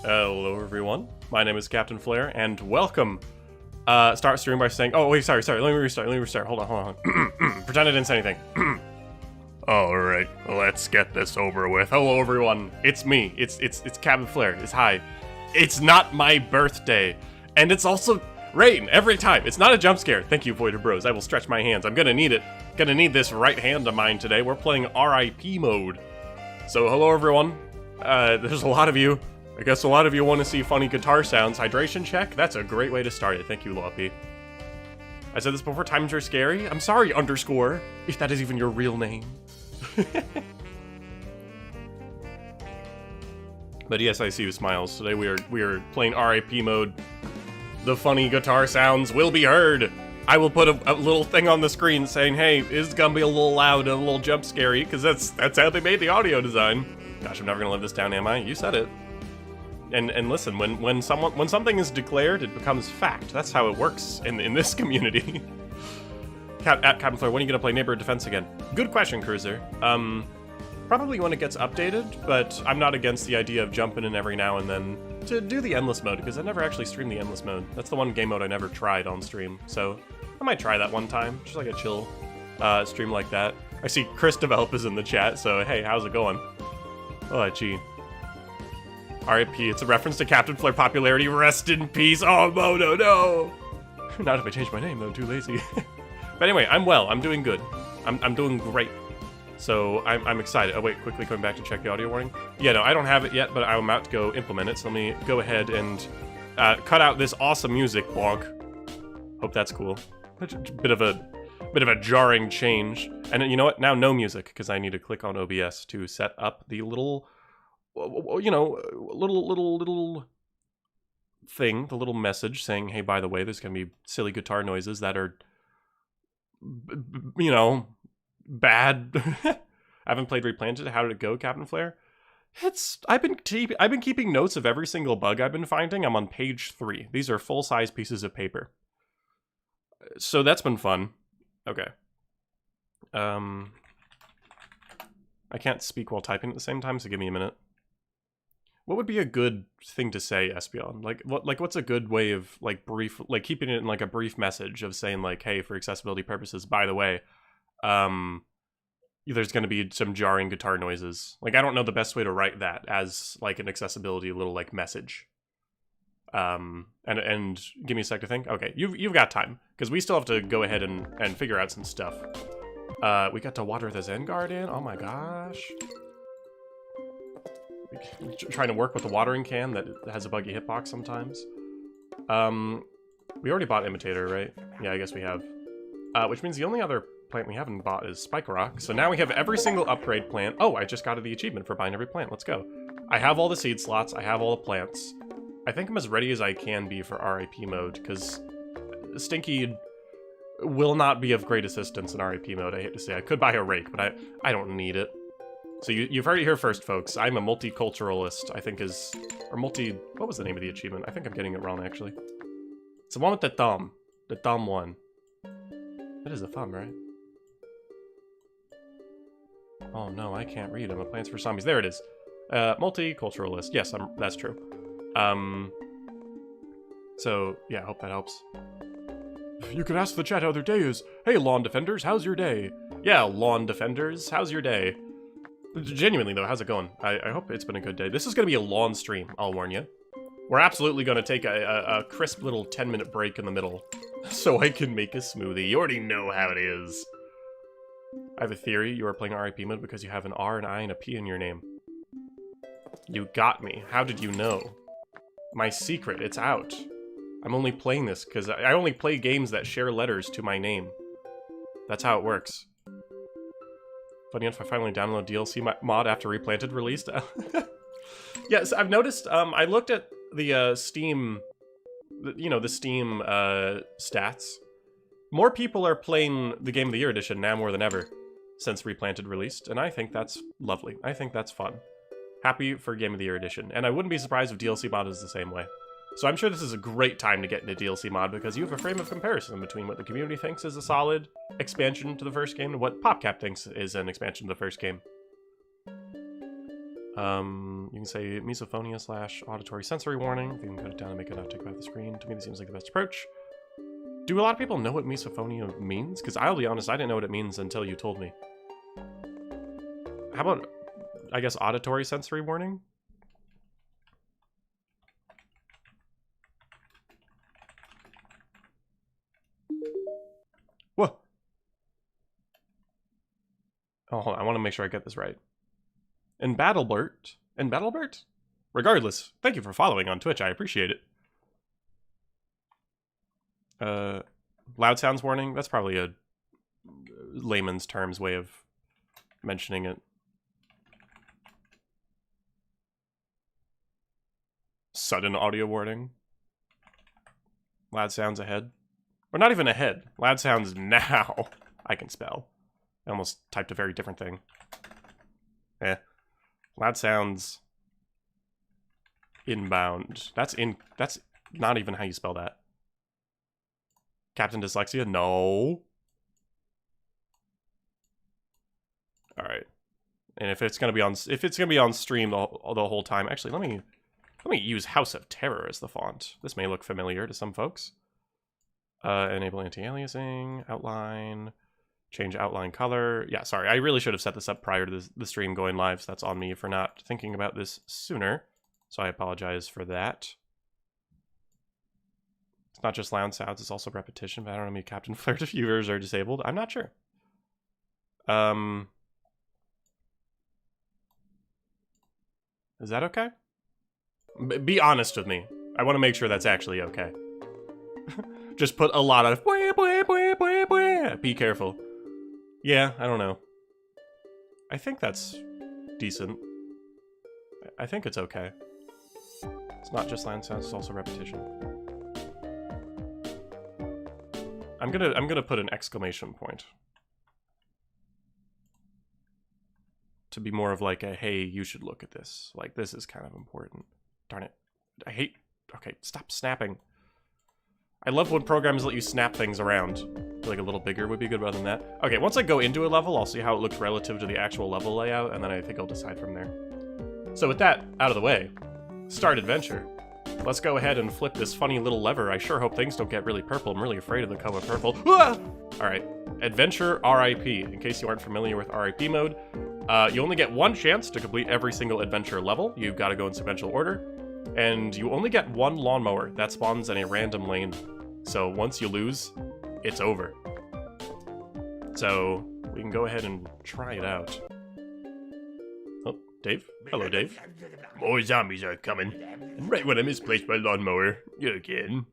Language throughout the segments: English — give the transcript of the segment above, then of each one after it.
Hello everyone, my name is Captain Flare, and welcome. Start stream by saying, oh wait, sorry, let me restart, hold on. Pretend I didn't say anything. Alright, let's get this over with. Hello everyone, it's me, it's Captain Flare, it's hi. It's not my birthday, and it's also rain, every time. It's not a jump scare. Thank you, Voider Bros, I will stretch my hands, I'm gonna need it. Gonna need this right hand of mine today. We're playing R.I.P mode. So hello everyone, there's a lot of you. I guess a lot of you want to see funny guitar sounds. Hydration check? That's a great way to start it. Thank you, R.I.P. I said this before, times are scary. I'm sorry, underscore, if that is even your real name. But yes, I see you smiles. Today we are playing R.I.P mode. The funny guitar sounds will be heard. I will put a little thing on the screen saying, hey, it's gonna be a little loud and a little jump scary, because that's how they made the audio design. Gosh, I'm never gonna live this down, am I? You said it. And listen, when something is declared, it becomes fact. That's how it works in this community. Captain Flare, when are you gonna play Neighborhood Defense again? Good question, Cruiser. Probably when it gets updated, but I'm not against the idea of jumping in every now and then to do the endless mode, because I never actually streamed the endless mode. That's the one game mode I never tried on stream, so I might try that one time, just like a chill stream like that. I see Chris Develop is in the chat, so hey, how's it going? Oh, gee. R.I.P. It's a reference to Captain Flare popularity. Rest in peace. Oh, Mono, no! Not if I change my name, though. I'm too lazy. But anyway, I'm well. I'm doing good. I'm doing great. So I'm excited. Oh, wait. Quickly coming back to check the audio warning. Yeah, no, I don't have it yet, but I'm about to go implement it. So let me go ahead and cut out this awesome music blog. Hope that's cool. Bit of a jarring change. And you know what? Now no music, because I need to click on OBS to set up the little... you know, little thing, the little message saying, hey, by the way, there's gonna be silly guitar noises that are, you know, bad. I haven't played Replanted. How did it go, Captain Flare? I've been keeping notes of every single bug I've been finding. I'm on page 3. These are full-size pieces of paper. So that's been fun. Okay. I can't speak while typing at the same time, so give me a minute. What would be a good thing to say, Espeon? What's a good way of, brief, keeping it in, a brief message of saying, hey, for accessibility purposes, by the way, there's going to be some jarring guitar noises. I don't know the best way to write that as, an accessibility little, message. And give me a sec to think. Okay, you've got time, because we still have to go ahead and figure out some stuff. We got to water the Zen Garden. Oh my gosh. Trying to work with the watering can that has a buggy hitbox sometimes. We already bought Imitator, right? Yeah, I guess we have. Which means the only other plant we haven't bought is Spike Rock. So now we have every single upgrade plant. Oh, I just got the achievement for buying every plant. Let's go. I have all the seed slots. I have all the plants. I think I'm as ready as I can be for R.I.P mode, because Stinky will not be of great assistance in R.I.P mode, I hate to say. I could buy a rake, but I don't need it. So you've heard it here first, folks. I'm a multiculturalist, I think is... Or what was the name of the achievement? I think I'm getting it wrong, actually. It's the one with the thumb. The thumb one. That is the thumb, right? Oh no, I can't read. I'm a Plants for Zombies. There it is. Multiculturalist. Yes, that's true. So, yeah, I hope that helps. You can ask the chat how their day is. Hey, Lawn Defenders, how's your day? Yeah, Lawn Defenders, how's your day? Genuinely, though, how's it going? I hope it's been a good day. This is going to be a lawn stream, I'll warn you. We're absolutely going to take a crisp little 10-minute break in the middle so I can make a smoothie. You already know how it is. I have a theory. You are playing R.I.P mode because you have an R, an I, and a P in your name. You got me. How did you know? My secret, it's out. I'm only playing this because I only play games that share letters to my name. That's how it works. Funny enough, I finally download DLC mod after Replanted released. Yes, I've noticed, I looked at the Steam, the Steam stats. More people are playing the Game of the Year edition now more than ever since Replanted released, and I think that's lovely. I think that's fun. Happy for Game of the Year edition, and I wouldn't be surprised if DLC mod is the same way. So I'm sure this is a great time to get into DLC mod because you have a frame of comparison between what the community thinks is a solid expansion to the first game and what PopCap thinks is an expansion to the first game. You can say misophonia / auditory sensory warning. You can cut it down and make it not take by the screen. To me, this seems like the best approach. Do a lot of people know what misophonia means? Because I'll be honest, I didn't know what it means until you told me. How about, I guess, auditory sensory warning? Whoa. Oh, hold on. I want to make sure I get this right. And Battlebert. Regardless, thank you for following on Twitch. I appreciate it. Loud sounds warning. That's probably a layman's terms way of mentioning it. Sudden audio warning. Loud sounds ahead. Or not even ahead. Loud sounds now. I can spell. I almost typed a very different thing. Loud sounds inbound. That's not even how you spell that. Captain Dyslexia? No. All right. And if it's gonna be on stream the whole time, actually, let me use House of Terror as the font. This may look familiar to some folks. Enable anti-aliasing, outline, change outline color. Yeah, sorry, I really should have set this up prior to the stream going live, so that's on me for not thinking about this sooner. So I apologize for that. It's not just loud sounds, it's also repetition, but I don't know how many Captain Flirt viewers are disabled. I'm not sure. Is that okay? Be honest with me. I want to make sure that's actually okay. Just put a lot of be careful. Yeah, I don't know. I think that's decent. I think it's okay. It's not just loud sounds, it's also repetition. I'm gonna put an exclamation point. To be more of like a, hey, you should look at this. Like, this is kind of important. Darn it. I hate... Okay, stop snapping. I love when programs let you snap things around. Like a little bigger would be good rather than that. Okay, once I go into a level, I'll see how it looks relative to the actual level layout, and then I think I'll decide from there. So with that out of the way, start adventure. Let's go ahead and flip this funny little lever. I sure hope things don't get really purple. I'm really afraid of the color purple. Ah! Alright, Adventure R.I.P. In case you aren't familiar with R.I.P. mode, you only get one chance to complete every single adventure level. You've got to go in sequential order. And you only get one lawnmower that spawns in a random lane. So once you lose, it's over. So we can go ahead and try it out. Oh, Dave? Hello, Dave. More zombies are coming. And right when I misplaced my lawnmower. Again.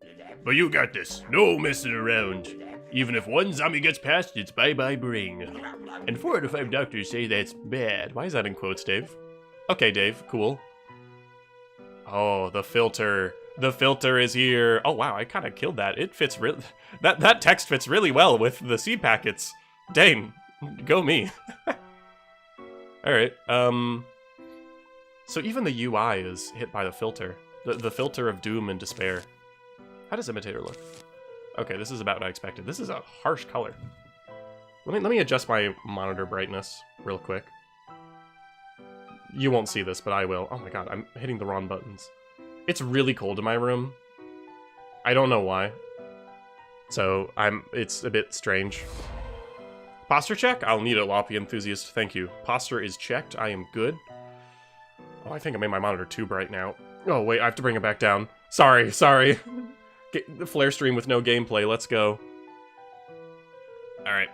But you got this. No messing around. Even if one zombie gets past, it's bye-bye brain. And 4 out of 5 doctors say that's bad. Why is that in quotes, Dave? Okay, Dave, cool. Oh, the filter. The filter is here. Oh, wow, I kind of killed that. It fits really... That text fits really well with the seed packets. Dang. Go me. Alright, so even the UI is hit by the filter. The filter of doom and despair. How does Imitator look? Okay, this is about what I expected. This is a harsh color. Let me adjust my monitor brightness real quick. You won't see this, but I will. Oh my god, I'm hitting the wrong buttons. It's really cold in my room. I don't know why. So, it's a bit strange. Posture check? I'll need it, Loppy Enthusiast. Thank you. Posture is checked. I am good. Oh, I think I made my monitor too bright now. Oh, wait, I have to bring it back down. Sorry. Get the flare stream with no gameplay. Let's go. Alright.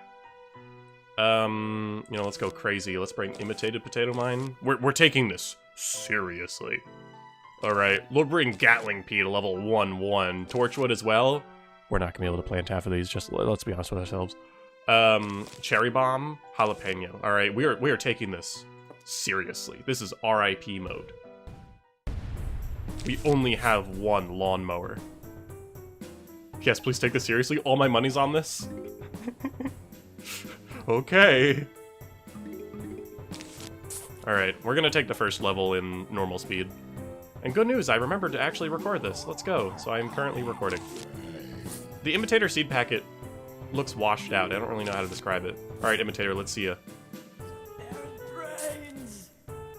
Let's go crazy. Let's bring Imitated Potato Mine. We're taking this seriously. Alright, we'll bring Gatling P to level 1-1. Torchwood as well. We're not gonna be able to plant half of these, just let's be honest with ourselves. Cherry Bomb, Jalapeno. Alright, we are taking this seriously. This is R.I.P. mode. We only have one lawnmower. Yes, please take this seriously. All my money's on this. Okay. Alright, we're gonna take the first level in normal speed. And good news, I remembered to actually record this. Let's go. So I am currently recording. The Imitator seed packet looks washed out. I don't really know how to describe it. Alright, Imitator, let's see ya.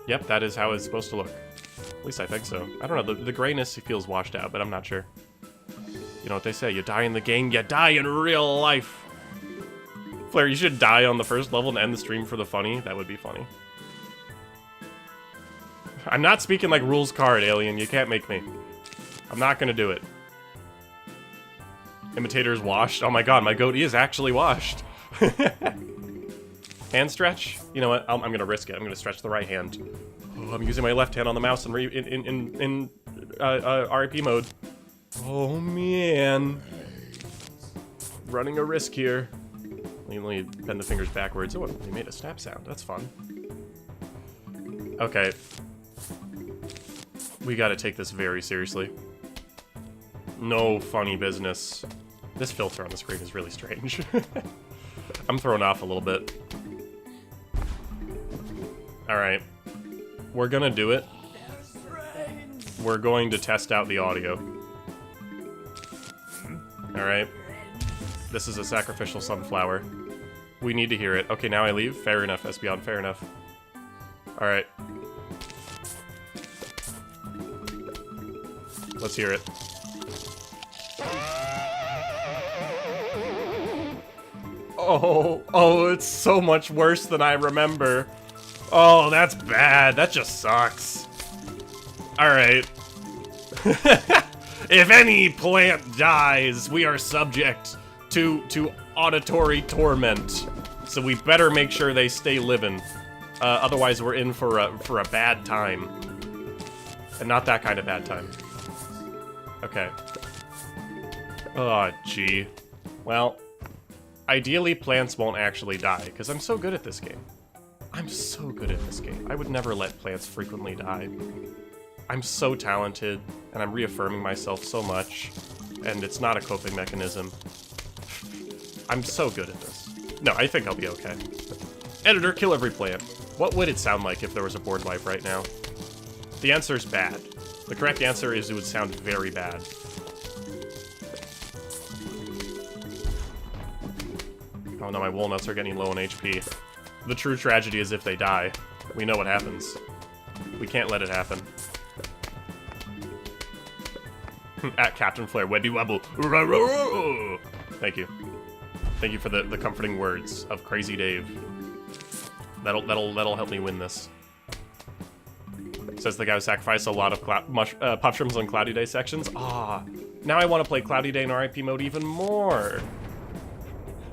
Yep, that is how it's supposed to look. At least I think so. I don't know, the grayness feels washed out, but I'm not sure. You know what they say, you die in the game, you die in real life. Flair, you should die on the first level and end the stream for the funny. That would be funny. I'm not speaking like rules card, Alien. You can't make me. I'm not gonna do it. Imitator's washed. Oh my god, my goatee is actually washed. Hand stretch? You know what? I'm gonna risk it. I'm gonna stretch the right hand. Oh, I'm using my left hand on the mouse in R.I.P mode. Oh man. Running a risk here. Let me bend the fingers backwards. Oh, they made a snap sound. That's fun. Okay. We gotta take this very seriously. No funny business. This filter on the screen is really strange. I'm thrown off a little bit. Alright. We're gonna do it. We're going to test out the audio. Alright. This is a sacrificial sunflower. We need to hear it. Okay, now I leave? Fair enough, Espeon, fair enough. Alright. Let's hear it. Oh, it's so much worse than I remember. Oh, that's bad. That just sucks. Alright. If any plant dies, we are subject to auditory torment. So we better make sure they stay living. Otherwise, we're in for a bad time. And not that kind of bad time. Okay. Oh, gee. Well, ideally, plants won't actually die, because I'm so good at this game. I'm so good at this game. I would never let plants frequently die. I'm so talented, and I'm reaffirming myself so much, and it's not a coping mechanism. I'm so good at this. No, I think I'll be okay. Editor, kill every plant. What would it sound like if there was a board wipe right now? The answer's bad. The correct answer is it would sound very bad. Oh no, my walnuts are getting low on HP. The true tragedy is if they die. We know what happens. We can't let it happen. At Captain Flair, Webby Wobble. Thank you. Thank you for the comforting words of Crazy Dave. That'll help me win this. Says the guy who sacrificed a lot of pop shrooms on Cloudy Day sections. Ah, now I want to play Cloudy Day in R.I.P mode even more.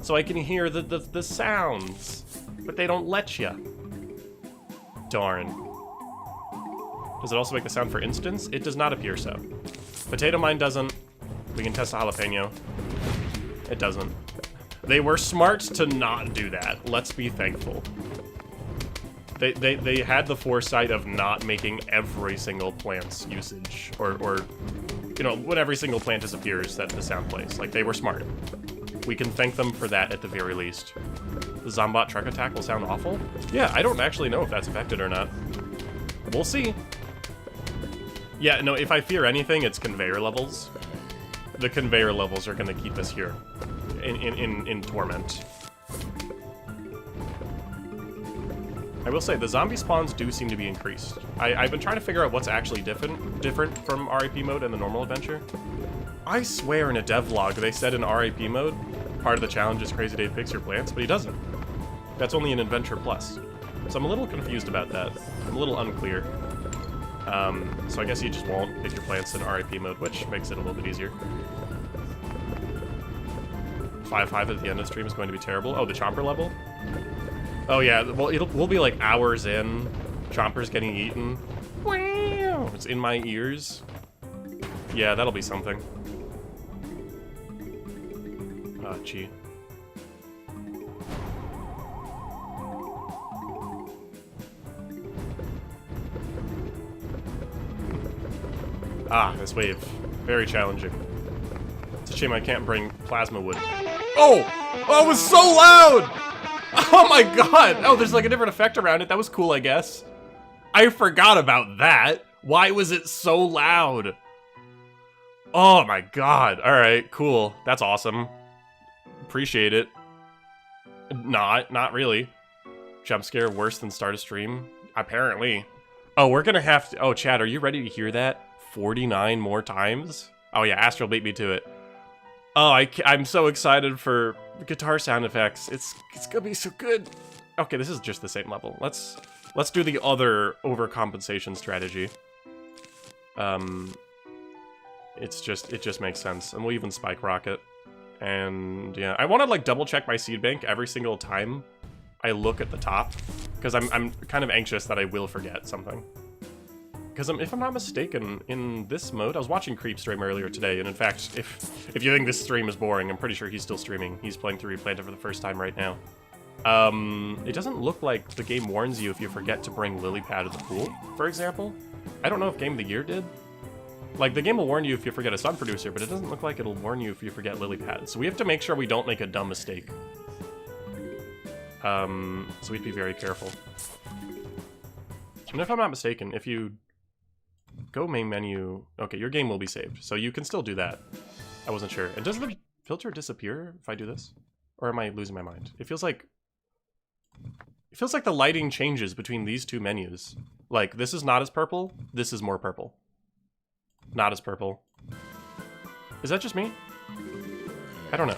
So I can hear the sounds. But they don't let ya. Darn. Does it also make the sound for instance? It does not appear so. Potato Mine doesn't. We can test a jalapeno. It doesn't. They were smart to not do that. Let's be thankful. They had the foresight of not making every single plant's usage, or you know, when every single plant disappears, that the sound plays. Like, they were smart. We can thank them for that at the very least. The Zombot truck attack will sound awful? Yeah, I don't actually know if that's affected or not. We'll see. Yeah, no, if I fear anything, it's conveyor levels. The conveyor levels are gonna keep us here in torment. I will say, the zombie spawns do seem to be increased. I've been trying to figure out what's actually different from R.I.P mode and the normal adventure. I swear in a devlog they said in R.I.P mode, part of the challenge is Crazy Dave picks your plants, but he doesn't. That's only in Adventure Plus. So I'm a little confused about that. I'm a little unclear. So I guess you just won't pick your plants in R.I.P mode, which makes it a little bit easier. 5-5 at the end of the stream is going to be terrible. Oh, the Chomper level? Oh yeah, well, we'll be like hours in. Chomper's getting eaten. Wow! It's in my ears. Yeah, that'll be something. Oh, gee. Ah, this wave. Very challenging. It's a shame I can't bring plasma wood. Oh! Oh, it was so loud! Oh my god! Oh, there's like a different effect around it. That was cool, I guess. I forgot about that. Why was it so loud? Oh my god. Alright, cool. That's awesome. Appreciate it. Not really. Jump scare worse than start a stream? Apparently. Oh, we're gonna have to... Oh, Chad, are you ready to hear that? 49 more times? Oh yeah, Astral beat me to it. Oh, I'm so excited for guitar sound effects. It's gonna be so good. Okay, this is just the same level. Let's do the other overcompensation strategy. It just makes sense, and we'll even spike rocket. And yeah, I want to like double check my seed bank every single time I look at the top, because I'm kind of anxious that I will forget something. Because if I'm not mistaken, in this mode, I was watching Creep stream earlier today, and in fact, if you think this stream is boring, I'm pretty sure he's still streaming. He's playing through Replanted for the first time right now. It doesn't look like the game warns you if you forget to bring lily pad to the pool, for example. I don't know if Game of the Year did. Like, the game will warn you if you forget a sun producer, but it doesn't look like it'll warn you if you forget lily pads. So we have to make sure we don't make a dumb mistake. So we have to be very careful. And if I'm not mistaken, if you go main menu... Okay, your game will be saved, so you can still do that. I wasn't sure. And does the filter disappear if I do this? Or am I losing my mind? It feels like the lighting changes between these two menus. Like, this is not as purple, this is more purple. Not as purple. Is that just me? I don't know.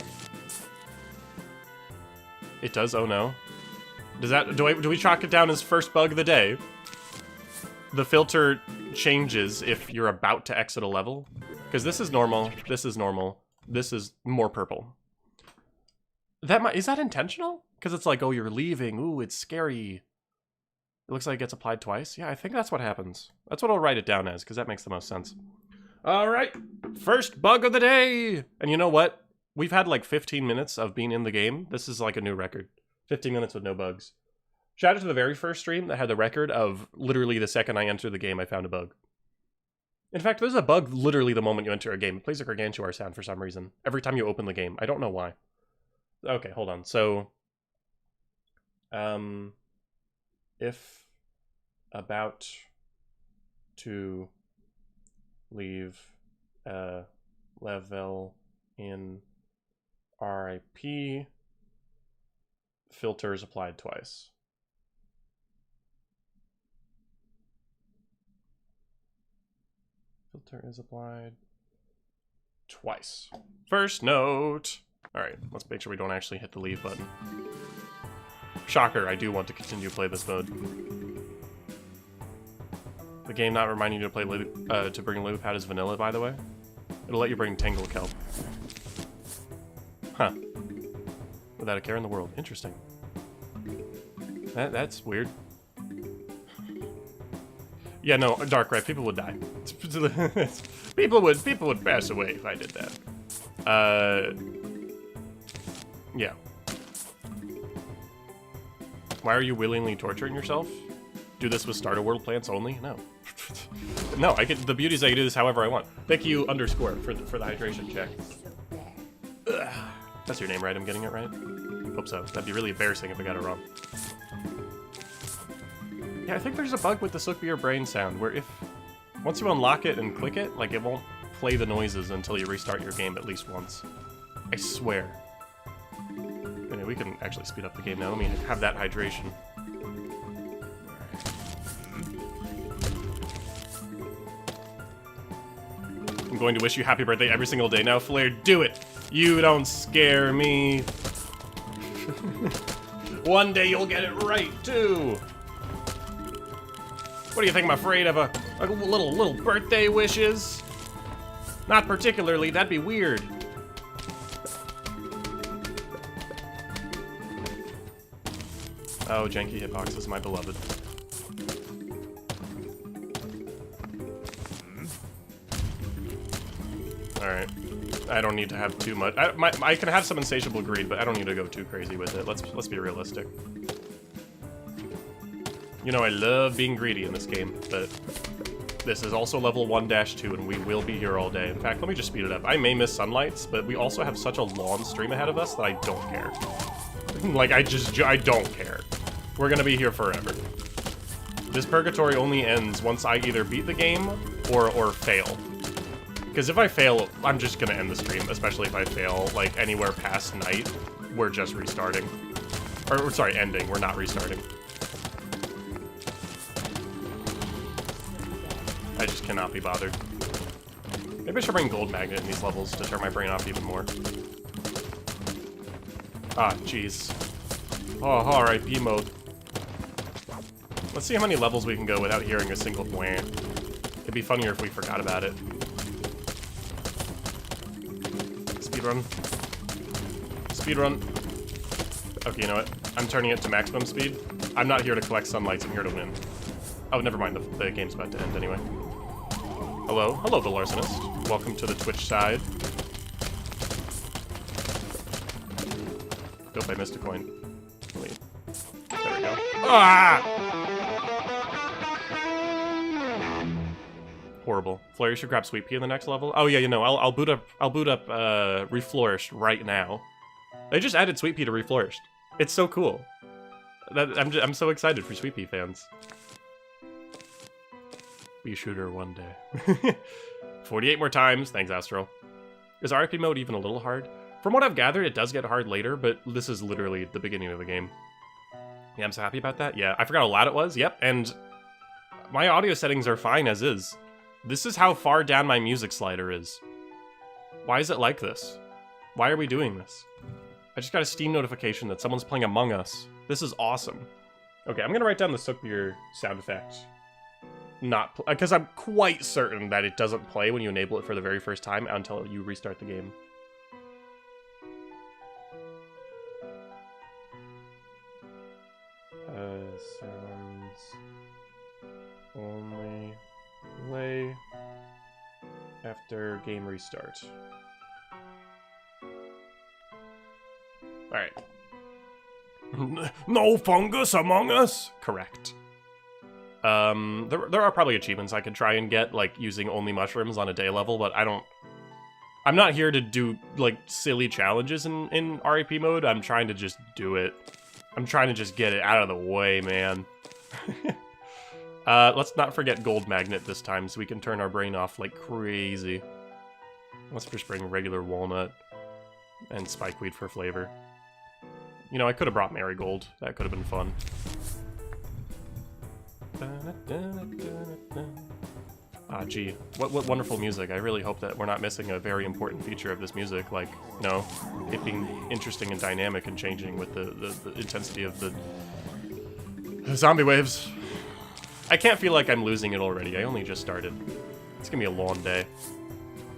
It does, oh no. Does that, do we chalk it down as first bug of the day? The filter changes if you're about to exit a level. Because this is normal, this is normal, this is more purple. Is that intentional? Because it's like, oh, you're leaving, ooh, it's scary. It looks like it gets applied twice. Yeah, I think that's what happens. That's what I'll write it down as, because that makes the most sense. All right, first bug of the day. And you know what? We've had like 15 minutes of being in the game. This is like a new record. 15 minutes with no bugs. Shout out to the very first stream that had the record of literally the second I entered the game, I found a bug. In fact, there's a bug literally the moment you enter a game. It plays a gargantuar sound for some reason. Every time you open the game. I don't know why. Okay, hold on. So, if about to leave a level in R.I.P, filters applied twice. Filter is applied twice. First note. Alright, let's make sure we don't actually hit the leave button. Shocker, I do want to continue to play this mode. The game not reminding you to play to bring lily pad is vanilla, by the way. It'll let you bring tangle kelp. Huh. Without a care in the world. Interesting. That's weird. Yeah, no, dark right. People would die. people would pass away if I did that. Yeah. Why are you willingly torturing yourself? Do this with starter world plants only? No. No, the beauty is I can do this however I want. Thank you _ for the hydration check. Ugh. That's your name, right? I'm getting it right? Hope so. That'd be really embarrassing if I got it wrong. Yeah, I think there's a bug with the Sook Be Your Brain sound, where once you unlock it and click it, like, it won't play the noises until you restart your game at least once. I swear. Anyway, we can actually speed up the game now. Let me have that hydration. I'm going to wish you happy birthday every single day now, Flair. Do it! You don't scare me. One day you'll get it right, too. What do you think, I'm afraid of a little birthday wishes? Not particularly, that'd be weird. Oh, janky hitboxes, my beloved. Alright. I don't need to have too much. I can have some insatiable greed, but I don't need to go too crazy with it. Let's be realistic. You know, I love being greedy in this game, but this is also level 1-2, and we will be here all day. In fact, let me just speed it up. I may miss sunlights, but we also have such a long stream ahead of us that I don't care. Like, I don't care. We're gonna be here forever. This purgatory only ends once I either beat the game or fail. Because if I fail, I'm just gonna end the stream, especially if I fail, like, anywhere past night. We're just restarting. Or, sorry, ending. We're not restarting. I just cannot be bothered. Maybe I should bring Gold Magnet in these levels to turn my brain off even more. Ah, jeez. Oh, R.I.P. mode. Let's see how many levels we can go without hearing a single blank. It'd be funnier if we forgot about it. Speedrun. Speedrun. Okay, you know what? I'm turning it to maximum speed. I'm not here to collect sunlights, I'm here to win. Oh, never mind, the game's about to end anyway. Hello? Hello, the Larcenist. Welcome to the Twitch side. Dope, I missed a coin. Wait. There we go. Ah! Horrible. Flurry should grab Sweet Pea in the next level. Oh yeah, you know, I'll boot up Reflourished right now. They just added Sweet Pea to Reflourished. It's so cool. I'm so excited for Sweet Pea fans. Be a shooter one day. 48 more times. Thanks, Astro. Is R.I.P. mode even a little hard? From what I've gathered, it does get hard later, but this is literally the beginning of the game. Yeah, I'm so happy about that. Yeah, I forgot how loud it was. Yep, and my audio settings are fine as is. This is how far down my music slider is. Why is it like this? Why are we doing this? I just got a Steam notification that someone's playing Among Us. This is awesome. Okay, I'm gonna write down the Sookbeer sound effect. Not because I'm quite certain that it doesn't play when you enable it for the very first time until you restart the game. Sounds only play after game restart. Alright. No fungus among us? Correct. There are probably achievements I could try and get, like using only mushrooms on a day level, but I'm not here to do, like, silly challenges in R.I.P. mode. I'm trying to just do it. I'm trying to just get it out of the way, man. Let's not forget Gold Magnet this time so we can turn our brain off like crazy. Let's just bring regular walnut and spikeweed for flavor. You know, I could have brought marigold. That could have been fun. Ah, gee. What wonderful music. I really hope that we're not missing a very important feature of this music, like, you know, it being interesting and dynamic and changing with the intensity of the zombie waves. I can't feel like I'm losing it already. I only just started. It's gonna be a long day.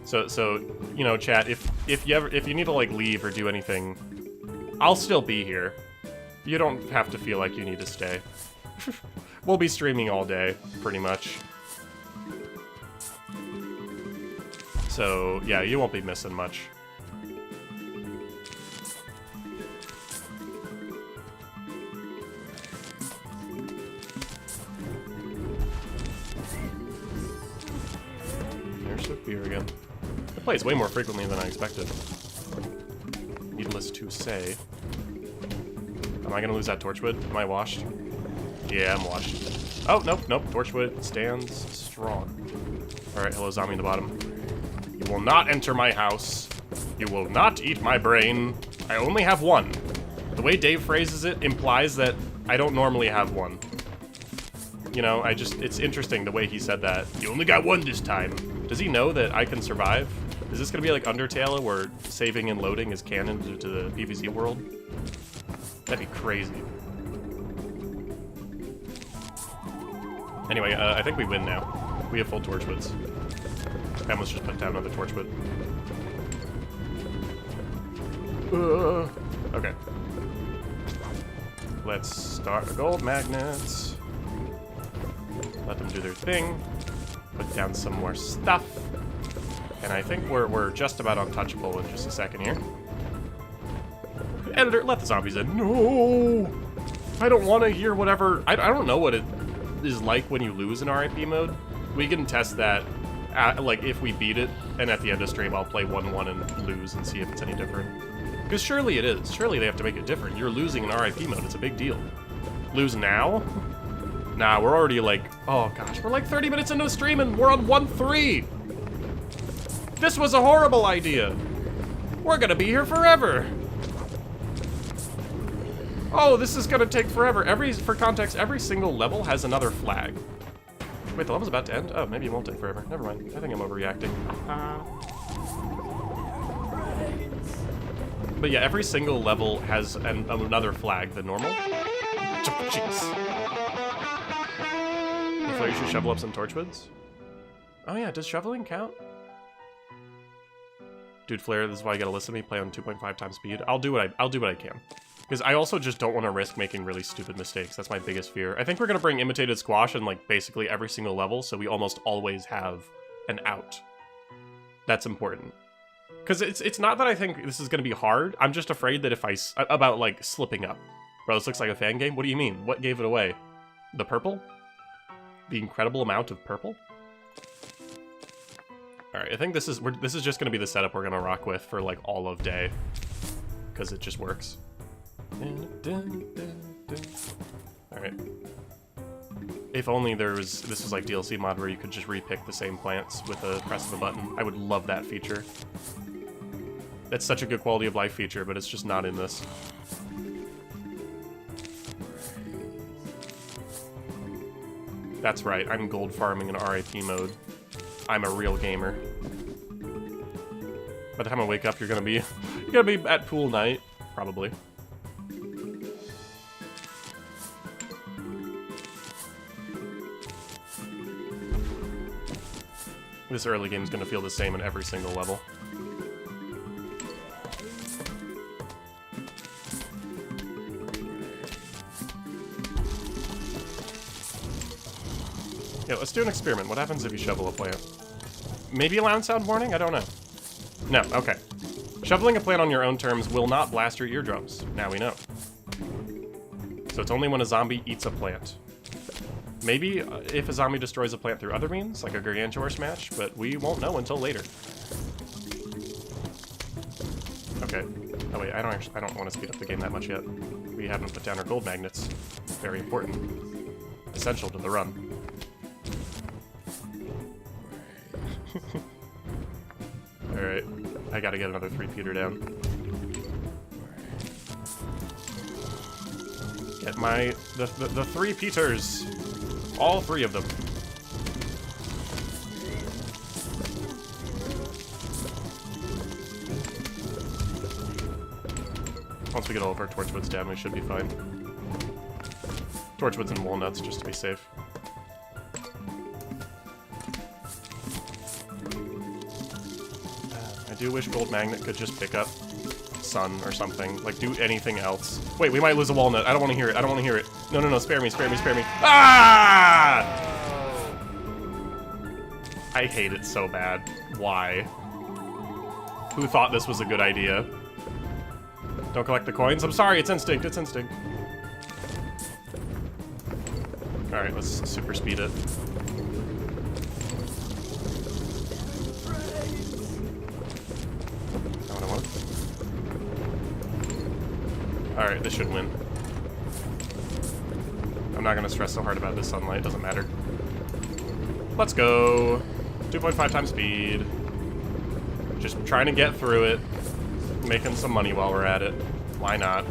So you know, chat, if you need to, like, leave or do anything, I'll still be here. You don't have to feel like you need to stay. We'll be streaming all day, pretty much. So, yeah, you won't be missing much. There's the beer again. It plays way more frequently than I expected. Needless to say. Am I gonna lose that torchwood? Am I washed? Yeah, I'm washed. Oh, nope. Torchwood stands strong. Alright, hello, zombie in the bottom. You will not enter my house. You will not eat my brain. I only have one. The way Dave phrases it implies that I don't normally have one. You know, it's interesting the way he said that. You only got one this time. Does he know that I can survive? Is this gonna be like Undertale, where saving and loading is canon to the PvZ world? That'd be crazy. Anyway, I think we win now. We have full torchwoods. I almost just put down another torchwood. Okay. Let's start the gold magnets. Let them do their thing. Put down some more stuff. And I think we're just about untouchable in just a second here. Editor, let the zombies in. No! I don't want to hear whatever... I don't know what it is like when you lose in R.I.P. mode. We can test that, like, if we beat it, and at the end of stream I'll play 1-1 and lose and see if it's any different. Because surely it is. Surely they have to make it different. You're losing in R.I.P. mode. It's a big deal. Lose now? Nah, we're already like... Oh, gosh. We're like 30 minutes into the stream and we're on 1-3! This was a horrible idea! We're gonna be here forever! Oh, this is gonna take forever. For context, every single level has another flag. Wait, the level's about to end? Oh, maybe it won't end forever. Never mind. I think I'm overreacting. But yeah, every single level has another flag than normal. Jeez. You thought you should shovel up some torchwoods? Oh yeah, does shoveling count? Dude, Flare, this is why you gotta listen to me play on 2.5 times speed. I'll do what I can. Because I also just don't want to risk making really stupid mistakes. That's my biggest fear. I think we're gonna bring imitated squash in like basically every single level, so we almost always have an out. That's important. Because it's not that I think this is gonna be hard. I'm just afraid that if about like slipping up. Bro, this looks like a fan game. What do you mean? What gave it away? The purple? The incredible amount of purple? Alright, I think this is just gonna be the setup we're gonna rock with for like all of day. Because it just works. Alright. If only this was like DLC mod where you could just repick the same plants with a press of a button. I would love that feature. That's such a good quality of life feature, but it's just not in this. That's right, I'm gold farming in R.I.P mode. I'm a real gamer. By the time I wake up, you're gonna be at pool night, probably. This early game is gonna feel the same in every single level. Yeah, let's do an experiment. What happens if you shovel a plant? Maybe a loud sound warning? I don't know. No, okay. Shoveling a plant on your own terms will not blast your eardrums. Now we know. So it's only when a zombie eats a plant. Maybe if a zombie destroys a plant through other means, like a Gargantuar smash, but we won't know until later. Okay. Oh wait, I don't want to speed up the game that much yet. We haven't put down our gold magnets. Very important. Essential to the run. Alright, I gotta get another 3-peater down. Get the 3-peaters! All 3 of them. Once we get all of our torchwoods down, we should be fine. Torchwoods and walnuts, just to be safe. I do wish Gold Magnet could just pick up Sun or something. Like, do anything else. Wait, we might lose a walnut. I don't want to hear it. I don't want to hear it. No, no, no. Spare me, spare me, spare me. Ah! I hate it so bad. Why? Who thought this was a good idea? Don't collect the coins? I'm sorry, it's instinct. It's instinct. Alright, let's super speed it. Alright, this should win. I'm not gonna stress so hard about this sunlight, doesn't matter. Let's go! 2.5 times speed. Just trying to get through it. Making some money while we're at it. Why not?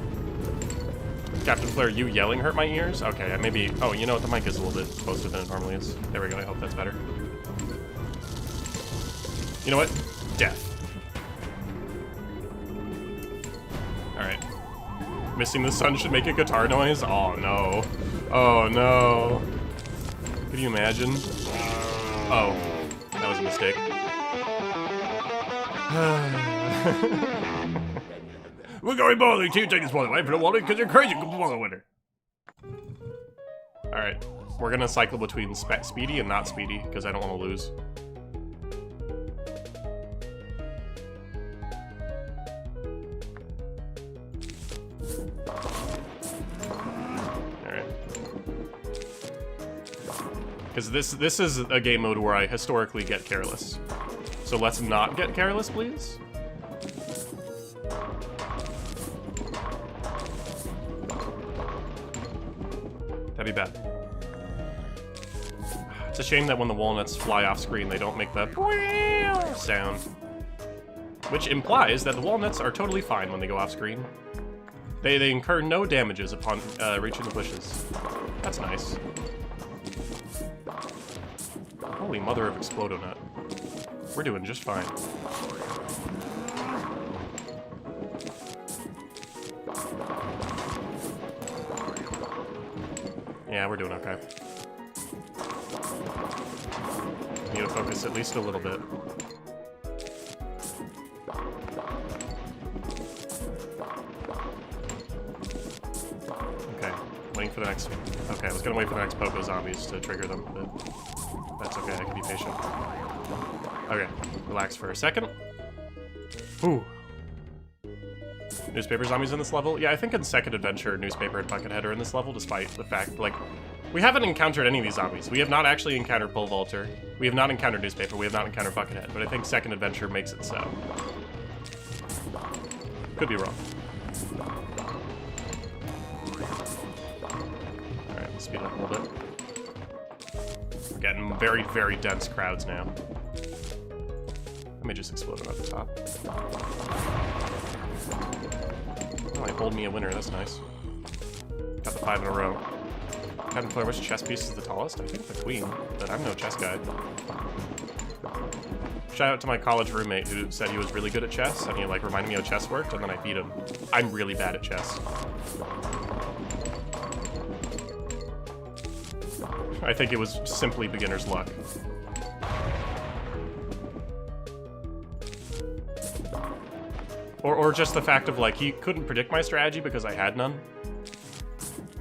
Captain Flare, you yelling hurt my ears? Okay, maybe... Oh, you know what? The mic is a little bit closer than it normally is. There we go, I hope that's better. You know what? Death. Alright. Missing the sun should make a guitar noise? Oh no. Oh no. Can you imagine? Oh. That was a mistake. We're going bowling. 2 seconds while wait for the wallet because you're crazy. Good bowling winner. Alright. We're gonna cycle between speedy and not speedy because I don't want to lose. Because this is a game mode where I historically get careless. So let's not get careless, please. That'd be bad. It's a shame that when the walnuts fly off screen, they don't make the sound. Which implies that the walnuts are totally fine when they go off screen. They incur no damages upon reaching the bushes. That's nice. Holy mother of Explodonut. We're doing just fine. Yeah, we're doing okay. Need to focus at least a little bit. Okay, waiting for the next... Okay, I was gonna wait for the next Pogo zombies to trigger them, but that's okay, I can be patient. Okay, relax for a second. Ooh. Newspaper zombies in this level? Yeah, I think in Second Adventure, Newspaper and Buckethead are in this level, despite the fact, like, we haven't encountered any of these zombies. We have not actually encountered Pole Vaulter. We have not encountered Newspaper. We have not encountered Buckethead, but I think Second Adventure makes it so. Could be wrong. Alright, let's speed up a little bit. We're getting very, very dense crowds now. Let me just explode it at the top. Oh, they pulled me a winner. That's nice. Got the 5 in a row. Captain Flare, which chess piece is the tallest? I think the queen, but I'm no chess guy. Shout out to my college roommate who said he was really good at chess, and he like reminded me how chess worked, and then I beat him. I'm really bad at chess. I think it was simply beginner's luck. Or just the fact of, like, he couldn't predict my strategy because I had none.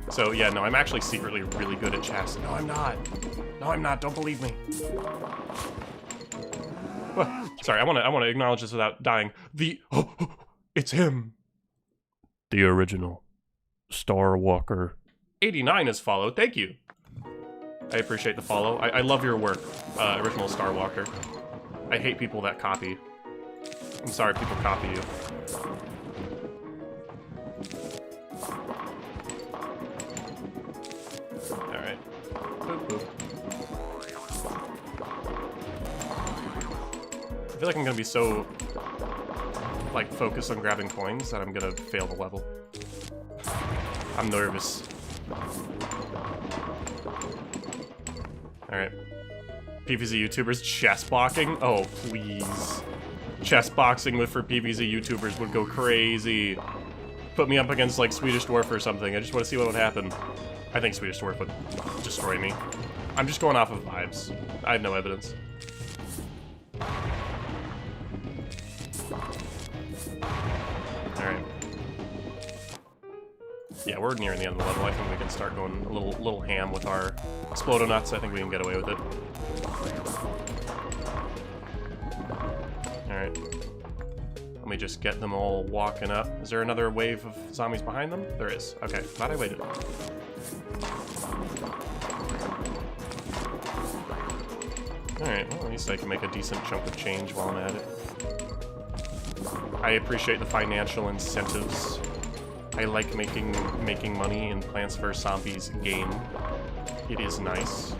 So, yeah, no, I'm actually secretly really good at chess. No, I'm not. No, I'm not. Don't believe me. Oh, sorry, I want to acknowledge this without dying. It's him. The original Star Walker. 89 is followed. Thank you. I appreciate the follow. I love your work, original Star Walker. I hate people that copy. I'm sorry people copy you. Alright. Boop, boop. I feel like I'm gonna be so, like, focused on grabbing coins that I'm gonna fail the level. I'm nervous. Alright. PvZ YouTubers chess blocking? Oh, please. Chess boxing for PvZ YouTubers would go crazy. Put me up against, like, Swedish Dwarf or something. I just want to see what would happen. I think Swedish Dwarf would destroy me. I'm just going off of vibes. I have no evidence. Alright. Yeah, we're nearing the end of the level. I think we can start going a little ham with our Explodonuts. I think we can get away with it. Alright. Let me just get them all walking up. Is there another wave of zombies behind them? There is. Okay, glad I waited. Alright, well, at least I can make a decent chunk of change while I'm at it. I appreciate the financial incentives. I like making money in Plants vs. Zombies game. It is nice.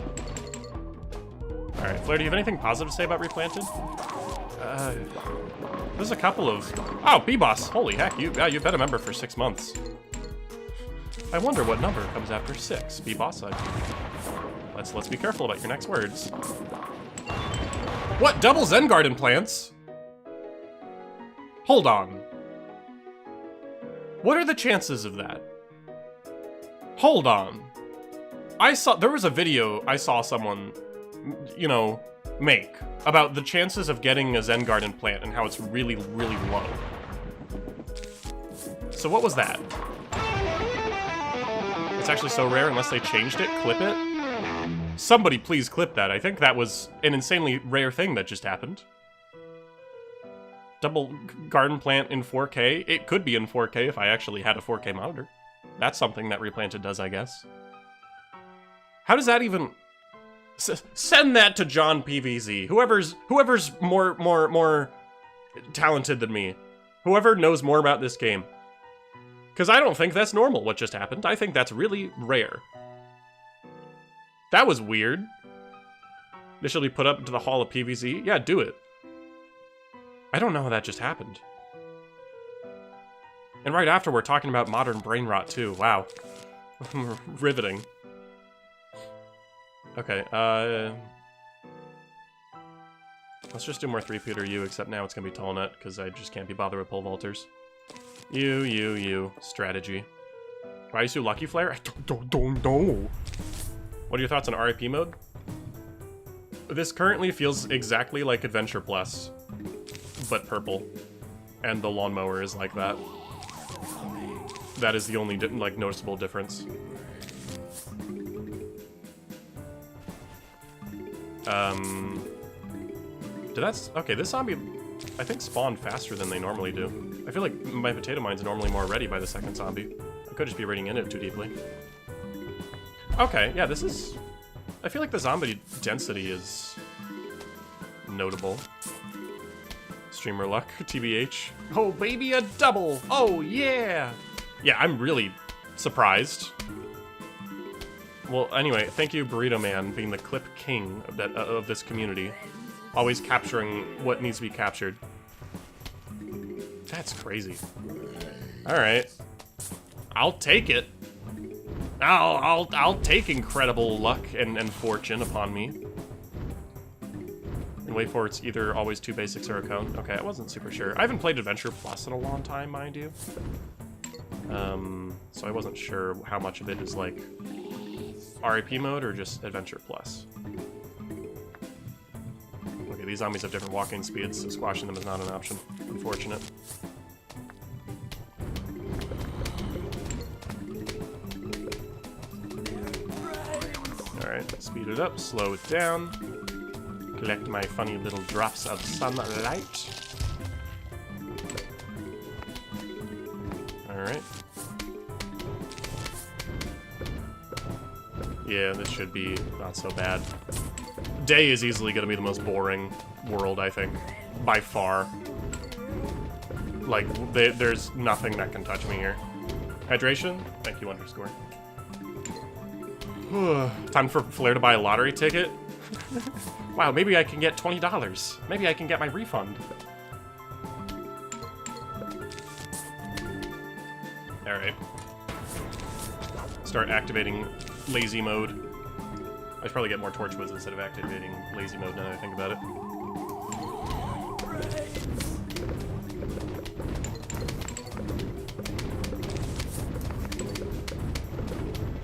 Alright, Flair, do you have anything positive to say about Replanted? There's a couple of... Oh, B-Boss! Holy heck, you've been a member for 6 months. I wonder what number comes after 6. B-Boss, let's be careful about your next words. What? Double Zen Garden plants? Hold on. What are the chances of that? Hold on. There was a video I saw someone, you know, make about the chances of getting a Zen Garden plant and how it's really, really low. So what was that? It's actually so rare unless they changed it. Clip it. Somebody please clip that. I think that was an insanely rare thing that just happened. Double garden plant in 4K. It could be in 4K if I actually had a 4K monitor. That's something that Replanted does, I guess. How does that even... Send that to John PVZ. Whoever's more talented than me. Whoever knows more about this game. Because I don't think that's normal, what just happened. I think that's really rare. That was weird. This should be put up into the Hall of PVZ? Yeah, do it. I don't know how that just happened. And right after, we're talking about modern brain rot, too. Wow. Riveting. Okay, Let's just do more 3-peater you, except now it's gonna be tall net, because I just can't be bothered with pole vaulters. You. Strategy. Why you do Lucky Flare? I don't know. What are your thoughts on R.I.P mode? This currently feels exactly like Adventure Plus, but purple. And the lawnmower is like that. That is the only, like, noticeable difference. Okay, this zombie, I think, spawned faster than they normally do. I feel like my potato mine's normally more ready by the second zombie. I could just be reading in it too deeply. Okay, yeah, this is... I feel like the zombie density is notable. Streamer luck, TBH. Oh, baby, a double! Oh, yeah! Yeah, I'm really surprised. Well, anyway, thank you, Burrito Man, being the clip king of this community. Always capturing what needs to be captured. That's crazy. Alright. I'll take it. I'll take incredible luck and fortune upon me. And wait for it's either always 2 basics or a cone. Okay, I wasn't super sure. I haven't played Adventure Plus in a long time, mind you. So I wasn't sure how much of it is like R.I.P mode or just Adventure Plus. Okay, these zombies have different walking speeds, so squashing them is not an option. Unfortunate. Alright, speed it up, slow it down. Collect my funny little drops of sunlight. Alright. Yeah, this should be not so bad. Day is easily going to be the most boring world, I think. By far. Like, there's nothing that can touch me here. Hydration? Thank you, underscore. Time for Flair to buy a lottery ticket? Wow, maybe I can get $20. Maybe I can get my refund. Alright. Start activating lazy mode. I should probably get more Torchwoods instead of activating lazy mode now that I think about it.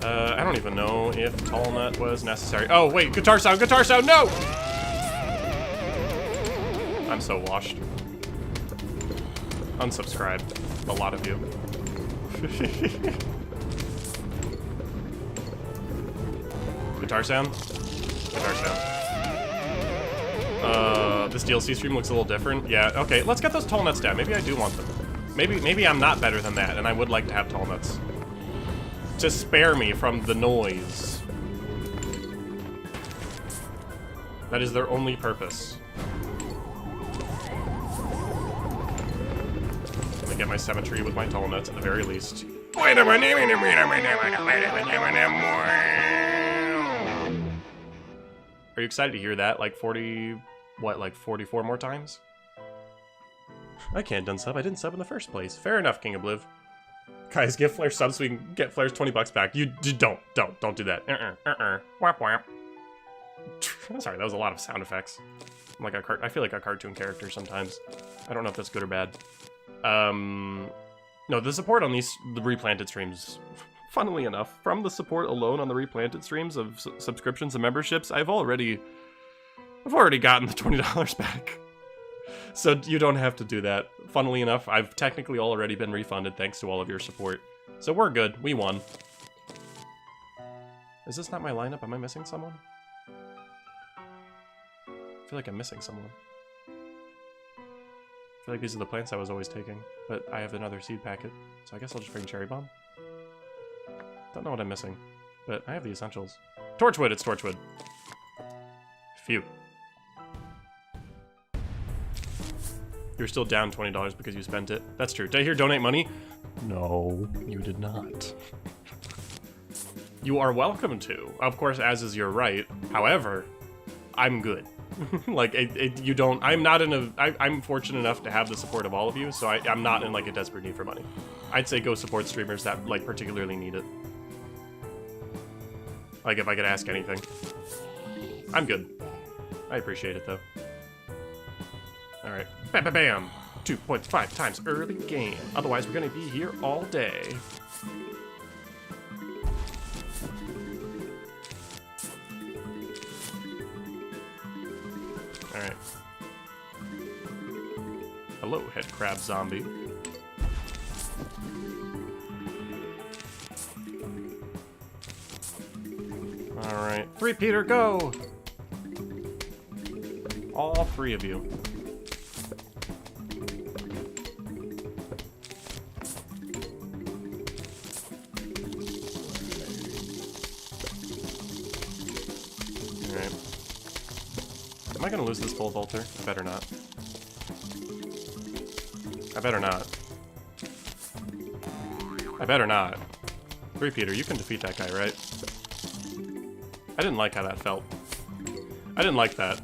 I don't even know if Tall Nut was necessary. Oh, wait, guitar sound, no! I'm so washed. Unsubscribe, a lot of you. Guitar sound? Guitar sound. This DLC stream looks a little different. Yeah, okay, let's get those tall nuts down. Maybe I do want them. Maybe I'm not better than that, and I would like to have tall nuts. To spare me from the noise. That is their only purpose. Let me get my symmetry with my tall nuts at the very least. Are you excited to hear that? Like 40... What, like 44 more times? I can't unsub. I didn't sub in the first place. Fair enough, King of Bliv. Guys, give Flair subs so we can get Flair's 20 bucks back. You don't do that. Whap whap. Sorry, that was a lot of sound effects. I'm like I feel like a cartoon character sometimes. I don't know if that's good or bad. No, the support on the Replanted streams, funnily enough, from the support alone on the Replanted streams of subscriptions and memberships, I've already gotten the $20 back. So you don't have to do that. Funnily enough, I've technically already been refunded thanks to all of your support. So we're good. We won. Is this not my lineup? Am I missing someone? I feel like I'm missing someone. I feel like these are the plants I was always taking, but I have another seed packet, so I guess I'll just bring Cherry Bomb. Don't know what I'm missing, but I have the essentials. Torchwood, it's Torchwood. Phew. You're still down $20 because you spent it. That's true. Did I hear donate money? No, you did not. You are welcome to. Of course, as is your right. However, I'm good. Like, you don't... I'm fortunate enough to have the support of all of you, so I'm not in, like, a desperate need for money. I'd say go support streamers that, like, particularly need it. Like, if I could ask anything. I'm good. I appreciate it, though. Alright. Bam, bam, bam. 2.5 times early game. Otherwise, we're gonna be here all day. Alright. Hello, head crab zombie. Alright. 3 Peter, go! All 3 of you. Alright. Am I gonna lose this pole vaulter? I better not. I better not. I better not. 3 Peter, you can defeat that guy, right? I didn't like how that felt. I didn't like that.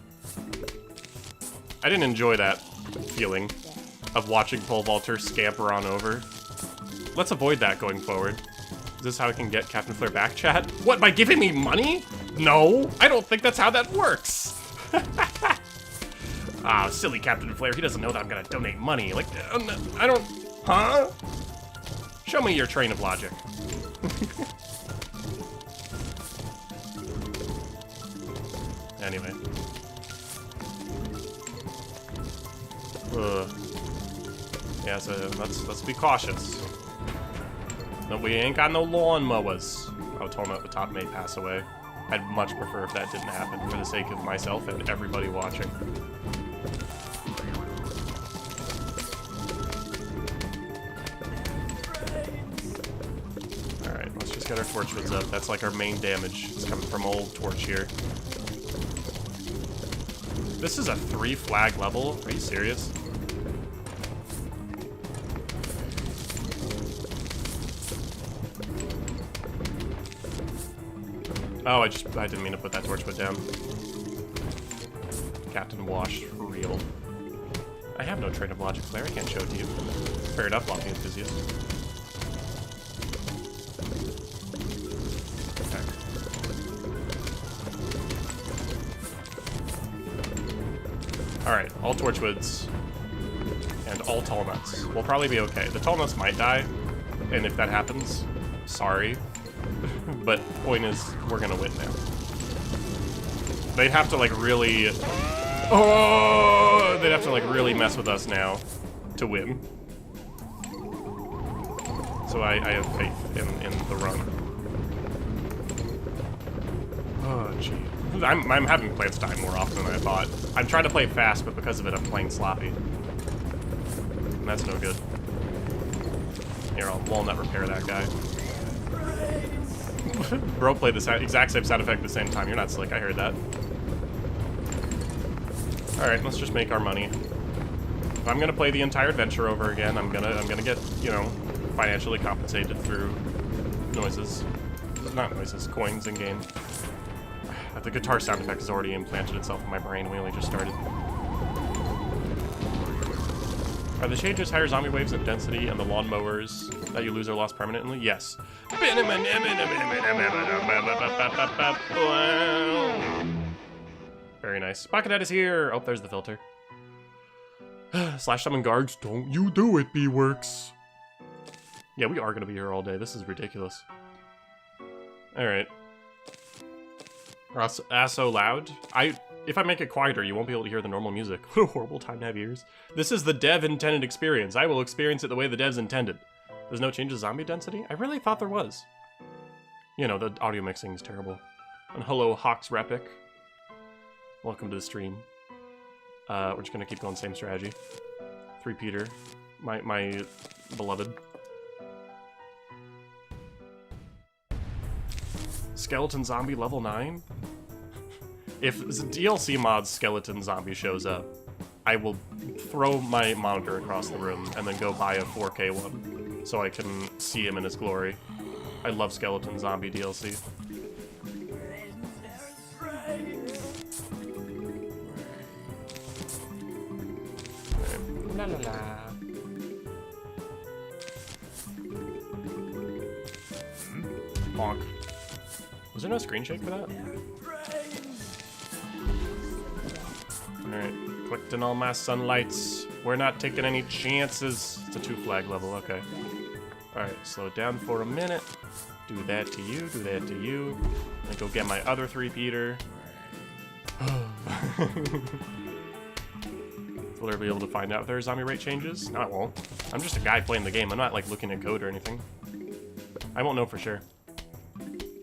I didn't enjoy that feeling of watching pole vaulter scamper on over. Let's avoid that going forward. Is this how I can get Captain Flare back, chat? What, by giving me money? No, I don't think that's how that works. Ah, silly Captain Flare, he doesn't know that I'm gonna donate money. Like, I don't, huh? Show me your train of logic. Anyway. Yeah, so let's be cautious. No, we ain't got no lawnmowers. Oh, Tolma at the top may pass away. I'd much prefer if that didn't happen for the sake of myself and everybody watching. Alright, let's just get our torchwoods up. That's like our main damage. It's coming from old torch here. This is a 3 flag level? Are you serious? Oh, I didn't mean to put that torchwood down. Captain Wash, for real. I have no train of logic, Claire. I can't show it to you. Fair enough, logging enthusiast. Alright, all torchwoods and all tall nuts. We'll probably be okay. The tall nuts might die, and if that happens, sorry. But point is, we're gonna win now. They'd have to like really... Oh! They'd have to like really mess with us now to win. So I have faith in the run. Oh, gee. I'm having plants die more often than I thought. I'm trying to play fast, but because of it, I'm playing sloppy. And that's no good. Here, I'll walnut repair that guy. Bro played the exact same sound effect at the same time. You're not slick, I heard that. Alright, let's just make our money. If I'm gonna play the entire adventure over again, I'm gonna get, you know, financially compensated through noises. Not noises, coins in game. The guitar sound effect has already implanted itself in my brain. We only just started. Are the changes higher zombie waves in density and the lawnmowers that you lose are lost permanently? Yes. Very nice. Buckethead is here. Oh, there's the filter. Slash summon guards. Don't you do it, B-Works. Yeah, we are going to be here all day. This is ridiculous. Alright. So loud. If I make it quieter, you won't be able to hear the normal music. What a horrible time to have ears. This is the dev intended experience. I will experience it the way the devs intended. There's no change to zombie density? I really thought there was. You know, the audio mixing is terrible. And hello, Hawks Repic. Welcome to the stream. We're just gonna keep going same strategy. 3 Peter, my beloved. Skeleton zombie level 9? If DLC mod's skeleton zombie shows up, I will throw my monitor across the room and then go buy a 4K one so I can see him in his glory. I love skeleton zombie DLC. La la la. Bonk. Was there no screen shake for that? Alright. Collecting all my sunlights. We're not taking any chances. It's a 2-flag level, okay. Alright, slow down for a minute. Do that to you, do that to you. And go get my other 3-peater. Will I be able to find out if there are zombie rate changes? No, I won't. I'm just a guy playing the game. I'm not, like, looking at code or anything. I won't know for sure.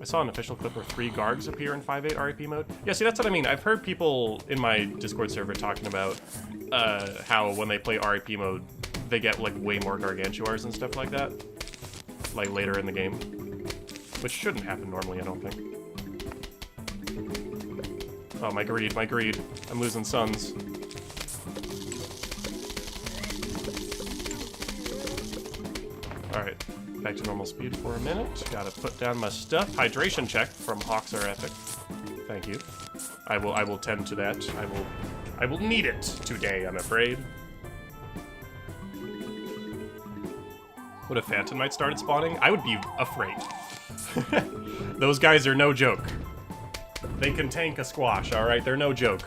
I saw an official clip where 3 Gargs appear in 5.8 R.I.P mode. Yeah, see, that's what I mean. I've heard people in my Discord server talking about how when they play R.I.P mode, they get, like, way more Gargantuars and stuff like that. Like, later in the game. Which shouldn't happen normally, I don't think. Oh, my greed, my greed. I'm losing suns. Alright, back to normal speed for a minute. Gotta put down my stuff. Hydration check from Hawks are epic. Thank you. I will tend to that. I will need it today, I'm afraid. What if Phantom Knight started spawning? I would be afraid. Those guys are no joke. They can tank a squash, alright? They're no joke.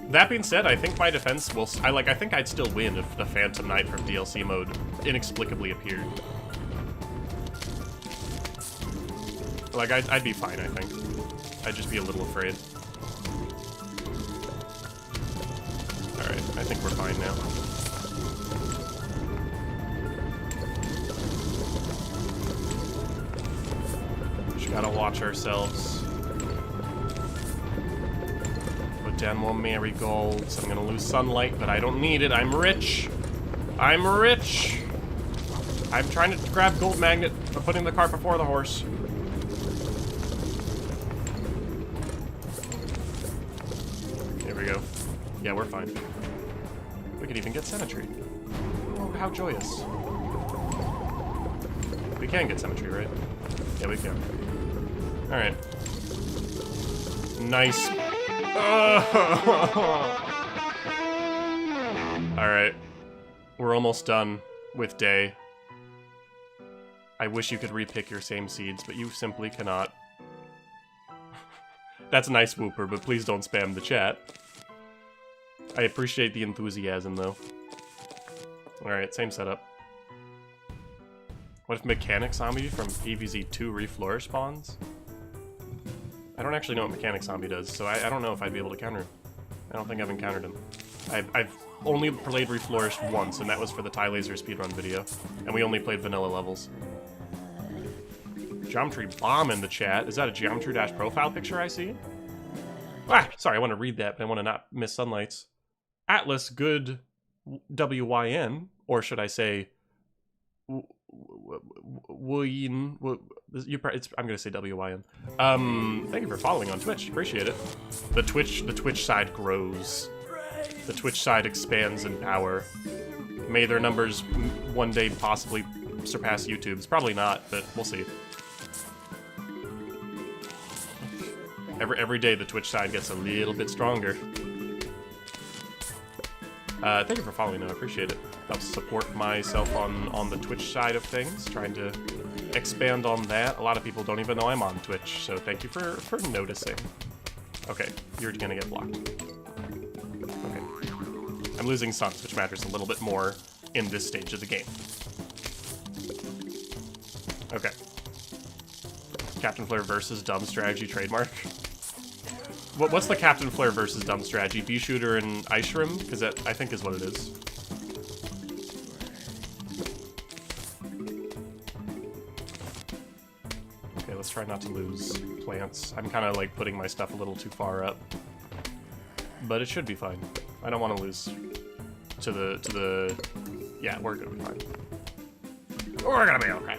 That being said, I think my defense will... I think I'd still win if the Phantom Knight from DLC mode inexplicably appeared. Like, I'd be fine, I think. I'd just be a little afraid. Alright, I think we're fine now. Just gotta watch ourselves. Put down more marigolds. I'm gonna lose sunlight, but I don't need it. I'm rich. I'm rich. I'm trying to grab gold magnet, but putting the cart before the horse. Here we go. Yeah, we're fine. We can even get symmetry. Oh, how joyous. We can get symmetry, right? Yeah, we can. Alright. Nice. Alright. We're almost done with day. I wish you could repick your same seeds, but you simply cannot. That's nice, Whooper, but please don't spam the chat. I appreciate the enthusiasm, though. Alright, same setup. What if Mechanic Zombie from PvZ2 Reflourish spawns? I don't actually know what Mechanic Zombie does, so I don't know if I'd be able to counter him. I don't think I've encountered him. I've only played Reflourish once, and that was for the Tie Laser speedrun video. And we only played vanilla levels. Geometry Bomb in the chat. Is that a Geometry Dash profile picture I see? Ah, sorry, I want to read that, but I want to not miss sunlights. Atlas Good WYN, or should I say Wyin? I'm gonna say WYN. Thank you for following on Twitch. Appreciate it. The Twitch side grows. The Twitch side expands in power. May their numbers one day possibly surpass YouTube's. Probably not, but we'll see. Every day the Twitch side gets a little bit stronger. Thank you for following, though. I appreciate it. Helps support myself on the Twitch side of things, trying to expand on that. A lot of people don't even know I'm on Twitch, so thank you for noticing. Okay, you're gonna get blocked. Okay. I'm losing suns, which matters a little bit more in this stage of the game. Okay. Captain Flare versus Dumb Strategy trademark. What's the Captain Flare versus Dumb Strategy? B-Shooter and Ice Shrimp? Because that, I think, is what it is. Okay, let's try not to lose plants. I'm kind of, like, putting my stuff a little too far up. But it should be fine. I don't want to lose to the... Yeah, we're gonna be fine. We're gonna be okay.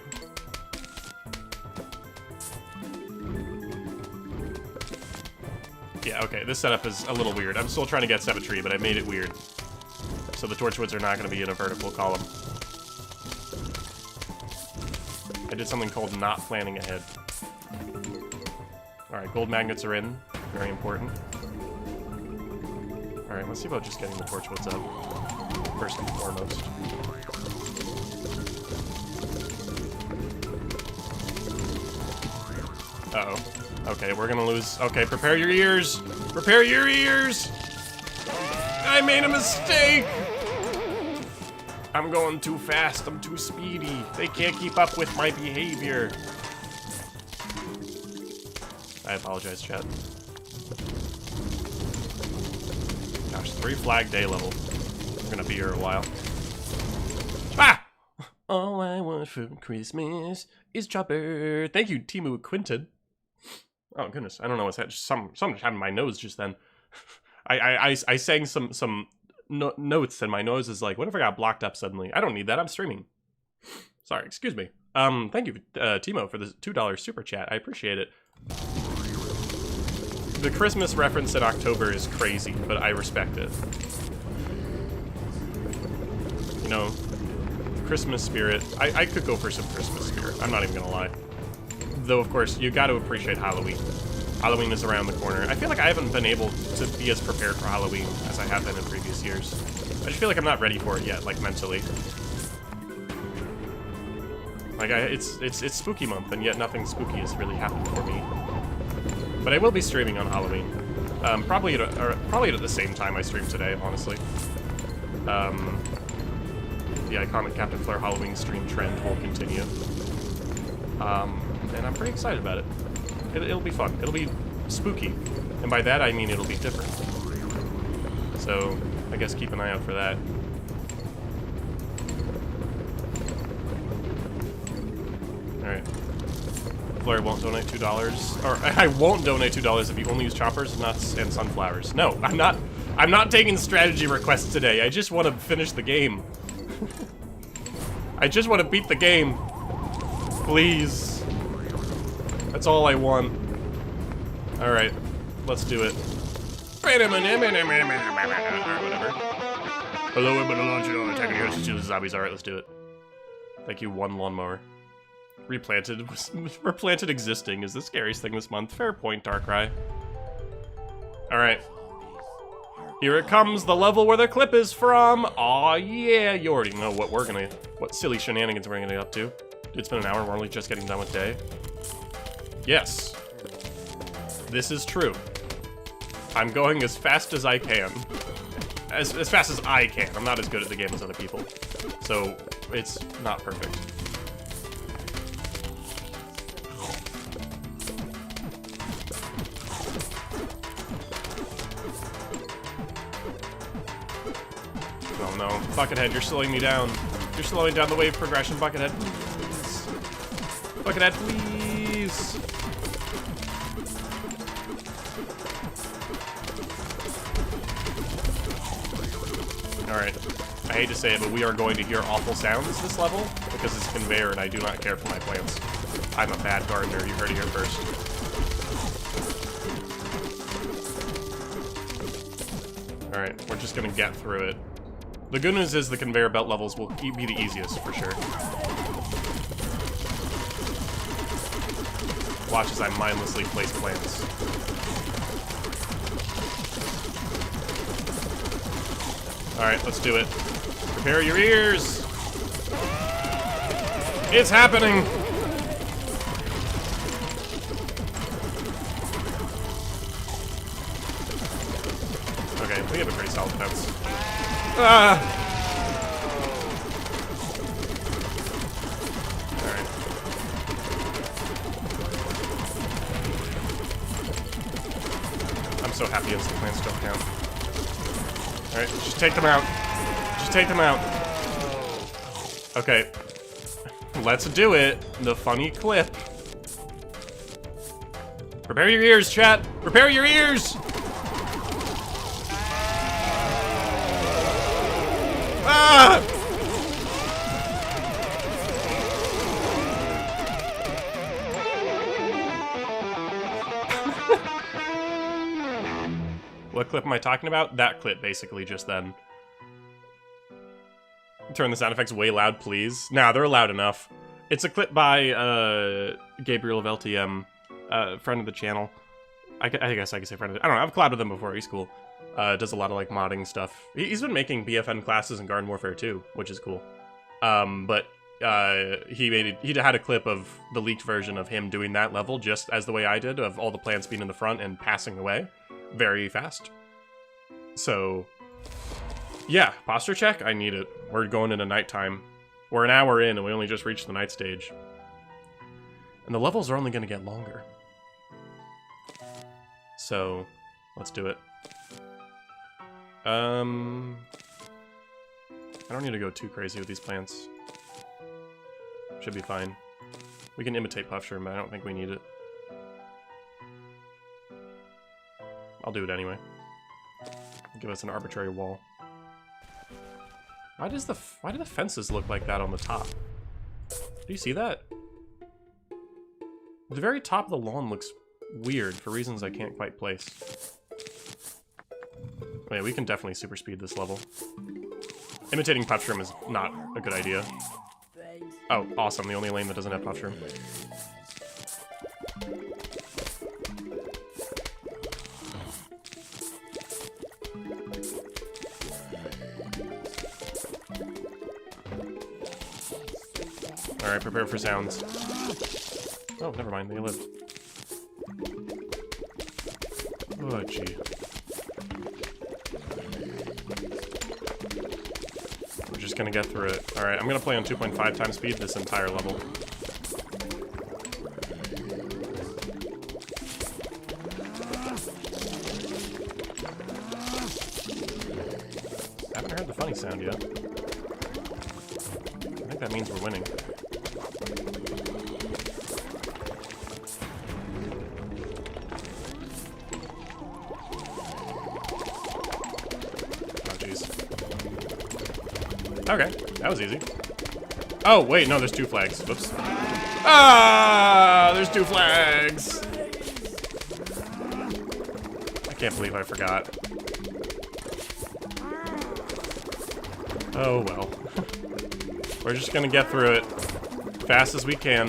Yeah, okay, this setup is a little weird. I'm still trying to get symmetry, but I made it weird. So the Torchwoods are not going to be in a vertical column. I did something called not planning ahead. Alright, gold magnets are in. Very important. Alright, let's see about just getting the Torchwoods up. First and foremost. Uh-oh. Okay, we're gonna lose. Okay, prepare your ears! Prepare your ears! I made a mistake! I'm going too fast, I'm too speedy. They can't keep up with my behavior. I apologize, chat. Gosh, 3 flag day level. We're gonna be here a while. Ah! All I want for Christmas is chopper. Thank you, Timu Quinton. Oh goodness, I don't know what's that. Just something just happened to my nose just then. I sang some notes and my nose is like, what if I got blocked up suddenly? I don't need that. I'm streaming. Sorry, excuse me. Thank you, Timo, for the $2 super chat. I appreciate it. The Christmas reference in October is crazy, but I respect it. You know, Christmas spirit. I could go for some Christmas spirit. I'm not even gonna lie. Though, of course, you got to appreciate Halloween. Halloween is around the corner. I feel like I haven't been able to be as prepared for Halloween as I have been in previous years. I just feel like I'm not ready for it yet, like mentally. Like it's spooky month, and yet nothing spooky has really happened for me. But I will be streaming on Halloween. Probably at the same time I stream today, honestly. The iconic Captain Flare Halloween stream trend will continue. And I'm pretty excited about it. It'll be fun. It'll be spooky. And by that I mean it'll be different. So, I guess keep an eye out for that. Alright. Flare won't donate $2. Or, I won't donate $2 if you only use choppers, nuts, and sunflowers. No, I'm not taking strategy requests today. I just want to finish the game. I just want to beat the game. Please. That's all I want. Alright, let's do it. Whatever. Hello, I'm gonna launch it on attacking the zombies. Alright, let's do it. Thank you, one lawnmower. Replanted. Replanted existing is the scariest thing this month. Fair point, Darkrai. Alright. Here it comes, the level where the clip is from. Aw, yeah, you already know what silly shenanigans we're gonna get up to. Dude, it's been an hour, we're only just getting done with day. Yes. This is true. I'm going as fast as I can. As fast as I can. I'm not as good at the game as other people. So, it's not perfect. Oh no. Buckethead, you're slowing me down. You're slowing down the wave progression, Buckethead. Please. Buckethead, please. Alright, I hate to say it, but we are going to hear awful sounds this level, because it's conveyor and I do not care for my plants. I'm a bad gardener, you heard it here first. Alright, we're just gonna get through it. The good news is the conveyor belt levels will be the easiest, for sure. Watch as I mindlessly place plants. Alright, let's do it. Prepare your ears! It's happening! Okay, we have a pretty solid defense. Ah! Alright. I'm so happy instant plants don't count. Alright, just take them out. Just take them out. Okay. Let's do it. The funny clip. Prepare your ears, chat. Prepare your ears! Ah! What clip am I talking about? That clip, basically, just then. Turn the sound effects way loud, please. Nah, they're loud enough. It's a clip by, Gabriel of LTM, friend of the channel. I guess I could say friend of the... I don't know, I've collabed with him before, he's cool. Does a lot of, like, modding stuff. He's been making BFN classes in Garden Warfare 2, which is cool. He had a clip of the leaked version of him doing that level, just as the way I did, of all the plants being in the front and passing away. Very fast. So, yeah, posture check, I need it. We're going into nighttime. We're an hour in and we only just reached the night stage. And the levels are only going to get longer. So, let's do it. I don't need to go too crazy with these plants. Should be fine. We can imitate Puffshroom, but I don't think we need it. I'll do it anyway. Give us an arbitrary wall. Why do the fences look like that on the top? Do you see that? The very top of the lawn looks weird for reasons I can't quite place. Wait, we can definitely super speed this level. Imitating Puffshroom is not a good idea. Oh, awesome, the only lane that doesn't have Puffshroom. Alright, prepare for sounds. Oh, never mind, they lived. Oh, gee. We're just gonna get through it. Alright, I'm gonna play on 2.5 times speed this entire level. I haven't heard the funny sound yet. I think that means we're winning. Okay, that was easy. Oh, wait, no, there's 2 flags. Whoops. Ah, there's 2 flags! I can't believe I forgot. Oh, well. We're just gonna get through it fast as we can.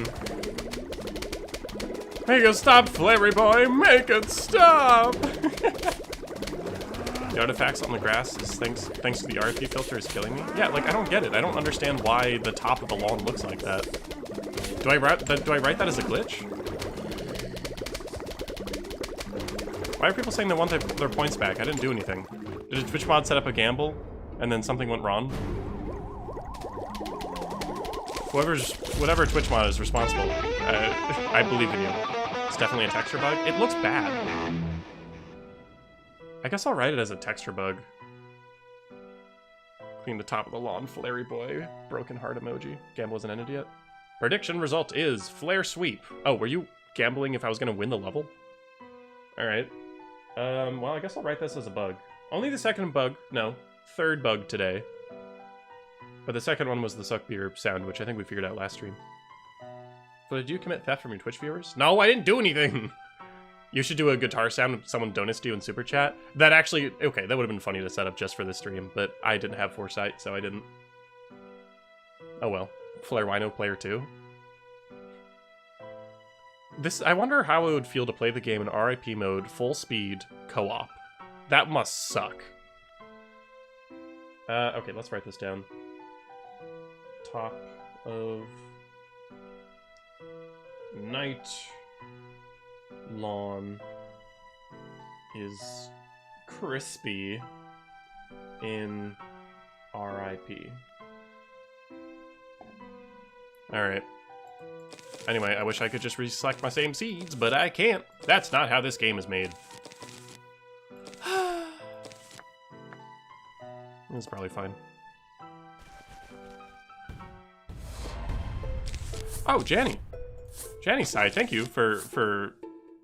Make it stop, Flary Boy! Make it stop! The artifacts on the grass is thanks to the R.I.P filter is killing me. Yeah, like, I don't get it. I don't understand why the top of the lawn looks like that. Do I write that as a glitch? Why are people saying they want their points back? I didn't do anything. Did a Twitch mod set up a gamble, and then something went wrong? Whatever Twitch mod is responsible, I believe in you. It's definitely a texture bug. It looks bad. I guess I'll write it as a texture bug. Clean the top of the lawn, Flary Boy. Broken heart emoji. Gamble isn't ended yet. Prediction result is Flare Sweep. Oh, were you gambling if I was gonna win the level? Alright. Well, I guess I'll write this as a bug. Only the second bug. No, third bug today. But the second one was the suck beer sound, which I think we figured out last stream. So did you commit theft from your Twitch viewers? No, I didn't do anything! You should do a guitar sound if someone donates to you in Super Chat. That actually, okay, that would have been funny to set up just for this stream, but I didn't have foresight, so I didn't. Oh well. Flare Wino player 2. I wonder how it would feel to play the game in R.I.P mode, full speed, co-op. That must suck. Okay, let's write this down. Top of night lawn is crispy in R.I.P. Alright. Anyway, I wish I could just reselect my same seeds, but I can't. That's not how this game is made. It's probably fine. Oh, Janny. Janny Sai, thank you for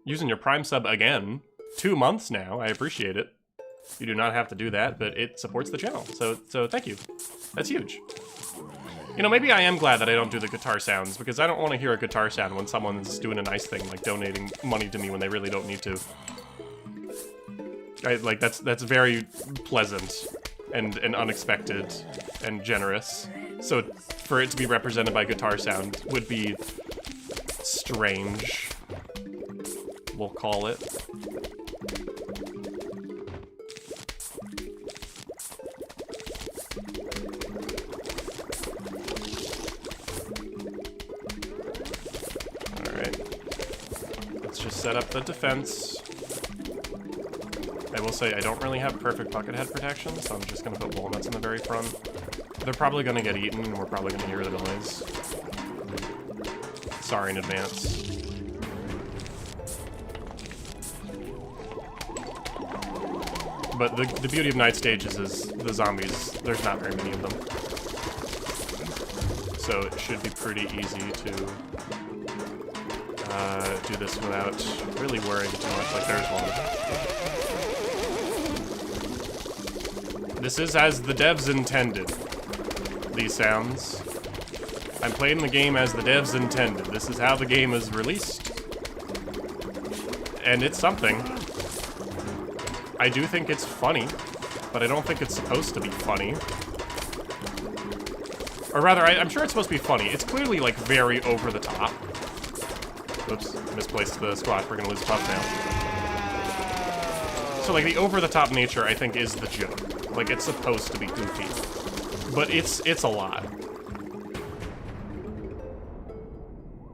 using your Prime sub again. 2 months now. I appreciate it. You do not have to do that, but it supports the channel. So thank you. That's huge. You know, maybe I am glad that I don't do the guitar sounds, because I don't want to hear a guitar sound when someone's doing a nice thing, like donating money to me when they really don't need to. That's very pleasant and unexpected and generous. So for it to be represented by guitar sound would be strange, we'll call it. Alright. Let's just set up the defense. I will say I don't really have perfect bucket head protection, so I'm just gonna put walnuts in the very front. They're probably gonna get eaten, and we're probably gonna hear the noise. Sorry in advance. But the beauty of night stages is the zombies, there's not very many of them. So it should be pretty easy to do this without really worrying too much. Like, there's one. This is as the devs intended. These sounds. I'm playing the game as the devs intended. This is how the game is released. And it's something. I do think it's funny, but I don't think it's supposed to be funny. Or rather, I'm sure it's supposed to be funny. It's clearly, like, very over the top. Oops, misplaced the squash. We're gonna lose puff now. So, like, the over-the-top nature, I think, is the joke. Like, it's supposed to be goofy. But it's a lot.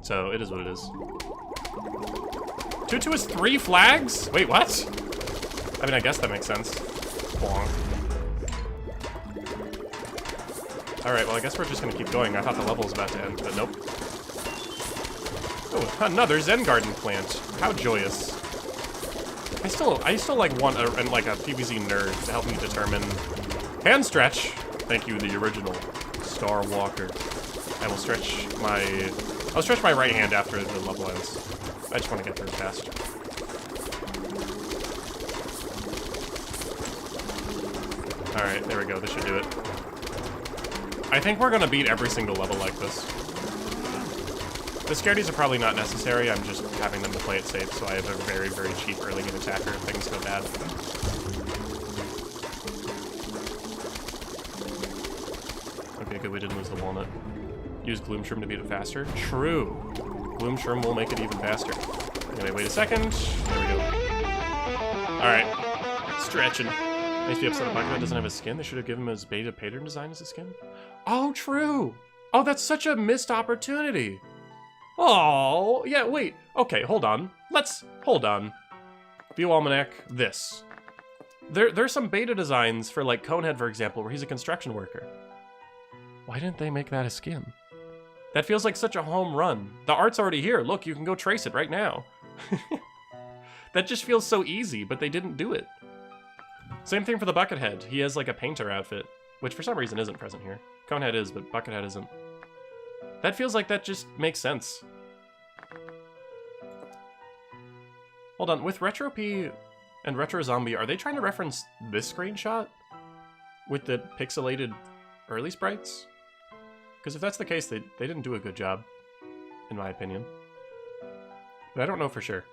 So, it is what it is. 2-2 is 3 flags? Wait, what? I mean, I guess that makes sense. Bonk. Alright, well, I guess we're just gonna keep going. I thought the level was about to end, but nope. Oh, another Zen Garden plant. How joyous. I still like want a PvZ nerd to help me determine hand stretch. Thank you, the original Star Walker. I'll stretch my right hand after the level ends. I just want to get through fast. Alright, there we go. This should do it. I think we're gonna beat every single level like this. The scaredies are probably not necessary. I'm just having them to play it safe, so I have a very, very cheap early game attacker if things go bad. Okay, good. We didn't lose the walnut. Use Gloom Shroom to beat it faster. True. Gloom Shroom will make it even faster. Anyway, wait a second. There we go. Alright. Stretching. I used to be upset that Buckethead doesn't have a skin. They should have given him his beta pattern design as a skin. Oh, true. Oh, that's such a missed opportunity. Oh, yeah, wait. Okay, hold on. Hold on. View Almanac, this. There's some beta designs for, like, Conehead, for example, where he's a construction worker. Why didn't they make that a skin? That feels like such a home run. The art's already here. Look, you can go trace it right now. That just feels so easy, but they didn't do it. Same thing for the Buckethead. He has, like, a painter outfit, which for some reason isn't present here. Conehead is, but Buckethead isn't. That feels like that just makes sense. Hold on, with Retro P and Retro Zombie, are they trying to reference this screenshot? With the pixelated early sprites? Because if that's the case, they didn't do a good job, in my opinion. But I don't know for sure.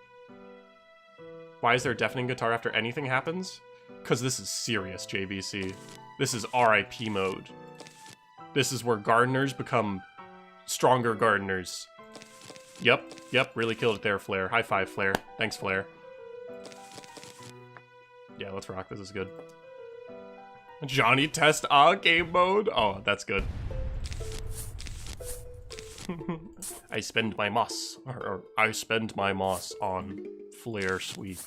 Why is there a deafening guitar after anything happens? Because this is serious, JVC. This is R.I.P. mode. This is where gardeners become stronger gardeners. Yep, really killed it there, Flare. High five, Flare. Thanks, Flare. Yeah, let's rock. This is good. Johnny Test game mode? Oh, that's good. I spend my moss, or I spend my moss on Flare Sweep.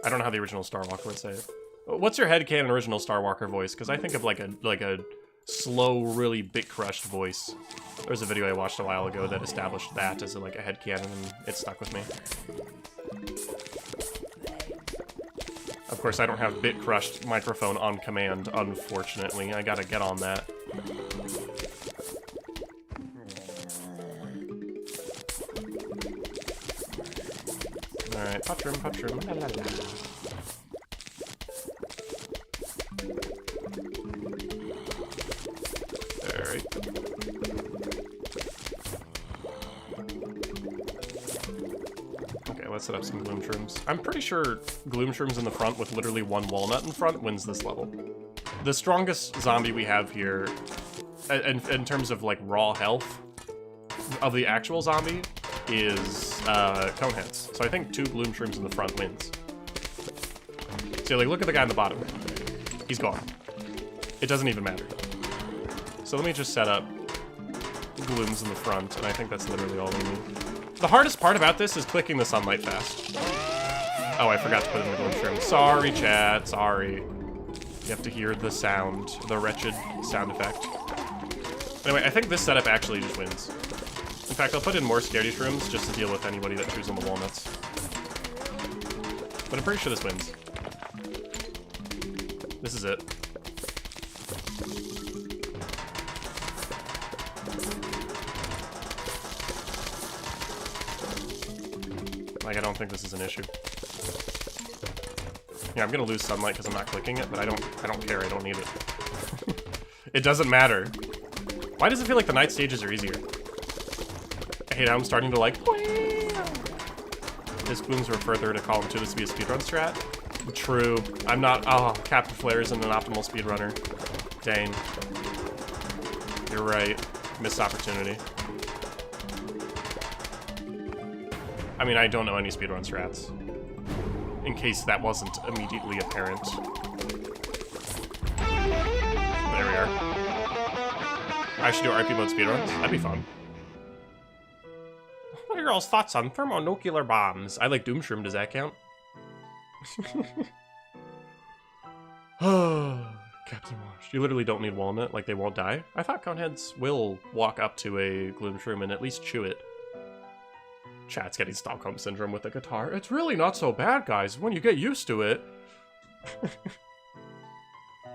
I don't know how the original Star Walker would say it. What's your headcanon original Star Walker voice? Because I think of like a slow, really bit-crushed voice. There was a video I watched a while ago that established that as like a headcanon, and it stuck with me. Of course, I don't have bit-crushed microphone on command, unfortunately. I gotta get on that. Alright, pop shroom, pop shroom. La, la, la. Alright. Okay, let's set up some Gloom Shrooms. I'm pretty sure Gloom Shrooms in the front with literally one walnut in front wins this level. The strongest zombie we have here, in terms of like raw health of the actual zombie, is Coneheads. So I think 2 Gloom Shrooms in the front wins. So like, look at the guy on the bottom. He's gone. It doesn't even matter. So let me just set up Glooms in the front, and I think that's literally all we need. The hardest part about this is clicking the sunlight fast. Oh, I forgot to put in the gloom shroom. Sorry, chat. Sorry. You have to hear the sound, the wretched sound effect. Anyway, I think this setup actually just wins. In fact, I'll put in more scaredy shrooms just to deal with anybody that chews on the walnuts. But I'm pretty sure this wins. This is it. Like, I don't think this is an issue. Yeah, I'm gonna lose sunlight because I'm not clicking it, but I don't care, I don't need it. It doesn't matter. Why does it feel like the night stages are easier? I hate how I'm starting to like... His glooms were further to column 2, this would be a speedrun strat. True. I'm not... Oh, Captain Flare isn't an optimal speedrunner. Dang. You're right. Missed opportunity. I mean, I don't know any speedrun strats. In case that wasn't immediately apparent. There we are. I should do R.I.P mode speedruns. That'd be fun. What are y'all's thoughts on thermonuclear bombs? I like Doomshroom. Does that count? Captain Wash. You literally don't need walnut, like they won't die. I thought coneheads will walk up to a gloom shroom and at least chew it. Chat's getting Stockholm Syndrome with the guitar. It's really not so bad, guys, when you get used to it.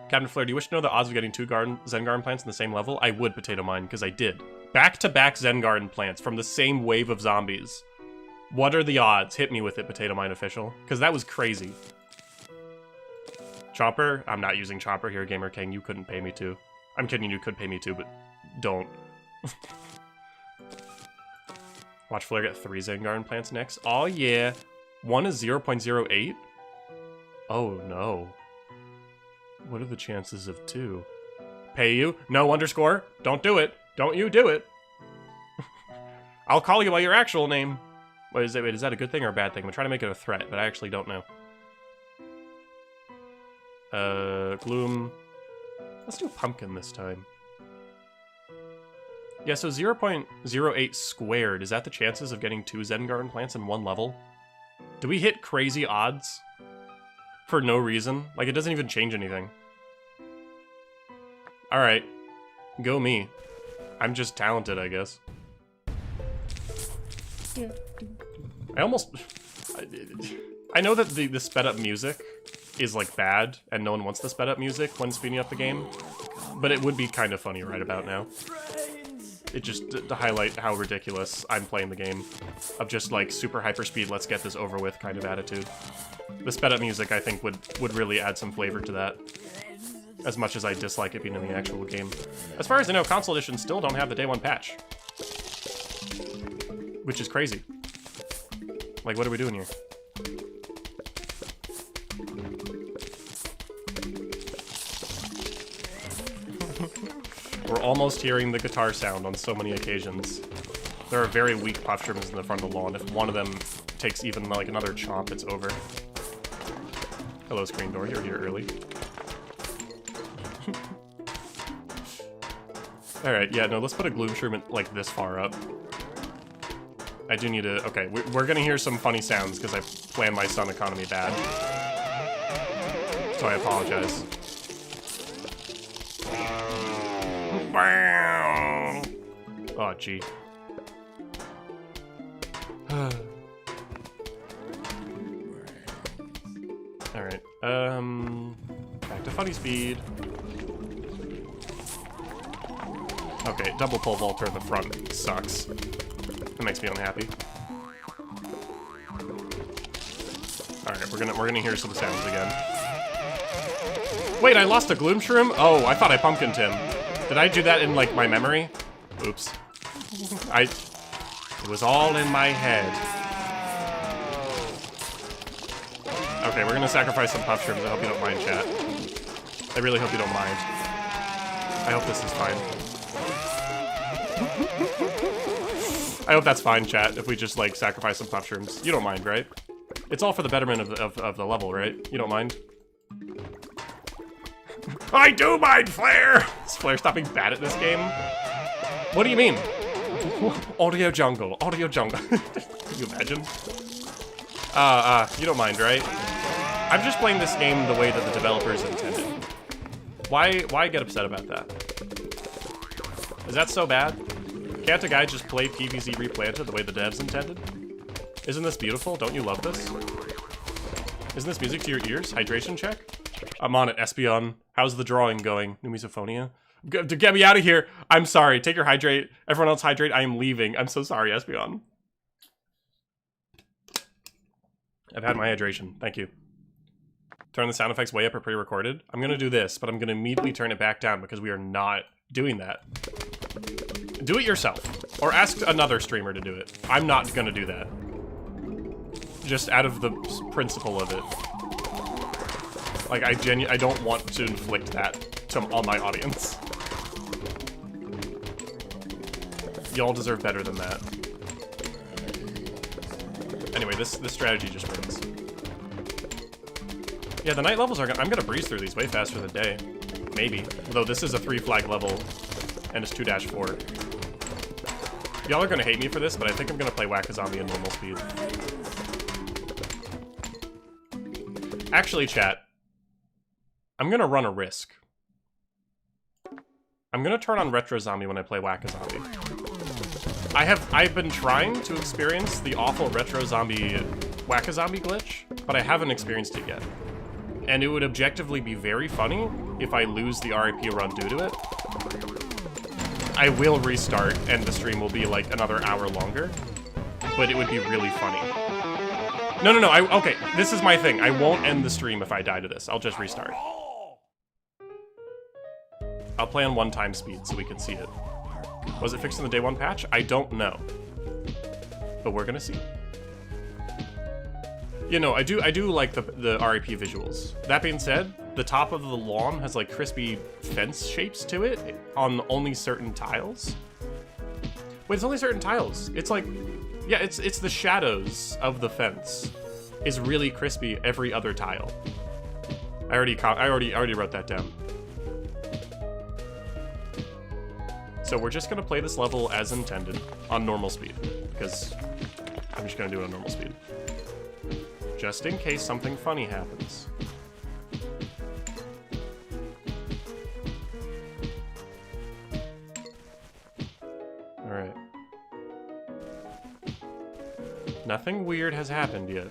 Captain Flare, do you wish to know the odds of getting 2 Zen Garden plants in the same level? I would potato mine, because I did. Back-to-back Zen Garden plants from the same wave of zombies. What are the odds? Hit me with it, potato mine official. Because that was crazy. Chopper? I'm not using Chopper here, Gamer King. You couldn't pay me to. I'm kidding, you could pay me to, but don't. Watch Flare get 3 Zen Garden plants next. Oh yeah. One is 0.08? Oh no. What are the chances of 2? Pay you? No underscore. Don't do it. Don't you do it. I'll call you by your actual name. Wait, is that a good thing or a bad thing? I'm trying to make it a threat, but I actually don't know. Gloom. Let's do pumpkin this time. Yeah, so 0.08 squared, is that the chances of getting 2 Zen Garden plants in one level? Do we hit crazy odds? For no reason? Like, it doesn't even change anything. Alright. Go me. I'm just talented, I guess. Yeah. I know that the sped up music is, like, bad, and no one wants the sped up music when speeding up the game, but it would be kind of funny right about now. It just, to highlight how ridiculous I'm playing the game. Of just, like, super hyper speed, let's get this over with kind of attitude. The sped up music, I think, would really add some flavor to that. As much as I dislike it being in the actual game. As far as I know, console editions still don't have the day 1 patch. Which is crazy. Like, what are we doing here? We're almost hearing the guitar sound on so many occasions. There are very weak puff shrooms in the front of the lawn. If one of them takes even like another chomp, it's over. Hello, screen door. You're here early. Alright, yeah, no, let's put a gloom shroom like this far up. I do need to... Okay, we're gonna hear some funny sounds because I planned my sun economy bad. So I apologize. Oh, gee. Alright, back to funny speed. Okay, double pole vaulter in the front sucks. That makes me unhappy. Alright, we're gonna hear some sounds again. Wait, I lost a gloom shroom? Oh, I thought I pumpkined him. Did I do that in, like, my memory? Oops. It was all in my head. Okay, we're gonna sacrifice some puff shrooms. I hope you don't mind, chat. I really hope you don't mind. I hope this is fine. I hope that's fine, chat, if we just, like, sacrifice some puff shrooms. You don't mind, right? It's all for the betterment of the level, right? You don't mind? I do mind, Flare! Is Flare stopping bad at this game? What do you mean? Audio jungle, audio jungle. Can you imagine? You don't mind, right? I'm just playing this game the way that the developers intended. Why get upset about that? Is that so bad? Can't a guy just play PvZ Replanted the way the devs intended? Isn't this beautiful? Don't you love this? Isn't this music to your ears? Hydration check? I'm on it, Espeon. How's the drawing going? New misophonia? Get me out of here! I'm sorry. Take your hydrate. Everyone else hydrate. I am leaving. I'm so sorry, Espeon. I've had my hydration. Thank you. Turn the sound effects way up or pre-recorded. I'm gonna do this, but I'm gonna immediately turn it back down because we are not doing that. Do it yourself. Or ask another streamer to do it. I'm not gonna do that. Just out of the principle of it. Like, I don't want to inflict that on my audience. Y'all deserve better than that. Anyway, this strategy just wins. Yeah, the night levels are I'm gonna breeze through these way faster than day. Maybe. Though this is a 3-flag level, and it's 2-4. Y'all are gonna hate me for this, but I think I'm gonna play Whack-A-Zombie in normal speed. Actually, chat, I'm gonna run a risk. I'm gonna turn on Retro Zombie when I play Whack-A-Zombie. I've been trying to experience the awful Retro Zombie Whack-A-Zombie glitch, but I haven't experienced it yet. And it would objectively be very funny if I lose the R.I.P run due to it. I will restart, and the stream will be like another hour longer, but it would be really funny. No, okay, this is my thing. I won't end the stream if I die to this. I'll just restart. I'll play on 1 speed so we can see it. Was it fixed in the day 1 patch? I don't know. But we're gonna see. You know, I do like the R.I.P visuals. That being said, the top of the lawn has like crispy fence shapes to it on only certain tiles. Wait, it's only certain tiles. It's like, yeah, it's the shadows of the fence is really crispy every other tile. I already wrote that down. So we're just gonna play this level as intended on normal speed because I'm just gonna do it on normal speed. Just in case something funny happens. Alright. Nothing weird has happened yet.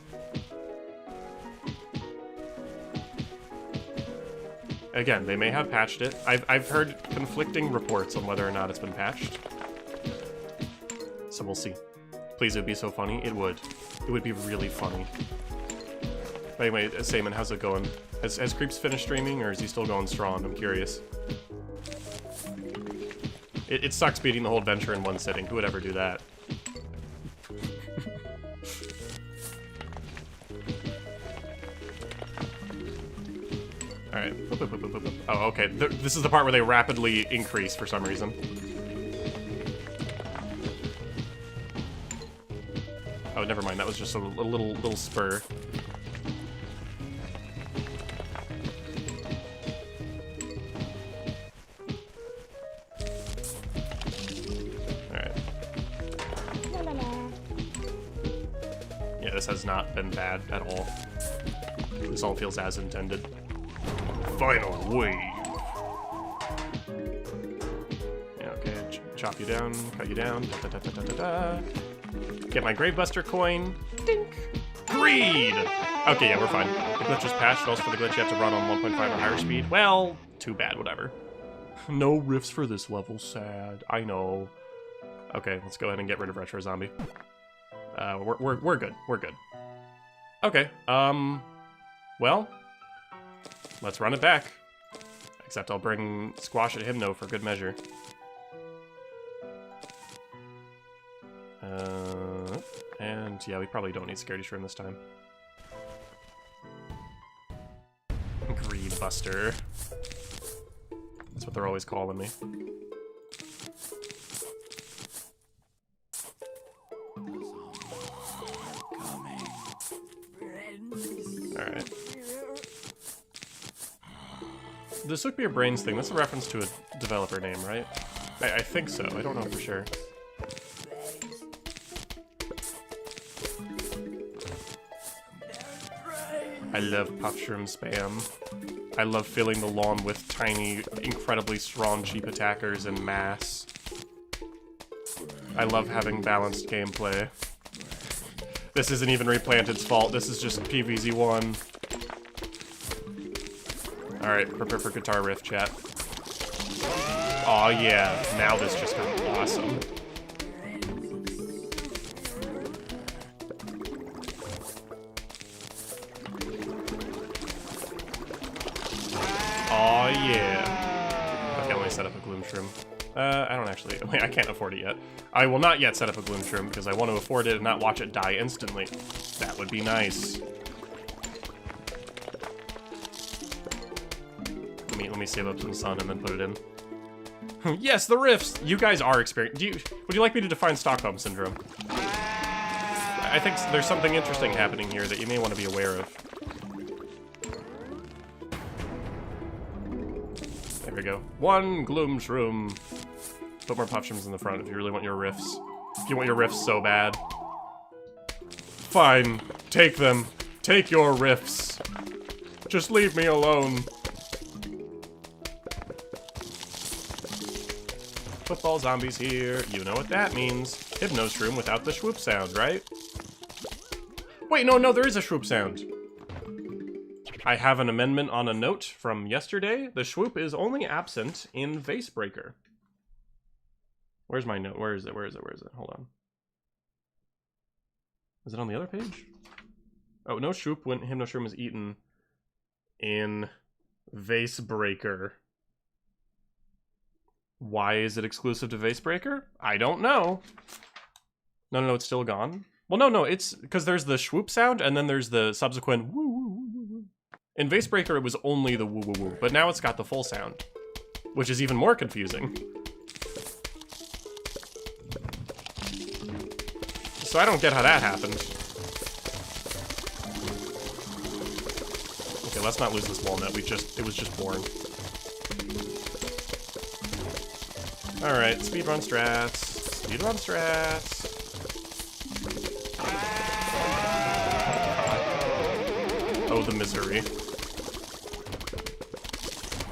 Again, they may have patched it. I've heard conflicting reports on whether or not it's been patched. So we'll see. Please, it would be so funny. It would. It would be really funny. Anyway, Saman, how's it going? Has Creeps finished streaming, or is he still going strong? I'm curious. It sucks beating the whole adventure in one sitting. Who would ever do that? Alright. Oh, okay. This is the part where they rapidly increase for some reason. Oh, never mind. That was just a little spur. This has not been bad at all. This all feels as intended. Final wave. Yeah, okay, chop you down, cut you down, da-da-da-da-da-da. Get my Gravebuster coin. Dink! Greed! Okay, yeah, we're fine. The glitch is patched, also for the glitch you have to run on 1.5 or higher speed. Well, too bad, whatever. No riffs for this level, sad. I know. Okay, let's go ahead and get rid of Retro Zombie. We're good. We're good. Okay, well, let's run it back. Except I'll bring Squash and Hypno for good measure. And yeah, we probably don't need Scaredy Shroom this time. Greed Buster. That's what they're always calling me. Alright. The Sook Beer Brains thing, that's a reference to a developer name, right? I think so, I don't know for sure. I love puff shroom spam. I love filling the lawn with tiny, incredibly strong, cheap attackers in mass. I love having balanced gameplay. This isn't even Replanted's fault, this is just PVZ1. Alright, prepare for guitar riff, chat. Aw yeah, now this just got awesome. Aw yeah. Okay, let me set up a gloom shroom. I don't actually, wait, I can't afford it yet. I will not yet set up a gloom shroom because I want to afford it and not watch it die instantly. That would be nice. Let me save up some sun and then put it in. Yes, the riffs! You guys are experienced. Would you like me to define Stockholm Syndrome? I think there's something interesting happening here that you may want to be aware of. There we go. One gloom shroom. Put more puff shrooms in the front if you really want your riffs. If you want your riffs so bad. Fine. Take them. Take your riffs. Just leave me alone. Football zombies here. You know what that means. Hypno shroom without the swoop sound, right? Wait, no, there is a swoop sound. I have an amendment on a note from yesterday. The swoop is only absent in Vase Breaker. Where's my note? Where is it? Hold on. Is it on the other page? Oh, no swoop when Hypno shroom is eaten in Vase Breaker. Why is it exclusive to Vase Breaker? I don't know. No, it's still gone. Well, no, it's because there's the swoop sound and then there's the subsequent woo woo woo woo woo. In Vase Breaker, it was only the woo woo woo, but now it's got the full sound, which is even more confusing. So I don't get how that happened. Okay, let's not lose this walnut. It was just born. Alright, speedrun strats. Speedrun strats. Oh, the misery.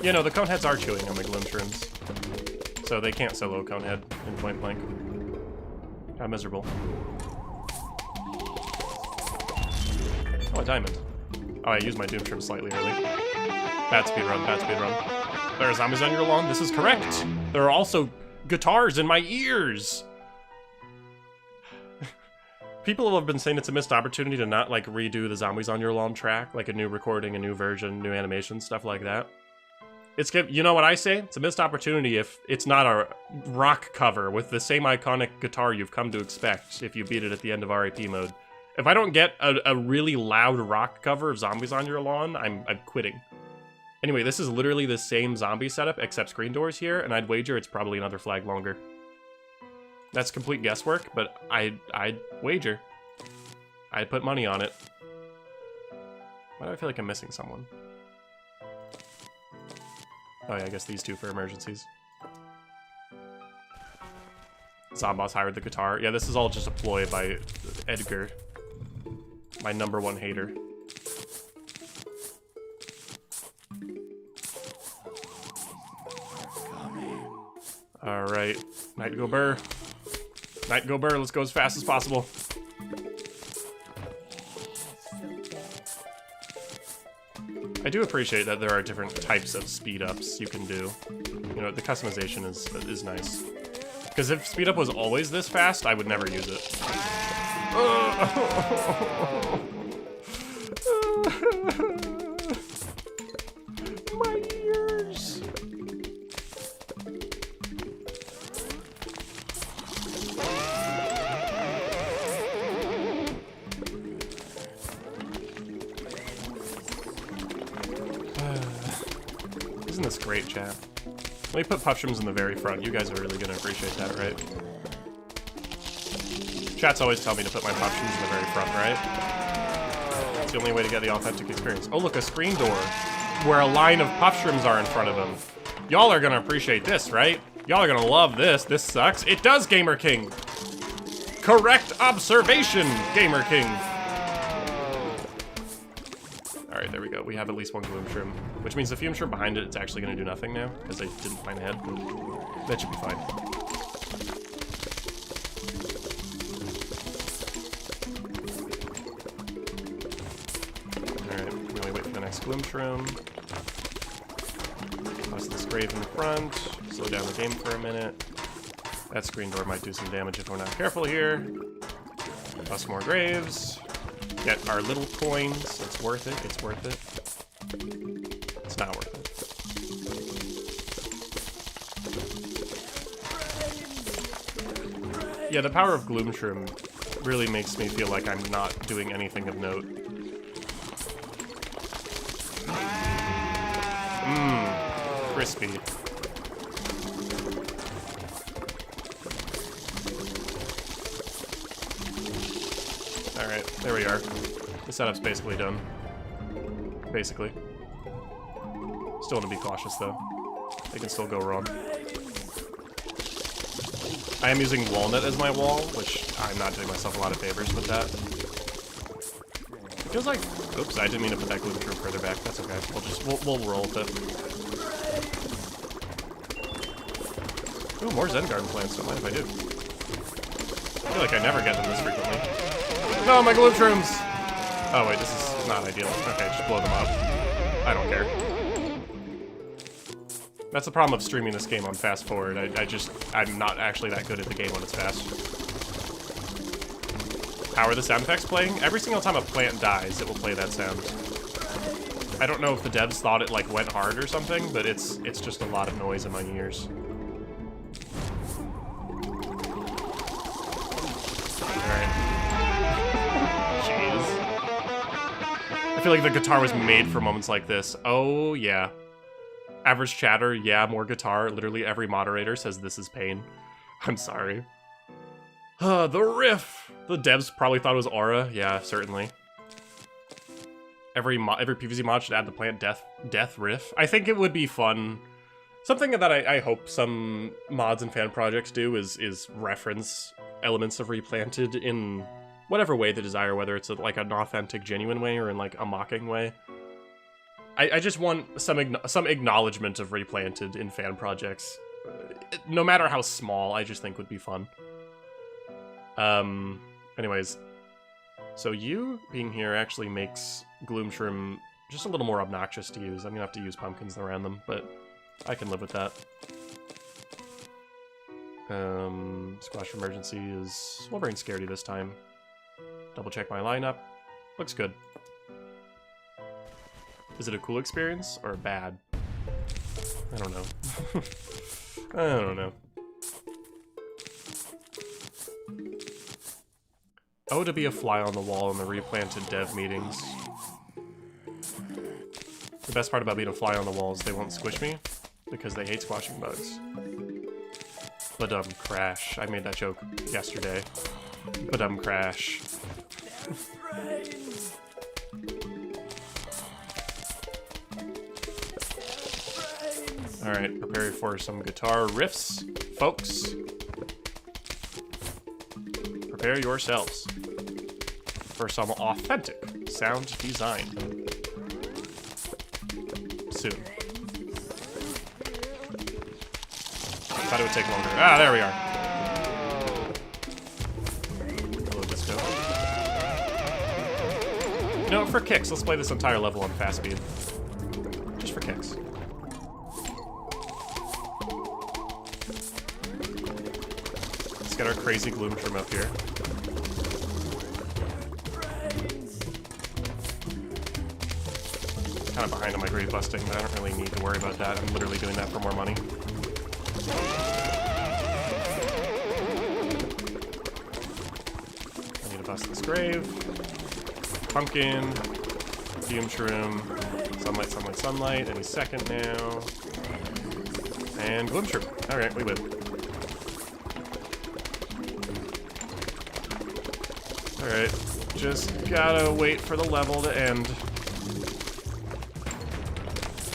You know, the coneheads are chewing on my gloom shrooms. So they can't solo conehead in point blank. How miserable. Oh, a diamond. Oh, I used my doom shroom slightly early. Bad speedrun, bad speedrun. There are zombies on your lawn? This is correct! There are also guitars in my ears! People have been saying it's a missed opportunity to not, like, redo the Zombies on Your Lawn track, like a new recording, a new version, new animation, stuff like that. You know what I say? It's a missed opportunity if it's not a rock cover with the same iconic guitar you've come to expect if you beat it at the end of R.I.P mode. If I don't get a really loud rock cover of Zombies on Your Lawn, I'm quitting. Anyway, this is literally the same zombie setup, except screen doors here, and I'd wager it's probably another flag longer. That's complete guesswork, but I'd wager. I'd put money on it. Why do I feel like I'm missing someone? Oh yeah, I guess these two for emergencies. Zomboss hired the guitar. Yeah, this is all just a ploy by Edgar. My #1 hater. Alright. Night go burr. Night go burr, let's go as fast as possible. I do appreciate that there are different types of speed ups you can do. You know, the customization is nice. Because if speed up was always this fast, I would never use it. My ears. Isn't this great, chat? Let me put puff shrooms in the very front. You guys are really gonna appreciate that, right? Chats always tell me to put my puff shrooms in the very front, right? It's the only way to get the authentic experience. Oh, look, a screen door where a line of puff shrooms are in front of them. Y'all are gonna appreciate this, right? Y'all are gonna love this. This sucks. It does, Gamer King. Correct observation, Gamer King. Alright, there we go. We have at least one gloom shroom, which means the fume shroom behind it, it's actually going to do nothing now, because I didn't plan ahead. That should be fine. Alright, we wait for the next gloom shroom. Toss this grave in the front, slow down the game for a minute. That screen door might do some damage if we're not careful here. Toss more graves. Get our little coins. It's worth it. It's worth it. It's not worth it. Yeah, the power of Gloom Shroom really makes me feel like I'm not doing anything of note. Mmm. Crispy. Alright, there we are. The setup's basically done. Basically. Still want to be cautious, though. They can still go wrong. I am using walnut as my wall, which I'm not doing myself a lot of favors with that. Feels like... Oops, I didn't mean to put that glue shroom further back. That's okay. We'll roll with it. Ooh, more Zen Garden plants. Don't mind if I do. I feel like I never get them this frequently. No, my glue shrooms! Oh wait, this is not ideal. Okay, just blow them up. I don't care. That's the problem of streaming this game on fast forward. I'm not actually that good at the game when it's fast. How are the sound effects playing? Every single time a plant dies, it will play that sound. I don't know if the devs thought it like went hard or something, but it's just a lot of noise in my ears. I feel like the guitar was made for moments like this. Oh, yeah. Average chatter, yeah, more guitar. Literally every moderator says this is pain. I'm sorry. The riff! The devs probably thought it was Aura. Yeah, certainly. Every PvZ mod should add the plant death riff. I think it would be fun. Something that I hope some mods and fan projects do is reference elements of Replanted in whatever way they desire, whether it's like an authentic, genuine way or in like a mocking way. I just want some acknowledgement of Replanted in fan projects. No matter how small, I just think would be fun. Anyways, so you being here actually makes Gloom Shroom just a little more obnoxious to use. I'm gonna have to use pumpkins around them, but I can live with that. Squash Emergency is Wolverine Scaredy this time. Double check my lineup. Looks good. Is it a cool experience or bad? I don't know. I don't know. Oh, to be a fly on the wall in the Replanted dev meetings. The best part about being a fly on the wall is they won't squish me because they hate squashing bugs. Crash. I made that joke yesterday. Crash. Alright, prepare for some guitar riffs, folks. Prepare yourselves for some authentic sound design. Soon. Thought it would take longer. Ah, there we are. Hello, disco. You know, for kicks, let's play this entire level on fast speed. Just for kicks. Let's get our crazy gloom trim up here. Kind of behind on my grave busting, but I don't really need to worry about that. I'm literally doing that for more money. I need to bust this grave. Pumpkin. Fume shroom. Sunlight, sunlight, sunlight. Any second now. And gloom shroom. Alright, we win. Alright. Just gotta wait for the level to end.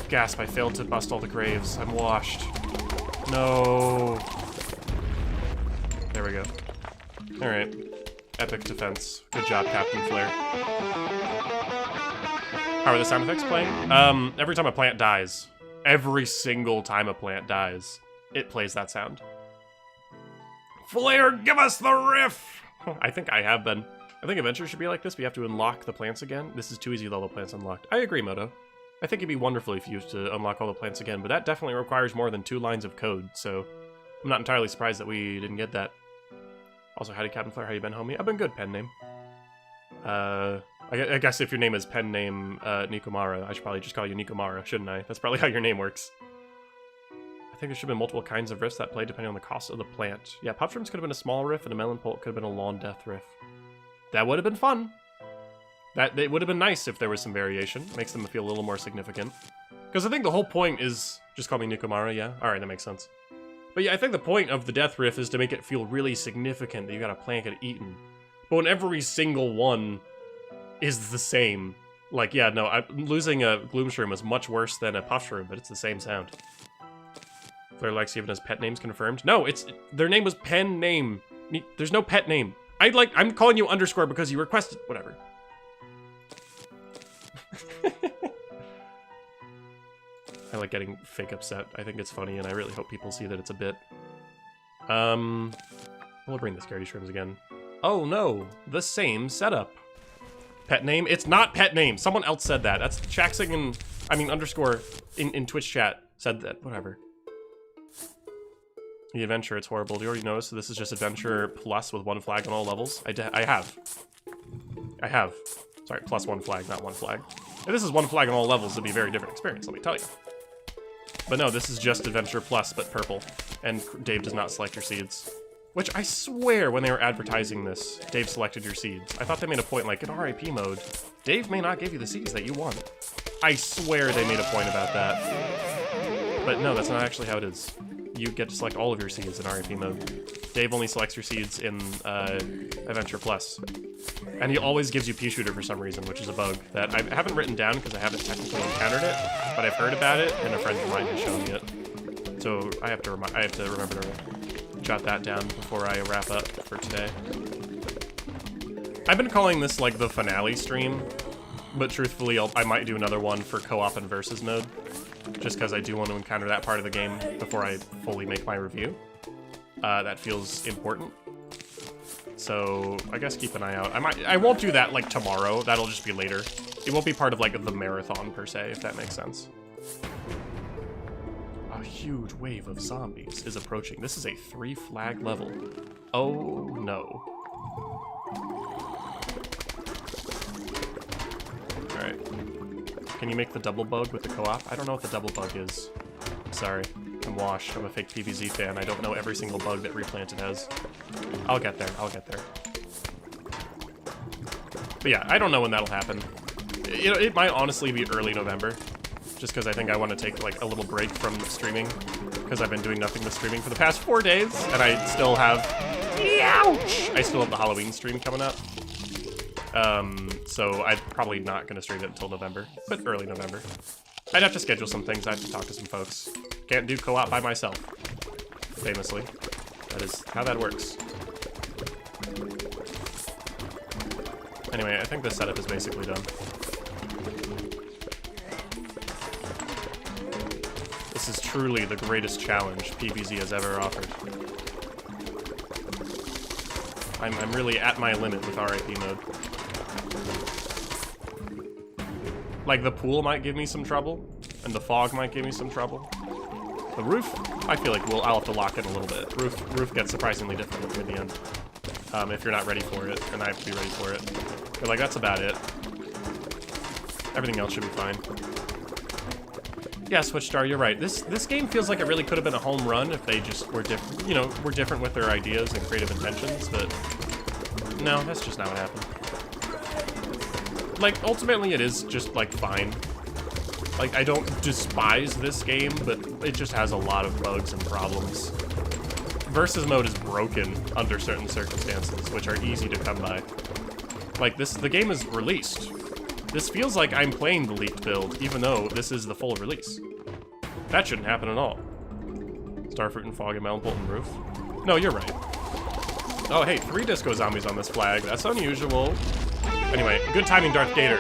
Gasp, I failed to bust all the graves. I'm washed. No. There we go. Alright. Epic defense. Good job, Captain Flair. How are the sound effects playing? Every time a plant dies. Every single time a plant dies, it plays that sound. Flair, give us the riff! I think I have been. I think Adventure should be like this, but you have to unlock the plants again. This is too easy with all the plants unlocked. I agree, Moto. I think it'd be wonderful if you used to unlock all the plants again, but that definitely requires more than 2 lines of code, so I'm not entirely surprised that we didn't get that. Also, howdy, Captain Flair, how you been, homie? I've been good, pen name. I guess if your name is pen name Nikomara, I should probably just call you Nikomara, shouldn't I? That's probably how your name works. I think there should have been multiple kinds of riffs that play depending on the cost of the plant. Yeah, Pop Shrooms could have been a small riff, and a Melon Pulp could have been a Lawn Death riff. That would have been fun. It would have been nice if there was some variation. Makes them feel a little more significant. Because I think the whole point is... Just call me Nikomara, yeah? Alright, that makes sense. But yeah, I think the point of the death riff is to make it feel really significant that you got a plant get eaten. But when every single one is the same... Like, yeah, no, losing a Gloom Shroom is much worse than a Puff Shroom, but it's the same sound. Flair likes even his pet names confirmed. No, their name was pen name. There's no pet name. I'm calling you underscore because you requested, whatever. I like getting fake upset. I think it's funny, and I really hope people see that it's a bit. We'll bring the Scaredy Shrooms again. Oh no, the same setup. Pet name? It's not pet name. Someone else said that. That's Shaxing underscore in Twitch chat said that. Whatever. The adventure, it's horrible. Do you already notice that this is just adventure plus with 1 flag on all levels? I have. Sorry, plus 1 flag, not 1 flag. If this is 1 flag on all levels, it'd be a very different experience, let me tell you. But no, this is just adventure plus, but purple. And Dave does not select your seeds. Which I swear when they were advertising this, Dave selected your seeds. I thought they made a point like, in R.I.P. mode, Dave may not give you the seeds that you want. I swear they made a point about that. But no, that's not actually how it is. You get to select all of your seeds in R.I.P. mode. Dave only selects your seeds in Adventure Plus. And he always gives you Pea Shooter for some reason, which is a bug that I haven't written down because I haven't technically encountered it, but I've heard about it, and a friend of mine has shown me it. So I have to remember to jot that down before I wrap up for today. I've been calling this like the finale stream, but truthfully I might do another one for co-op and versus mode. Just because I do want to encounter that part of the game before I fully make my review. That feels important. So I guess keep an eye out. I won't do that like tomorrow. That'll just be later. It won't be part of like the marathon per se, if that makes sense. A huge wave of zombies is approaching. This is a 3 flag level. Oh no. Alright. Can you make the double bug with the co-op? I don't know what the double bug is. Sorry. I'm washed. I'm a fake PvZ fan. I don't know every single bug that Replanted has. I'll get there. But yeah, I don't know when that'll happen. It might honestly be early November. Just because I think I want to take like a little break from streaming. Because I've been doing nothing but streaming for the past 4 days. And I still have... Ouch! I still have the Halloween stream coming up. So I'm probably not going to stream it until November, but early November. I'd have to schedule some things, I have to talk to some folks. Can't do co-op by myself, famously. That is how that works. Anyway, I think this setup is basically done. This is truly the greatest challenge PvZ has ever offered. I'm really at my limit with R.I.P. mode. Like, the pool might give me some trouble, and the fog might give me some trouble. The roof, I feel like I'll have to lock in a little bit. Roof gets surprisingly difficult near the end. If you're not ready for it, and I have to be ready for it. But, like, that's about it. Everything else should be fine. Yeah, Switch Star, you're right. This game feels like it really could have been a home run if they just were different, were different with their ideas and creative intentions, but no, that's just not what happened. Like, ultimately it is just, like, fine. Like, I don't despise this game, but it just has a lot of bugs and problems. Versus mode is broken under certain circumstances, which are easy to come by. Like, the game is released. This feels like I'm playing the leaked build, even though this is the full release. That shouldn't happen at all. Starfruit and Fog and Melon Bolt and Roof. No, you're right. Oh, hey, 3 disco zombies on this flag. That's unusual. Anyway, good timing, Darth Gator.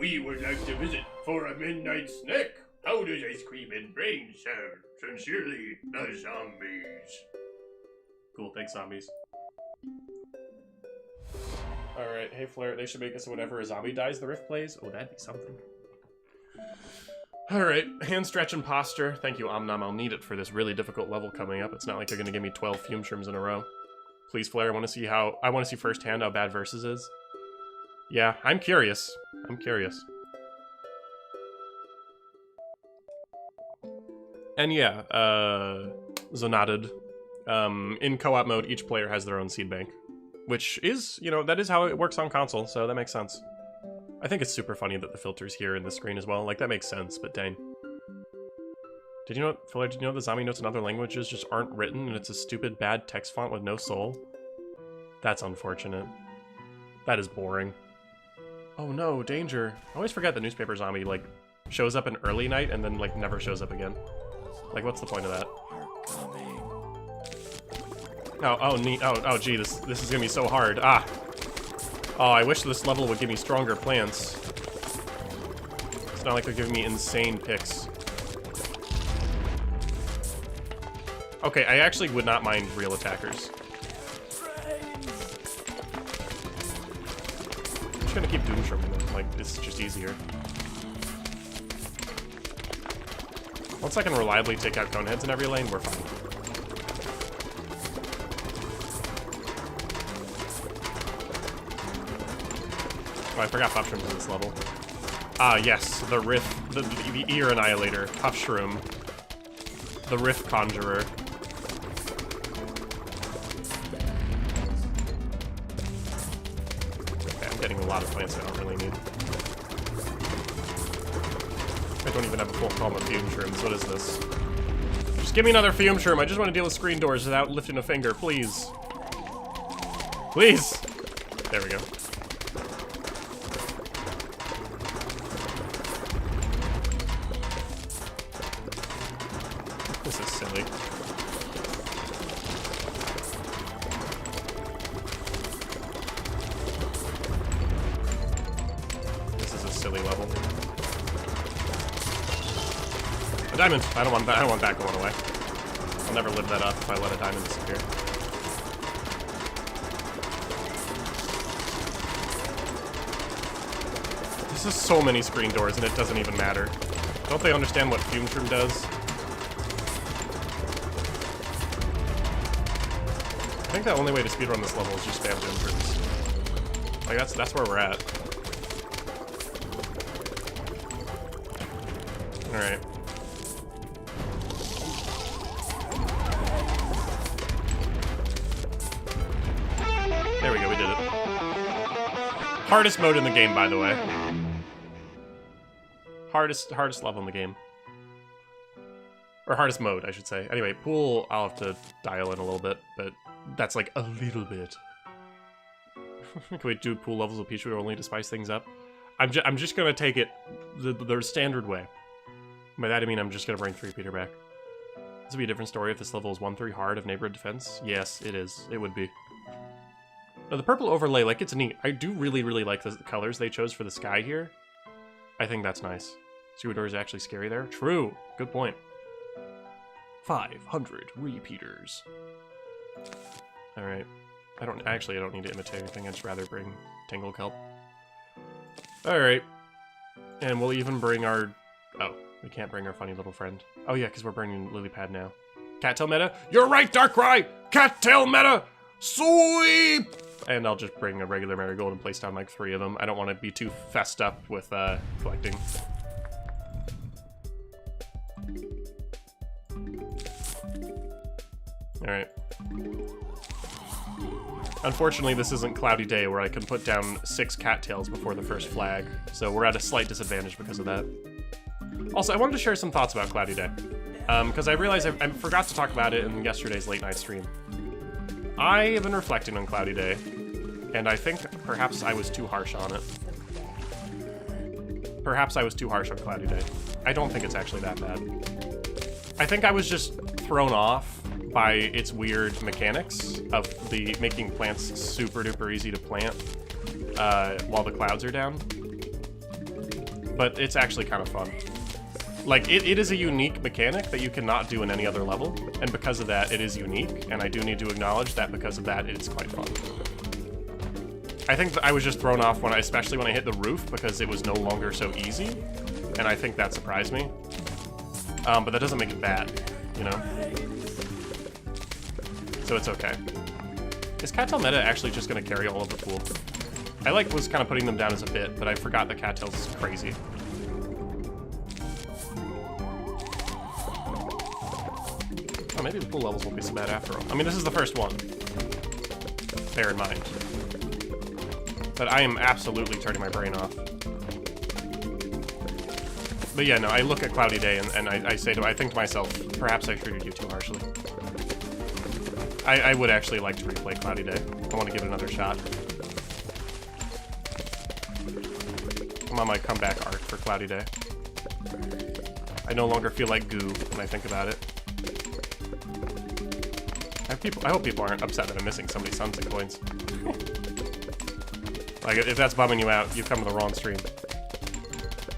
We would like to visit for a midnight snack. How does ice cream and brains sound? Sincerely, the zombies. Cool, thanks, zombies. Alright, hey Flare, they should make us whenever a zombie dies, the riff plays. Oh, that'd be something. Alright, hand stretch and posture. Thank you, Omnom. I'll need it for this really difficult level coming up. It's not like you're gonna give me 12 fume shrooms in a row. Please, Flare, I want to see firsthand how bad Versus is. Yeah, I'm curious. I'm curious. And yeah, Zonotted. In co-op mode, each player has their own seed bank. Which is, you know, that is how it works on console, so that makes sense. I think it's super funny that the filter's here in the screen as well. Like, that makes sense, but dang. Did you know, Phil, did you know the zombie notes in other languages just aren't written and it's a stupid, bad text font with no soul? That's unfortunate. That is boring. Oh no, danger. I always forget the newspaper zombie, like, shows up in early night and then, like, never shows up again. Like, what's the point of that? Oh, neat. Oh, gee, this is gonna be so hard. Ah. Oh, I wish this level would give me stronger plants. It's not like they're giving me insane picks. Okay, I actually would not mind real attackers. I'm just gonna keep doom shrimping them, like, it's just easier. Once I can reliably take out coneheads in every lane, we're fine. Oh, I forgot Puff Shroom's in this level. Ah, yes, the Riff, the Ear Annihilator, Puff Shroom, the Riff Conjurer. Okay, I'm getting a lot of plants I don't really need. I don't even have a full column of Fume Shrooms. What is this? Just give me another Fume Shroom. I just want to deal with screen doors without lifting a finger, please. Please! There we go. This is silly. This is a silly level. A diamond! I don't want that going away. I'll never live that up if I let a diamond disappear. This is so many screen doors and it doesn't even matter. Don't they understand what Fume Shroom does? I think the only way to speedrun this level is just spam Fume Shrooms. Like, that's where we're at. Alright. There we go, we did it. Hardest mode in the game, by the way. Hardest level in the game. Or hardest mode, I should say. Anyway, pool, I'll have to dial in a little bit, but that's like a little bit. Can we do pool levels with Pichu only to spice things up? I'm just gonna take it the standard way. By that I mean I'm just gonna bring 3 Peter back. This would be a different story if this level is 1-3 hard of neighborhood defense. Yes, it is. It would be. Now, the purple overlay, like, it's neat. I do really, really like the colors they chose for the sky here. I think that's nice. Sewer doors are actually scary there. True. Good point. 500 repeaters. Alright. I don't need to imitate anything. I'd just rather bring Tingle Kelp. Alright. And we'll even bring our... Oh, we can't bring our funny little friend. Oh yeah, because we're bringing Lilypad now. Cattail meta? You're right, Darkrai! Cattail meta! Sweep! And I'll just bring a regular Marigold and place down like 3 of them. I don't want to be too fessed up with collecting. Alright. Unfortunately, this isn't Cloudy Day where I can put down 6 cattails before the first flag, so we're at a slight disadvantage because of that. Also, I wanted to share some thoughts about Cloudy Day, because I realized I forgot to talk about it in yesterday's late night stream. I have been reflecting on Cloudy Day, and I think perhaps I was too harsh on it. Perhaps I was too harsh on Cloudy Day. I don't think it's actually that bad. I think I was just thrown off by its weird mechanics of the making plants super duper easy to plant while the clouds are down. but it's actually kind of fun. Like, it is a unique mechanic that you cannot do in any other level, and because of that, it is unique, and I do need to acknowledge that because of that, it is quite fun. I think that I was just thrown off, especially when I hit the roof, because it was no longer so easy, and I think that surprised me. But that doesn't make it bad, you know? So it's okay. Is Cattail meta actually just gonna carry all of the pool? I was kind of putting them down as a bit, but I forgot that Cattail's crazy. Oh, maybe the pool levels won't be so bad after all. I mean, this is the first one. Bear in mind. But I am absolutely turning my brain off. But yeah, no, I look at Cloudy Day and I think to myself, perhaps I treated you too harshly. I would actually like to replay Cloudy Day. I want to give it another shot. I'm on my comeback arc for Cloudy Day. I no longer feel like goo when I think about it. I hope people aren't upset that I'm missing so many suns and coins. Like, if that's bumming you out, you've come to the wrong stream.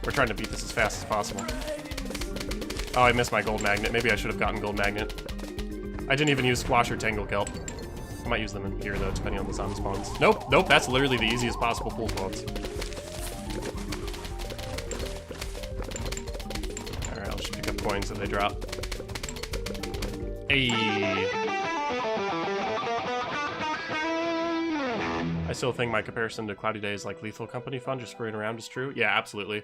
We're trying to beat this as fast as possible. Oh, I missed my gold magnet. Maybe I should have gotten gold magnet. I didn't even use squash or tangle kelp. I might use them in here, though, depending on the sun spawns. Nope, that's literally the easiest possible pool spawns. Alright, I'll just pick up coins as they drop. Hey. I still think my comparison to Cloudy Day is like Lethal Company fun, just screwing around is true. Yeah, absolutely.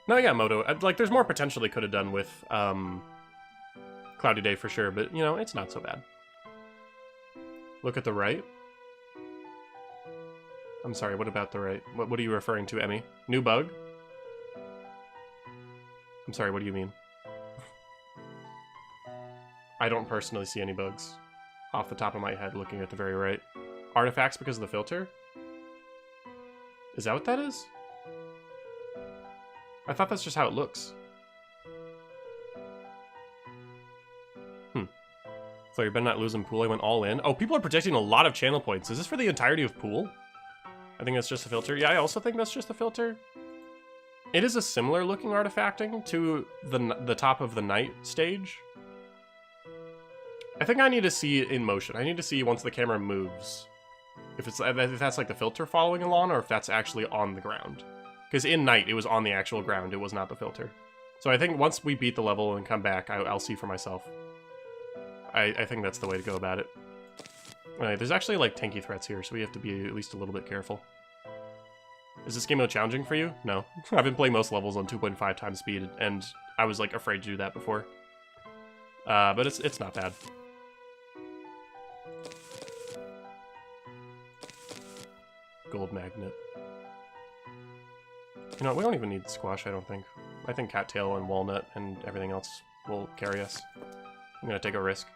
No, yeah, Moto. Like, there's more potential they could have done with Cloudy Day for sure, but, you know, it's not so bad. Look at the right. I'm sorry, what about the right? What are you referring to, Emmy? New bug? I'm sorry, what do you mean? I don't personally see any bugs off the top of my head looking at the very right. Artifacts because of the filter? Is that what that is? I thought that's just how it looks. So you better not losing pool. I went all in. Oh, people are predicting a lot of channel points. Is this for the entirety of pool? I think that's just a filter. Yeah, I also think that's just a filter. It is a similar looking artifacting to the top of the night stage. I think I need to see it in motion. I need to see once the camera moves. If that's like the filter following along, or if that's actually on the ground. Because in night, it was on the actual ground. It was not the filter. So I think once we beat the level and come back, I'll see for myself. I think that's the way to go about it. Alright, there's actually like tanky threats here, so we have to be at least a little bit careful. Is this game mode challenging for you? No. I've been playing most levels on 2.5 times speed, and I was like afraid to do that before. But it's not bad. Gold magnet. You know what, we don't even need squash, I don't think. I think cattail and walnut and everything else will carry us. I'm gonna take a risk.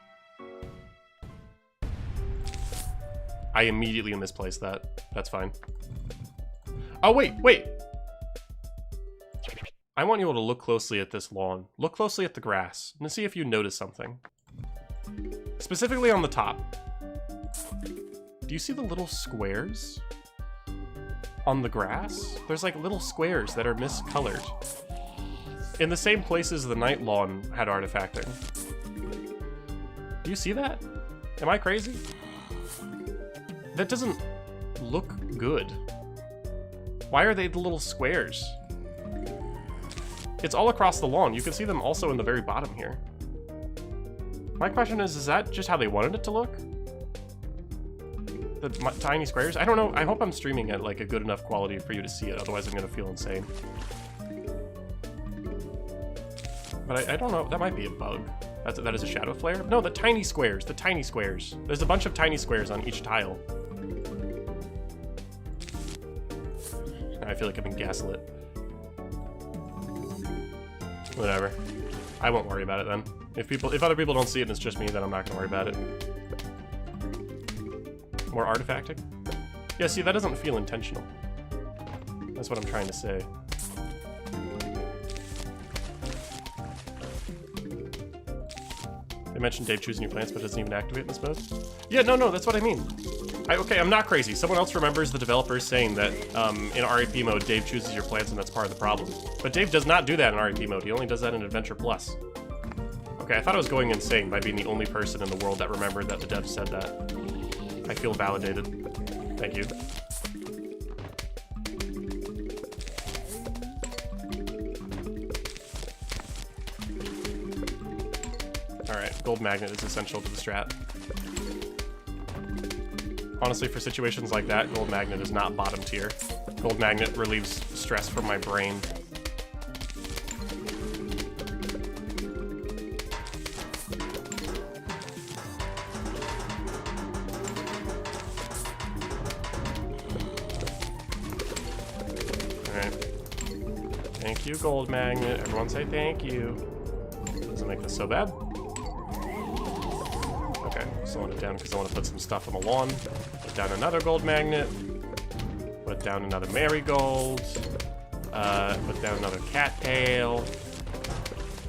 I immediately misplaced that. That's fine. Oh, wait! I want you all to look closely at this lawn. Look closely at the grass, and see if you notice something. Specifically on the top. Do you see the little squares? On the grass? There's like little squares that are miscolored. In the same places the night lawn had artifacting. Do you see that? Am I crazy? That doesn't look good. Why are they the little squares? It's all across the lawn. You can see them also in the very bottom here. My question is that just how they wanted it to look? The tiny squares? I don't know. I hope I'm streaming at like a good enough quality for you to see it. Otherwise I'm gonna feel insane. But I don't know. That might be a bug. That is a shadow flare? No, the tiny squares. The tiny squares. There's a bunch of tiny squares on each tile. I feel like I've been gaslit. Whatever. I won't worry about it then. If other people don't see it and it's just me, then I'm not gonna worry about it. More artifacting? Yeah, see, that doesn't feel intentional. That's what I'm trying to say. They mentioned Dave choosing new plants, but doesn't even activate in this mode? Yeah, no, that's what I mean. Okay, I'm not crazy. Someone else remembers the developers saying that in R.I.P mode, Dave chooses your plants and that's part of the problem. But Dave does not do that in R.I.P mode. He only does that in Adventure Plus. Okay, I thought I was going insane by being the only person in the world that remembered that the devs said that. I feel validated. Thank you. Alright, gold magnet is essential to the strat. Honestly, for situations like that, gold magnet is not bottom tier. Gold magnet relieves stress from my brain. Alright. Thank you, gold magnet. Everyone say thank you. Doesn't make this so bad. Okay, slowing it down because I want to put some stuff on the lawn. Put down another gold magnet. Put down another marigold. Put down another cattail.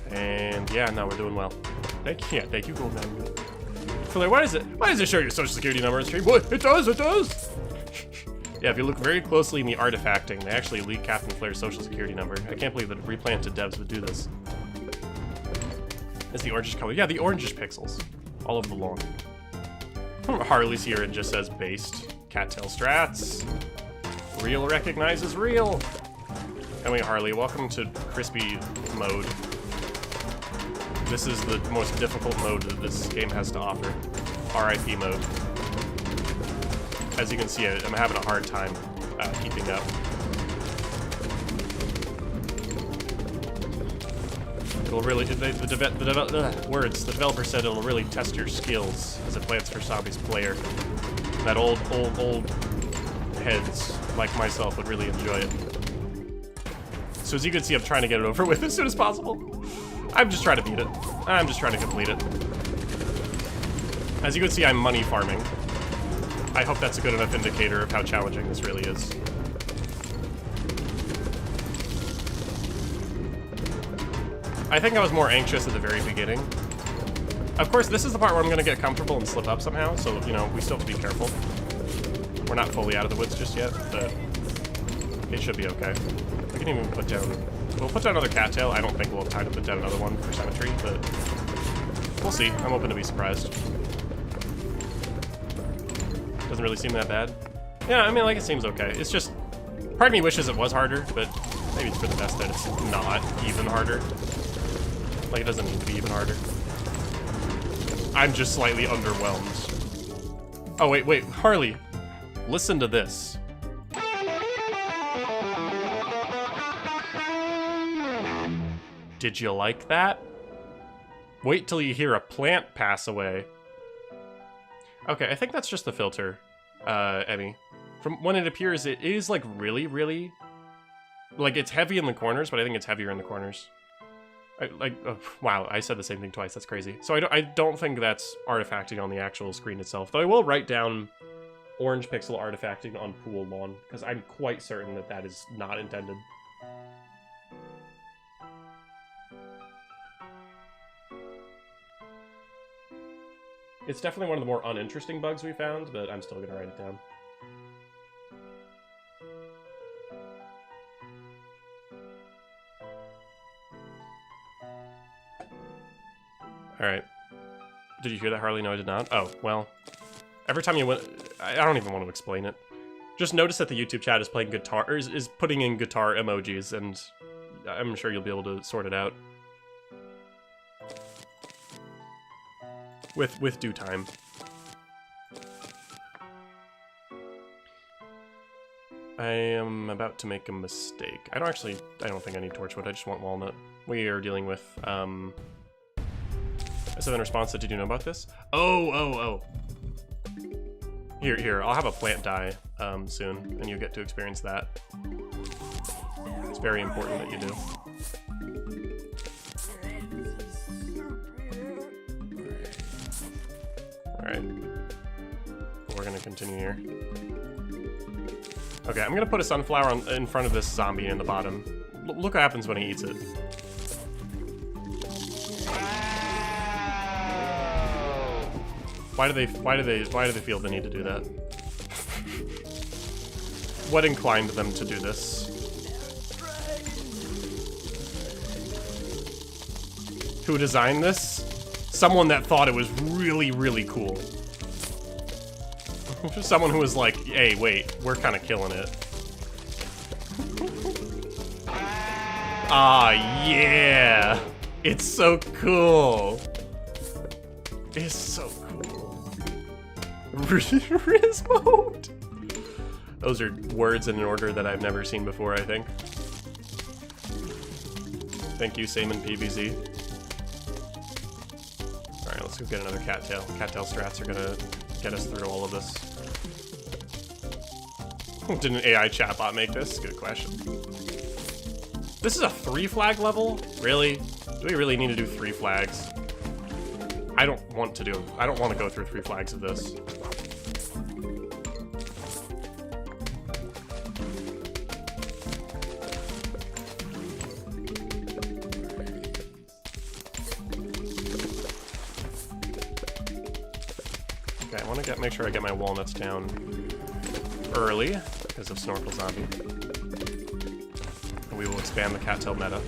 And yeah, now we're doing well. Thank you, gold magnet. Flare, why does it show your social security number on stream? What? It does. Yeah, if you look very closely in the artifacting, they actually leak Captain Flair's social security number. I can't believe that Replanted devs would do this. It's the orangish color. Yeah, the orangish pixels. All over the lawn. Harley's here and just says based. Cattail strats. Real recognizes real. Anyway, Harley, welcome to crispy mode. This is the most difficult mode that this game has to offer. R.I.P mode. As you can see, I'm having a hard time keeping up. It'll really, the developer said it'll really test your skills as a Plants vs. Zombies player. That old heads like myself would really enjoy it. So as you can see, I'm trying to get it over with as soon as possible. I'm just trying to beat it. I'm just trying to complete it. As you can see, I'm money farming. I hope that's a good enough indicator of how challenging this really is. I think I was more anxious at the very beginning. Of course, this is the part where I'm gonna get comfortable and slip up somehow, so, you know, we still have to be careful. We're not fully out of the woods just yet, but it should be okay. We can even put down... We'll put down another cattail. I don't think we'll have time to put down another one for symmetry, but we'll see. I'm open to be surprised. Doesn't really seem that bad. Yeah, I mean, like, it seems okay. It's just... Part of me wishes it was harder, but maybe it's for the best that it's not even harder. Like, it doesn't need to be even harder. I'm just slightly underwhelmed. Oh, wait, Harley. Listen to this. Did you like that? Wait till you hear a plant pass away. Okay, I think that's just the filter, Emmy. From when it appears, it is, like, really... Like, it's heavy in the corners, but I think it's heavier in the corners. Wow, I said the same thing twice. That's crazy. So I don't think that's artifacting on the actual screen itself. Though I will write down orange pixel artifacting on pool lawn, because I'm quite certain that that is not intended. It's definitely one of the more uninteresting bugs we found, but I'm still gonna write it down. Alright. Did you hear that, Harley? No, I did not. Oh, well. Every time you went... I don't even want to explain it. Just notice that the YouTube chat is playing guitar... Or is putting in guitar emojis, and I'm sure you'll be able to sort it out. With due time. I am about to make a mistake. I don't think I need torchwood, I just want walnut. We are dealing with, So in response to, did you know about this? Oh. Here, I'll have a plant die, soon, and you get to experience that. It's very important that you do. Alright. We're gonna continue here. Okay, I'm gonna put a sunflower in front of this zombie in the bottom. Look what happens when he eats it. Why do they feel the need to do that? What inclined them to do this? Who designed this? Someone that thought it was really, really cool. Someone who was like, hey, wait, we're kind of killing it. Ah, yeah! It's so cool! It's so cool. Riz mode! Those are words in an order that I've never seen before, I think. Thank you, Saman PBZ. Alright, let's go get another cattail. Cattail strats are gonna get us through all of this. Did an AI chatbot make this? Good question. This is a 3 flag level? Really? Do we really need to do 3 flags? I don't want to go through 3 flags of this. Okay, I want to make sure I get my walnuts down early because of Snorkel Zombie. We will expand the cattail meta.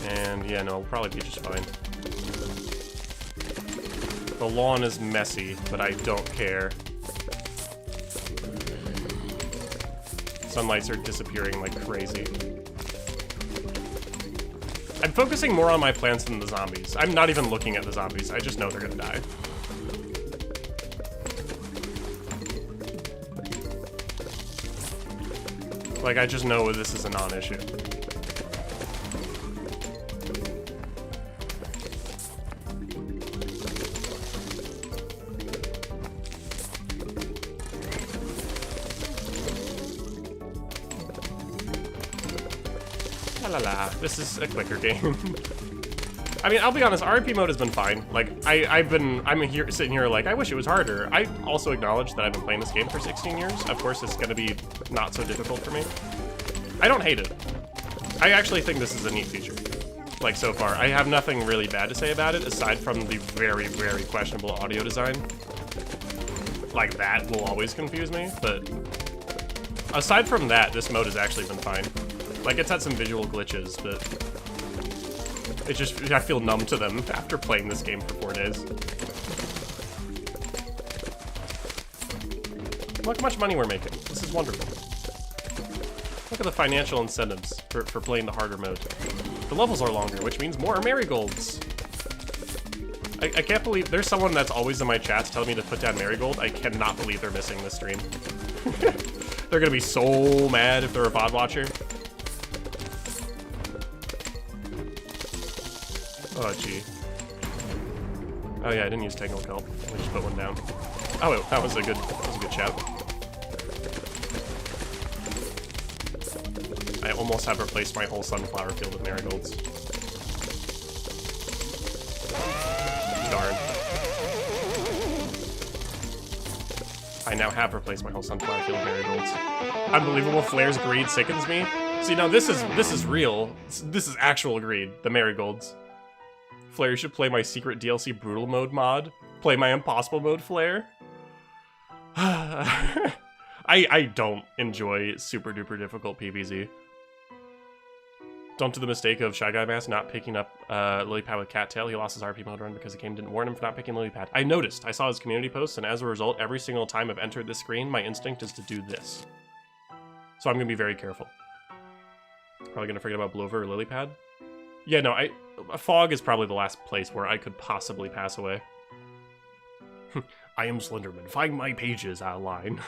And yeah, no, we'll probably be just fine. The lawn is messy, but I don't care. Sunlights are disappearing like crazy. I'm focusing more on my plants than the zombies. I'm not even looking at the zombies. I just know they're gonna die. Like, I just know this is a non-issue. La la la, this is a quicker game. I mean, I'll be honest, R.I.P mode has been fine. Like, I'm here sitting here like, I wish it was harder. I also acknowledge that I've been playing this game for 16 years. Of course, it's gonna be not so difficult for me. I don't hate it. I actually think this is a neat feature. Like, so far. I have nothing really bad to say about it, aside from the very, very questionable audio design. Like, that will always confuse me, but aside from that, this mode has actually been fine. Like, it's had some visual glitches, but it just, I feel numb to them after playing this game for 4 days. Look how much money we're making. This is wonderful. Look at the financial incentives for playing the harder mode. The levels are longer, which means more marigolds. I can't believe there's someone that's always in my chats telling me to put down marigold. I cannot believe they're missing this stream. They're gonna be so mad if they're a VOD watcher. Oh, gee. Oh yeah, I didn't use Tangle Kelp. I just put one down. Oh, wait, that was a good shout. I almost have replaced my whole sunflower field with marigolds. Darn. I now have replaced my whole sunflower field with marigolds. Unbelievable, Flair's greed sickens me. See, now this is real. This is actual greed, the marigolds. Flair, you should play my secret DLC brutal mode mod. Play my impossible mode, Flair. I don't enjoy super duper difficult PvZ. Don't do the mistake of Shy Guy Mask not picking up Lily Pad with Cattail. He lost his RP mode run because the game didn't warn him for not picking Lily Pad. I noticed. I saw his community post, and as a result, every single time I've entered this screen, my instinct is to do this. So I'm gonna be very careful. Probably gonna forget about Blover or Lily Pad. Yeah, no, Fog is probably the last place where I could possibly pass away. I am Slenderman. Find my pages online.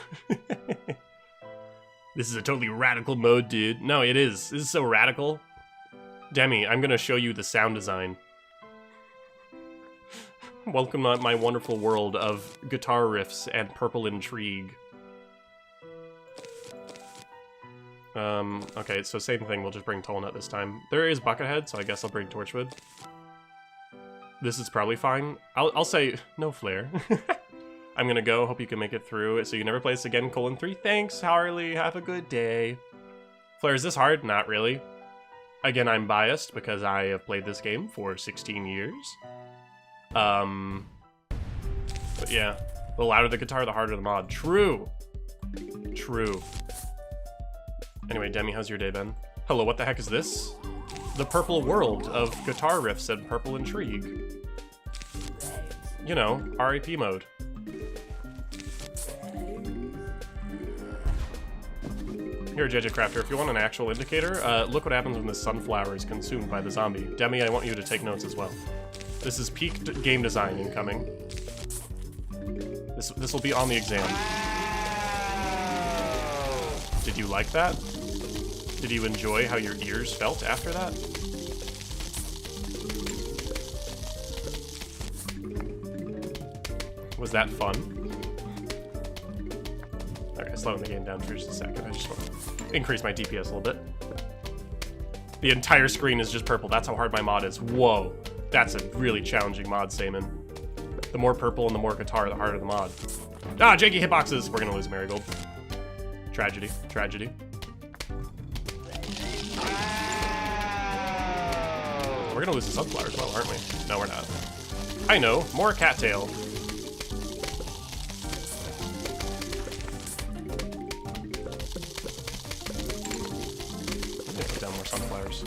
This is a totally radical mode, dude. No, it is. This is so radical. Demi, I'm gonna show you the sound design. Welcome to my wonderful world of guitar riffs and purple intrigue. Okay, so same thing, we'll just bring Tollnut this time. There is Buckethead, so I guess I'll bring Torchwood. This is probably fine. I'll say, no Flare. I'm gonna go, hope you can make it through. So you never play this again, :3. Thanks, Harley, have a good day. Flare, is this hard? Not really. Again, I'm biased because I have played this game for 16 years. But yeah, the louder the guitar, the harder the mod. True. True. Anyway, Demi, how's your day been? Hello, what the heck is this? The purple world of guitar riffs and purple intrigue. You know, R.I.P mode. Here, JJ Crafter, if you want an actual indicator, look what happens when the sunflower is consumed by the zombie. Demi, I want you to take notes as well. This is peak game design incoming. This will be on the exam. Did you like that? Did you enjoy how your ears felt after that? Was that fun? Okay, slowing the game down for just a second. I just want to increase my DPS a little bit. The entire screen is just purple. That's how hard my mod is. Whoa. That's a really challenging mod, Saman. The more purple and the more guitar, the harder the mod. Ah, janky hitboxes! We're gonna lose Marigold. Tragedy. Tragedy. We're gonna lose the sunflower as well, aren't we? No, we're not. I know. More cattail. Let me put down more sunflowers.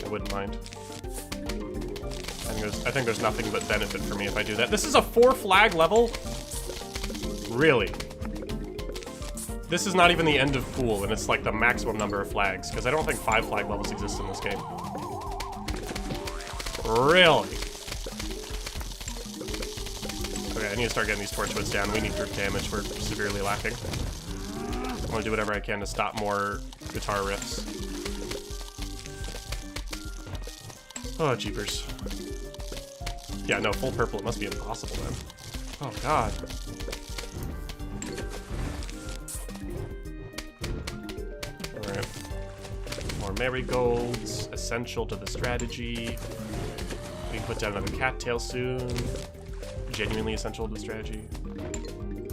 I wouldn't mind. I think there's nothing but benefit for me if I do that. This is a 4-flag level? Really? This is not even the end of pool, and it's like the maximum number of flags, because I don't think 5-flag levels exist in this game. Really? Okay, I need to start getting these torchwoods down. We need grip damage. We're severely lacking. I want to do whatever I can to stop more guitar riffs. Oh, jeepers. Yeah, no, full purple, it must be impossible then. Oh, God. Alright. More marigolds, essential to the strategy. We can put down another cattail soon. Genuinely essential to the strategy.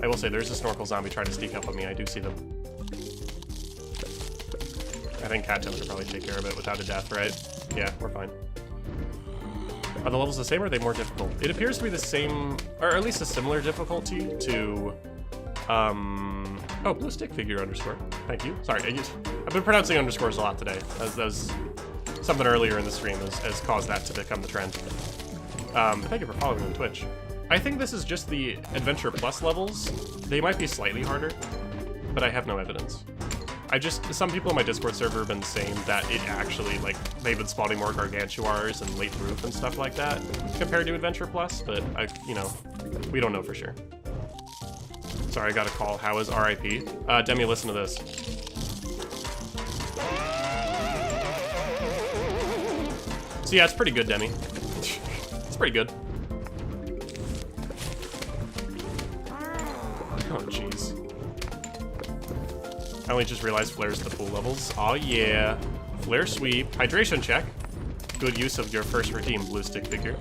I will say, there's a snorkel zombie trying to sneak up on me. I do see them. I think cattails could probably take care of it without a death, right? Yeah, we're fine. Are the levels the same or are they more difficult? It appears to be the same, or at least a similar difficulty to, oh, blue stick figure underscore. Thank you. Sorry, I've been pronouncing underscores a lot today. As something earlier in the stream has caused that to become the trend. Thank you for following me on Twitch. I think this is just the Adventure Plus levels. They might be slightly harder, but I have no evidence. Some people in my Discord server have been saying that it actually, like, they've been spawning more gargantuars and late roof and stuff like that compared to Adventure Plus, but you know, we don't know for sure. Sorry, I got a call. How is R.I.P? Demi, listen to this. So yeah, it's pretty good, Demi. It's pretty good. Oh, jeez. I only just realized flares the pool levels. Oh yeah. Flare sweep. Hydration check. Good use of your first redeemed blue stick figure.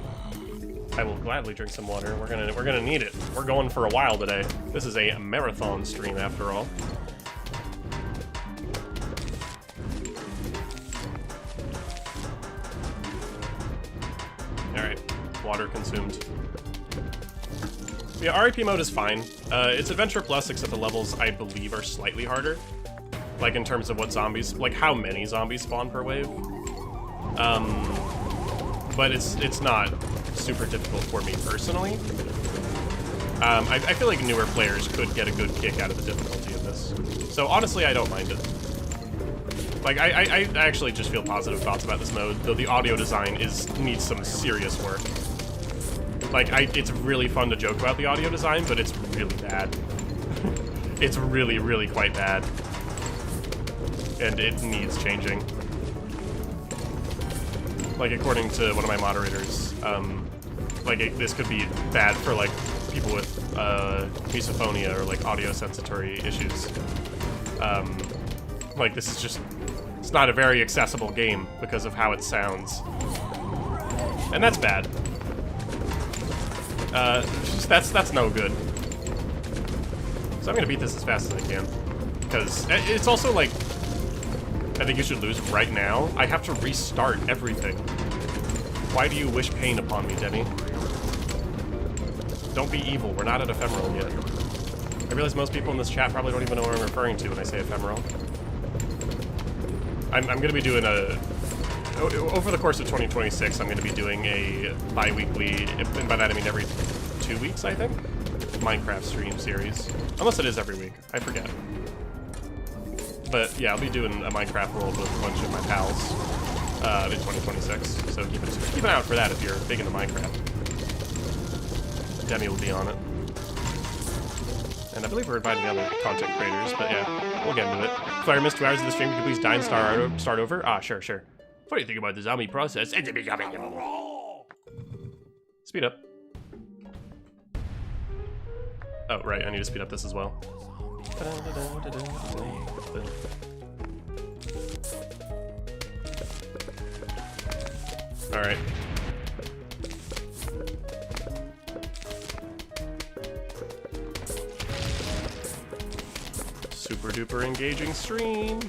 I will gladly drink some water. We're gonna need it. We're going for a while today. This is a marathon stream after all. Alright. Water consumed. Yeah, R.I.P mode is fine. It's Adventure Plus, except the levels, I believe, are slightly harder. Like, in terms of what zombies, like, how many zombies spawn per wave. But it's not super difficult for me personally. I feel like newer players could get a good kick out of the difficulty of this. So, honestly, I don't mind it. Like, I actually just feel positive thoughts about this mode, though the audio design needs some serious work. Like, it's really fun to joke about the audio design, but it's really bad. It's really, really quite bad. And it needs changing. Like, according to one of my moderators, this could be bad for, like, people with, misophonia or, like, audio sensory issues. Like, this is just, it's not a very accessible game because of how it sounds. And that's bad. That's no good. So I'm gonna beat this as fast as I can. Because it's also like, I think you should lose right now. I have to restart everything. Why do you wish pain upon me, Demi? Don't be evil. We're not at ephemeral yet. I realize most people in this chat probably don't even know what I'm referring to when I say ephemeral. I'm going to be doing a... Over the course of 2026, I'm going to be doing a bi-weekly, and by that I mean every 2 weeks, I think, Minecraft stream series. Unless it is every week. I forget. But yeah, I'll be doing a Minecraft world with a bunch of my pals in 2026. So keep an eye out for that if you're big into Minecraft. Demi will be on it. And I believe we're inviting other content creators, but yeah, we'll get into it. If I missed 2 hours of the stream, could you please die and start over? Ah, sure. What do you think about the zombie process? Speed up. Oh, right, I need to speed up this as well. Alright. Super duper engaging stream.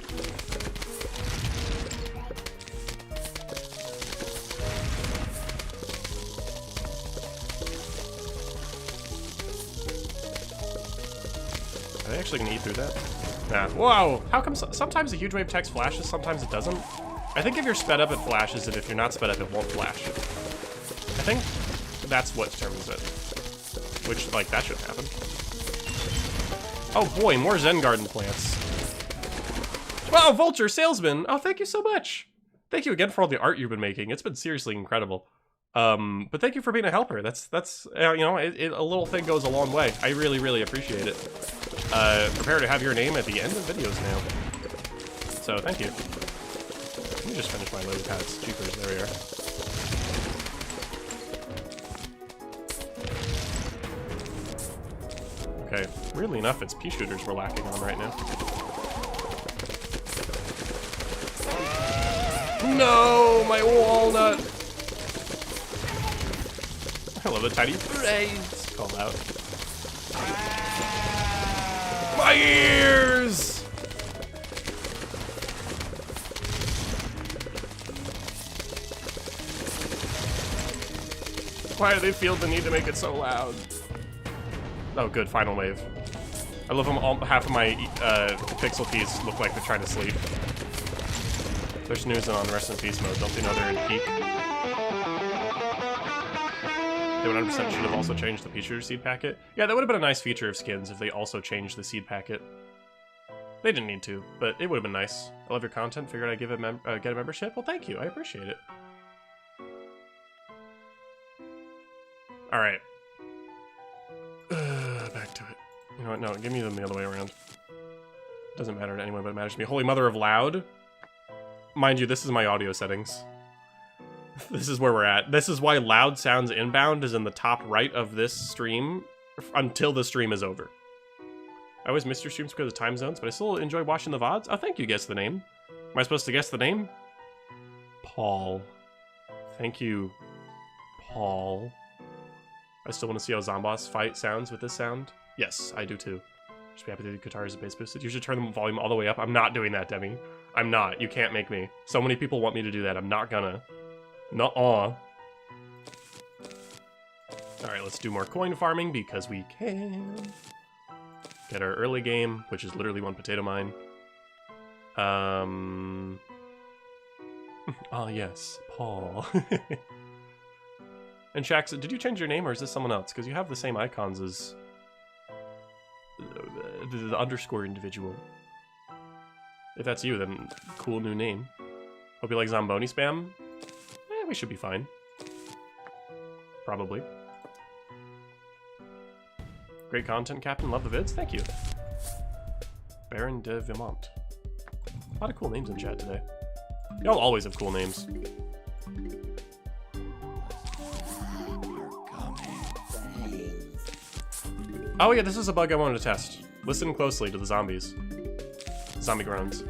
Are they actually gonna eat through that? Nah. Whoa! How come sometimes the huge wave text flashes, sometimes it doesn't? I think if you're sped up, it flashes, and if you're not sped up, it won't flash. I think that's what determines it. Which, like, that shouldn't happen. Oh boy, more Zen Garden plants. Wow, Vulture Salesman! Oh, thank you so much! Thank you again for all the art you've been making. It's been seriously incredible. But thank you for being a helper. That's you know, a little thing goes a long way. I really, really appreciate it. Prepare to have your name at the end of videos now. So, thank you. Let me just finish my lily pads. Jeepers, there we are. Okay, weirdly enough, it's pea shooters we're lacking on right now. No, my walnut! I love the tiny brains called out. My ears! Why do they feel the need to make it so loud? Oh, good, final wave. I love them all. Half of my pixel keys look like they're trying to sleep. They're snoozing on rest in peace mode. Don't they know they're in peak? They 100% should have also changed the pea shooter seed packet. Yeah, that would have been a nice feature of skins if they also changed the seed packet. They didn't need to, but it would have been nice. I love your content. Figured I'd give it get a membership. Well, thank you. I appreciate it. All right. Back to it. You know what? No, give me them the other way around. Doesn't matter to anyone, but it matters to me. Holy Mother of Loud. Mind you, this is my audio settings. This is where we're at. This is why loud sounds inbound is in the top right of this stream until the stream is over. I always miss your streams because of time zones, but I still enjoy watching the VODs. Oh, thank you. Guess the name. Am I supposed to guess the name? Paul. Thank you, Paul. I still want to see how Zomboss fight sounds with this sound. Yes, I do too. Just be happy that the guitar is bass boosted. You should turn the volume all the way up. I'm not doing that, Demi. I'm not. You can't make me. So many people want me to do that. I'm not gonna. Nuh-uh. Alright, let's do more coin farming because we can. Get our early game, which is literally one potato mine. Ah, yes, Paul. And Shax, did you change your name or is this someone else? Because you have the same icons as the underscore individual. If that's you, then cool new name. Hope you like Zomboni spam. We should be fine. Probably. Great content, Captain. Love the vids. Thank you. Baron de Vimont. A lot of cool names in chat today. Y'all always have cool names. Oh yeah, this is a bug I wanted to test. Listen closely to the zombies. Zombie groans.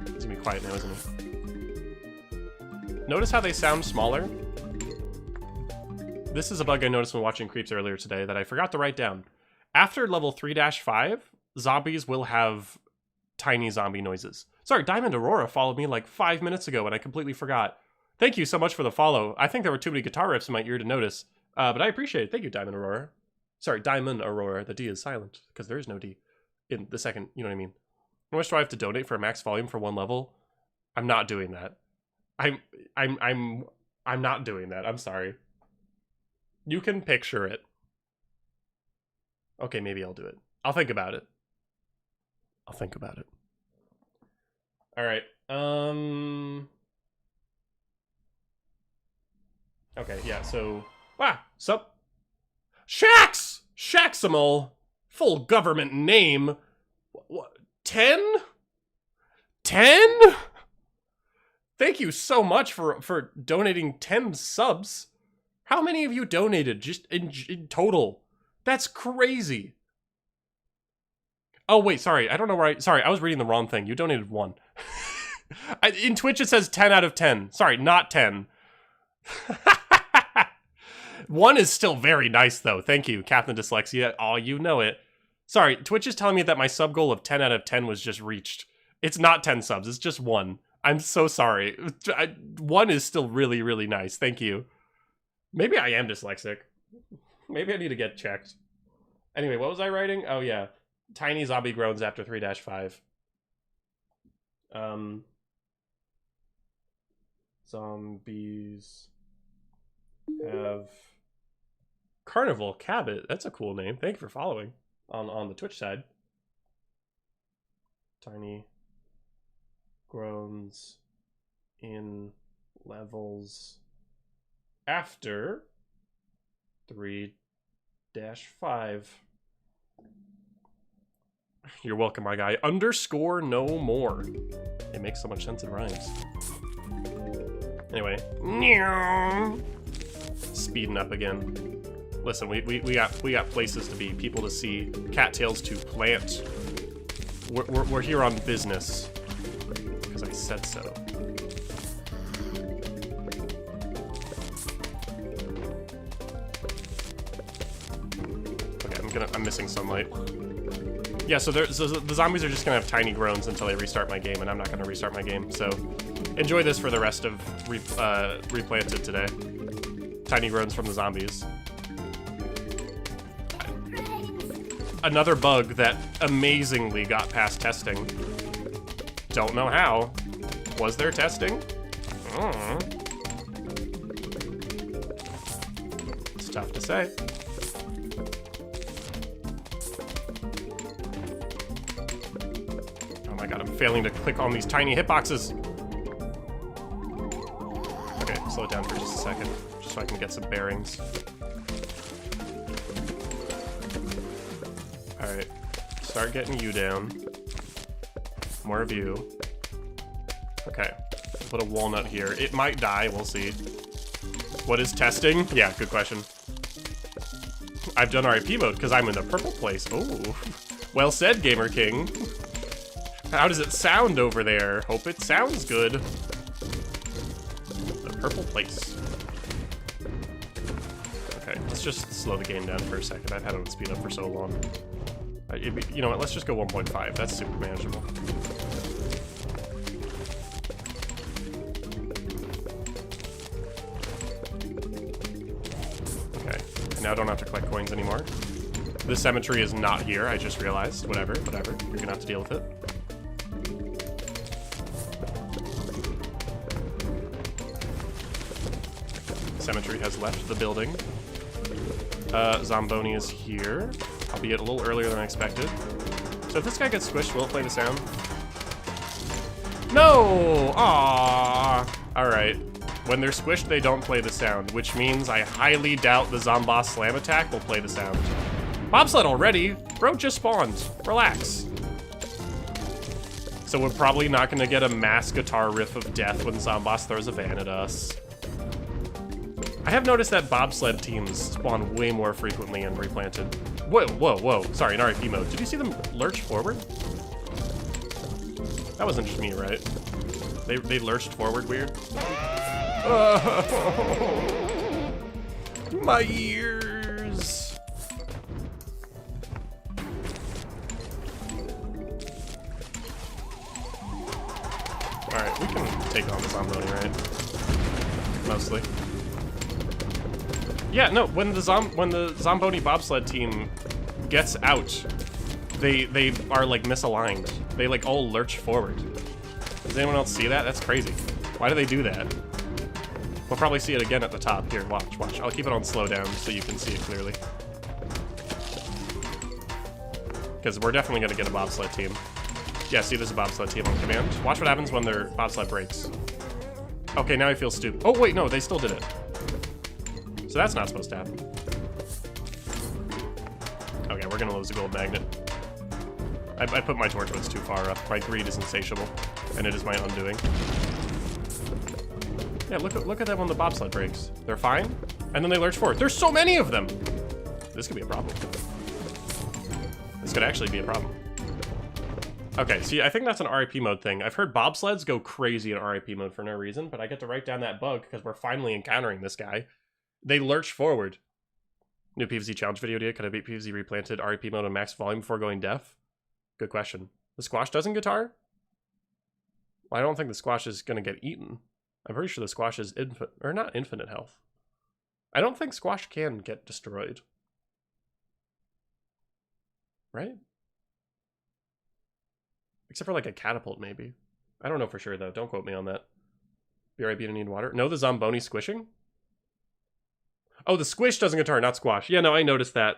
He's gonna be quiet now, isn't he? Notice how they sound smaller? This is a bug I noticed when watching Creeps earlier today that I forgot to write down. After level 3-5, zombies will have tiny zombie noises. Sorry, Diamond Aurora followed me like 5 minutes ago and I completely forgot. Thank you so much for the follow. I think there were too many guitar riffs in my ear to notice. But I appreciate it. Thank you, Diamond Aurora. Sorry, Diamond Aurora. The D is silent because there is no D in the second, you know what I mean? How much do I have to donate for a max volume for 1 level? I'm not doing that. I'm not doing that. I'm sorry. You can picture it. Okay, maybe I'll do it. I'll think about it. I'll think about it. All right. Okay, yeah, so... Wow, sup? Shax! Shaximal! Full government name. What? 10? 10? Thank you so much for donating 10 subs. How many of you donated just in total? That's crazy. Oh, wait, sorry. I don't know where sorry, I was reading the wrong thing. You donated 1. In Twitch, it says 10 out of 10. Sorry, not 10. 1 is still very nice, though. Thank you, Captain Dyslexia. Oh, you know it. Sorry, Twitch is telling me that my sub goal of 10 out of 10 was just reached. It's not 10 subs. It's just 1. I'm so sorry. 1 is still really, really nice. Thank you. Maybe I am dyslexic. Maybe I need to get checked. Anyway, what was I writing? Oh, yeah. Tiny zombie groans after 3-5. Zombies have Carnival Cabot. That's a cool name. Thank you for following on the Twitch side. Tiny groans in levels after 3-5. You're welcome, my guy. Underscore no more. It makes so much sense in rhymes. Anyway. Speeding up again. Listen, we got places to be, people to see, cattails to plant. We're here on business. Because I said so. Okay, I'm missing sunlight. Yeah, so the zombies are just gonna have tiny groans until I restart my game, and I'm not gonna restart my game, so enjoy this for the rest of Replanted today. Tiny groans from the zombies. Another bug that amazingly got past testing. Don't know how. Was there testing? It's tough to say. Oh my god, I'm failing to click on these tiny hitboxes. Okay, slow it down for just a second, just so I can get some bearings. Alright, start getting you down. More of you. Okay, put a walnut here. It might die, we'll see. What is testing? Yeah, good question. I've done R.I.P mode because I'm in the purple place. Oh, well said, Gamer King. How does it sound over there? Hope it sounds good. The purple place. Okay, let's just slow the game down for a second. I've had it on speed up for so long. You know what, let's just go 1.5. That's super manageable. Okay, now I don't have to collect coins anymore. The cemetery is not here, I just realized. Whatever. You're gonna have to deal with it. Cemetery has left the building. Zomboni is here, albeit a little earlier than I expected. So if this guy gets squished, will it play the sound? No! Aww! Alright. When they're squished, they don't play the sound, which means I highly doubt the Zomboss slam attack will play the sound. Bobsled already? Bro just spawned. Relax. So we're probably not gonna get a mass guitar riff of death when Zomboss throws a van at us. I have noticed that bobsled teams spawn way more frequently in Replanted. Whoa. Sorry, in R.I.P mode. Did you see them lurch forward? That wasn't just me, right? They lurched forward weird. Oh, my ears. take on the Zamboni, right? Mostly. Yeah, no, when the Zamboni bobsled team gets out, they are like misaligned. They like all lurch forward. Does anyone else see that? That's crazy. Why do they do that? We'll probably see it again at the top. Here, watch, watch. I'll keep it on slow down so you can see it clearly. Because we're definitely going to get a bobsled team. Yeah, see, there's a bobsled team on command. Watch what happens when their bobsled breaks. Okay, now I feel stupid. Oh, wait, no, they still did it. So that's not supposed to happen. Okay, we're going to lose a gold magnet. I put my torch ones too far up. My greed is insatiable, and it is my undoing. Yeah, look at them when the bobsled breaks. They're fine, and then they lurch forward. There's so many of them! This could be a problem. This could actually be a problem. Okay, see, I think that's an R.I.P mode thing. I've heard bobsleds go crazy in R.I.P mode for no reason, but I get to write down that bug because we're finally encountering this guy. They lurch forward. New PvZ challenge video idea. Could I beat PvZ replanted R.I.P mode on max volume before going deaf? Good question. The squash doesn't guitar? Well, I don't think the squash is going to get eaten. I'm pretty sure the squash is not infinite health. I don't think squash can get destroyed. Right? Except for like a catapult, maybe. I don't know for sure, though. Don't quote me on that. BRIB to need water. No, the Zamboni squishing? Oh, the squish doesn't guitar, not squash. Yeah, no, I noticed that.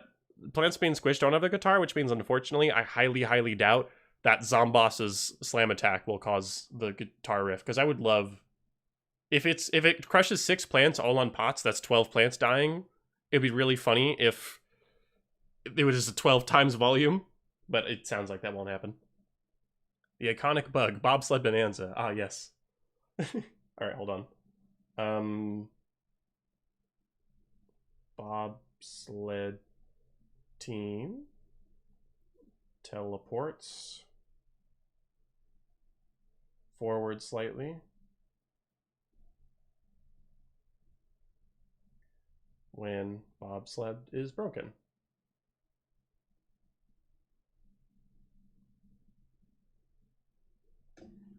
Plants being squished don't have a guitar, which means, unfortunately, I highly, highly doubt that Zomboss's slam attack will cause the guitar riff. Because I would love... If it crushes 6 plants all on pots, that's 12 plants dying. It'd be really funny if it was just a 12 times volume. But it sounds like that won't happen. The iconic bug, bobsled bonanza. Ah, yes. Alright, hold on. Bobsled team teleports forward slightly when bobsled is broken.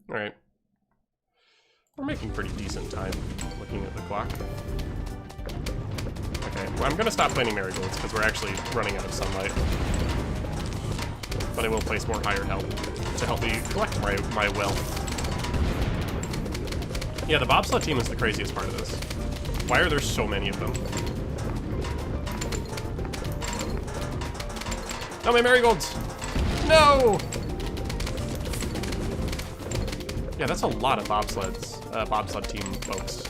All right. We're making pretty decent time looking at the clock. Okay, well, I'm gonna stop planting marigolds because we're actually running out of sunlight. But I will place more higher health to help me collect my wealth. Yeah, the bobsled team is the craziest part of this. Why are there so many of them? No, my marigolds! No! Yeah, that's a lot of bobsled team folks.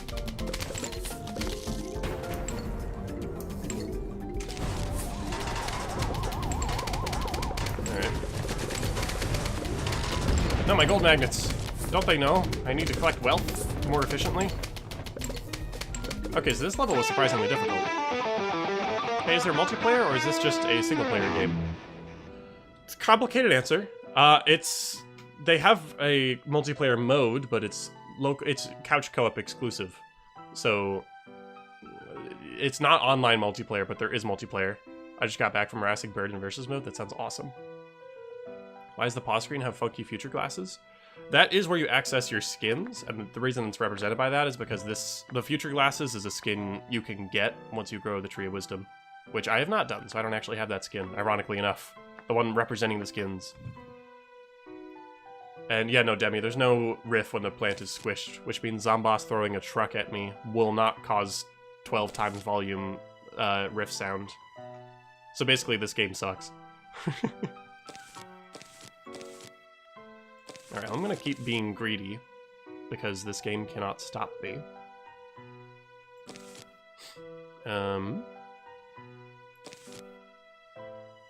Alright. No, my gold magnets. Don't they know? I need to collect wealth more efficiently. Okay, so this level was surprisingly difficult. Hey, is there multiplayer or is this just a single player game? It's a complicated answer. They have a multiplayer mode, but it's couch co-op exclusive. So it's not online multiplayer, but there is multiplayer. I just got back from Jurassic Bird in Versus mode. That sounds awesome. Why does the pause screen have funky future glasses? That is where you access your skins, and the reason it's represented by that is because the future glasses is a skin you can get once you grow the Tree of Wisdom, which I have not done, so I don't actually have that skin, ironically enough. The one representing the skins. And yeah, no, Demi, there's no riff when the plant is squished, which means Zomboss throwing a truck at me will not cause 12 times volume riff sound. So basically, this game sucks. Alright, I'm gonna keep being greedy, because this game cannot stop me. I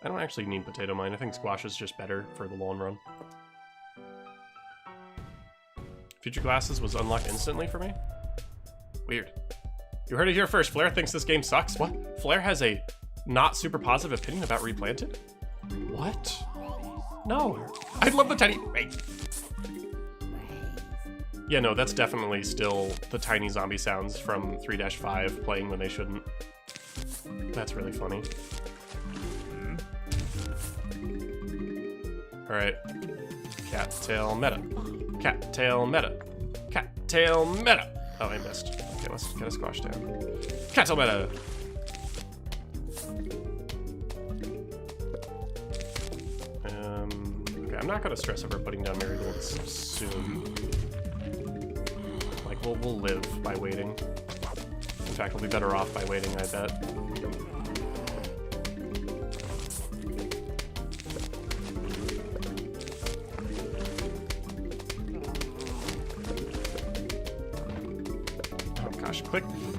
don't actually need potato mine. I think squash is just better for the long run. Future glasses was unlocked instantly for me? Weird. You heard it here first. Flair thinks this game sucks. What? Flair has a not super positive opinion about Replanted? What? No. I love the tiny... Wait. Yeah, no, that's definitely still the tiny zombie sounds from 3-5 playing when they shouldn't. That's really funny. Alright. Cattail meta. Cattail meta. Cattail meta. Oh, I missed. Okay, let's get a squash down. Cattail meta. Okay, I'm not gonna stress over putting down marigolds soon. Like, we'll live by waiting. In fact, we'll be better off by waiting, I bet.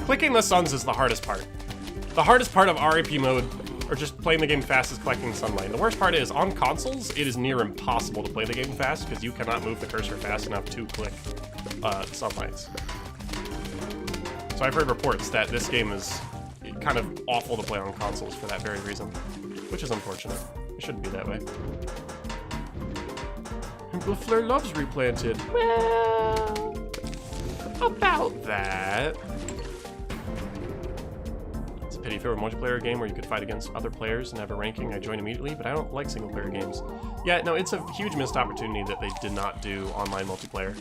Clicking the suns is the hardest part. The hardest part of R.I.P mode, or just playing the game fast, is collecting sunlight. The worst part is, on consoles, it is near impossible to play the game fast because you cannot move the cursor fast enough to click sunlights. So I've heard reports that this game is kind of awful to play on consoles for that very reason, which is unfortunate. It shouldn't be that way. Buffler loves Replanted. Well, about that. It's a pity if it were a multiplayer game where you could fight against other players and have a ranking, I'd join immediately, but I don't like single player games. Yeah, no, it's a huge missed opportunity that they did not do online multiplayer.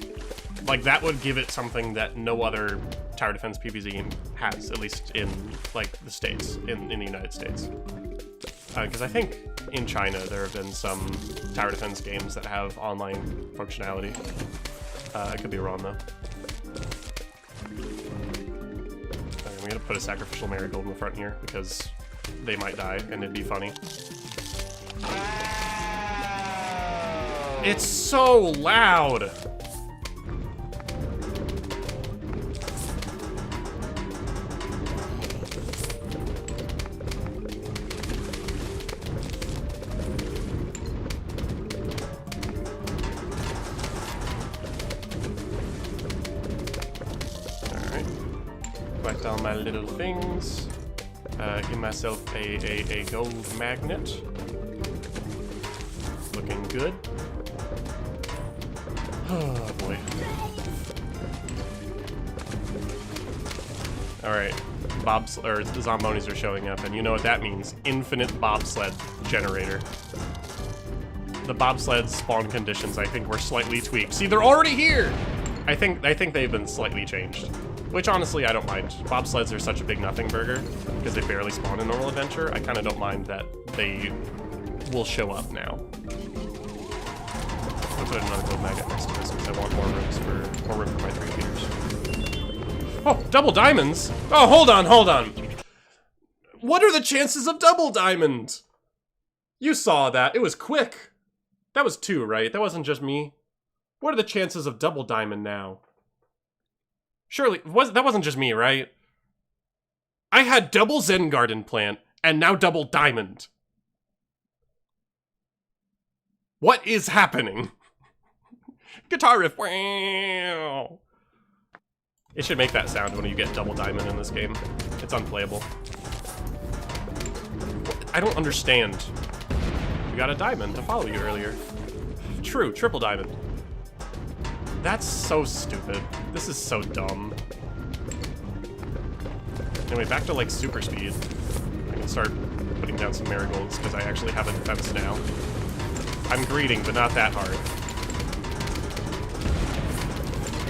Like, that would give it something that no other tower defense PvZ game has, at least in, like, the States, in the United States. Because I think in China there have been some tower defense games that have online functionality. I could be wrong, though. Okay, I'm gonna put a sacrificial marigold in the front here, because they might die, and it'd be funny. It's so loud! Collect all my little things. Give myself a gold magnet. Looking good. Oh boy. Alright. Zombonis are showing up, and you know what that means. Infinite bobsled generator. The bobsled spawn conditions, I think, were slightly tweaked. See, they're already here! I think they've been slightly changed. Which, honestly, I don't mind. Bobsleds are such a big nothing burger, because they barely spawn in normal adventure. I kind of don't mind that they will show up now. I'll put another gold magnet next to this, because I want more room for my 3 feeders. Oh, double diamonds? Oh, hold on. What are the chances of double diamond? You saw that. It was quick. That was 2, right? That wasn't just me. What are the chances of double diamond now? Surely, that wasn't just me, right? I had double Zen Garden plant, and now double diamond. What is happening? Guitar riff. Wow. It should make that sound when you get double diamond in this game. It's unplayable. I don't understand. You got a diamond to follow you earlier. True, triple diamond. That's so stupid. This is so dumb. Anyway, back to, like, super speed. I can start putting down some marigolds, because I actually have a defense now. I'm greeting, but not that hard.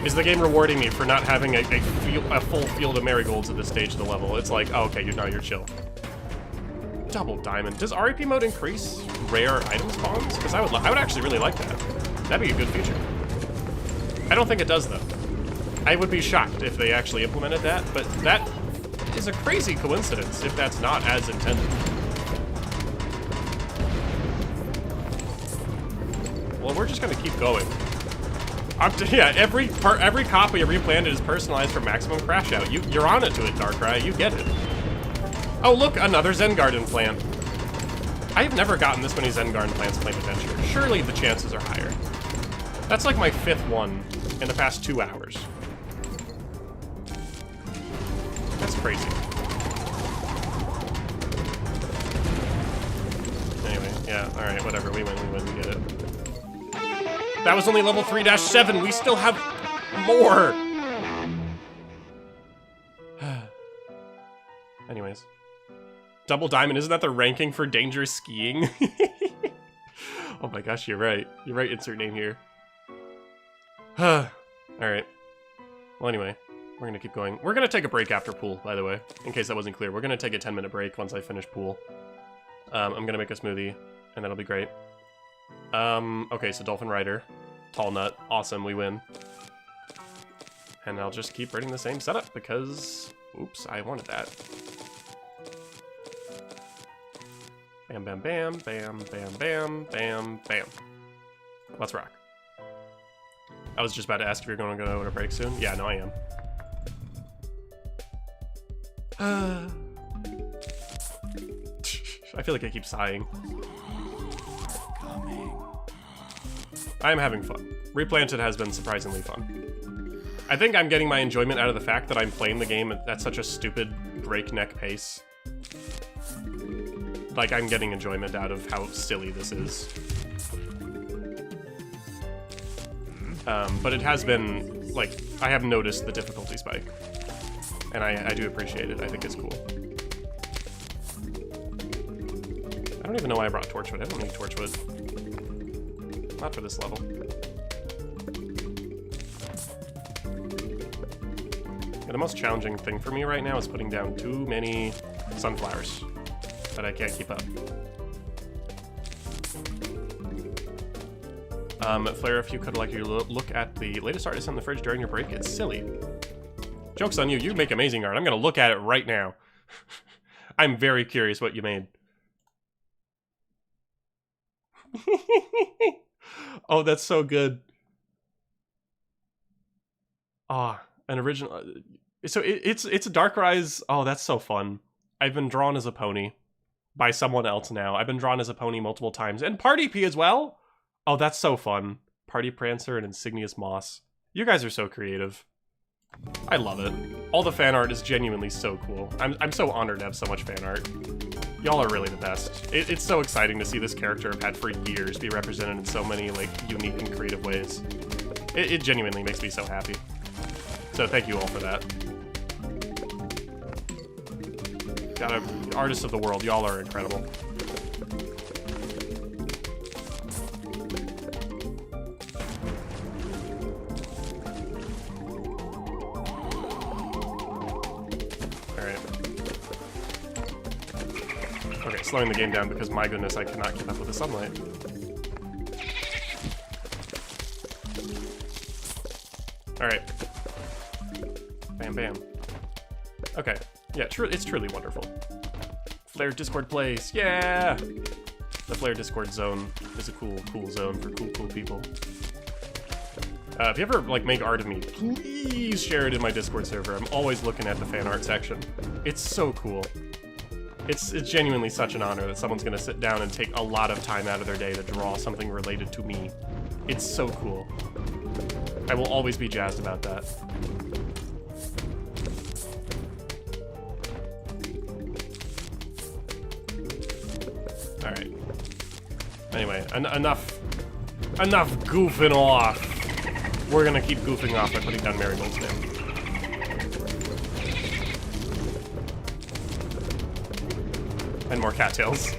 Is the game rewarding me for not having a full field of marigolds at this stage of the level? It's like, oh, okay, you're chill. Double diamond. Does R.I.P mode increase rare item spawns? Because I would actually really like that. That'd be a good feature. I don't think it does, though. I would be shocked if they actually implemented that, but that is a crazy coincidence if that's not as intended. Well, we're just gonna keep going. Yeah, every copy of Replanted is personalized for maximum crash out. You're on it to it, Darkrai. You get it. Oh, look, another Zen Garden plant. I have never gotten this many Zen Garden plants playing Adventure. Surely the chances are higher. That's like my 5th one in the past 2 hours. That's crazy. Anyway, yeah, alright, whatever. We win, we get it. That was only level 3-7. We still have more. Anyways. Double diamond, isn't that the ranking for dangerous skiing? Oh my gosh, you're right. You're right, insert name here. Alright. Well, anyway, we're gonna keep going. We're gonna take a break after pool, by the way, in case that wasn't clear. We're gonna take a 10-minute break once I finish pool. I'm gonna make a smoothie, and that'll be great. Okay, so Dolphin Rider, Tall Nut, awesome, we win. And I'll just keep running the same setup because, oops, I wanted that. Bam, bam, bam, bam, bam, bam, bam, bam. Let's rock. I was just about to ask if you're going to go on a break soon. Yeah, no, I am. I feel like I keep sighing. I am having fun. Replanted has been surprisingly fun. I think I'm getting my enjoyment out of the fact that I'm playing the game at such a stupid breakneck pace. Like, I'm getting enjoyment out of how silly this is. But it has been, like, I have noticed the difficulty spike. And I do appreciate it. I think it's cool. I don't even know why I brought Torchwood. I don't need Torchwood. Not for this level. Yeah, the most challenging thing for me right now is putting down too many sunflowers that I can't keep up. Flair, if you could like you look at the latest artist in the fridge during your break, it's silly. Joke's on you, you make amazing art. I'm gonna look at it right now. I'm very curious what you made. Oh, that's so good. Ah, an original. So it's a Darkrise. Oh, that's so fun. I've been drawn as a pony by someone else now. I've been drawn as a pony multiple times, and Party P as well. Oh, that's so fun. Party Prancer and Insignious Moss. You guys are so creative. I love it. All the fan art is genuinely so cool. I'm so honored to have so much fan art. Y'all are really the best. It's so exciting to see this character I've had for years be represented in so many like unique and creative ways. It genuinely makes me so happy. So thank you all for that. Gotta, artists of the world, y'all are incredible. Okay, slowing the game down because my goodness, I cannot keep up with the sunlight. Alright. Bam, bam. Okay. Yeah, it's truly wonderful. Flare Discord place, yeah! The Flare Discord zone is a cool zone for cool people. If you ever, like, make art of me, please share it in my Discord server. I'm always looking at the fan art section. It's so cool. It's genuinely such an honor that someone's gonna sit down and take a lot of time out of their day to draw something related to me. It's so cool. I will always be jazzed about that. Alright. Anyway, enough goofing off. We're gonna keep goofing off by putting down marigolds now. And more cattails.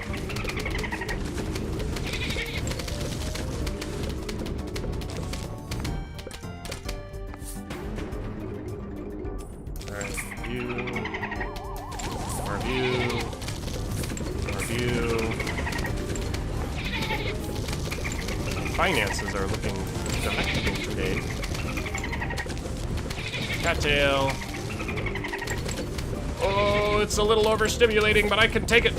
Alright, view. More view. More view. Finances are looking delectable today. Cattail. Oh, it's a little overstimulating, but I can take it.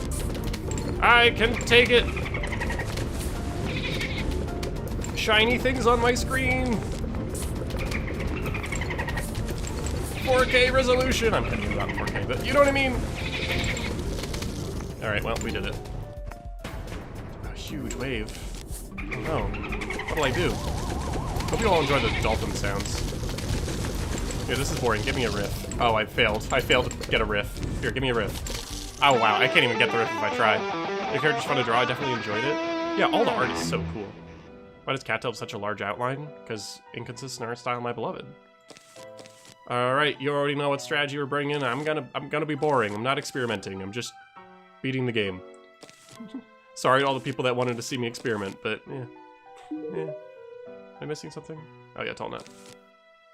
I can take it. Shiny things on my screen. 4K resolution. I'm kidding about 4K, but you know what I mean. All right, well, we did it. A huge wave. Oh no. What'll I do? Hope you all enjoy the dolphin sounds. Yeah, this is boring. Give me a riff. Oh, I failed. I failed to get a riff. Here, give me a riff. Oh, wow. I can't even get the riff if I try. The character's fun to draw. I definitely enjoyed it. Yeah, all the art is so cool. Why does Cattail have such a large outline? Because inconsistent art style, my beloved. All right, you already know what strategy we're bringing. I'm gonna be boring. I'm not experimenting. I'm just beating the game. Sorry to all the people that wanted to see me experiment, but yeah. Am I missing something? Oh yeah, Tall Nut.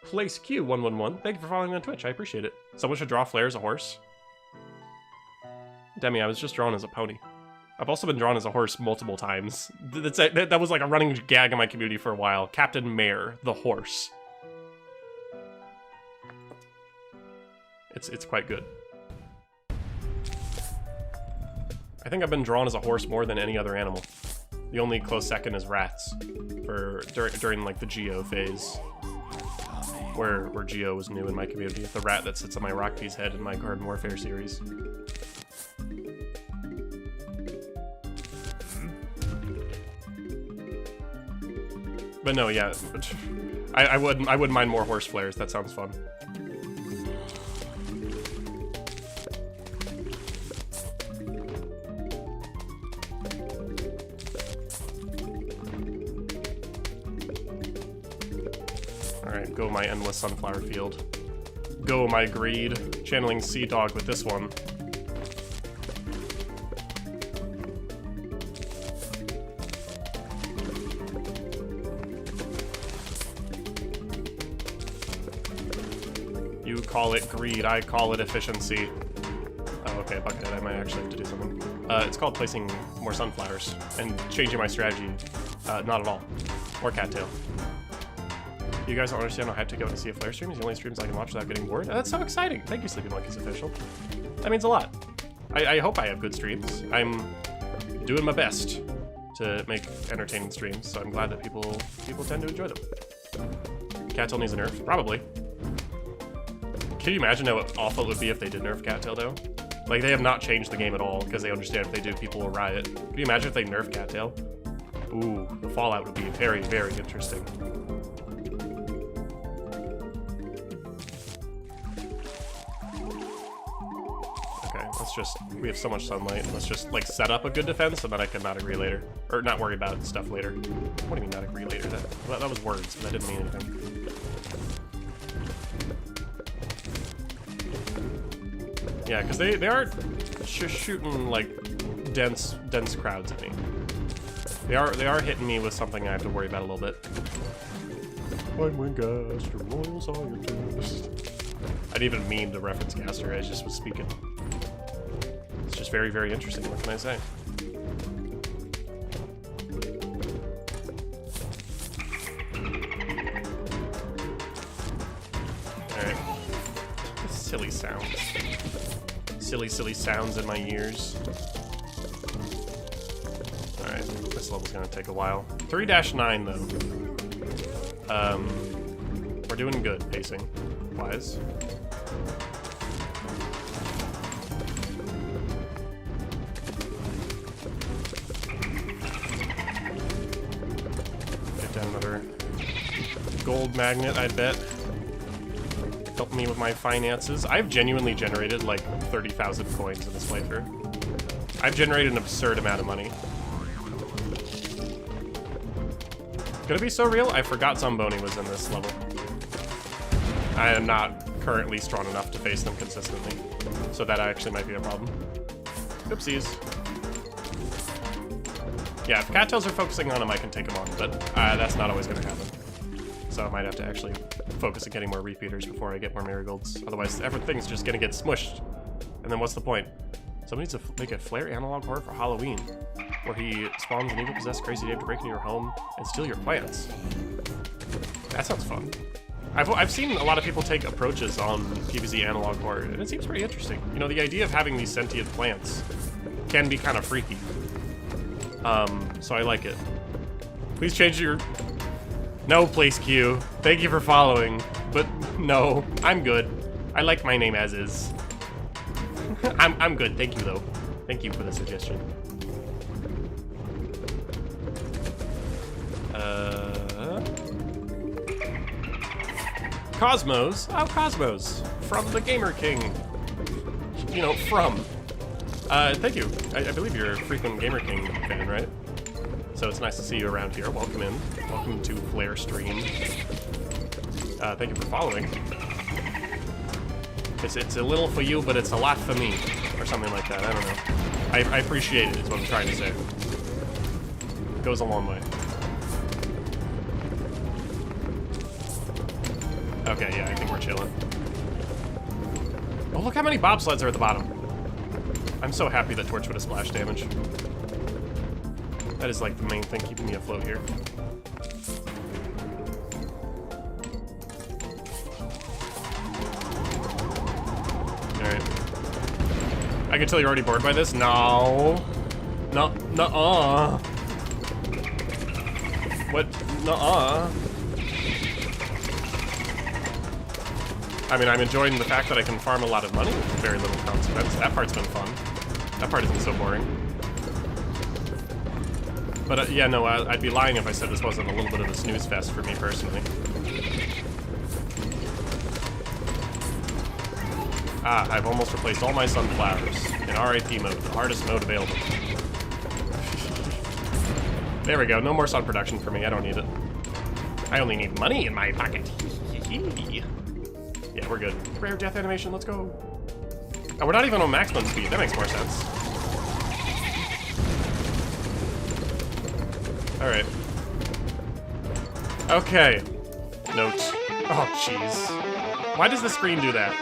Place Q111. Thank you for following me on Twitch. I appreciate it. Someone should draw Flair as a horse. Demi, I was just drawn as a pony. I've also been drawn as a horse multiple times. That was like a running gag in my community for a while. Captain Mare, the horse. It's quite good. I think I've been drawn as a horse more than any other animal. The only close second is rats, during like the Geo phase, where Geo was new in my community. The rat that sits on my Rockpi's head in my Garden Warfare series. But no, yeah, I wouldn't mind more horse flares. That sounds fun. Alright, go my endless sunflower field. Go my greed. Channeling Sea Dog with this one. You call it greed, I call it efficiency. Oh, okay, Buckethead, I might actually have to do something. It's called placing more sunflowers and changing my strategy. Not at all. Or cattail. You guys don't understand how hyped to go to see a Flare stream. He's the only streams I can watch without getting bored. That's so exciting. Thank you, Sleepy Monkeys Official. That means a lot. I hope I have good streams. I'm doing my best to make entertaining streams, so I'm glad that people tend to enjoy them. Cattail needs a nerf? Probably. Can you imagine how awful it would be if they did nerf Cattail, though? Like, they have not changed the game at all, because they understand if they do, people will riot. Can you imagine if they nerf Cattail? Ooh, the fallout would be very, very interesting. We have so much sunlight. Let's just like set up a good defense, and then I can not agree later, or not worry about stuff later. What do you mean not agree later? That was words, but that didn't mean anything. Yeah, because they are just shooting like dense crowds at me. They are hitting me with something I have to worry about a little bit. I'm Wingaster, royal scientist. I didn't even mean to reference Gaster. I just was speaking. It's just very, very interesting. What can I say? Alright. Silly sounds. Silly, silly sounds in my ears. Alright, this level's gonna take a while. 3-9 though. We're doing good, pacing wise. Another gold magnet, I bet. Help me with my finances. I've genuinely generated like 30,000 coins in this playthrough. I've generated an absurd amount of money. Gonna be so real, I forgot Zomboni was in this level. I am not currently strong enough to face them consistently, so that actually might be a problem. Oopsies. Yeah, if cattails are focusing on him, I can take him on, but that's not always going to happen. So I might have to actually focus on getting more repeaters before I get more marigolds. Otherwise, everything's just going to get smushed. And then what's the point? Somebody needs to make a Flare analog horror for Halloween, where he spawns an evil-possessed crazy Dave to break into your home and steal your plants. That sounds fun. I've seen a lot of people take approaches on PvZ analog horror, and it seems pretty interesting. You know, the idea of having these sentient plants can be kind of freaky. So I like it. Please change your... No, Place Q. Thank you for following, but no, I'm good. I like my name as is. I'm good, thank you though. Thank you for the suggestion. Cosmos? Oh, Cosmos. From the Gamer King. You know, from. Thank you. I believe you're a frequent Gamer King fan, right? So it's nice to see you around here. Welcome in. Welcome to Flare Stream. Thank you for following. It's a little for you, but it's a lot for me. Or something like that, I don't know. I appreciate it, is what I'm trying to say. It goes a long way. Okay, yeah, I think we're chilling. Oh, look how many bobsleds are at the bottom. I'm so happy that Torchwood has splash damage. That is like the main thing keeping me afloat here. Alright. I can tell you're already bored by this. No. No, nuh-uh. What? Nuh-uh. I mean, I'm enjoying the fact that I can farm a lot of money with very little consequence. That part's been fun. That part isn't so boring. But yeah, no, I'd be lying if I said this wasn't a little bit of a snooze fest for me personally. Ah, I've almost replaced all my sunflowers in R.I.P mode, the hardest mode available. There we go, no more sun production for me, I don't need it. I only need money in my pocket. Yeah, we're good. Rare death animation, let's go. Oh, we're not even on maximum speed, that makes more sense. Alright. Okay. Notes. Oh, jeez. Why does the screen do that?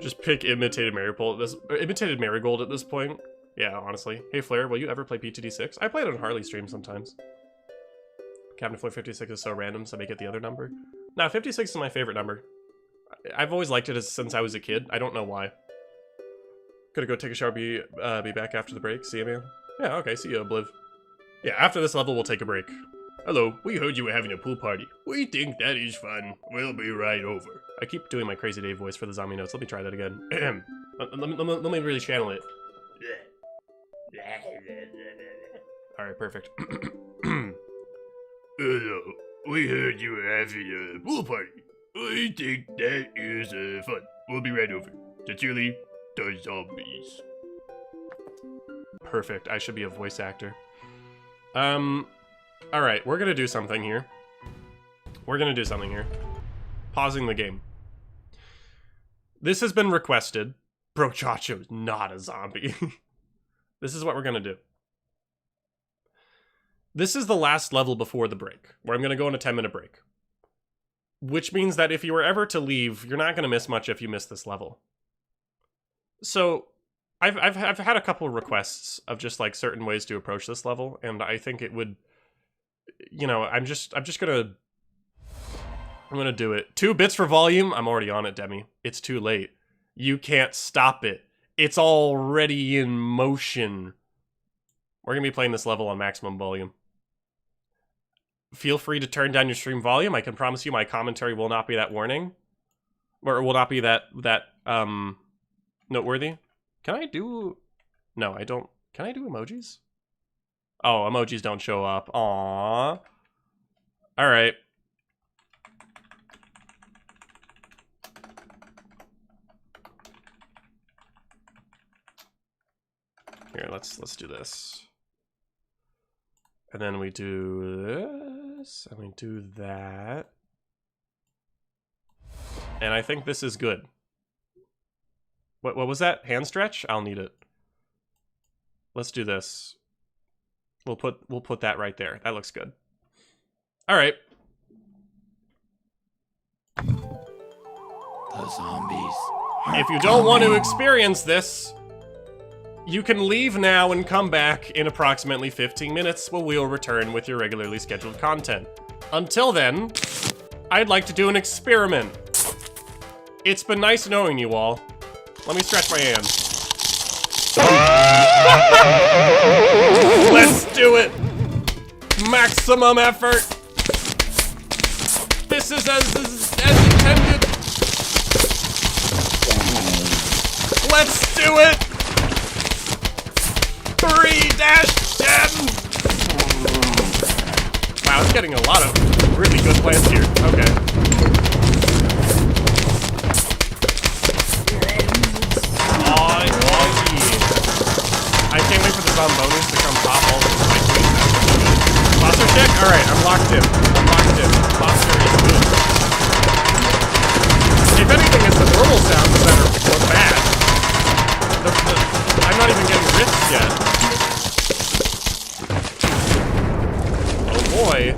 Just pick imitated marigold at this point. Yeah, honestly. Hey Flair, will you ever play PTD6? I play it on Harley stream sometimes. Cabinet Floor 56 is so random, so make it the other number. Nah, 56 is my favorite number. I've always liked it since I was a kid. I don't know why. Gonna go take a shower, be back after the break. See you, man. Yeah, okay, see you, Obliv. Yeah, after this level, we'll take a break. Hello, we heard you were having a pool party. We think that is fun. We'll be right over. I keep doing my Crazy Dave voice for the zombie notes. Let me try that again. let me really channel it. Alright, perfect. Hello, we heard you were having a pool party. I think that is fun. We'll be right over. Sincerely, the zombies. Perfect. I should be a voice actor. Alright, we're gonna do something here. Pausing the game. This has been requested. Bro, Chacho's not a zombie. This is what we're gonna do. This is the last level before the break, where I'm gonna go on a 10-minute break. Which means that if you were ever to leave, you're not gonna miss much if you miss this level. So, I've had a couple of requests of just like certain ways to approach this level, and I think it would, you know, I'm gonna do it. 2 bits for volume. I'm already on it, Demi. It's too late. You can't stop it. It's already in motion. We're gonna be playing this level on maximum volume. Feel free to turn down your stream volume. I can promise you my commentary will not be that warning. Or will not be that noteworthy. Can I do... No, I don't... Can I do emojis? Oh, emojis don't show up. Aww. Alright. Here, let's do this. And then we do this, and we do that. And I think this is good. What was that? Hand stretch? I'll need it. Let's do this. We'll put that right there. That looks good. All right. The zombies. If you don't want to experience this, you can leave now and come back in approximately 15 minutes when we'll return with your regularly scheduled content. Until then, I'd like to do an experiment. It's been nice knowing you all. Let me stretch my hand. Let's do it! Maximum effort! This is as intended! Let's do it! 3-10! Wow, it's getting a lot of really good plants here. Okay. Oh, yeah. I can't wait for the Zomboss to come pop all of my tweets. Foster check? Alright, I'm locked in. Foster is good. If anything, it's the normal sounds that are bad. I'm not even getting risks yet. Oh boy.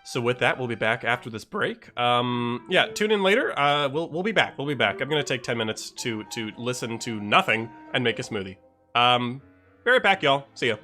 So with that, we'll be back after this break. Yeah, tune in later. We'll be back. We'll be back. I'm gonna take 10 minutes to listen to nothing and make a smoothie. Be right back, y'all. See ya.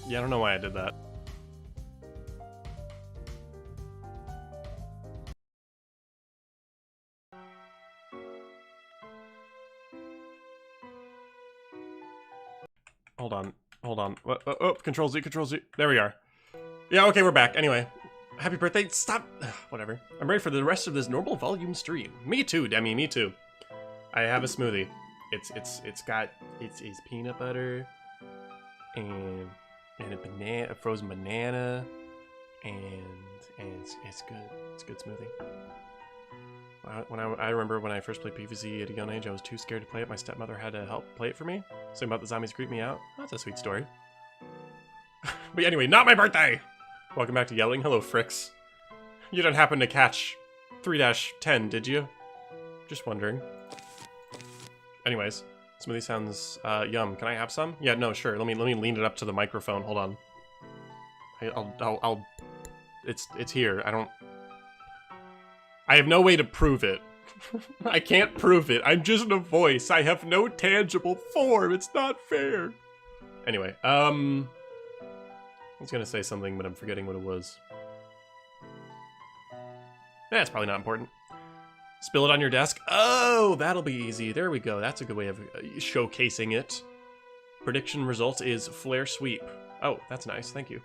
Yeah, I don't know why I did that. Hold on. Hold on. Oh, Control Z, Control Z. There we are. Yeah, okay, we're back. Anyway, happy birthday. Stop. Whatever. I'm ready for the rest of this normal volume stream. Me too, Demi. Me too. I have a smoothie. It's peanut butter and a banana, a frozen banana, and it's good. It's a good smoothie. I remember when I first played PvZ at a young age, I was too scared to play it. My stepmother had to help play it for me. Something about the zombies creeped me out. That's a sweet story. But anyway, not my birthday! Welcome back to Yelling. Hello, Fricks. You didn't happen to catch 3-10, did you? Just wondering. Anyways, smoothie sounds yum. Can I have some? Yeah, no, sure. Let me lean it up to the microphone. Hold on. I'll it's here. I have no way to prove it. I can't prove it. I'm just a voice. I have no tangible form. It's not fair. Anyway, I was gonna say something, but I'm forgetting what it was. It's probably not important. Spill it on your desk. Oh, that'll be easy. There we go. That's a good way of showcasing it. Prediction result is flare sweep. Oh, that's nice. Thank you.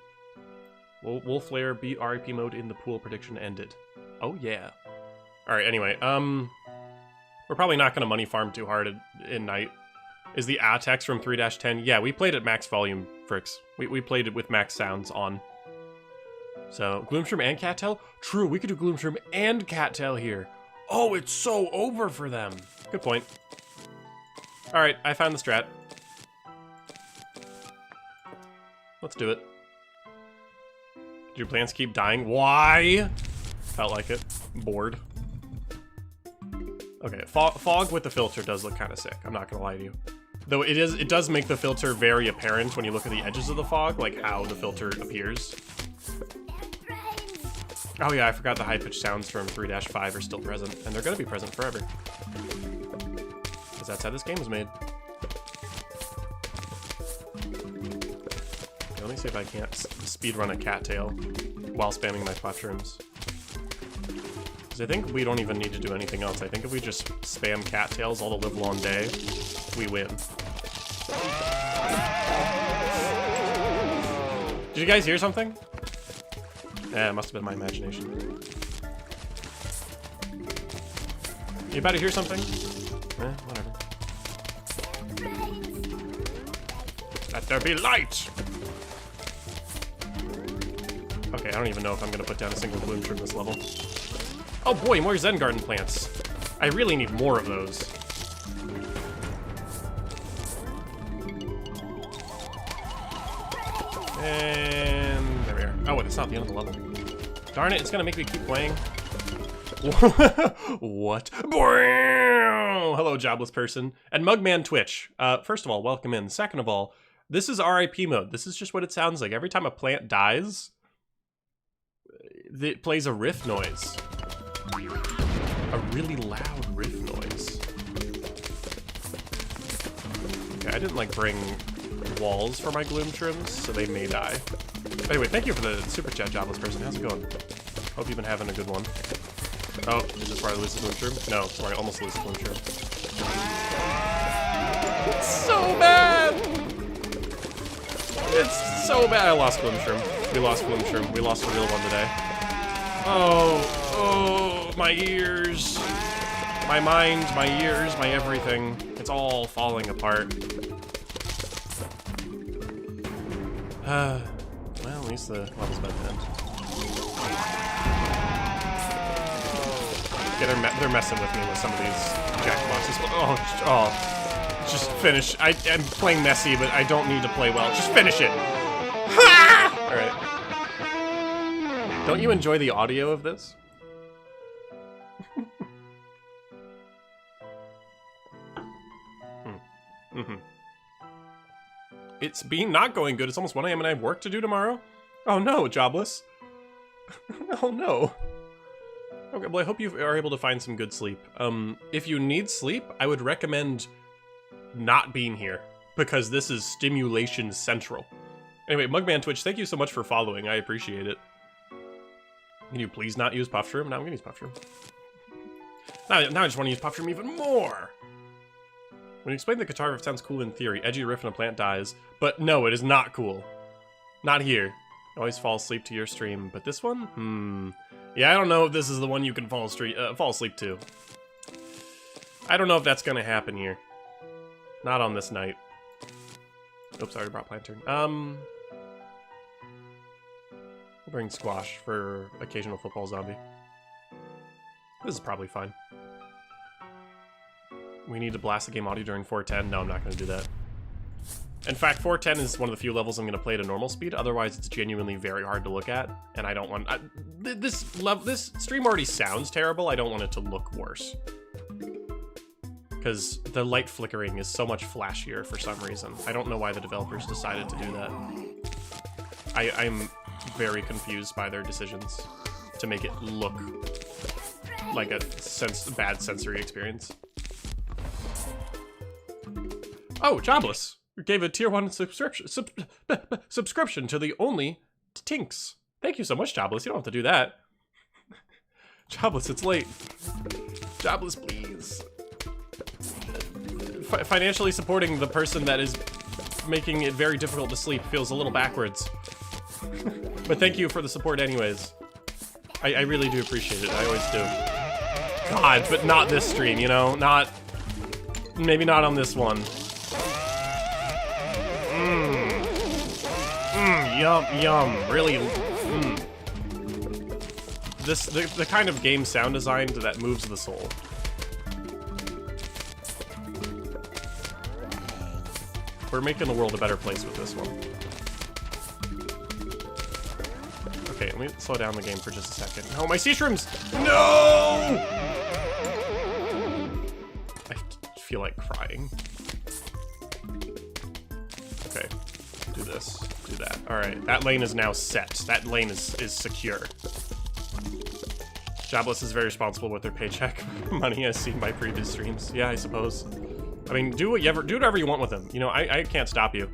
Will flare beat R.I.P mode in the pool? Prediction ended. Oh yeah. All right. Anyway, we're probably not gonna money farm too hard in night. Is the text from 3-10? Yeah, we played at max volume, Fricks. We played it with max sounds on. So, Gloomshroom and Cattail? True, we could do Gloomshroom and Cattail here. Oh, it's so over for them. Good point. Alright, I found the strat. Let's do it. Do your plants keep dying? Why? Felt like it. Bored. Okay, fog with the filter does look kind of sick. I'm not gonna lie to you. Though it does make the filter very apparent when you look at the edges of the fog, like how the filter appears. Oh yeah, I forgot the high-pitched sounds from 3-5 are still present, and they're gonna be present forever. Because that's how this game was made. Okay, let me see if I can't speedrun a cattail while spamming my mushrooms. Because I think we don't even need to do anything else. I think if we just spam cattails all the livelong day, we win. Did you guys hear something? Yeah, it must have been my imagination. You about to hear something? Whatever. Let there be light! Okay, I don't even know if I'm gonna put down a single bloom from this level. Oh boy, more Zen Garden plants. I really need more of those. And there we are. Oh, wait, it's not the end of the level. Darn it, it's gonna make me keep playing. What? Hello, jobless person. And Mugman Twitch. First of all, welcome in. Second of all, this is R.I.P mode. This is just what it sounds like. Every time a plant dies, it plays a riff noise. A really loud riff noise. Okay, I didn't like bring walls for my gloom trims, so they may die. Anyway, thank you for the super chat, jobless person. How's it going? Hope you've been having a good one. Oh, is this where I lose the gloom trim? No, it's where I almost lose the gloom trim. It's so bad! It's so bad. I lost gloom trim. We lost gloom trim. We lost a real one today. Oh, my ears. My mind, my ears, my everything. It's all falling apart. Well, at least the level's about to end. Yeah, they're messing with me with some of these jackboxes. Oh, just finish. I'm playing messy, but I don't need to play well. Just finish it. Ha! All right. Don't you enjoy the audio of this? It's not going good. It's almost 1 AM and I have work to do tomorrow. Oh no, jobless. Oh no. Okay, well I hope you are able to find some good sleep. If you need sleep, I would recommend not being here because this is stimulation central. Anyway, Mugman Twitch, thank you so much for following. I appreciate it. Can you please not use Puff Shroom? No, I'm gonna use Puff Shroom. Now I just want to use Puff Shroom even more! When you explain the guitar riff, it sounds cool in theory. Edgy riff and a plant dies. But no, it is not cool. Not here. I always fall asleep to your stream. But this one? Yeah, I don't know if this is the one you can fall asleep to. I don't know if that's gonna happen here. Not on this night. Oops, I already brought Planter. We'll bring Squash for occasional football zombie. This is probably fine. We need to blast the game audio during 410. No, I'm not going to do that. In fact, 410 is one of the few levels I'm going to play at a normal speed. Otherwise, it's genuinely very hard to look at, and I don't want... this stream already sounds terrible. I don't want it to look worse. Because the light flickering is so much flashier for some reason. I don't know why the developers decided to do that. I'm very confused by their decisions to make it look like a bad sensory experience. Oh, Jobless gave a tier 1 subscription to the only Tinks. Thank you so much, Jobless. You don't have to do that. Jobless, it's late. Jobless, please. Financially supporting the person that is making it very difficult to sleep feels a little backwards. But thank you for the support anyways. I really do appreciate it. I always do. God, but not this stream, you know? Maybe not on this one. Yum. Really, the kind of game sound design that moves the soul. We're making the world a better place with this one. Okay, let me slow down the game for just a second. Oh, my sea shrooms! No! I feel like crying. Okay, do this, do that. All right, that lane is now set. That lane is secure. Jobless is very responsible with their paycheck money, as seen by previous streams. Yeah, I suppose. I mean, do whatever you want with them. You know, I can't stop you.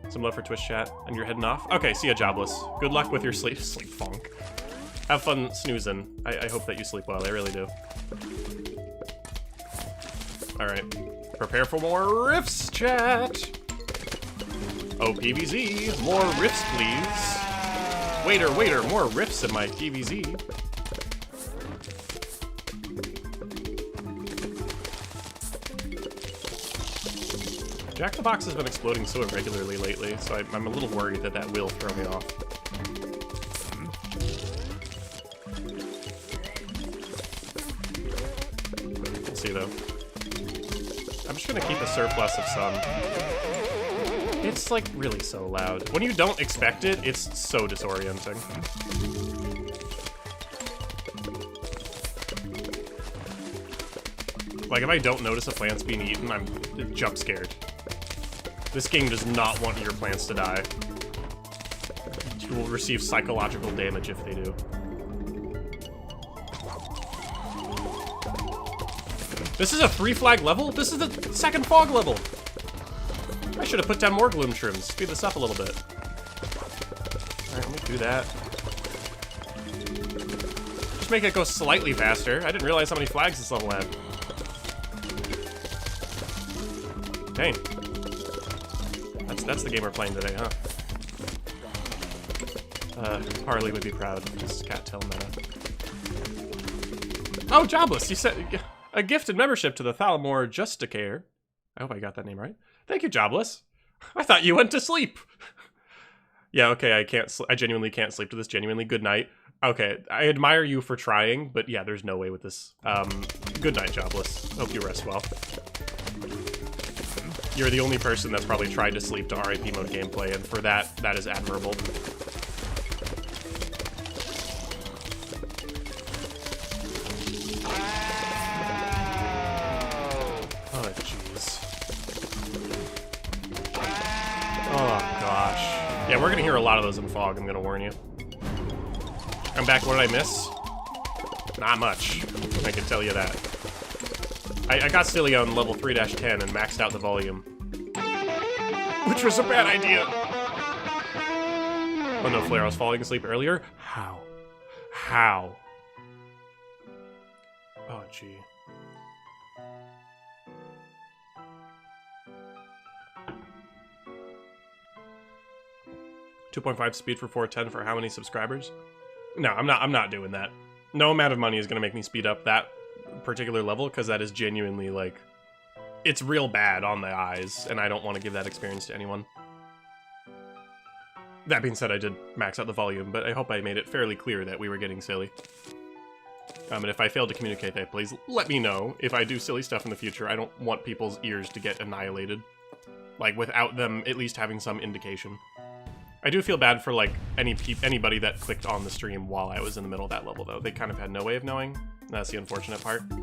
Some love for Twitch chat, and you're heading off? Okay, see ya, Jobless. Good luck with your sleep funk. Have fun snoozing. I hope that you sleep well, I really do. Alright. Prepare for more riffs, chat! Oh, PVZ, more riffs, please. Waiter, more riffs in my PVZ. Jack the Box has been exploding so irregularly lately, so I'm a little worried that will throw me off. We'll see, though. I'm just gonna keep a surplus of some. It's, like, really so loud. When you don't expect it, it's so disorienting. Like, if I don't notice a plant's being eaten, I'm jump scared. This game does not want your plants to die. You will receive psychological damage if they do. This is a 3-flag level? This is the second fog level! I should have put down more gloom shrooms. Speed this up a little bit. Alright, let me do that. Just make it go slightly faster. I didn't realize how many flags this level had. Dang. That's the game we're playing today, huh? Harley would be proud. This cattail meta. Oh, Jobless! You said a gifted membership to the Thalamore Justicare. I hope I got that name right. Thank you, Jobless. I thought you went to sleep. Yeah, okay, I genuinely can't sleep to this. Genuinely, good night. Okay, I admire you for trying, but yeah, there's no way with this. Good night, Jobless. Hope you rest well. You're the only person that's probably tried to sleep to R.I.P mode gameplay, and for that is admirable. Oh, jeez. Oh, gosh. Yeah, we're gonna hear a lot of those in fog, I'm gonna warn you. I'm back, what did I miss? Not much, I can tell you that. I got silly on level 3-10 and maxed out the volume. Which was a bad idea. Oh no, Flare, I was falling asleep earlier? How? How? Oh, gee. $2.5 speed for 410 for how many subscribers? No, I'm not doing that. No amount of money is gonna make me speed up that particular level, because that is genuinely, like, it's real bad on the eyes, and I don't want to give that experience to anyone. That being said, I did max out the volume, but I hope I made it fairly clear that we were getting silly. And if I failed to communicate that, please let me know. If I do silly stuff in the future, I don't want people's ears to get annihilated. Like, without them at least having some indication. I do feel bad for, like, anybody that clicked on the stream while I was in the middle of that level, though. They kind of had no way of knowing. That's the unfortunate part. There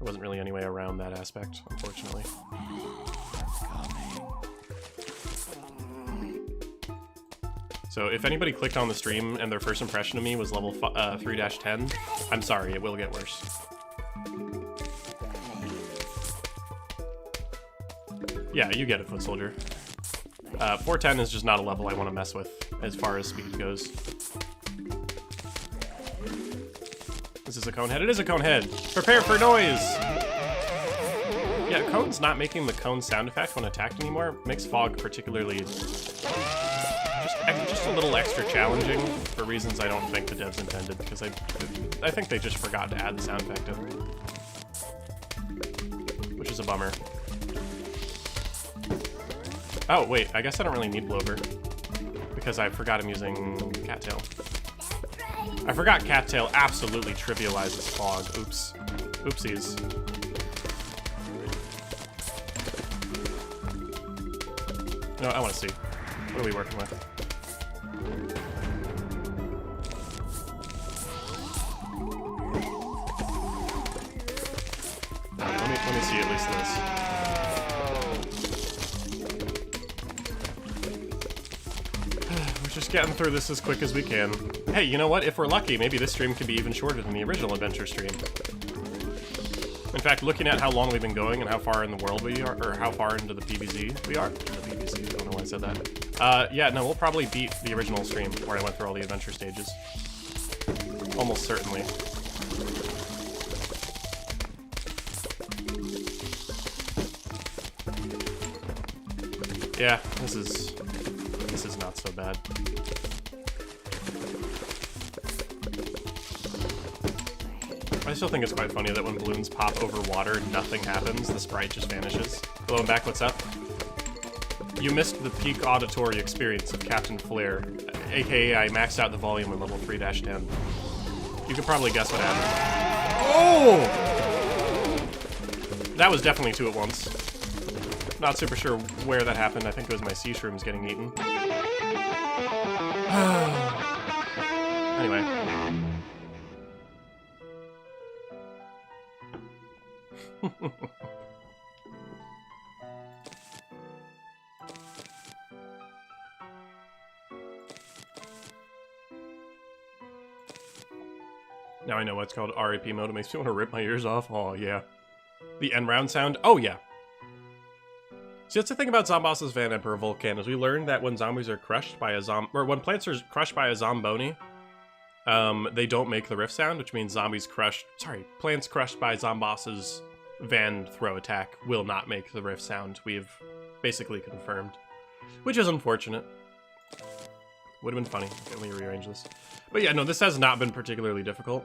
wasn't really any way around that aspect, unfortunately. So if anybody clicked on the stream and their first impression of me was level 3-10, I'm sorry, it will get worse. Yeah, you get it, Foot Soldier. 410 is just not a level I want to mess with as far as speed goes. Is this a cone head? It is a cone head! Prepare for noise! Yeah, cone's not making the cone sound effect when attacked anymore. Makes fog particularly just a little extra challenging for reasons I don't think the devs intended, because I think they just forgot to add the sound effect in, which is a bummer. Oh, wait, I guess I don't really need Blover, because I forgot I'm using Cattail. I forgot Cattail absolutely trivializes fog. Oops. Oopsies. No, I want to see. What are we working with? Let me see at least this. We're just getting through this as quick as we can. Hey, you know what? If we're lucky, maybe this stream can be even shorter than the original adventure stream. In fact, looking at how long we've been going and how far in the world we are, or how far into the PvZ we are. The PvZ, I don't know why I said that. Yeah, no, we'll probably beat the original stream where I went through all the adventure stages. Almost certainly. Yeah, this is not so bad. I still think it's quite funny that when balloons pop over water, nothing happens, the sprite just vanishes. Hello, I'm back, what's up? You missed the peak auditory experience of Captain Flare, aka I maxed out the volume in level 3-10. You could probably guess what happened. Oh! That was definitely two at once. Not super sure where that happened. I think it was my sea shrooms getting eaten. Anyway. Now I know what's called R.I.P mode. It makes me want to rip my ears off. Oh, yeah. The end round sound? Oh, yeah. See, that's the thing about Zomboss's Van Emperor Volcan, is we learned that when zombies are crushed by a or when plants are crushed by a Zomboni, they don't make the riff sound, which means plants crushed by Zomboss's Van throw attack will not make the riff sound. We've basically confirmed, which is unfortunate. Would have been funny. Let me rearrange this. But yeah, no, this has not been particularly difficult.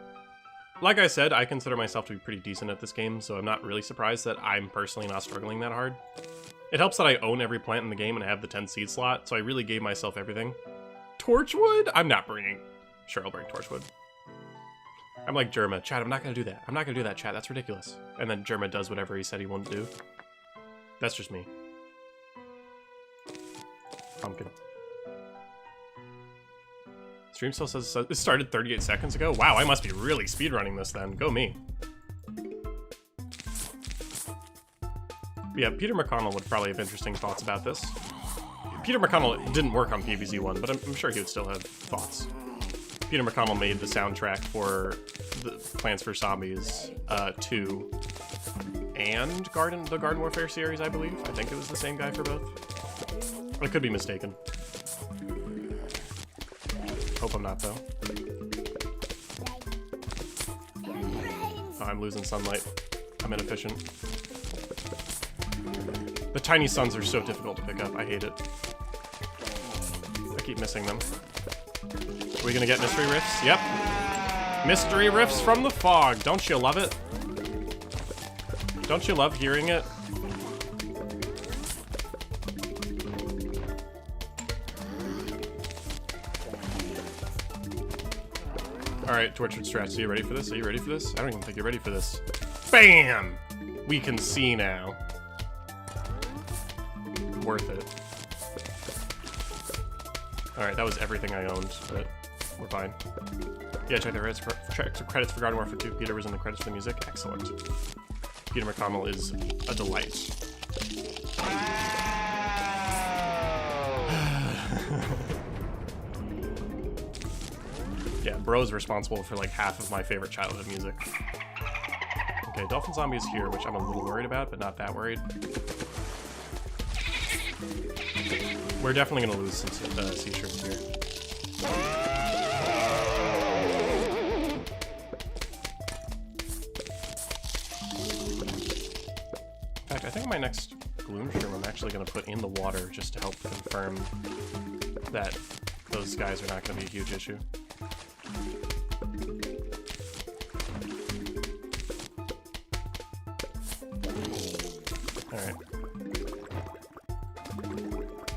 Like I said, I consider myself to be pretty decent at this game, so I'm not really surprised that I'm personally not struggling that hard. It helps that I own every plant in the game and have the 10 seed slot, so I really gave myself everything. Torchwood? I'm not bringing. Sure, I'll bring Torchwood. I'm like Jerma. Chat, I'm not going to do that. I'm not going to do that, chat. That's ridiculous. And then Jerma does whatever he said he wouldn't do. That's just me. Pumpkin. Stream still says it started 38 seconds ago? Wow, I must be really speedrunning this then. Go me. Yeah, Peter McConnell would probably have interesting thoughts about this. Peter McConnell didn't work on PvZ1, but I'm sure he would still have thoughts. Peter McConnell made the soundtrack for the Plants vs. Zombies 2 and the Garden Warfare series, I believe. I think it was the same guy for both. I could be mistaken. Hope I'm not, though. Oh, I'm losing sunlight. I'm inefficient. The tiny suns are so difficult to pick up. I hate it. I keep missing them. Are we gonna get mystery riffs? Yep. Mystery riffs from the fog. Don't you love it? Don't you love hearing it? Alright, Tortured Strats, are you ready for this? Are you ready for this? I don't even think you're ready for this. BAM! We can see now. Worth it. Alright, that was everything I owned, but we're fine. Yeah, check the credits for Garden Warfare 2. Peter was in the credits for the music. Excellent. Peter McConnell is a delight. Yeah, Bro's responsible for like half of my favorite childhood music. Okay, Dolphin Zombie is here, which I'm a little worried about, but not that worried. We're definitely gonna lose some sea shrimps here. In fact, I think my next gloom shrimp I'm actually gonna put in the water just to help confirm that those guys are not gonna be a huge issue. Alright.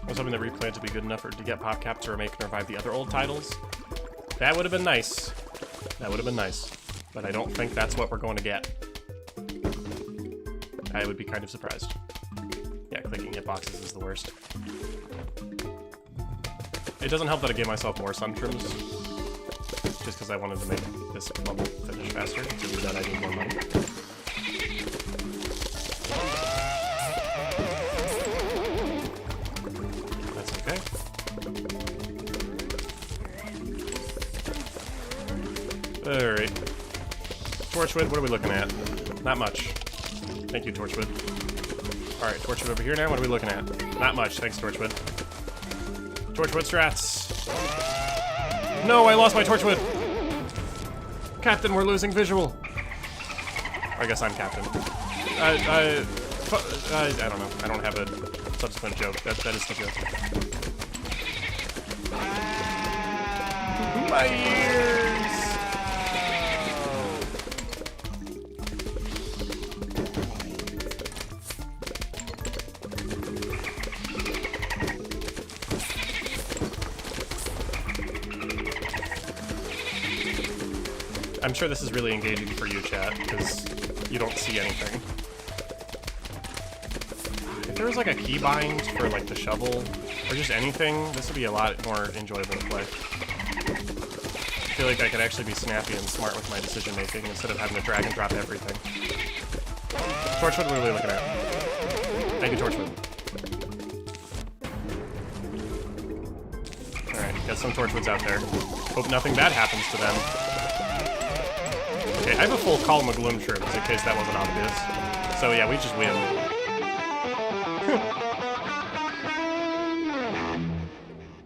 I was hoping that Replanted would be good enough to get PopCap to remake and revive the other old titles. That would have been nice. That would have been nice. But I don't think that's what we're going to get. I would be kind of surprised. Yeah, clicking hitboxes is the worst. It doesn't help that I gave myself more sun trims. Just because I wanted to make this level finish faster. To do that, I need more money. That's okay. Alright. Torchwood, what are we looking at? Not much. Thank you, Torchwood. Alright, Torchwood over here now, what are we looking at? Not much, thanks, Torchwood. Torchwood strats. No, I lost my Torchwood! Captain, we're losing visual. I guess I'm Captain. I don't know. I don't have a subsequent joke. That is the joke. My ears! I'm sure this is really engaging for you, chat, because you don't see anything. If there was like a keybind for like the shovel, or just anything, this would be a lot more enjoyable to play. I feel like I could actually be snappy and smart with my decision making instead of having to drag and drop everything. Torchwood, what are we looking at? Thank you, Torchwood. Alright, got some Torchwoods out there. Hope nothing bad happens to them. Okay, I have a full column of gloom shrimps in case that wasn't obvious. So yeah, we just win.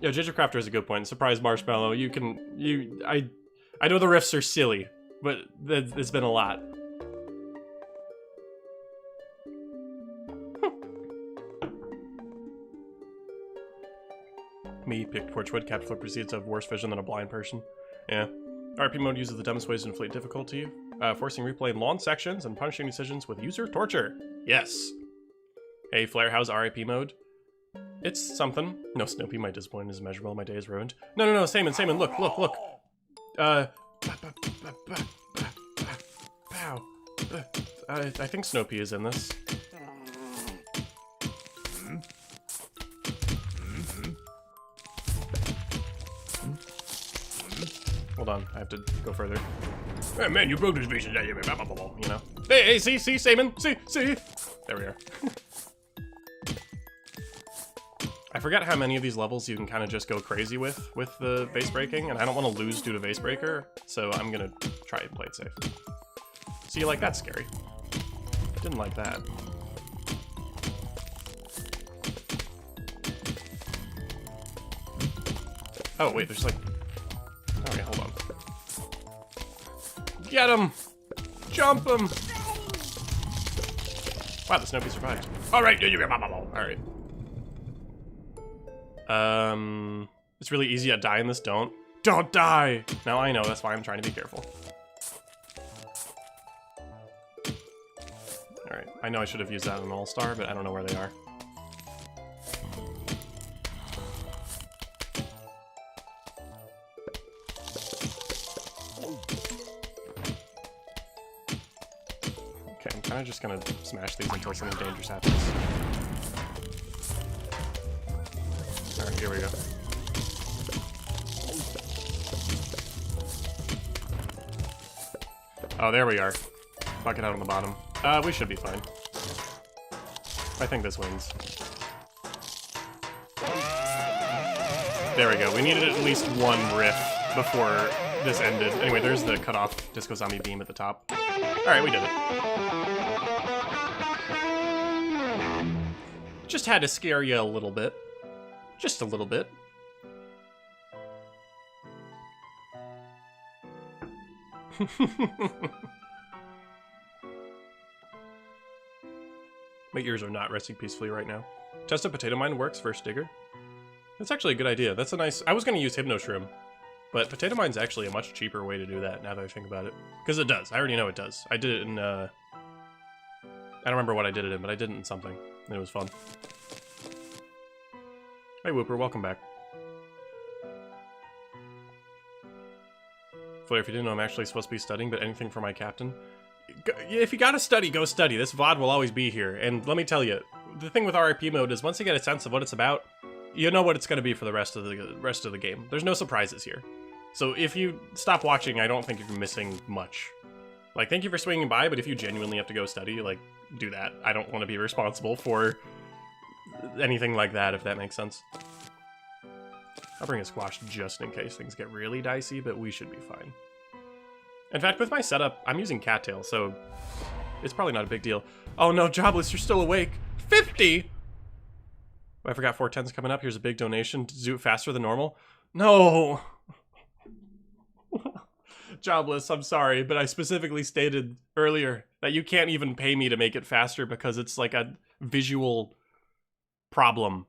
Yo, Gingercrafter is a good point. Surprise Marshmallow, I know the riffs are silly, but there's been a lot. Me picked Torchwood. Capture proceeds of worse vision than a blind person. Yeah. R.I.P mode uses the dumbest ways to inflate difficulty, forcing replay in long sections and punishing decisions with user torture. Yes. Hey, Flare, how's R.I.P mode? It's something. No, Snoopy, my disappointment is immeasurable. My day is ruined. No, Saman, look. Pow. I think Snoopy is in this. Hold on, I have to go further. Hey, man, you broke this piece of that, you know? Hey, see, Saman, see! There we are. I forget how many of these levels you can kind of just go crazy with the vase breaking, and I don't want to lose due to vase breaker, so I'm gonna try and play it safe. See, like, that's scary. Didn't like that. Oh, wait, there's like... Get him! Jump him! Wow, the Snoopy survived. Alright. Alright. It's really easy to die in this. Don't die! Now I know, that's why I'm trying to be careful. Alright, I know I should have used that on All-Star, but I don't know where they are. Okay, I'm kind of just gonna smash these until something dangerous happens. Alright, here we go. Oh, there we are. Bucket out on the bottom. We should be fine. I think this wins. There we go. We needed at least one riff before this ended. Anyway, there's the cutoff Disco Zombie beam at the top. Alright, we did it. Just had to scare you a little bit. Just a little bit. My ears are not resting peacefully right now. Test a potato mine works first, Digger. That's actually a good idea. That's a nice... I was going to use Hypno Shroom, but potato mine's actually a much cheaper way to do that now that I think about it. Because it does. I already know it does. I did it in... I don't remember what I did it in, but I did it in something. And it was fun. Hey, Whooper. Welcome back. Flair, if you didn't know, I'm actually supposed to be studying, but anything for my captain. If you gotta study, go study. This VOD will always be here. And let me tell you, the thing with R.I.P. mode is once you get a sense of what it's about, you know what it's gonna be for the rest of the game. There's no surprises here. So if you stop watching, I don't think you're missing much. Like, thank you for swinging by, but if you genuinely have to go study, like, do that. I don't want to be responsible for anything like that, if that makes sense. I'll bring a squash just in case things get really dicey, but we should be fine. In fact, with my setup, I'm using cattail, so it's probably not a big deal. Oh no, Jobless, you're still awake. 50! I forgot 410's coming up. Here's a big donation to do it faster than normal. No! Jobless, I'm sorry, but I specifically stated earlier that you can't even pay me to make it faster because it's like a visual problem.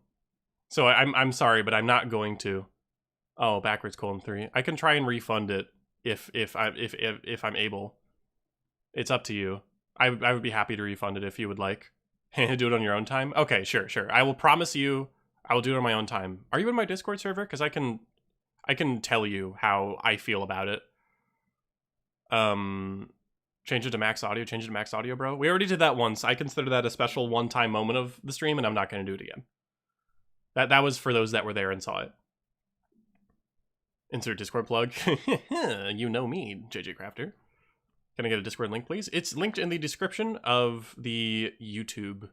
So I'm sorry, but I'm not going to. Oh, backwards :3. I can try and refund it if I'm able. It's up to you. I would be happy to refund it if you would like. Do it on your own time. Okay, sure. I will promise you I will do it on my own time. Are you in my Discord server? Because I can tell you how I feel about it. Change it to max audio. Change it to max audio, bro. We already did that once. I consider that a special one-time moment of the stream, and I'm not going to do it again. That was for those that were there and saw it. Insert Discord plug. You know me, JJ Crafter. Can I get a Discord link, please? It's linked in the description of the YouTube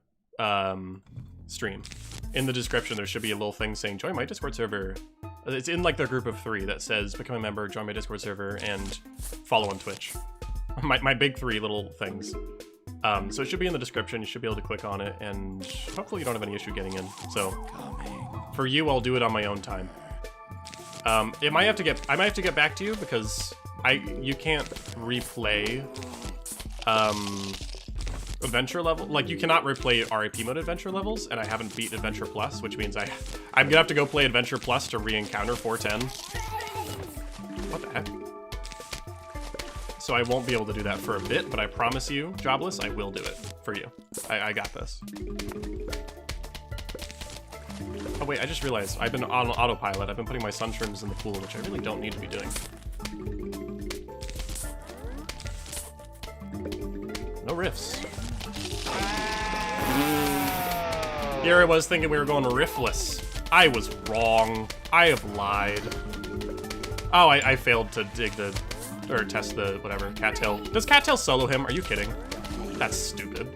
stream. In the description, there should be a little thing saying, join my Discord server. It's in like the group of 3 that says, become a member, join my Discord server, and follow on Twitch. My big 3 little things. So it should be in the description. You should be able to click on it, and hopefully you don't have any issue getting in. So for you, I'll do it on my own time. I might have to get back to you because you can't replay adventure level. Like, you cannot replay R.I.P. mode adventure levels, and I haven't beat Adventure Plus, which means I'm gonna have to go play Adventure Plus to re-encounter 410. What the heck? So I won't be able to do that for a bit, but I promise you, Jobless, I will do it for you. I got this. Oh wait, I just realized I've been on autopilot. I've been putting my sunshrooms in the pool, which I really don't need to be doing. No riffs. Here I was thinking we were going riffless. I was wrong. I have lied. Oh, I failed to dig the... or test the, whatever, cattail. Does cattail solo him? Are you kidding? That's stupid.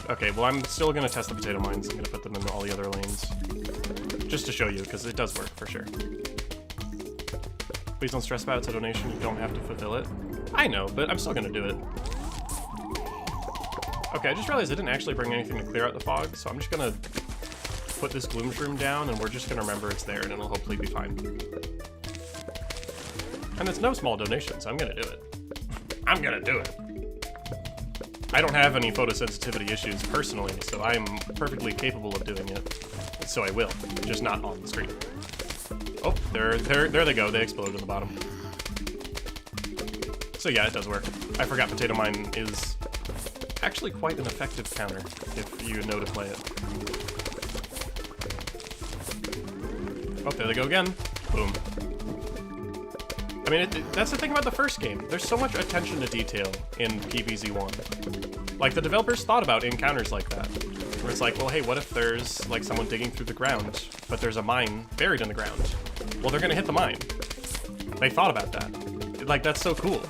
Okay, well, I'm still gonna test the potato mines. I'm gonna put them in all the other lanes. Just to show you, because it does work, for sure. Please don't stress about it. It's a donation. You don't have to fulfill it. I know, but I'm still gonna do it. Okay, I just realized I didn't actually bring anything to clear out the fog, so I'm just gonna put this gloom shroom down, and we're just gonna remember it's there, and it'll hopefully be fine. And it's no small donation, so I'm gonna do it. I'm gonna do it. I don't have any photosensitivity issues personally, so I'm perfectly capable of doing it. So I will, just not on the screen. Oh, there they go. They explode in the bottom. So yeah, it does work. I forgot Potato Mine is actually quite an effective counter if you know to play it. Oh, there they go again. Boom. I mean, that's the thing about the first game. There's so much attention to detail in PvZ1. Like, the developers thought about encounters like that. Where it's like, well, hey, what if there's, like, someone digging through the ground, but there's a mine buried in the ground? Well, they're gonna hit the mine. They thought about that. Like, that's so cool.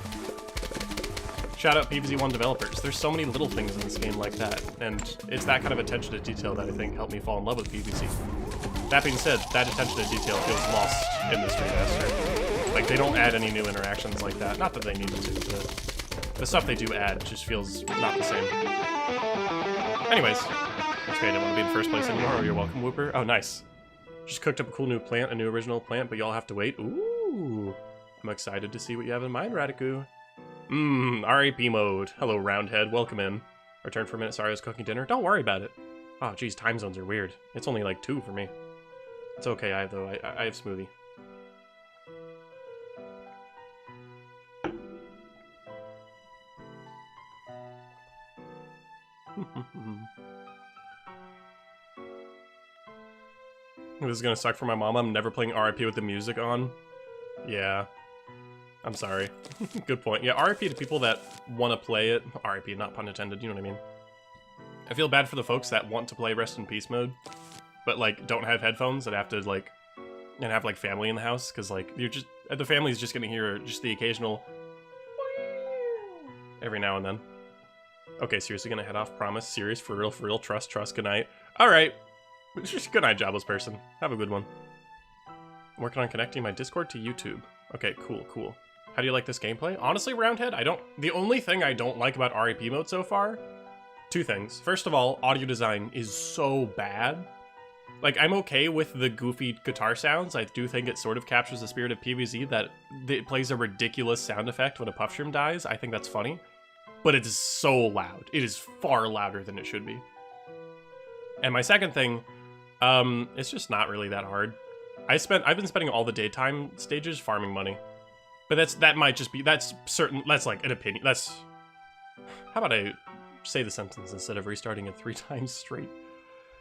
Shout out PvZ1 developers. There's so many little things in this game like that, and it's that kind of attention to detail that I think helped me fall in love with PvZ. That being said, that attention to detail feels lost in this remaster. Like, they don't add any new interactions like that. Not that they need to, but the stuff they do add just feels not the same. Anyways, that's great. I didn't want to be in first place anymore. Oh, you're welcome, Whooper. Oh, nice. Just cooked up a cool new plant, a new original plant, but y'all have to wait. Ooh. I'm excited to see what you have in mind, Radiku. R.I.P mode. Hello, Roundhead. Welcome in. Return for a minute. Sorry, I was cooking dinner. Don't worry about it. Oh, geez, time zones are weird. It's only like 2 for me. It's okay, I have smoothie. This is gonna suck for my mom. I'm never playing R.I.P with the music on. Yeah. I'm sorry. Good point. Yeah, R.I.P to people that want to play it. R.I.P, not pun intended, you know what I mean. I feel bad for the folks that want to play Rest in Peace mode, but, like, don't have headphones that have to, like, and have, like, family in the house, because, like, you're just, the family's just gonna hear just the occasional every now and then. Okay, seriously gonna head off, promise. Serious, for real, trust, good night. Alright. Just good night, jobless person. Have a good one. I'm working on connecting my Discord to YouTube. Okay, cool. How do you like this gameplay? Honestly, Roundhead, the only thing I don't like about R.I.P mode so far, 2 things. First of all, audio design is so bad. Like, I'm okay with the goofy guitar sounds. I do think it sort of captures the spirit of PvZ that it plays a ridiculous sound effect when a puff shroom dies. I think that's funny. But it is so loud. It is far louder than it should be. And my second thing, it's just not really that hard. I've been spending all the daytime stages farming money. But that's like an opinion. How about I say the sentence instead of restarting it 3 times straight?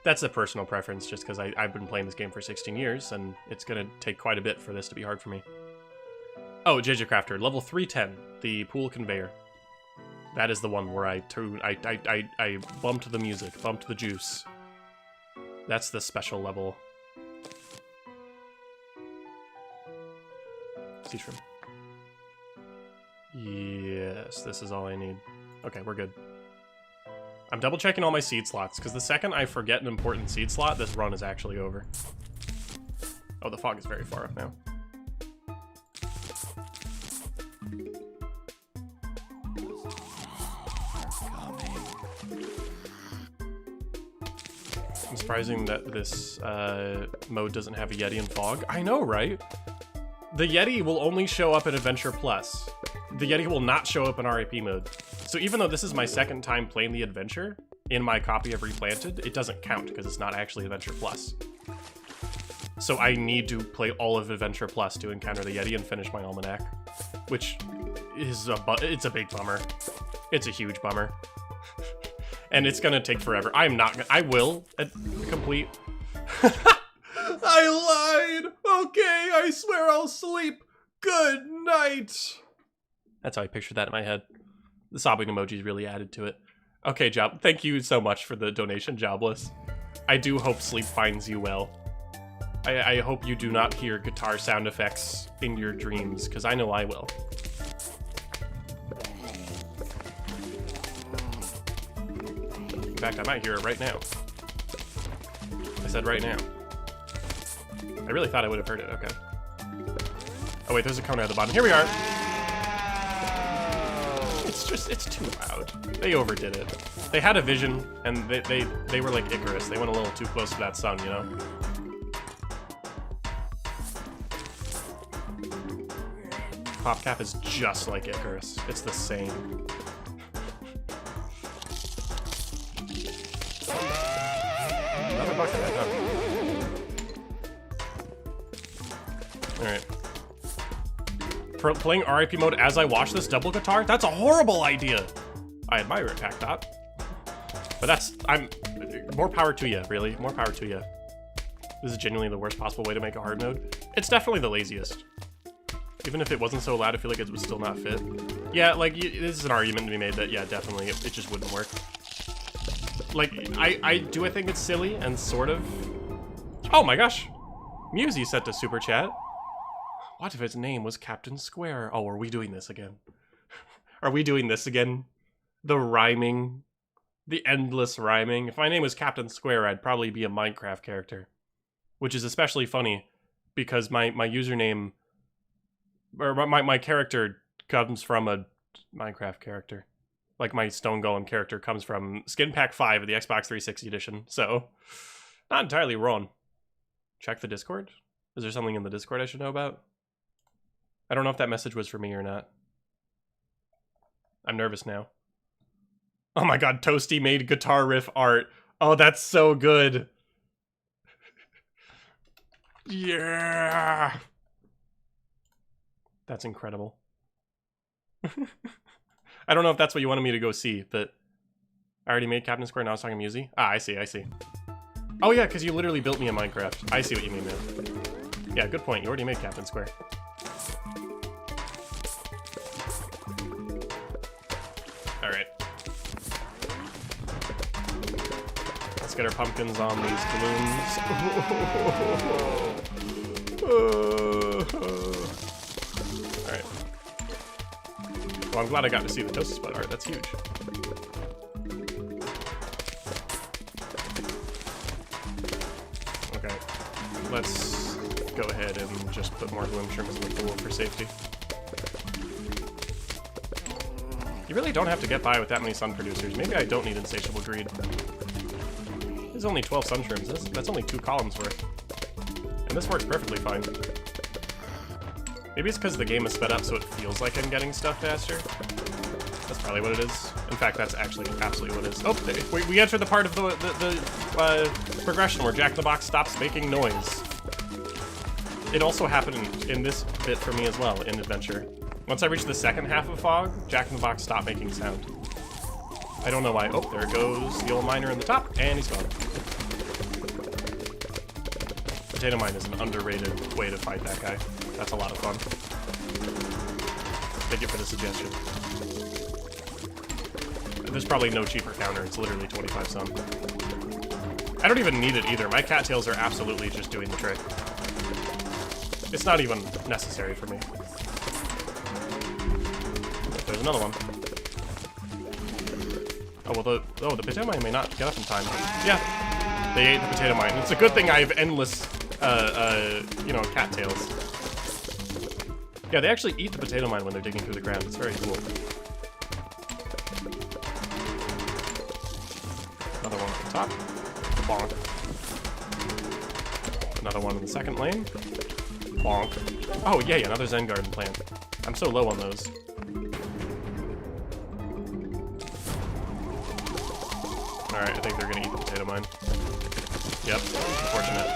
That's a personal preference, just because I've been playing this game for 16 years, and it's gonna take quite a bit for this to be hard for me. Oh, JJ Crafter, level 310, the pool conveyor. That is the one where I bumped the music, bumped the juice. That's the special level. Sea shrimp. Yes, this is all I need. Okay, we're good. I'm double checking all my seed slots, because the second I forget an important seed slot, this run is actually over. Oh, the fog is very far up now. It's surprising that this mode doesn't have a Yeti and fog. I know, right? The Yeti will only show up in Adventure Plus. The Yeti will not show up in R.I.P mode. So even though this is my second time playing the adventure in my copy of Replanted, it doesn't count because it's not actually Adventure Plus. So I need to play all of Adventure Plus to encounter the Yeti and finish my almanac, which is it's a big bummer. It's a huge bummer. And it's gonna take forever. I will complete. I lied! Okay, I swear I'll sleep. Good night. That's how I pictured that in my head. The sobbing emojis really added to it. Okay, thank you so much for the donation, Jobless. I do hope sleep finds you well. I hope you do not hear guitar sound effects in your dreams, because I know I will. In fact, I might hear it right now. I said right now. I really thought I would have heard it, okay. Oh wait, there's a counter at the bottom. Here we are! It's too loud. They overdid it. They had a vision, and they were like Icarus. They went a little too close to that sun, you know? PopCap is just like Icarus. It's the same. Another bucket, huh? Alright. Playing R.I.P mode as I watch this double guitar? That's a horrible idea! I admire it, Packdot. But more power to you, really. More power to you. This is genuinely the worst possible way to make a hard mode. It's definitely the laziest. Even if it wasn't so loud, I feel like it would still not fit. Yeah, like, this is an argument to be made that, yeah, definitely, it just wouldn't work. Like, I think it's silly and sort of... Oh my gosh! Musey set to Super Chat. What if his name was Captain Square? Oh, are we doing this again? Are we doing this again? The rhyming. The endless rhyming. If my name was Captain Square, I'd probably be a Minecraft character. Which is especially funny, because my username... Or my character comes from a Minecraft character. Like my Stone Golem character comes from Skin Pack 5 of the Xbox 360 edition. So, not entirely wrong. Check the Discord? Is there something in the Discord I should know about? I don't know if that message was for me or not. I'm nervous now. Oh my god, Toasty made guitar riff art. Oh, that's so good. Yeah. That's incredible. I don't know if that's what you wanted me to go see, but I already made Captain Square, now I was talking Musey. Ah, I see. Oh yeah, because you literally built me in Minecraft. I see what you mean, man. Yeah, good point. You already made Captain Square. Alright. Let's get our pumpkins on these balloons. Alright. Well, I'm glad I got to see the Toasted Spud art. That's huge. Okay. Let's go ahead and just put more bloom shrooms in the pool for safety. You really don't have to get by with that many sun producers. Maybe I don't need insatiable greed. There's only 12 sun shrooms. That's only 2 columns worth. And this works perfectly fine. Maybe it's because the game is sped up so it feels like I'm getting stuff faster. That's probably what it is. In fact, that's actually absolutely what it is. Oh, we entered the part of the progression where Jack in the Box stops making noise. It also happened in this bit for me as well, in Adventure. Once I reached the second half of Fog, Jack in the Box stopped making sound. I don't know why. Oh, there goes the old miner in the top, and he's gone. Potato Mine is an underrated way to fight that guy. That's a lot of fun. Thank you for the suggestion. There's probably no cheaper counter. It's literally 25 sun. I don't even need it either. My cattails are absolutely just doing the trick. It's not even necessary for me. There's another one. Oh, well, the potato mine may not get up in time. Yeah, they ate the potato mine. It's a good thing I have endless, you know, cattails. Yeah, they actually eat the potato mine when they're digging through the ground. It's very cool. Another one at the top. Bonk. Another one in the second lane. Bonk. Oh, yay, another Zen Garden plant. I'm so low on those. Alright, I think they're gonna eat the potato mine. Yep, unfortunate.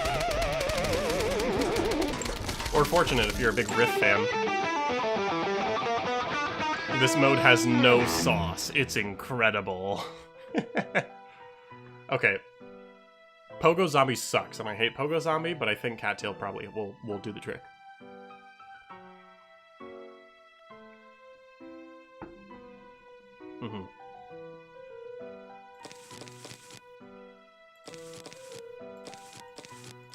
Or fortunate if you're a big Riff fan. This mode has no sauce. It's incredible. Okay. Pogo Zombie sucks, and I hate Pogo Zombie, but I think Cattail probably will do the trick. Mm-hmm.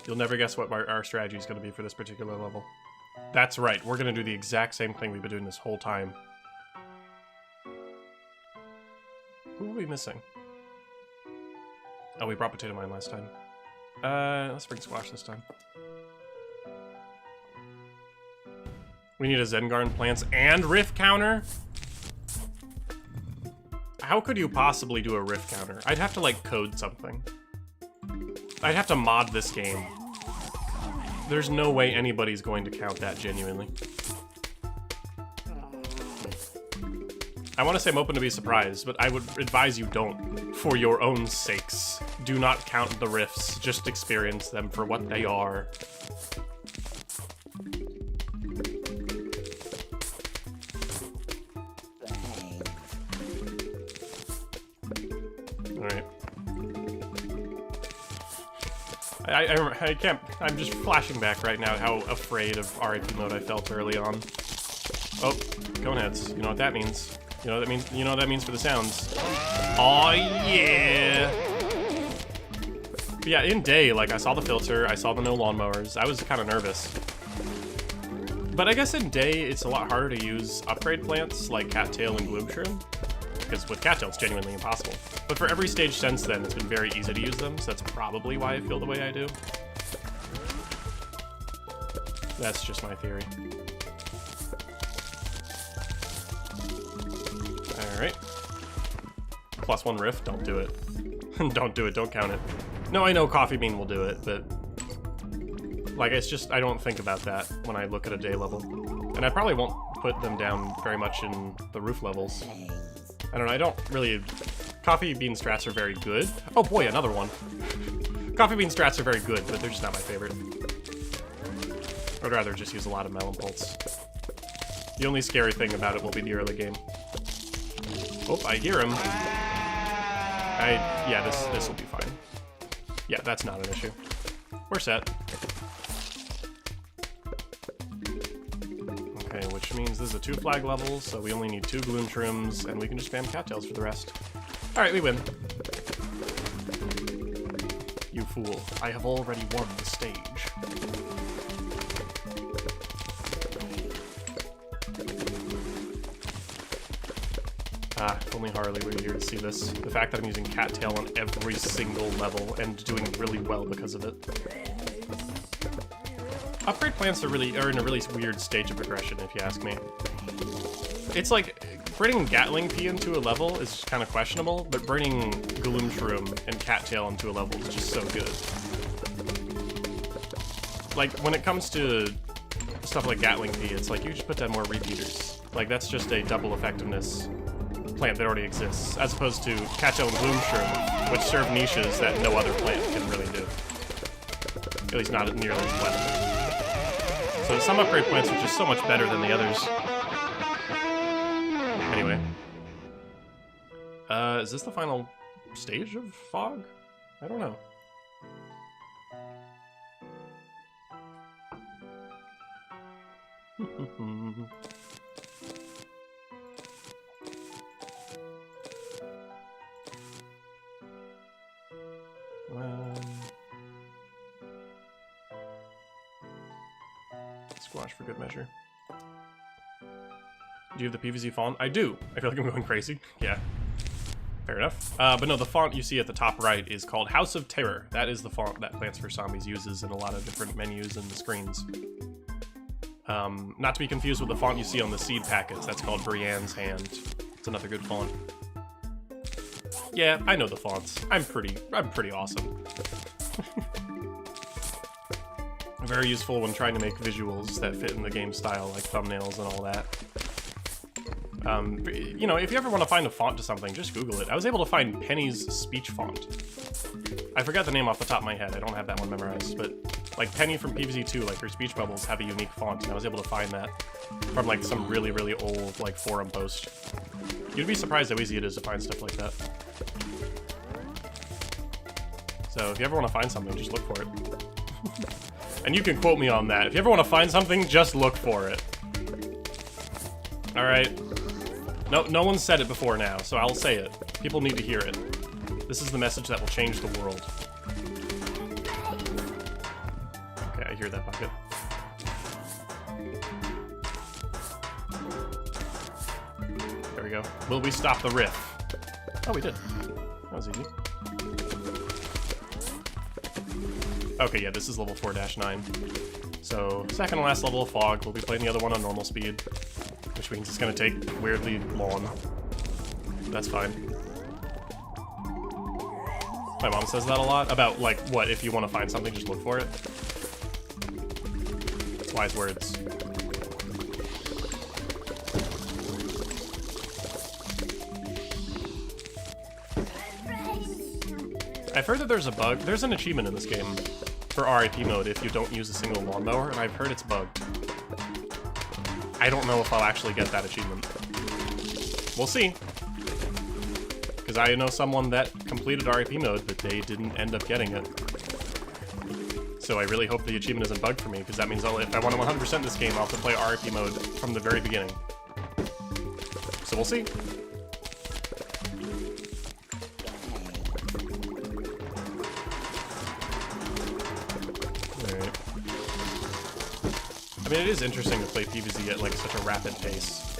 You'll never guess what our strategy is going to be for this particular level. That's right, we're going to do the exact same thing we've been doing this whole time. Who are we missing? Oh, we brought Potato Mine last time. Let's bring Squash this time. We need a Zen Garden plants and Riff counter? How could you possibly do a Riff counter? I'd have to, like, code something. I'd have to mod this game. There's no way anybody's going to count that genuinely. I want to say I'm open to be surprised, but I would advise you don't. For your own sakes. Do not count the rifts, just experience them for what they are. Alright. I can't, I'm just flashing back right now how afraid of R.I.P mode I felt early on. Oh, coneheads. You know what that means. You know what that means? You know what that means for the sounds. Oh yeah! But yeah, in day, like I saw the filter, I saw the no lawnmowers. I was kind of nervous. But I guess in day, it's a lot harder to use upgrade plants like cattail and gloom shroom. Because with cattail, it's genuinely impossible. But for every stage since then, it's been very easy to use them, so that's probably why I feel the way I do. That's just my theory. Alright. +1 rift, don't do it. Don't do it, don't count it. No, I know Coffee Bean will do it, but... like, it's just, I don't think about that when I look at a day level. And I probably won't put them down very much in the roof levels. I don't know, I don't really... Coffee Bean strats are very good. Oh boy, another one. Coffee Bean strats are very good, but they're just not my favorite. I'd rather just use a lot of Melon Pulse. The only scary thing about it will be the early game. Oh, I hear him. Yeah, this will be fine. Yeah, that's not an issue. We're set. Okay, which means this is a 2 flag level, so we only need 2 gloom shrooms, and we can just spam cattails for the rest. Alright, we win. You fool. I have already won the stage. Ah, if only Harley were here to see this. The fact that I'm using cattail on every single level and doing really well because of it. Upgrade plants are in a really weird stage of progression, if you ask me. It's like, bringing Gatling Pea into a level is kind of questionable, but bringing Gloom Shroom and Cattail into a level is just so good. Like, when it comes to stuff like Gatling Pea, it's like, you just put down more repeaters. Like, that's just a double effectiveness plant that already exists, as opposed to Cattail and Gloom Shroom, which serve niches that no other plant can really do. At least not nearly as well. So some upgrade plants are just so much better than the others. Anyway. Is this the final stage of Fog? I don't know. Squash for good measure. Do you have the PVZ font? I do. I feel like I'm going crazy. Yeah. Fair enough. But no, the font you see at the top right is called House of Terror. That is the font that Plants vs. Zombies uses in a lot of different menus and screens. Not to be confused with the font you see on the seed packets. That's called Brienne's Hand. It's another good font. Yeah, I know the fonts. I'm pretty awesome. Very useful when trying to make visuals that fit in the game style, like thumbnails and all that. You know, if you ever want to find a font to something, just Google it. I was able to find Penny's speech font. I forgot the name off the top of my head. I don't have that one memorized, but like Penny from PVZ2, like her speech bubbles have a unique font, and I was able to find that from like some really, really old like forum post. You'd be surprised how easy it is to find stuff like that. So if you ever want to find something, just look for it. And you can quote me on that. If you ever want to find something, just look for it. Alright. No one's said it before now, so I'll say it. People need to hear it. This is the message that will change the world. Okay, I hear that bucket. There we go. Will we stop the riff? Oh, we did. That was easy. Okay, yeah, this is level 4-9. So, second to last level of Fog. We'll be playing the other one on normal speed, which means it's gonna take weirdly long. That's fine. My mom says that a lot about, like, what, if you want to find something, just look for it. It's wise words. I've heard that there's a bug. There's an achievement in this game for R.I.P mode if you don't use a single lawnmower, and I've heard it's bugged. I don't know if I'll actually get that achievement. We'll see. Because I know someone that completed R.I.P mode, but they didn't end up getting it. So I really hope the achievement isn't bugged for me, because that means if I want to 100% this game, I'll have to play R.I.P mode from the very beginning. So we'll see. Alright. I mean, it is interesting to play PvZ at like such a rapid pace.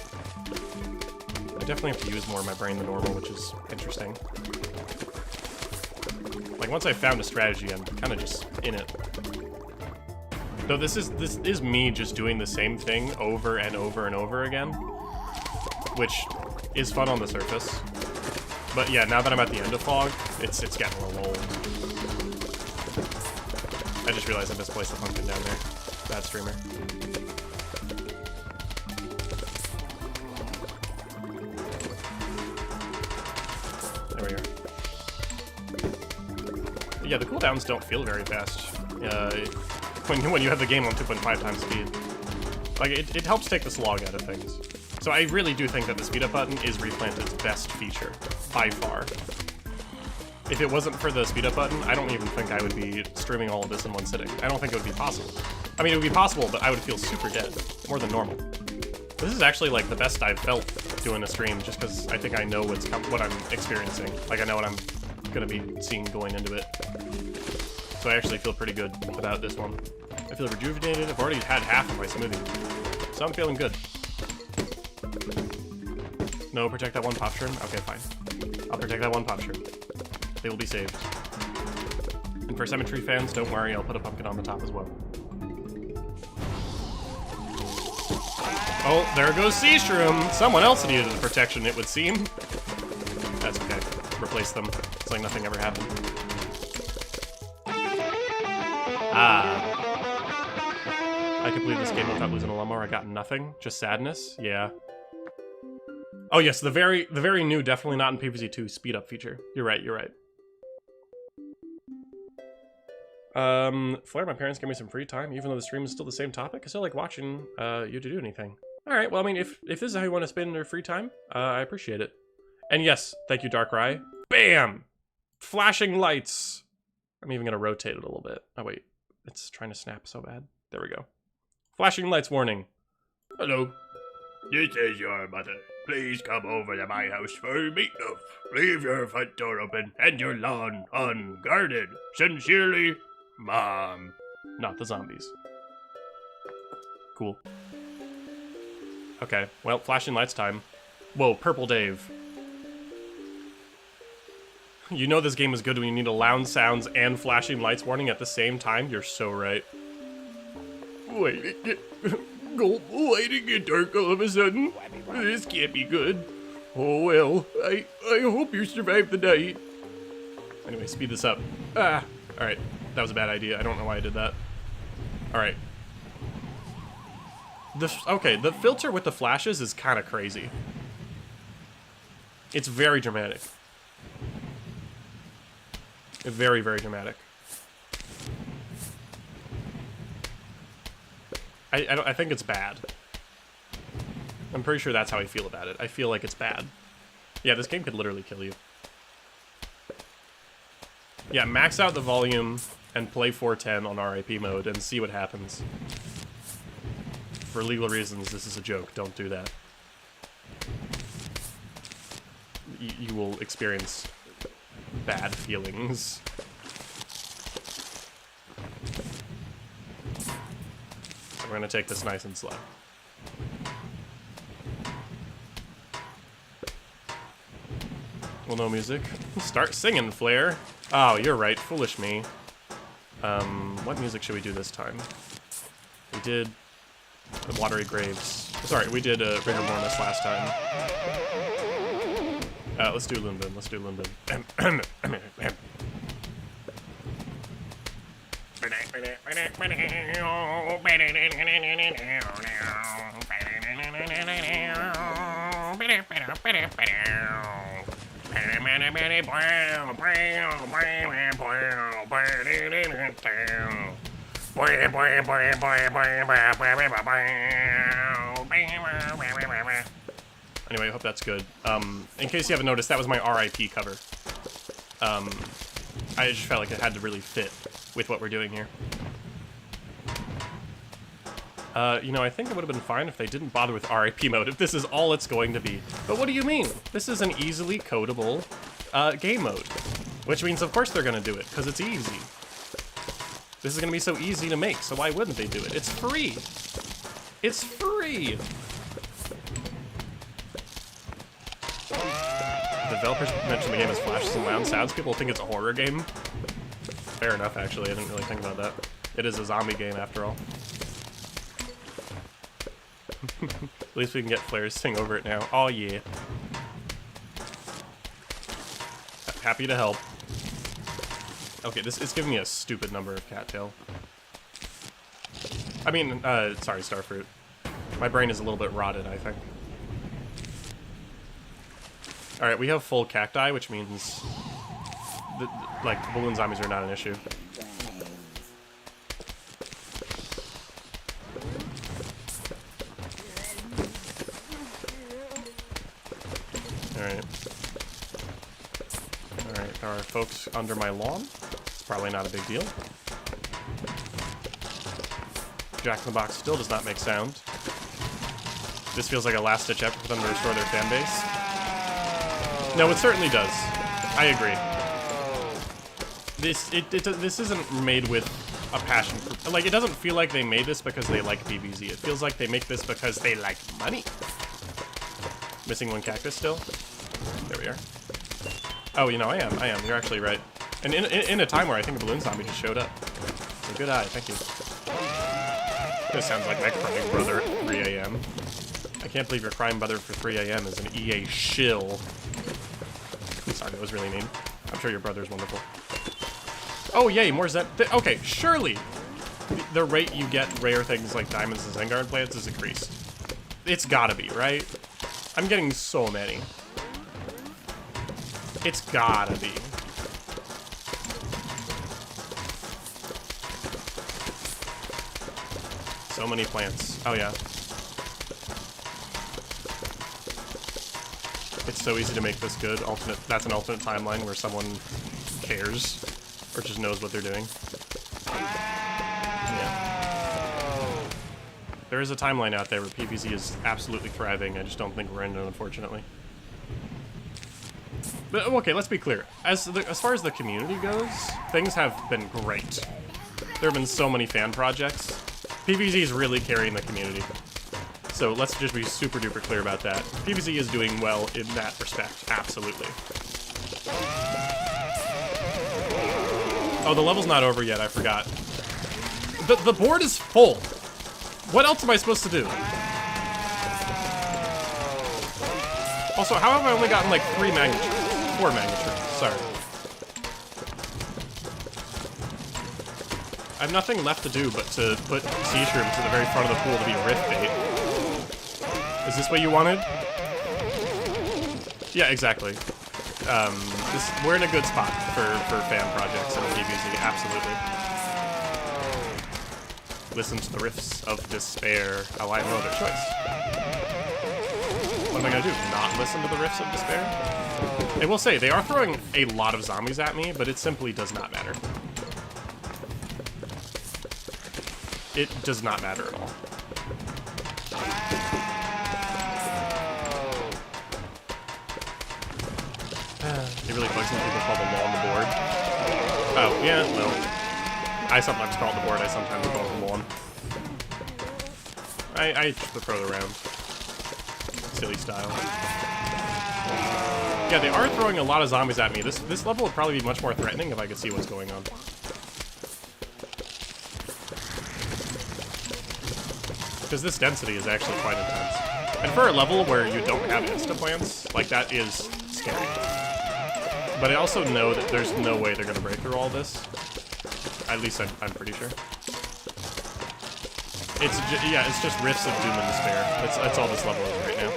I definitely have to use more of my brain than normal, which is interesting. Like, once I found a strategy, I'm kind of just in it. Though this is me just doing the same thing over and over and over again, which is fun on the surface. But yeah, now that I'm at the end of Fog, it's getting a little old. I just realized I misplaced the pumpkin down there. Bad streamer. There we are. Yeah, the cooldowns don't feel very fast. When you have the game on 2.5 times speed. Like, it helps take the slog out of things. So I really do think that the speed up button is Replanted's best feature, by far. If it wasn't for the speed up button, I don't even think I would be streaming all of this in one sitting. I don't think it would be possible. I mean, it would be possible, but I would feel super dead, more than normal. This is actually like the best I've felt doing a stream, just because I think I know what I'm experiencing. Like, I know what I'm gonna be seeing going into it. So I actually feel pretty good about this one. I feel rejuvenated. I've already had half of my smoothie, so I'm feeling good. No, protect that one pop shroom? Okay, fine. I'll protect that one pop shroom. They will be saved. And for Cemetery fans, don't worry, I'll put a pumpkin on the top as well. Oh, there goes Sea Shroom! Someone else needed the protection, it would seem. That's okay. Replace them. It's like nothing ever happened. Ah. I completed this game without losing a lawnmower. I got nothing. Just sadness. Yeah. Oh yes, the very new, definitely not in PvZ 2 speed up feature. You're right. You're right. Flare, my parents gave me some free time, even though the stream is still the same topic. I still like watching you to do anything. All right. Well, I mean, if this is how you want to spend your free time, I appreciate it. And yes, thank you, Dark Rye. Bam! Flashing lights. I'm even gonna rotate it a little bit. Oh wait, it's trying to snap so bad. There we go. Flashing lights warning. Hello. This is your mother. Please come over to my house for meatloaf. Leave your front door open and your lawn unguarded. Sincerely, Mom. Not the zombies. Cool. Okay, well, flashing lights time. Whoa, Purple Dave. You know this game is good when you need a loud sounds and flashing lights warning at the same time? You're so right. Why did it get dark all of a sudden? This can't be good. Oh well, I hope you survived the night. Anyway, speed this up. Ah, alright. That was a bad idea. I don't know why I did that. Alright. Okay, the filter with the flashes is kind of crazy. It's very dramatic. Very, very dramatic. I think it's bad. I'm pretty sure that's how I feel about it. I feel like it's bad. Yeah, this game could literally kill you. Yeah, max out the volume and play 410 on R.I.P mode and see what happens. For legal reasons, this is a joke. Don't do that. You will experience bad feelings. We're gonna take this nice and slow. Well, no music. Start singing, Flair. Oh, you're right. Foolish me. What music should we do this time? We did the Watery Graves. Sorry, we did Rigor Mortis last time. Let's do Lunbin. Let's do Lunbin. Anyway, I hope that's good. In case you haven't noticed, that was my R.I.P. cover. I just felt like it had to really fit with what we're doing here. You know, I think it would have been fine if they didn't bother with R.I.P. mode, if this is all it's going to be. But what do you mean? This is an easily codable game mode. Which means, of course, they're going to do it, because it's easy. This is going to be so easy to make, so why wouldn't they do it? It's free! It's free! Developers mentioned the game has flashes and loud sounds. People think it's a horror game. Fair enough, actually. I didn't really think about that. It is a zombie game, after all. At least we can get Flares to sing over it now. Oh yeah. Happy to help. Okay, this is giving me a stupid number of cattail. I mean, sorry, Starfruit. My brain is a little bit rotted, I think. Alright, we have full cacti, which means like, balloon zombies are not an issue. Alright. Alright, there are folks under my lawn. Probably not a big deal. Jack in the Box still does not make sound. This feels like a last-ditch effort for them to restore their fan base. No, it certainly does. I agree. This isn't made with a passion for, like, it doesn't feel like they made this because they like PvZ. It feels like they make this because they like money. Missing one cactus still. There we are. Oh, you know, I am. You're actually right. And in a time where I think a balloon zombie just showed up. So good eye, thank you. This sounds like my crying brother at 3 a.m. I can't believe your crying brother for 3 a.m. is an EA shill. Sorry, that was really mean. I'm sure your brother's wonderful. Oh, yay, more Zen. Okay, surely the rate you get rare things like diamonds and Zen Garden plants is increased. It's gotta be, right? I'm getting so many. It's gotta be. So many plants. Oh, yeah. It's so easy to make this good. That's an alternate timeline where someone cares or just knows what they're doing. Yeah. There is a timeline out there where PvZ is absolutely thriving. I just don't think we're in it, unfortunately. But okay, let's be clear. As far as the community goes, things have been great. There have been so many fan projects. PvZ is really carrying the community. So let's just be super duper clear about that. PvZ is doing well in that respect, absolutely. Oh, the level's not over yet, I forgot. The board is full. What else am I supposed to do? Also, how have I only gotten like 4 magnitudes, sorry. I have nothing left to do but to put sea shrooms to the very front of the pool to be rift bait. Is this what you wanted? Yeah, exactly. We're in a good spot for fan projects in PvZ, absolutely. Listen to the riffs of despair. Oh, I have no other choice. What am I gonna do? Not listen to the riffs of despair? I will say, they are throwing a lot of zombies at me, but it simply does not matter. It does not matter at all. It really bugs me when people call the lawn the board. Oh, yeah, well. I sometimes call it the board, I sometimes call it the lawn. I just throw it around. Silly style. Yeah, they are throwing a lot of zombies at me. This level would probably be much more threatening if I could see what's going on. Because this density is actually quite intense. And for a level where you don't have insta-plants, like, that is scary. But I also know that there's no way they're going to break through all this. At least I'm pretty sure. Yeah, it's just rifts of doom and despair. That's all this level is right now.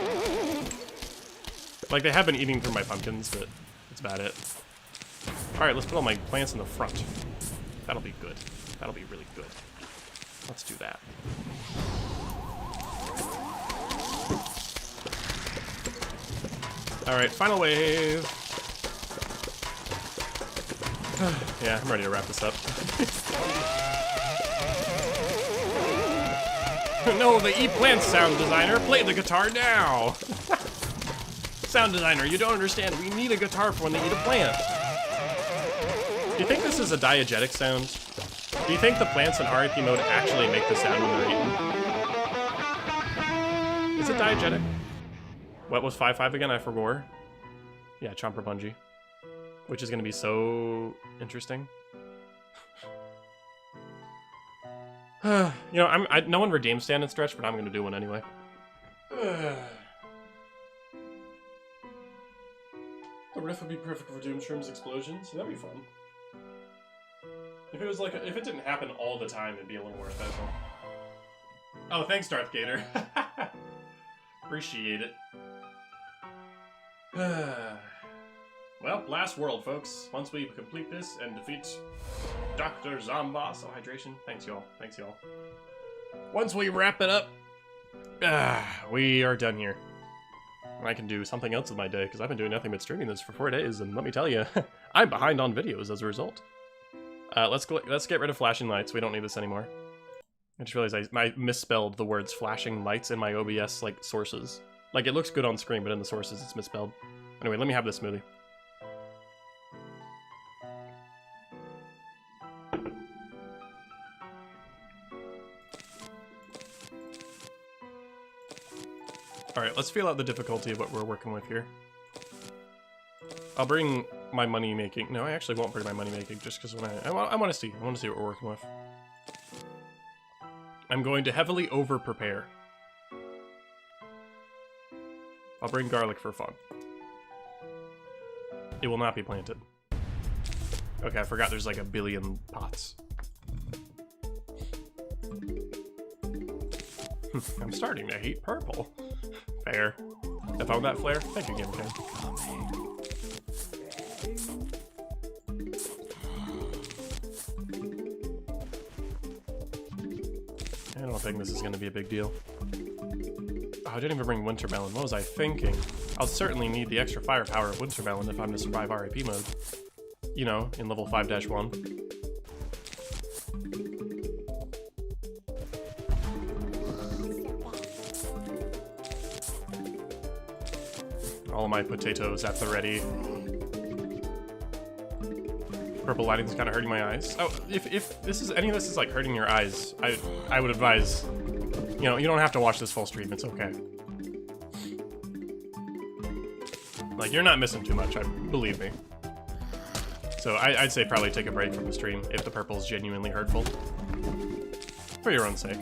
Like, they have been eating through my pumpkins, but that's about it. Alright, let's put all my plants in the front. That'll be good. That'll be really good. Let's do that. Alright, final wave. Yeah, I'm ready to wrap this up. No, the E-Plant sound designer, play the guitar now! Sound designer, you don't understand. We need a guitar for when they eat a plant. Do you think this is a diegetic sound? Do you think the plants in R.I.P mode actually make the sound when they're eaten? Is it diegetic? What was 5-5 again? I forgot. Yeah, Chomper Bungee. Which is going to be so interesting. You know, no one redeemed Stand and Stretch, but I'm going to do one anyway. The riff would be perfect for Doomshroom's explosions. That'd be fun. If it was like, if it didn't happen all the time, it'd be a little more special. Oh, thanks, Darth Gator. Appreciate it. Well, last world, folks. Once we complete this and defeat Dr. Zomboss. Oh, hydration. Thanks, y'all. Thanks, y'all. Once we wrap it up, we are done here. And I can do something else with my day, because I've been doing nothing but streaming this for 4 days, and let me tell you, I'm behind on videos as a result. Let's get rid of flashing lights. We don't need this anymore. I just realized I misspelled the words flashing lights in my OBS, like, sources. Like, it looks good on screen, but in the sources it's misspelled. Anyway, let me have this smoothie. Alright, let's feel out the difficulty of what we're working with here. I'll bring my money making. No, I actually won't bring my money making just because I want to see. I want to see what we're working with. I'm going to heavily over prepare. I'll bring garlic for fun. It will not be planted. Okay, I forgot there's like a billion pots. I'm starting to hate purple. Fair. I found that flare. Thank you again, Ken. I don't think this is going to be a big deal. Oh, I didn't even bring Winter Melon. What was I thinking? I'll certainly need the extra firepower of Winter Melon if I'm to survive R.I.P mode. You know, in level 5-1. All of my potatoes at the ready. Purple lighting's kind of hurting my eyes. Oh, if this is any of this is like hurting your eyes, I would advise, you know, you don't have to watch this full stream. It's okay. Like, you're not missing too much, believe me. So I'd say probably take a break from the stream if the purple is genuinely hurtful, for your own sake.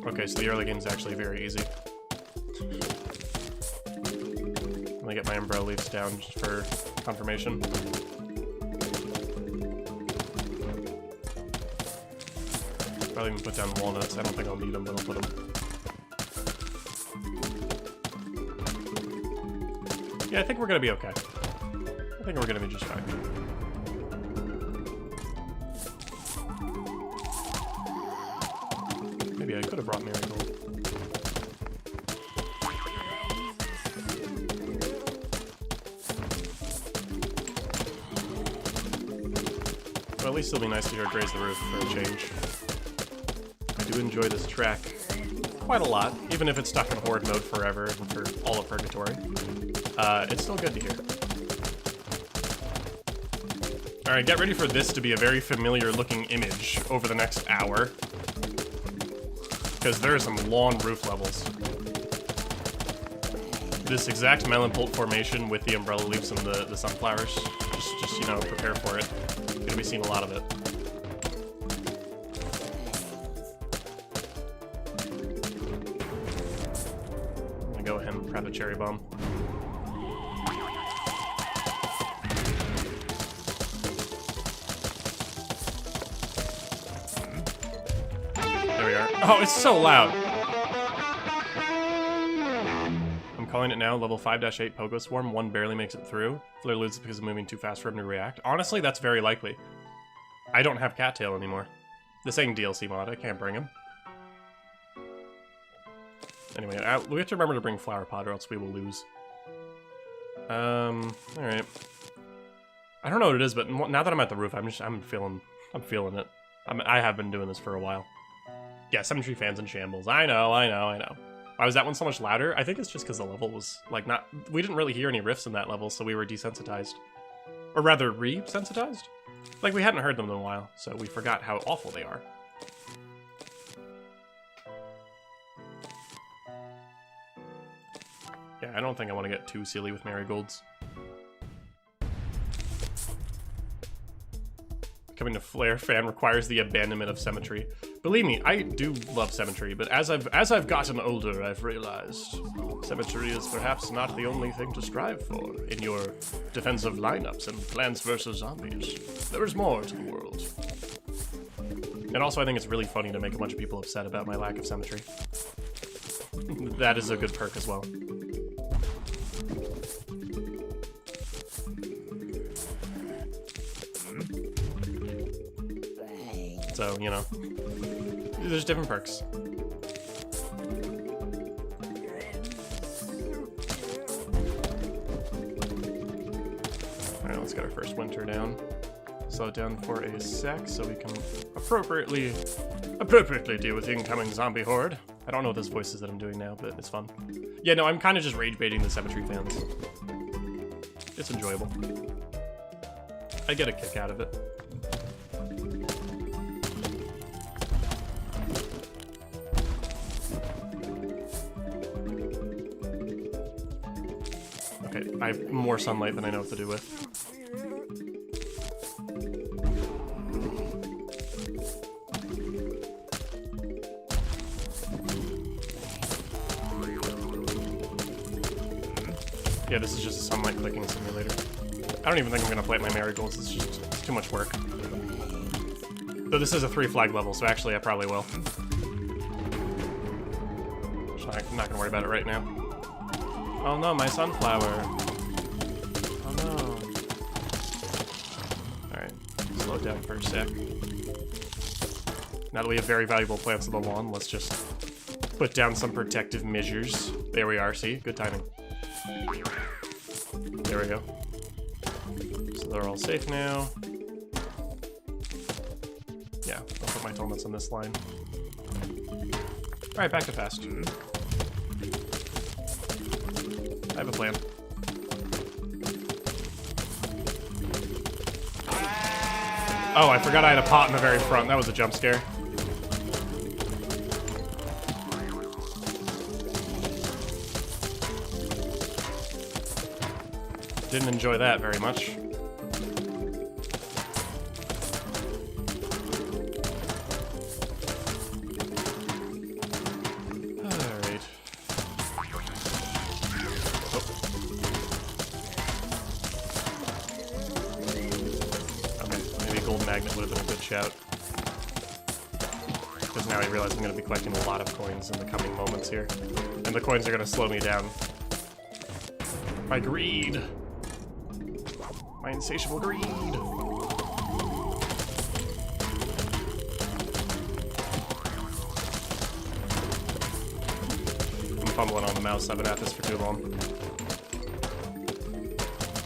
Okay, so the early game is actually very easy. Let me get my umbrella leaves down just for confirmation. Probably even put down walnuts. I don't think I'll need them, but I'll put them. Yeah, I think we're gonna be okay. I think we're gonna be just fine. Maybe I could have brought Marigold. Well, at least it'll be nice to hear it graze the roof for a change. I do enjoy this track quite a lot, even if it's stuck in Horde mode forever and for all of Purgatory. It's still good to hear. Alright, get ready for this to be a very familiar looking image over the next hour. Because there are some long roof levels. This exact melon pult formation with the umbrella leaves and the sunflowers. Just you know, prepare for it. You're gonna be seeing a lot of it. I'm gonna go ahead and prep a cherry bomb. there. Oh, it's so loud. I'm calling it now. Level 5-8 Pogo Swarm. One barely makes it through. Flare loses because of moving too fast for him to react. Honestly, that's very likely. I don't have Cattail anymore. This ain't DLC mod. I can't bring him. Anyway, we have to remember to bring Flower Pot or else we will lose. Alright. I don't know what it is, but now that I'm at the roof, I'm feeling it. I have been doing this for a while. Yeah, Cemetery Fans in shambles. I know. Why was that one so much louder? I think it's just because the level was, like, we didn't really hear any riffs in that level, so we were desensitized. Or rather, re-sensitized? Like, we hadn't heard them in a while, so we forgot how awful they are. Yeah, I don't think I want to get too silly with marigolds. Becoming a Flare fan requires the abandonment of Cemetery. Believe me, I do love Cemetery, but as I've gotten older, I've realized Cemetery is perhaps not the only thing to strive for in your defensive lineups and Plants vs. Zombies. There is more to the world. And also, I think it's really funny to make a bunch of people upset about my lack of Cemetery. That is a good perk as well. So, you know, there's different perks. Alright, let's get our first winter down. Slow it down for a sec so we can appropriately deal with the incoming zombie horde. I don't know what those voices that I'm doing now, but it's fun. Yeah, no, I'm kind of just rage baiting the Cemetery Fans. It's enjoyable. I get a kick out of it. Okay, I have more sunlight than I know what to do with. Yeah, this is just a sunlight clicking simulator. I don't even think I'm gonna plant my marigolds, it's too much work. Though this is a 3-flag level, so actually I probably will. So I'm not gonna worry about it right now. Oh no, my sunflower. Oh no. Alright, slow it down for a sec. Now that we have very valuable plants on the lawn, let's just put down some protective measures. There we are, see? Good timing. There we go. So they're all safe now. Yeah, I'll put my helmets on this line. Alright, back to fast. I have a plan. Oh, I forgot I had a pot in the very front. That was a jump scare. Didn't enjoy that very much. Alright. Okay, maybe a gold magnet would have been a good shout. Because now I realize I'm going to be collecting a lot of coins in the coming moments here. And the coins are going to slow me down. My greed! My insatiable greed! I'm fumbling on the mouse, I've been at this for too long.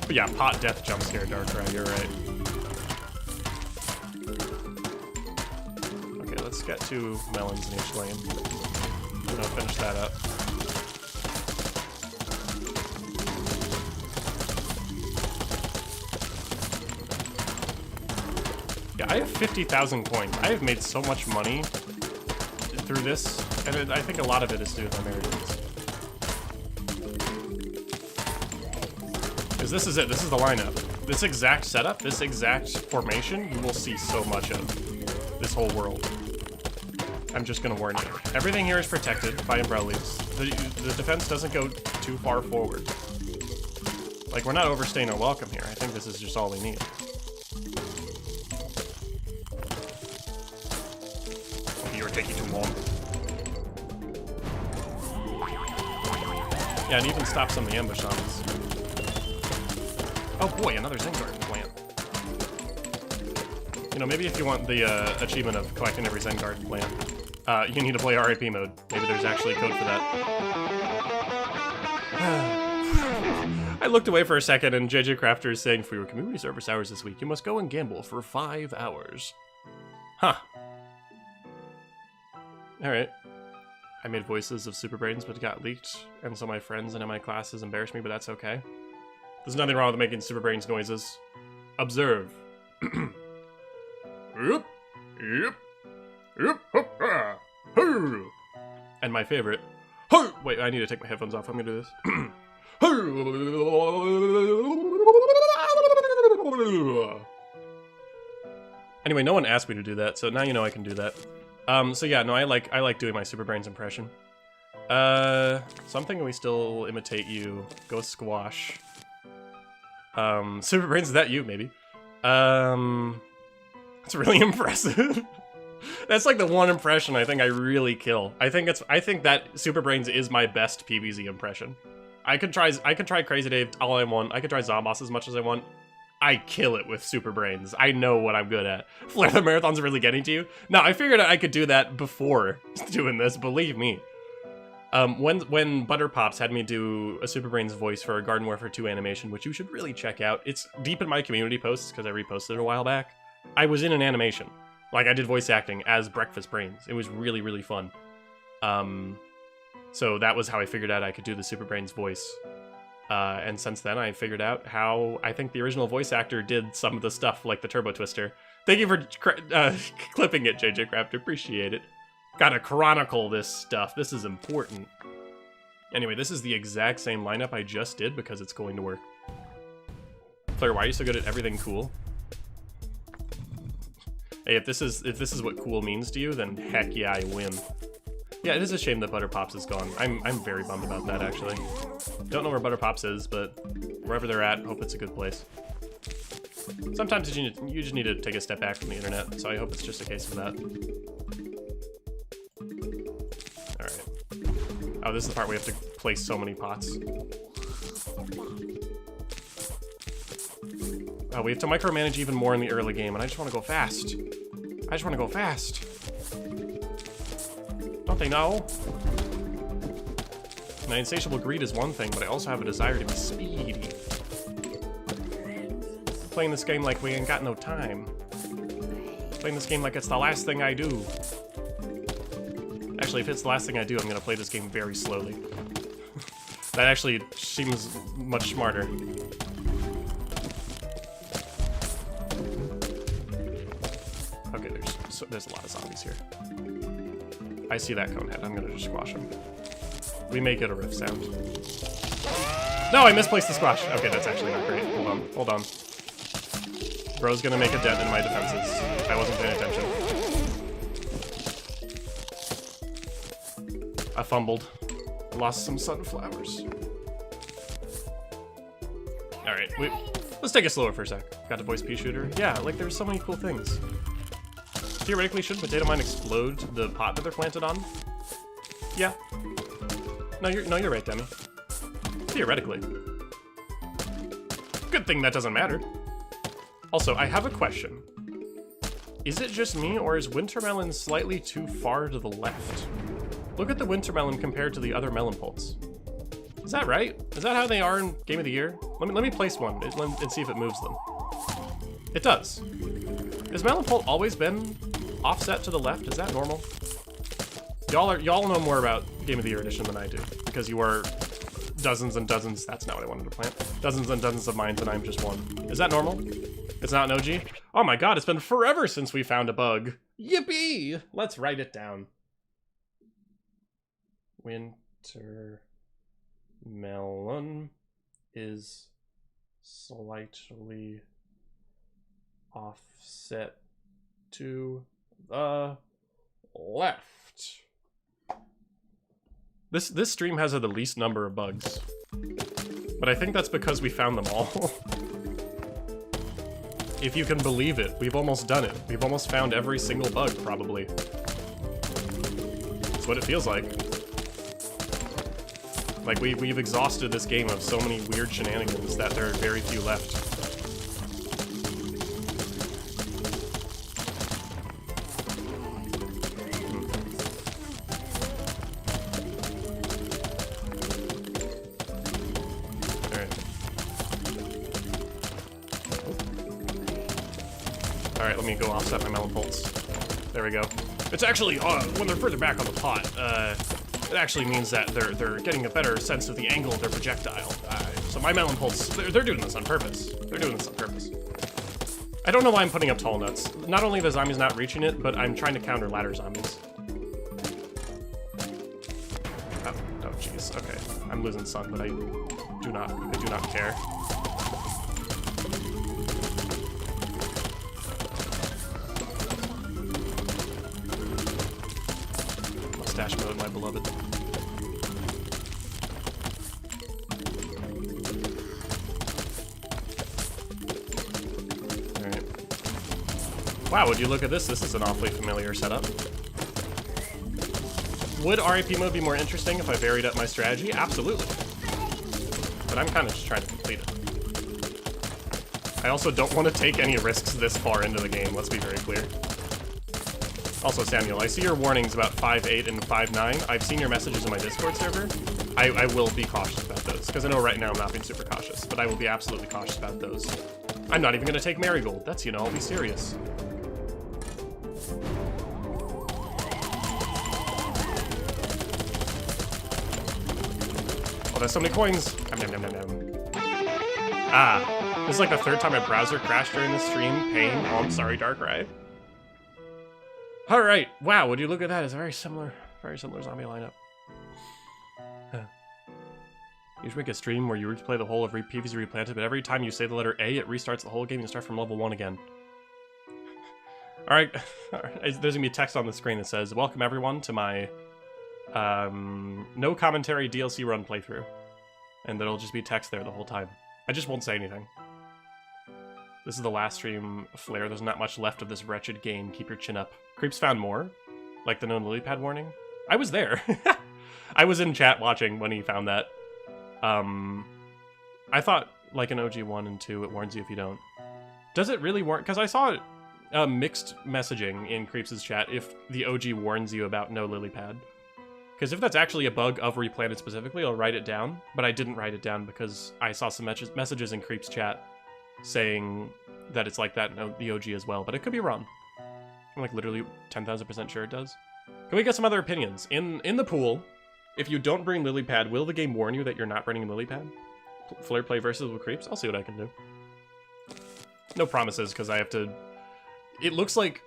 But yeah, pot, death, jump scare, Darkrai, you're right. Okay, let's get 2 melons in each lane. I'm gonna finish that up. Yeah, I have 50,000 coins. I have made so much money through this, and I think a lot of it is due to my marigolds. Because this is it, this is the lineup. This exact setup, this exact formation, you will see so much of this whole world. I'm just gonna warn you. Everything here is protected by umbrella leaves. The defense doesn't go too far forward. Like, we're not overstaying our welcome here. I think this is just all we need. You were taking too long. Yeah, and even stop some of the ambush zombies. Oh boy, another Zen Garden plant. You know, maybe if you want the achievement of collecting every Zen Garden plant, you need to play R.I.P mode. Maybe there's actually code for that. I looked away for a second, and JJ Crafter is saying, for your community service hours this week, you must go and gamble for 5 hours. Huh. Alright. I made voices of Super Brains, but it got leaked, and so my friends and in my classes embarrassed me, but that's okay. There's nothing wrong with making Super Brains noises. Observe. Yep. Yep. Yep. And my favorite. Wait, I need to take my headphones off. I'm gonna do this. Anyway, no one asked me to do that, so now you know I can do that. So yeah, no, I like doing my Super Brains impression. Something we still imitate you. Go squash. Super Brains, is that you? Maybe. It's really impressive. That's like the one impression I think I really kill. I think that Super Brains is my best PvZ impression. I could try Crazy Dave all I want. I could try Zomboss as much as I want. I kill it with Super Brains. I know what I'm good at. Flair the Marathon's really getting to you? No, I figured I could do that before doing this, believe me. When Butter Pops had me do a Super Brains voice for a Garden Warfare 2 animation, which you should really check out. It's deep in my community posts because I reposted it a while back. I was in an animation. Like, I did voice acting as Breakfast Brains. It was really, really fun. So that was how I figured out I could do the Super Brains voice. And since then, I figured out how I think the original voice actor did some of the stuff, like the Turbo Twister. Thank you for clipping it, JJ Craft. Appreciate it. Gotta chronicle this stuff. This is important. Anyway, this is the exact same lineup I just did because it's going to work. Claire, why are you so good at everything cool? Hey, if this is what cool means to you, then heck yeah, I win. Yeah, it is a shame that Butter Pops is gone. I'm very bummed about that, actually. Don't know where Butter Pops is, but wherever they're at, hope it's a good place. Sometimes you just need to take a step back from the internet, so I hope it's just a case of that. Alright. Oh, this is the part where we have to place so many pots. Oh, we have to micromanage even more in the early game, and I just want to go fast. I just want to go fast. Don't they know? My insatiable greed is one thing, but I also have a desire to be speedy. Playing this game like we ain't got no time. Playing this game like it's the last thing I do. Actually, if it's the last thing I do, I'm gonna play this game very slowly. That actually seems much smarter. Okay, there's a lot of zombies here. I see that cone head. I'm gonna just squash him. We may get a riff sound. No, I misplaced the squash. Okay, that's actually not great. Hold on. Bro's gonna make a dent in my defenses. I wasn't paying attention. I fumbled. Lost some sunflowers. Alright, let's take it slower for a sec. Got to voice pea shooter. Yeah, like there's so many cool things. Theoretically, should potato mine explode the pot that they're planted on? Yeah. No, you're right, Demi. Theoretically. Good thing that doesn't matter. Also, I have a question. Is it just me, or is Wintermelon slightly too far to the left? Look at the Wintermelon compared to the other melon pulps. Is that right? Is that how they are in Game of the Year? Let me place one and see if it moves them. It does. Has melon pulp always been offset to the left? Is that normal? Y'all know more about Game of the Year edition than I do, because you are dozens and dozens. That's not what I wanted to plant. Dozens and dozens of mines, and I'm just one. Is that normal? It's not an OG? Oh my god, it's been forever since we found a bug. Yippee! Let's write it down. Wintermelon is slightly offset to the left. This stream has the least number of bugs, but I think that's because we found them all. If you can believe it, we've almost done it. We've almost found every single bug, probably. That's what it feels like. Like, we've exhausted this game of so many weird shenanigans that there are very few left. Alright, let me go offset my melon bolts. There we go. It's actually, when they're further back on the pot, it actually means that they're getting a better sense of the angle of their projectile. So my melon bolts, they're doing this on purpose. They're doing this on purpose. I don't know why I'm putting up tall nuts. Not only the zombies not reaching it, but I'm trying to counter ladder zombies. Oh jeez, okay. I'm losing sun, but I do not care. Mustache mode, my beloved. Alright. Wow, would you look at this? This is an awfully familiar setup. Would R.I.P mode be more interesting if I varied up my strategy? Absolutely. But I'm kind of just trying to complete it. I also don't want to take any risks this far into the game, let's be very clear. Also, Samuel, I see your warnings about 5.8 and 5.9. I've seen your messages in my Discord server. I will be cautious about those, because I know right now I'm not being super cautious, but I will be absolutely cautious about those. I'm not even going to take Marigold. That's, you know, I'll be serious. Oh, there's so many coins. Nom, nom, nom, nom, nom. Ah, this is like the third time my browser crashed during this stream. Pain. Oh, I'm sorry, Dark Ride. All right. Wow. Would you look at that? It's a very similar zombie lineup. Huh. You should make a stream where you replay the whole of PvZ Replanted, but every time you say the letter A, it restarts the whole game and you start from level 1 again. All right. There's gonna be a text on the screen that says, "Welcome everyone to my no commentary DLC run playthrough," and that'll just be text there the whole time. I just won't say anything. This is the last stream, Flare. There's not much left of this wretched game. Keep your chin up. Creeps found more? Like the known lily pad warning? I was there. I was in chat watching when he found that. I thought, like an OG 1 and 2, it warns you if you don't. Does it really warn? Because I saw mixed messaging in Creeps' chat if the OG warns you about no lily pad. Because if that's actually a bug of Replanted specifically, I'll write it down. But I didn't write it down because I saw some messages in Creeps' chat saying that it's like that in the OG as well, but it could be wrong. I'm like literally 10,000% sure it does. Can we get some other opinions? In the pool, if you don't bring lily pad, will the game warn you that you're not bringing lily pad? Flare play versus with Creeps? I'll see what I can do. No promises, because I have to... It looks like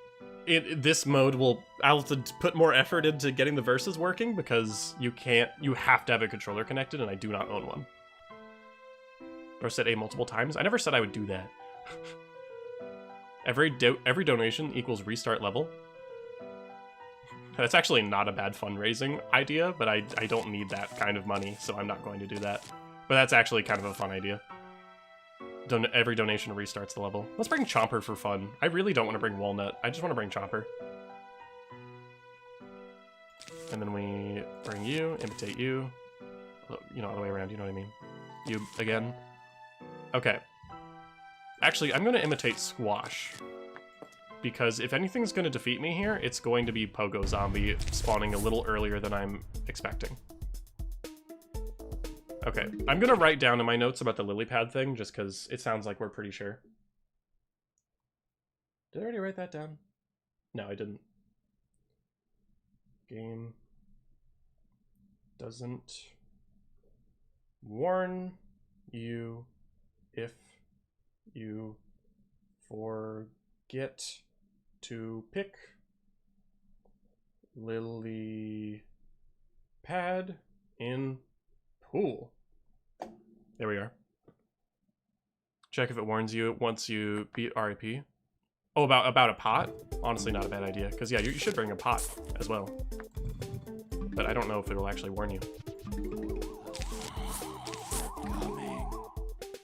this mode I'll have to put more effort into getting the verses working, because you have to have a controller connected, and I do not own one. Or said A multiple times. I never said I would do that. Every donation equals restart level. That's actually not a bad fundraising idea, but I don't need that kind of money, so I'm not going to do that. But that's actually kind of a fun idea. Every donation restarts the level. Let's bring Chomper for fun. I really don't want to bring Walnut. I just want to bring Chomper. And then we bring you, imitate you. You know, all the way around, you know what I mean. You again. Okay. Actually, I'm going to imitate Squash. Because if anything's going to defeat me here, it's going to be Pogo Zombie spawning a little earlier than I'm expecting. Okay, I'm going to write down in my notes about the lily pad thing, just because it sounds like we're pretty sure. Did I already write that down? No, I didn't. Game doesn't warn you if you forget to pick lily pad in pool. There we are. Check if it warns you once you beat R.I.P. Oh, about a pot? Honestly, not a bad idea. Because, yeah, you should bring a pot as well. But I don't know if it'll actually warn you.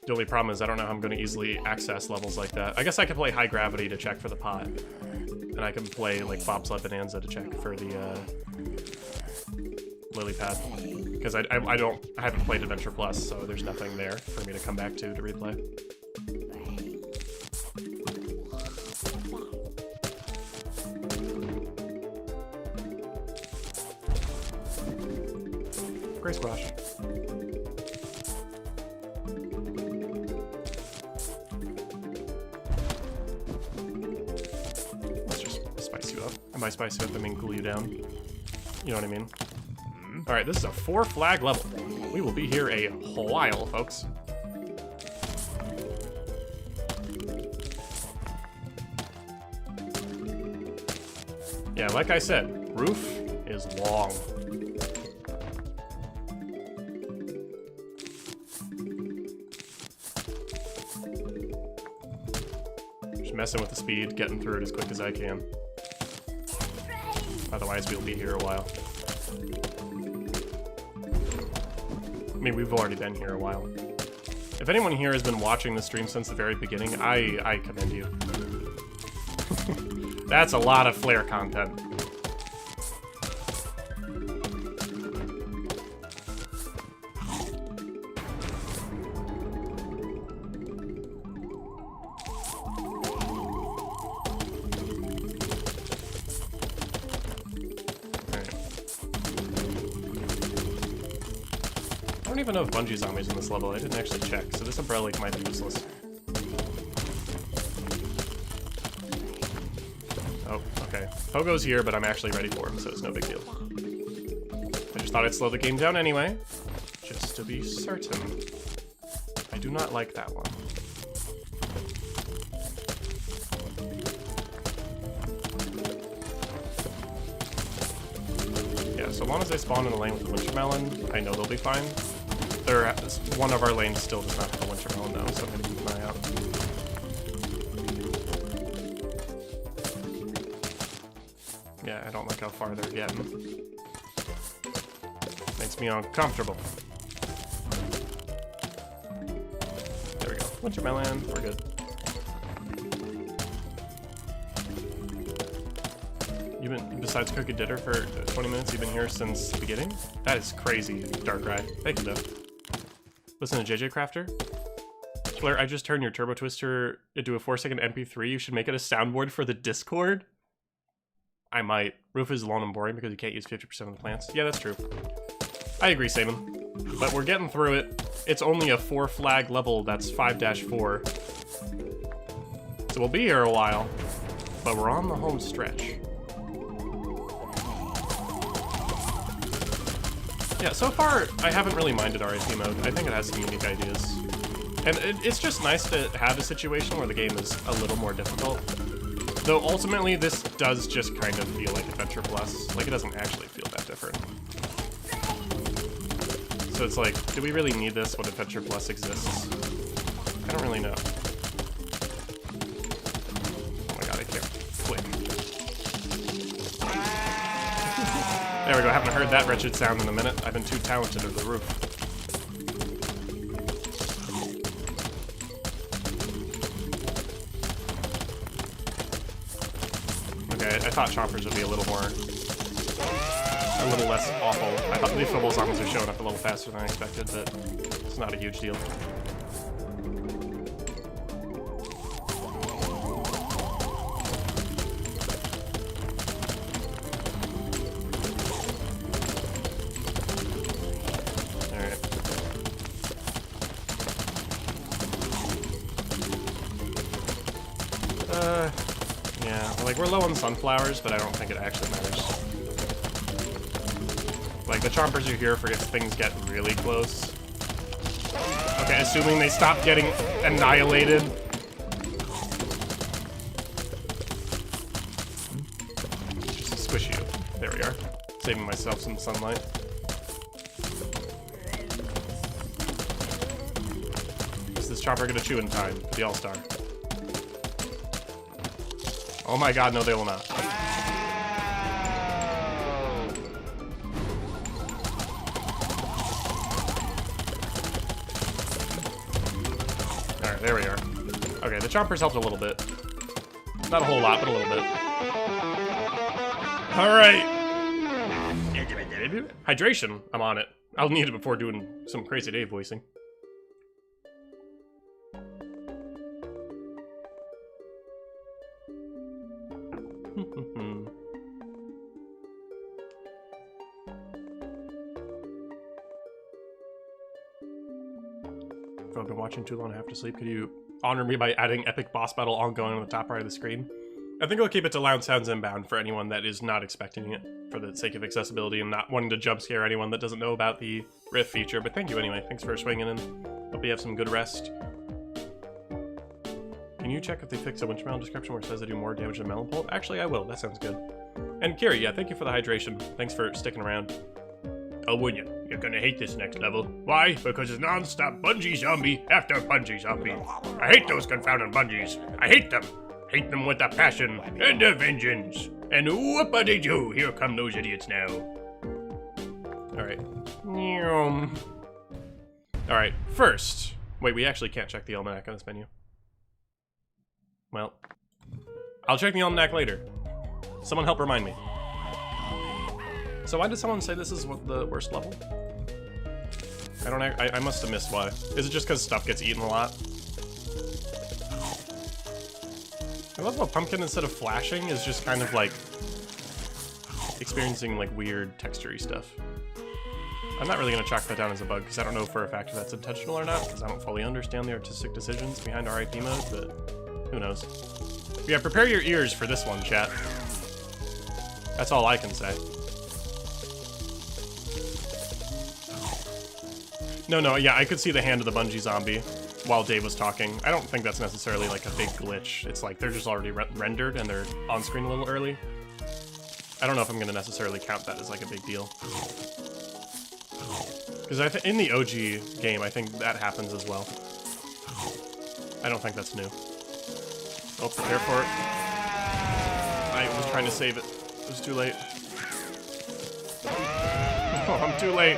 The only problem is I don't know how I'm going to easily access levels like that. I guess I could play High Gravity to check for the pot. And I can play, like, Bobsled Bonanza to check for the lily pad. Because I haven't played Adventure Plus, so there's nothing there for me to come back to replay. Gray squash. Let's just spice you up. And by spice you up, I mean cool you down. You know what I mean? Alright, this is a 4 flag level. We will be here a while, folks. Yeah, like I said, roof is long. Just messing with the speed, getting through it as quick as I can. Otherwise, we'll be here a while. I mean, we've already been here a while. If anyone here has been watching the stream since the very beginning, I commend you. That's a lot of Flare content. I don't even know if Bungie zombies in this level. I didn't actually check, so this umbrella leak might be useless. Oh, okay. Pogo's here, but I'm actually ready for him, so it's no big deal. I just thought I'd slow the game down anyway, just to be certain. I do not like that one. Yeah, so long as they spawn in the lane with the winter melon, I know they'll be fine. One of our lanes still does not have a winter melon though, so I'm gonna keep an eye out. Yeah, I don't like how far they're getting. Makes me uncomfortable. There we go. Winter melon, we're good. You've been, besides cooking dinner for 20 minutes, you've been here since the beginning? That is crazy, Darkrai. Thank you, though. Listen to JJ Crafter. Flare, I just turned your Turbo Twister into a 4-second MP3. You should make it a soundboard for the Discord. I might. Roof is long and boring because you can't use 50% of the plants. Yeah, that's true. I agree, Saban. But we're getting through it. It's only a 4 flag level that's 5-4. So we'll be here a while, but we're on the home stretch. Yeah, so far, I haven't really minded R.I.P mode. I think it has some unique ideas. And it's just nice to have a situation where the game is a little more difficult. Though ultimately, this does just kind of feel like Adventure Plus. Like, it doesn't actually feel that different. So it's like, do we really need this when Adventure Plus exists? I don't really know. Oh my god, I can't click. There we go, I haven't heard that wretched sound in a minute. I've been too talented at the roof. Okay, I thought chompers would be a little less awful. I thought the football zombies are showing up a little faster than I expected, but it's not a huge deal. We're low on sunflowers, but I don't think it actually matters. Like, the chompers are here for if things get really close. Okay, assuming they stop getting annihilated. Just squish you. There we are. Saving myself some sunlight. Is this chomper gonna chew in time for the All-Star? Oh my god, no, they will not. Alright, there we are. Okay, the chompers helped a little bit. Not a whole lot, but a little bit. Alright. Hydration, I'm on it. I'll need it before doing some crazy Dave voicing. If I've been watching too long, I have to sleep. Could you honor me by adding epic boss battle ongoing on the top right of the screen? I think I'll keep it to loud sounds inbound for anyone that is not expecting it, for the sake of accessibility and not wanting to jump scare anyone that doesn't know about the Rift feature. But thank you anyway. Thanks for swinging in. Hope you have some good rest. Can you check if they fixed a winch melon description where it says they do more damage than melon pulp? Actually, I will. That sounds good. And Kiri, yeah, thank you for the hydration. Thanks for sticking around. Oh, would you? You're gonna hate this next level. Why? Because it's non-stop bungee zombie after bungee zombie. I hate those confounding bungees. I hate them. Hate them with a passion and a vengeance. And whoop-a-dee-doo, here come those idiots now. Alright. Alright, first. Wait, we actually can't check the almanac on this menu. Well, I'll check the almanac later. Someone help remind me. So why did someone say this is the worst level? I must have missed why. Is it just because stuff gets eaten a lot? I love how Pumpkin, instead of flashing, is just kind of like experiencing like weird texture-y stuff. I'm not really gonna chalk that down as a bug because I don't know for a fact if that's intentional or not, because I don't fully understand the artistic decisions behind R.I.P mode, but who knows. Yeah, prepare your ears for this one, chat. That's all I can say. No, yeah, I could see the hand of the bungee zombie while Dave was talking. I don't think that's necessarily like a big glitch. It's like they're just already rendered and they're on screen a little early. I don't know if I'm gonna necessarily count that as like a big deal. Because in the OG game, I think that happens as well. I don't think that's new. Oh, prepare for it. I was trying to save it. It was too late. Oh, I'm too late.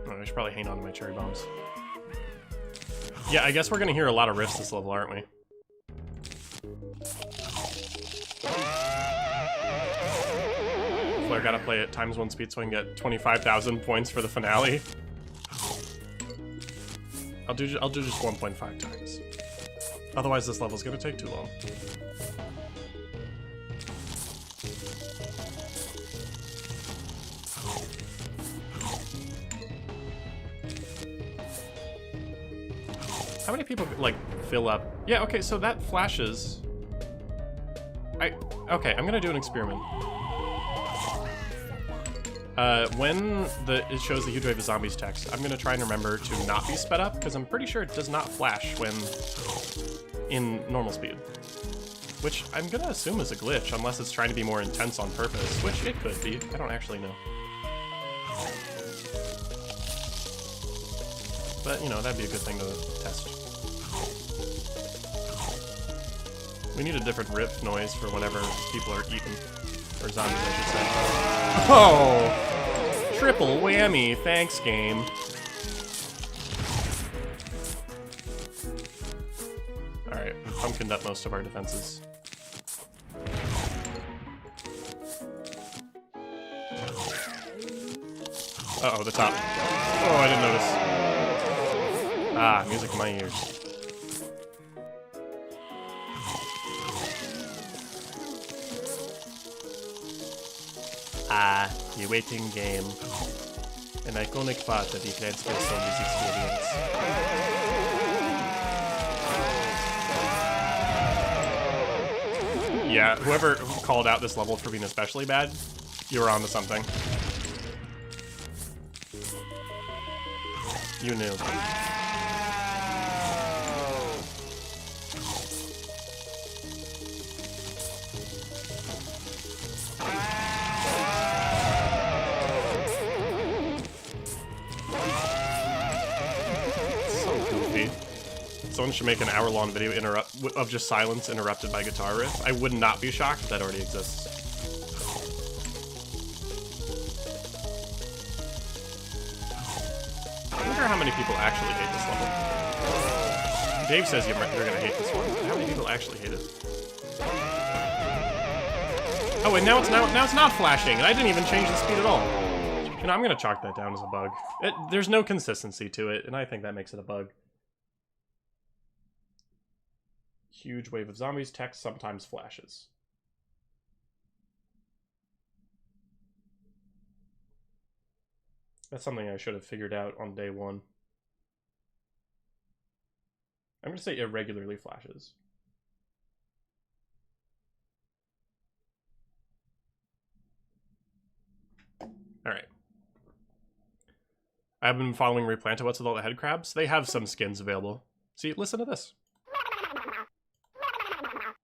I should probably hang on to my cherry bombs. Yeah, I guess we're gonna hear a lot of riffs this level, aren't we? Flare gotta play at ×1 speed so I can get 25,000 points for the finale. I'll do just 1.5 times. Otherwise, this level's gonna take too long. How many people, like, fill up? Yeah, okay, so that flashes. Okay, I'm gonna do an experiment. When it shows the huge wave of zombies text, I'm gonna try and remember to not be sped up, because I'm pretty sure it does not flash when in normal speed. Which I'm gonna assume is a glitch, unless it's trying to be more intense on purpose, which it could be. I don't actually know. But, you know, that'd be a good thing to test. We need a different rip noise for whenever people are eaten. Or zombies, I should say. Oh! Triple whammy! Thanks, game. Alright, we've pumpkined up most of our defenses. Uh-oh, the top. Oh, I didn't notice. Ah, music in my ears. Ah, the waiting game. An iconic part of the Plants vs. Zombies experience. Yeah, whoever called out this level for being especially bad, you were onto something. You knew. Someone should make an hour-long video of just silence interrupted by guitar riff. I would not be shocked if that already exists. I wonder how many people actually hate this level. Dave says you're gonna hate this one. How many people actually hate it? Oh, and now it's not flashing, and I didn't even change the speed at all. You know, I'm gonna chalk that down as a bug. There's no consistency to it, and I think that makes it a bug. Huge wave of zombies. Text sometimes flashes. That's something I should have figured out on day one. I'm gonna say irregularly flashes. Alright. I've been following Replanted. What's with all the head crabs? They have some skins available. See, listen to this.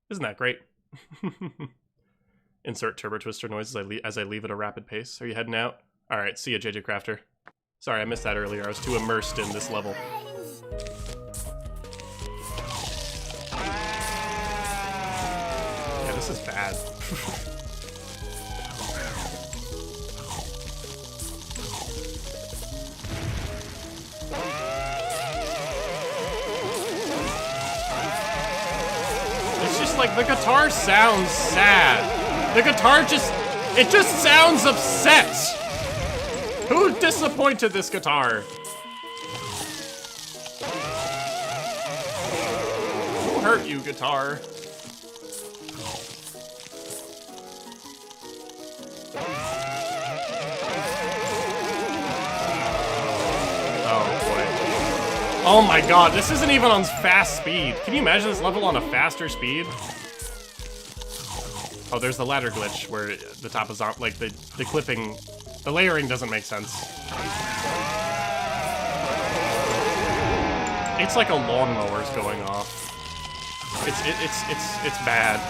Isn't that great? Insert turbo twister noise as I leave at a rapid pace. Are you heading out? Alright, see ya, JJ Crafter. Sorry, I missed that earlier. I was too immersed in this level. Yeah, this is bad. It's just like the guitar sounds sad. The guitar it just sounds upset. Who disappointed this guitar? Who hurt you, guitar? Oh my god, this isn't even on fast speed. Can you imagine this level on a faster speed? Oh, there's the ladder glitch where the top is on, like the clipping, the layering doesn't make sense. It's like a lawnmower's going off. It's bad.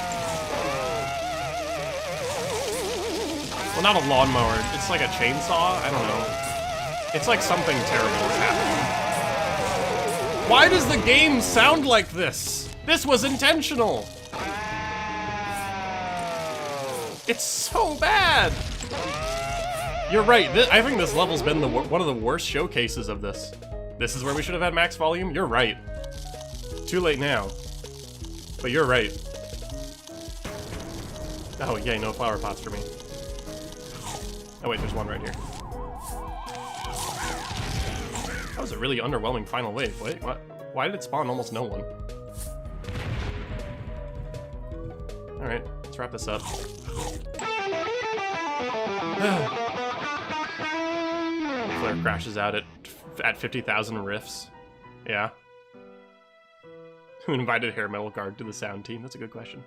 Well, not a lawnmower. It's like a chainsaw. I don't know. It's like something terrible is happening. Why does the game sound like this? This was intentional. It's so bad. You're right. I think this level's been one of the worst showcases of this. This is where we should have had max volume. You're right. Too late now. But you're right. Oh, yay, no flower pots for me. Oh wait, there's one right here. That was a really underwhelming final wave. Wait, what? Why did it spawn almost no one? Alright, let's wrap this up. Flare crashes out at 50,000 riffs. Yeah. Who invited Hair Metal Guard to the sound team? That's a good question.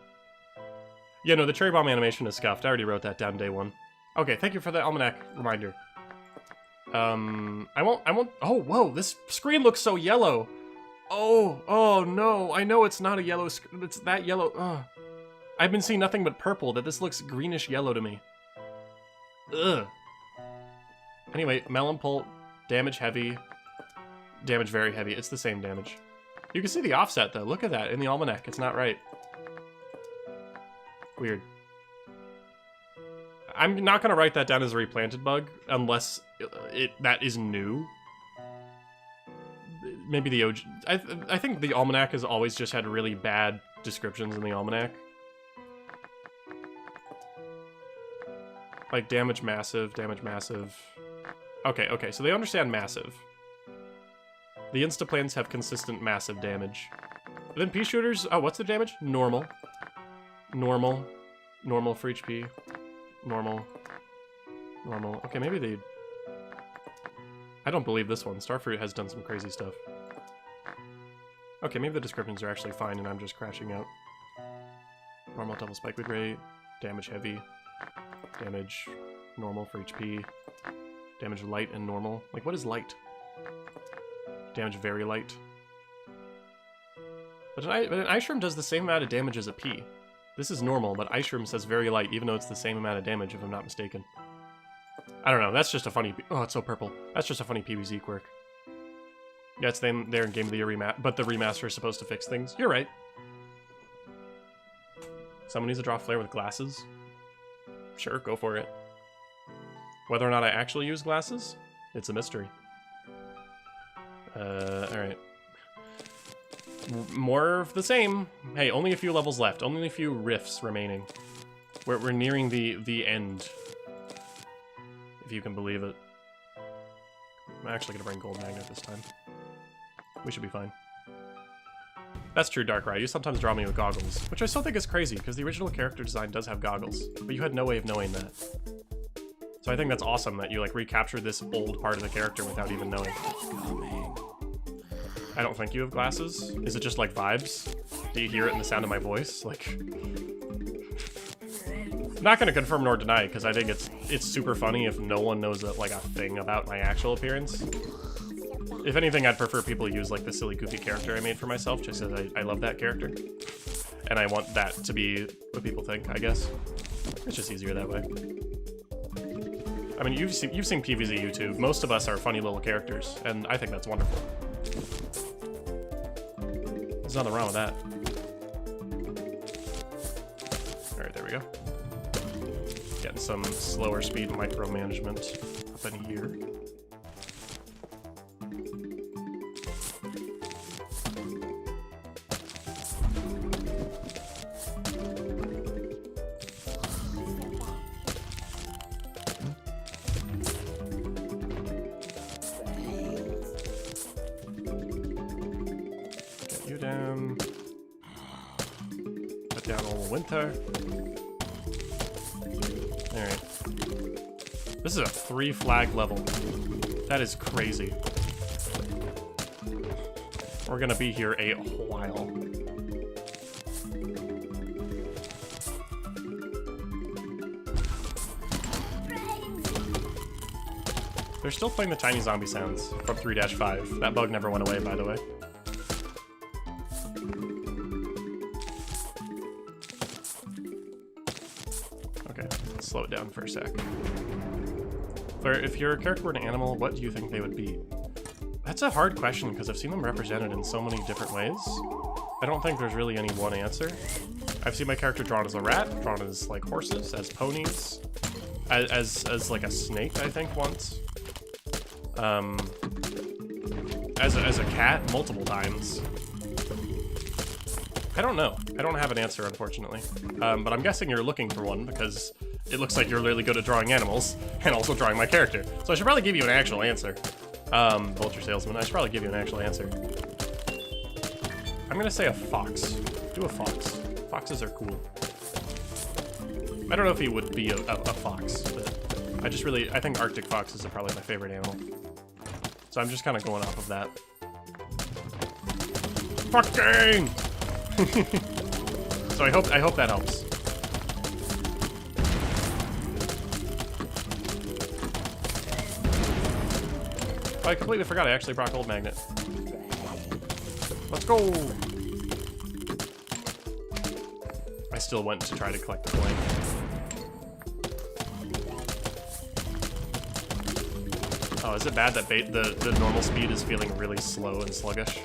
Yeah, no, the cherry bomb animation is scuffed. I already wrote that down day one. Okay, thank you for the almanac reminder. I won't, oh, whoa, this screen looks so yellow. Oh no, I know it's not a yellow screen, it's that yellow, ugh. I've been seeing nothing but purple, that this looks greenish yellow to me. Ugh. Anyway, melon pulp, damage heavy, damage very heavy, it's the same damage. You can see the offset though, look at that, in the almanac, it's not right. Weird. I'm not gonna write that down as a replanted bug, unless that is new. Maybe the OG... I think the almanac has always just had really bad descriptions in the almanac. Like damage massive, damage massive. Okay, so they understand massive. The insta-planes have consistent massive damage. But then pea shooters, oh, what's the damage? Normal. Normal. Normal for each pea. Normal. Normal. Okay, maybe they... I don't believe this one. Starfruit has done some crazy stuff. Okay, maybe the descriptions are actually fine and I'm just crashing out. Normal double spike lead rate. Damage heavy. Damage normal for HP. Damage light and normal. Like, what is light? Damage very light. But an ice shroom does the same amount of damage as a pea. This is normal, but ice shroom says very light, even though it's the same amount of damage, if I'm not mistaken. I don't know, that's just a funny... Oh, it's so purple. That's just a funny PvZ quirk. Yeah, it's there in Game of the Year but the remaster is supposed to fix things. You're right. Someone needs to draw flare with glasses? Sure, go for it. Whether or not I actually use glasses? It's a mystery. Alright. More of the same. Hey, only a few levels left. Only a few riffs remaining. We're nearing the end. If you can believe it. I'm actually gonna bring gold magnet this time. We should be fine. That's true, Darkrai. You sometimes draw me with goggles, which I still think is crazy, because the original character design does have goggles, but you had no way of knowing that. So I think that's awesome that you, like, recaptured this old part of the character without even knowing. I don't think you have glasses. Is it just, like, vibes? Do you hear it in the sound of my voice? Like... I'm not gonna confirm nor deny, because I think it's super funny if no one knows, like, a thing about my actual appearance. If anything, I'd prefer people use, like, the silly, goofy character I made for myself, just because I love that character. And I want that to be what people think, I guess. It's just easier that way. I mean, you've seen PvZ YouTube. Most of us are funny little characters, and I think that's wonderful. There's nothing wrong with that. Alright, there we go. Getting some slower speed micromanagement up in here. Down. Put down old Winter. Alright. This is a 3 flag level. That is crazy. We're gonna be here a while. They're still playing the tiny zombie sounds from 3-5. That bug never went away, by the way. Slow it down for a sec. If your character were an animal, what do you think they would be? That's a hard question because I've seen them represented in so many different ways. I don't think there's really any one answer. I've seen my character drawn as a rat, drawn as like horses, as ponies, as like a snake, I think once. As a cat multiple times. I don't know. I don't have an answer, unfortunately. But I'm guessing you're looking for one because it looks like you're really good at drawing animals and also drawing my character. So I should probably give you an actual answer. Vulture Salesman, I should probably give you an actual answer. I'm gonna say a fox. Do a fox. Foxes are cool. I don't know if he would be a fox, but I think Arctic foxes are probably my favorite animal. So I'm just kind of going off of that. Fucking! So I hope that helps. Oh, I completely forgot I actually brought gold magnet. Let's go! I still went to try to collect the coin. Oh, is it bad that the normal speed is feeling really slow and sluggish?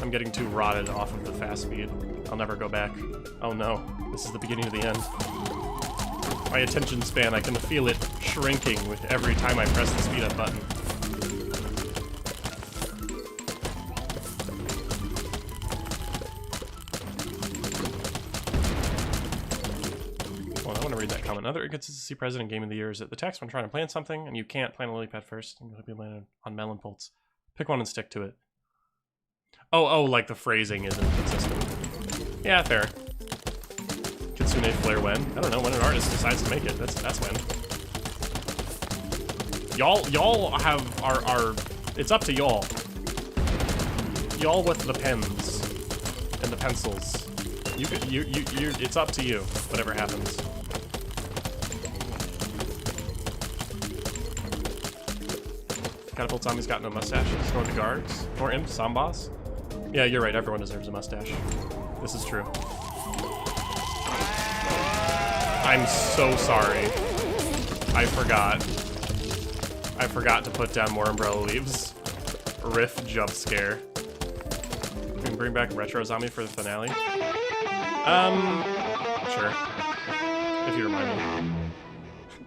I'm getting too rotted off of the fast speed. I'll never go back. Oh no, this is the beginning of the end. My attention span, I can feel it shrinking with every time I press the speed up button. Well, I want to read that comment. Another inconsistency present in Game of the Year is that the text when trying to plant something and you can't plant a lily pad first, and you'll be landed on melon bolts. Pick one and stick to it. Oh, like the phrasing isn't consistent. Yeah, fair. Kitsune Flare when? I don't know, when an artist decides to make it. That's when. Y'all have are it's up to y'all. Y'all with the pens and the pencils. You it's up to you, whatever happens. Catapult Zombie's got no mustaches, nor the guards, nor Imp, Zomboss. Yeah, you're right, everyone deserves a mustache. This is true. I'm so sorry. I forgot. I forgot to put down more umbrella leaves. Riff jump scare. We can bring back Retro Zombie for the finale. Sure. If you remind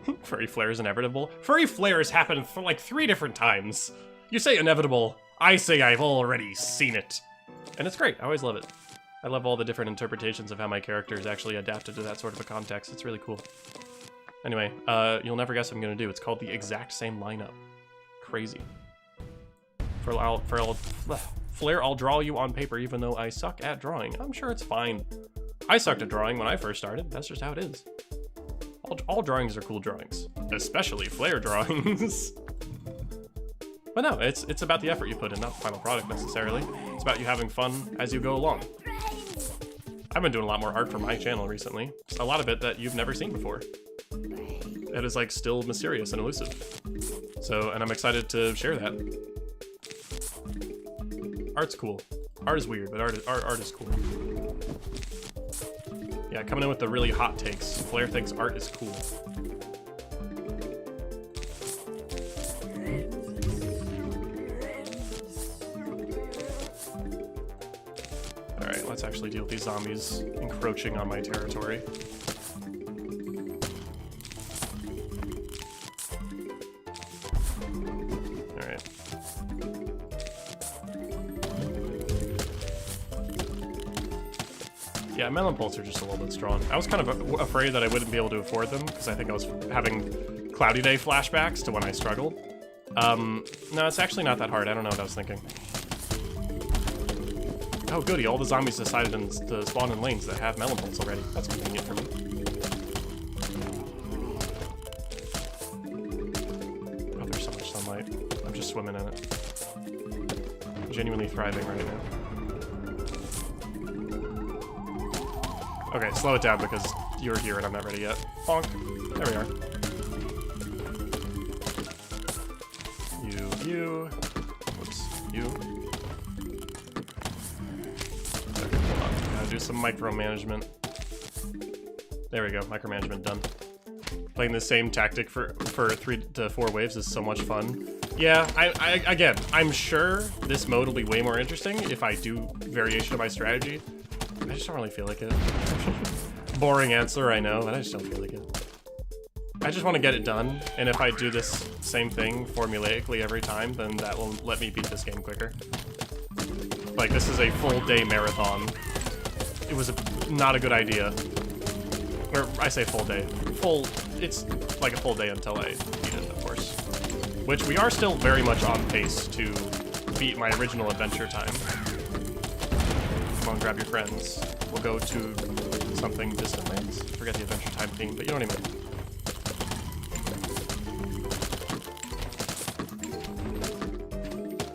me. Furry flare is inevitable. Furry flares happen for like 3 different times. You say inevitable, I say I've already seen it. And it's great, I always love it. I love all the different interpretations of how my character is actually adapted to that sort of a context. It's really cool. Anyway, you'll never guess what I'm gonna do. It's called the exact same lineup. Crazy. Flair, I'll draw you on paper even though I suck at drawing. I'm sure it's fine. I sucked at drawing when I first started. That's just how it is. All drawings are cool drawings. Especially Flair drawings. But no, it's about the effort you put in, not the final product necessarily. It's about you having fun as you go along. I've been doing a lot more art for my channel recently. A lot of it that you've never seen before. It is like still mysterious and elusive. So, and I'm excited to share that. Art's cool. Art is weird, but art is cool. Yeah, coming in with the really hot takes. Flair thinks art is cool. Alright, let's actually deal with these zombies encroaching on my territory. Alright. Yeah, melon bolts are just a little bit strong. I was kind of afraid that I wouldn't be able to afford them, because I think I was having Cloudy Day flashbacks to when I struggled. No, it's actually not that hard. I don't know what I was thinking. Oh goody, all the zombies decided to spawn in lanes that have melon bolts already. That's convenient for me. Oh, there's so much sunlight. I'm just swimming in it. I'm genuinely thriving right now. Okay, slow it down because you're here and I'm not ready yet. Bonk. There we are. You. Whoops. You. Okay, hold on. Gotta do some micromanagement. There we go. Micromanagement done. Playing the same tactic for 3 to 4 waves is so much fun. Yeah, again, I'm sure this mode will be way more interesting if I do variation of my strategy. I just don't really feel like it. Boring answer, I know, but I just don't feel like it. I just want to get it done, and if I do this same thing formulaically every time, then that will let me beat this game quicker. Like, this is a full day marathon. It was not a good idea. Or, I say full day. It's like a full day until I beat it, of course. Which we are still very much on pace to beat my original adventure time. Come on, grab your friends. We'll go to something distant lands. Forget the Adventure Time theme, but you know what I mean.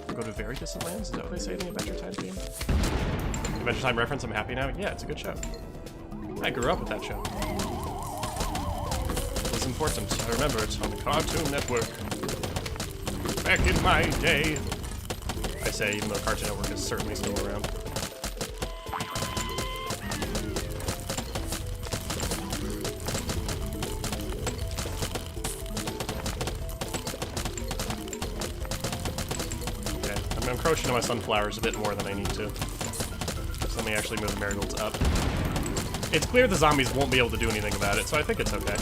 We'll go to very distant lands? Is that what they say in the Adventure Time theme? Adventure Time reference, I'm happy now? Yeah, it's a good show. I grew up with that show. It was important. I remember it on the Cartoon Network. Back in my day. I say, even though Cartoon Network is certainly still around. I'm encroaching to my sunflowers a bit more than I need to. So let me actually move the marigolds up. It's clear the zombies won't be able to do anything about it, so I think it's okay.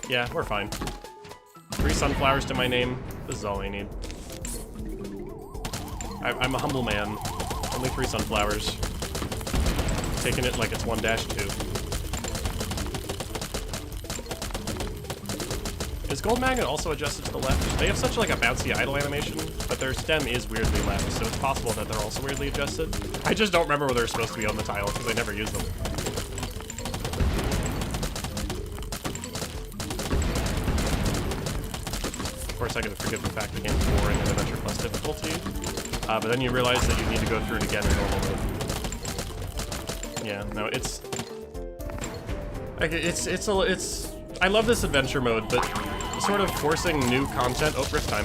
Yeah, we're fine. 3 sunflowers to my name. This is all I need. I'm a humble man. Only 3 sunflowers. Taking it like it's 1-2. Is Gold Magnet also adjusted to the left? They have such like a bouncy idle animation, but their stem is weirdly left, so it's possible that they're also weirdly adjusted. I just don't remember where they're supposed to be on the tile, because I never use them. Of course, I gotta forgive the fact the game's boring and Adventure Plus difficulty, but then you realize that you need to go through it again in normal mode. Yeah, no, it's... I love this adventure mode, but sort of forcing new content... Oh, rift time.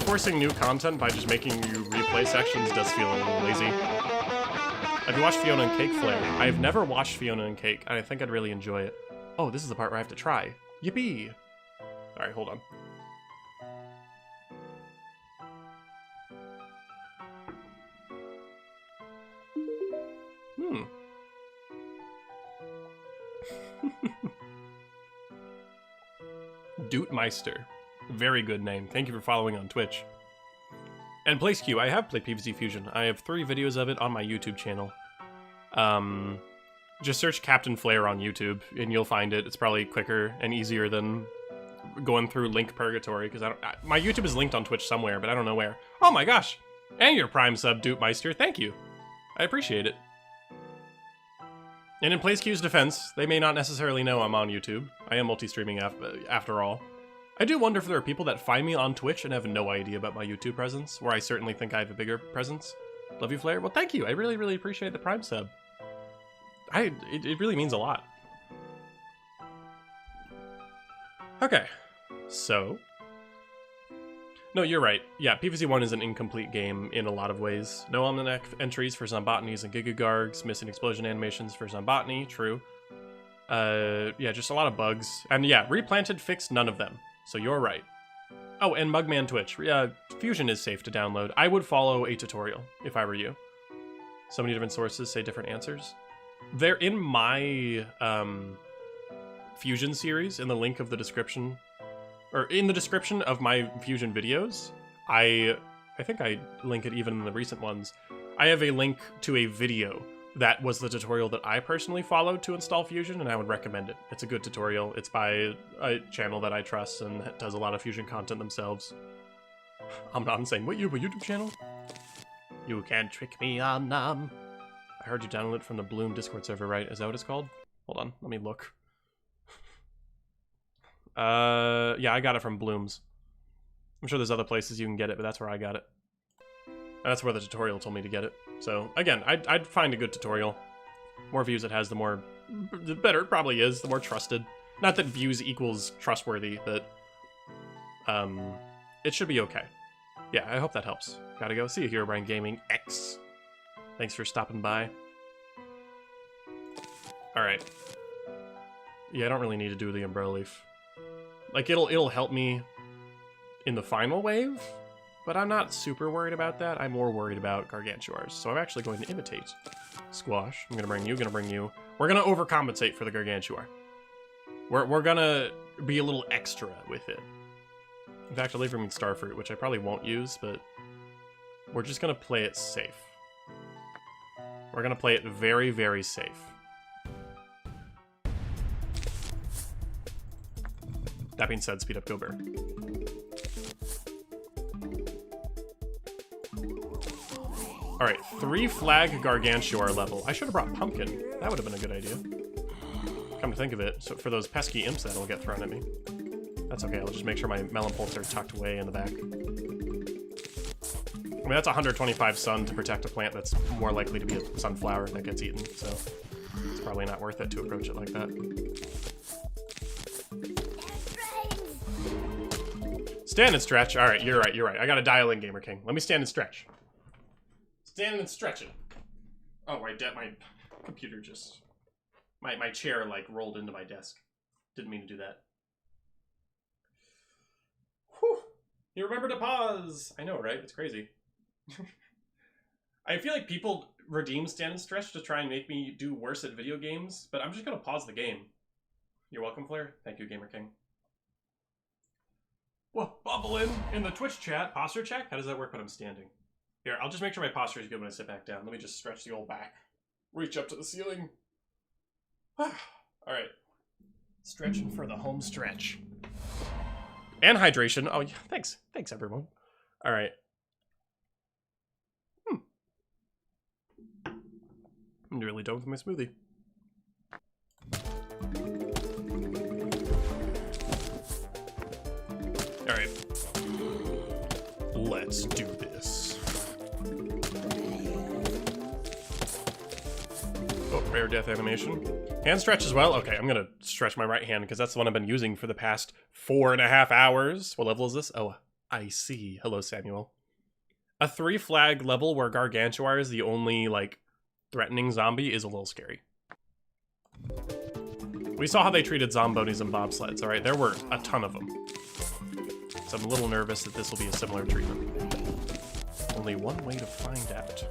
Forcing new content by just making you replay sections does feel a little lazy. Have you watched Fiona and Cake Flair? I've never watched Fiona and Cake, and I think I'd really enjoy it. Oh, this is the part where I have to try. Yippee! Alright, hold on. Dootmeister. Very good name. Thank you for following on Twitch. And Place Q, I have played PvZ Fusion. I have 3 videos of it on my YouTube channel. Just search Captain Flare on YouTube, and you'll find it. It's probably quicker and easier than going through link purgatory, because my YouTube is linked on Twitch somewhere, but I don't know where. Oh my gosh! And your Prime sub, Dupemeister. Thank you. I appreciate it. And in Place Q's defense, they may not necessarily know I'm on YouTube. I am multi-streaming after all. I do wonder if there are people that find me on Twitch and have no idea about my YouTube presence, where I certainly think I have a bigger presence. Love you, Flare. Well, thank you. I really, really appreciate the Prime sub. It really means a lot. Okay, so... No, you're right. Yeah, PvZ 1 is an incomplete game in a lot of ways. No almanac entries for Zombotanies and Gigagargs, missing explosion animations for Zombotany, true. Yeah, just a lot of bugs. And yeah, Replanted fixed none of them, so you're right. Oh, and Mugman Twitch. Fusion is safe to download. I would follow a tutorial if I were you. So many different sources say different answers. They're in my Fusion series, in the link of the description, or in the description of my Fusion videos. I think I link it even in the recent ones. I have a link to a video that was the tutorial that I personally followed to install Fusion, and I would recommend it. It's a good tutorial. It's by a channel that I trust and does a lot of Fusion content themselves. I'm not saying, what, you have a YouTube channel? You can't trick me, I heard you download it from the Bloom Discord server, right? Is that what it's called? Hold on, let me look. Yeah, I got it from Bloom's. I'm sure there's other places you can get it, but that's where I got it. And that's where the tutorial told me to get it. So, again, I'd find a good tutorial. More views it has, the better it probably is, the more trusted. Not that views equals trustworthy, but it should be okay. Yeah, I hope that helps. Gotta go. See you, Herobrine Gaming X. Thanks for stopping by. Alright. Yeah, I don't really need to do the Umbrella Leaf. Like, it'll help me in the final wave, but I'm not super worried about that. I'm more worried about Gargantuars. So I'm actually going to imitate Squash. I'm gonna bring you. We're gonna overcompensate for the Gargantuar. We're gonna be a little extra with it. In fact, I'll leave room in Starfruit, which I probably won't use, but we're just gonna play it safe. We're gonna play it very, very safe. That being said, speed up Gobert. Alright, 3 flag Gargantuar level. I should have brought Pumpkin. That would have been a good idea. Come to think of it, so for those pesky imps that'll get thrown at me. That's okay, I'll just make sure my Melon Pulps are tucked away in the back. I mean, that's 125 sun to protect a plant that's more likely to be a sunflower that gets eaten, so it's probably not worth it to approach it like that. Stand and stretch. Alright, you're right. I gotta dial in, Gamer King. Let me stand and stretch. Stand and stretch it. Oh, my computer just... My chair, like, rolled into my desk. Didn't mean to do that. Whew. You remember to pause! I know, right? It's crazy. I feel like people redeem stand and stretch to try and make me do worse at video games, but I'm just gonna pause the game. You're welcome, Flare. Thank you, Gamer King. Whoa, bubbling in the Twitch chat. Posture check? How does that work when I'm standing? Here, I'll just make sure my posture is good when I sit back down. Let me just stretch the old back. Reach up to the ceiling. Alright. Stretching for the home stretch. And hydration. Oh, yeah, thanks. Thanks, everyone. Alright. I'm nearly done with my smoothie. Alright. Let's do this. Oh, rare death animation. Hand stretch as well? Okay, I'm gonna stretch my right hand because that's the one I've been using for the past 4.5 hours. What level is this? Oh, I see. Hello, Samuel. A 3 flag level where Gargantuar is the only, like, threatening zombie is a little scary. We saw how they treated Zombonis and bobsleds, alright? There were a ton of them. So I'm a little nervous that this will be a similar treatment. Only one way to find out.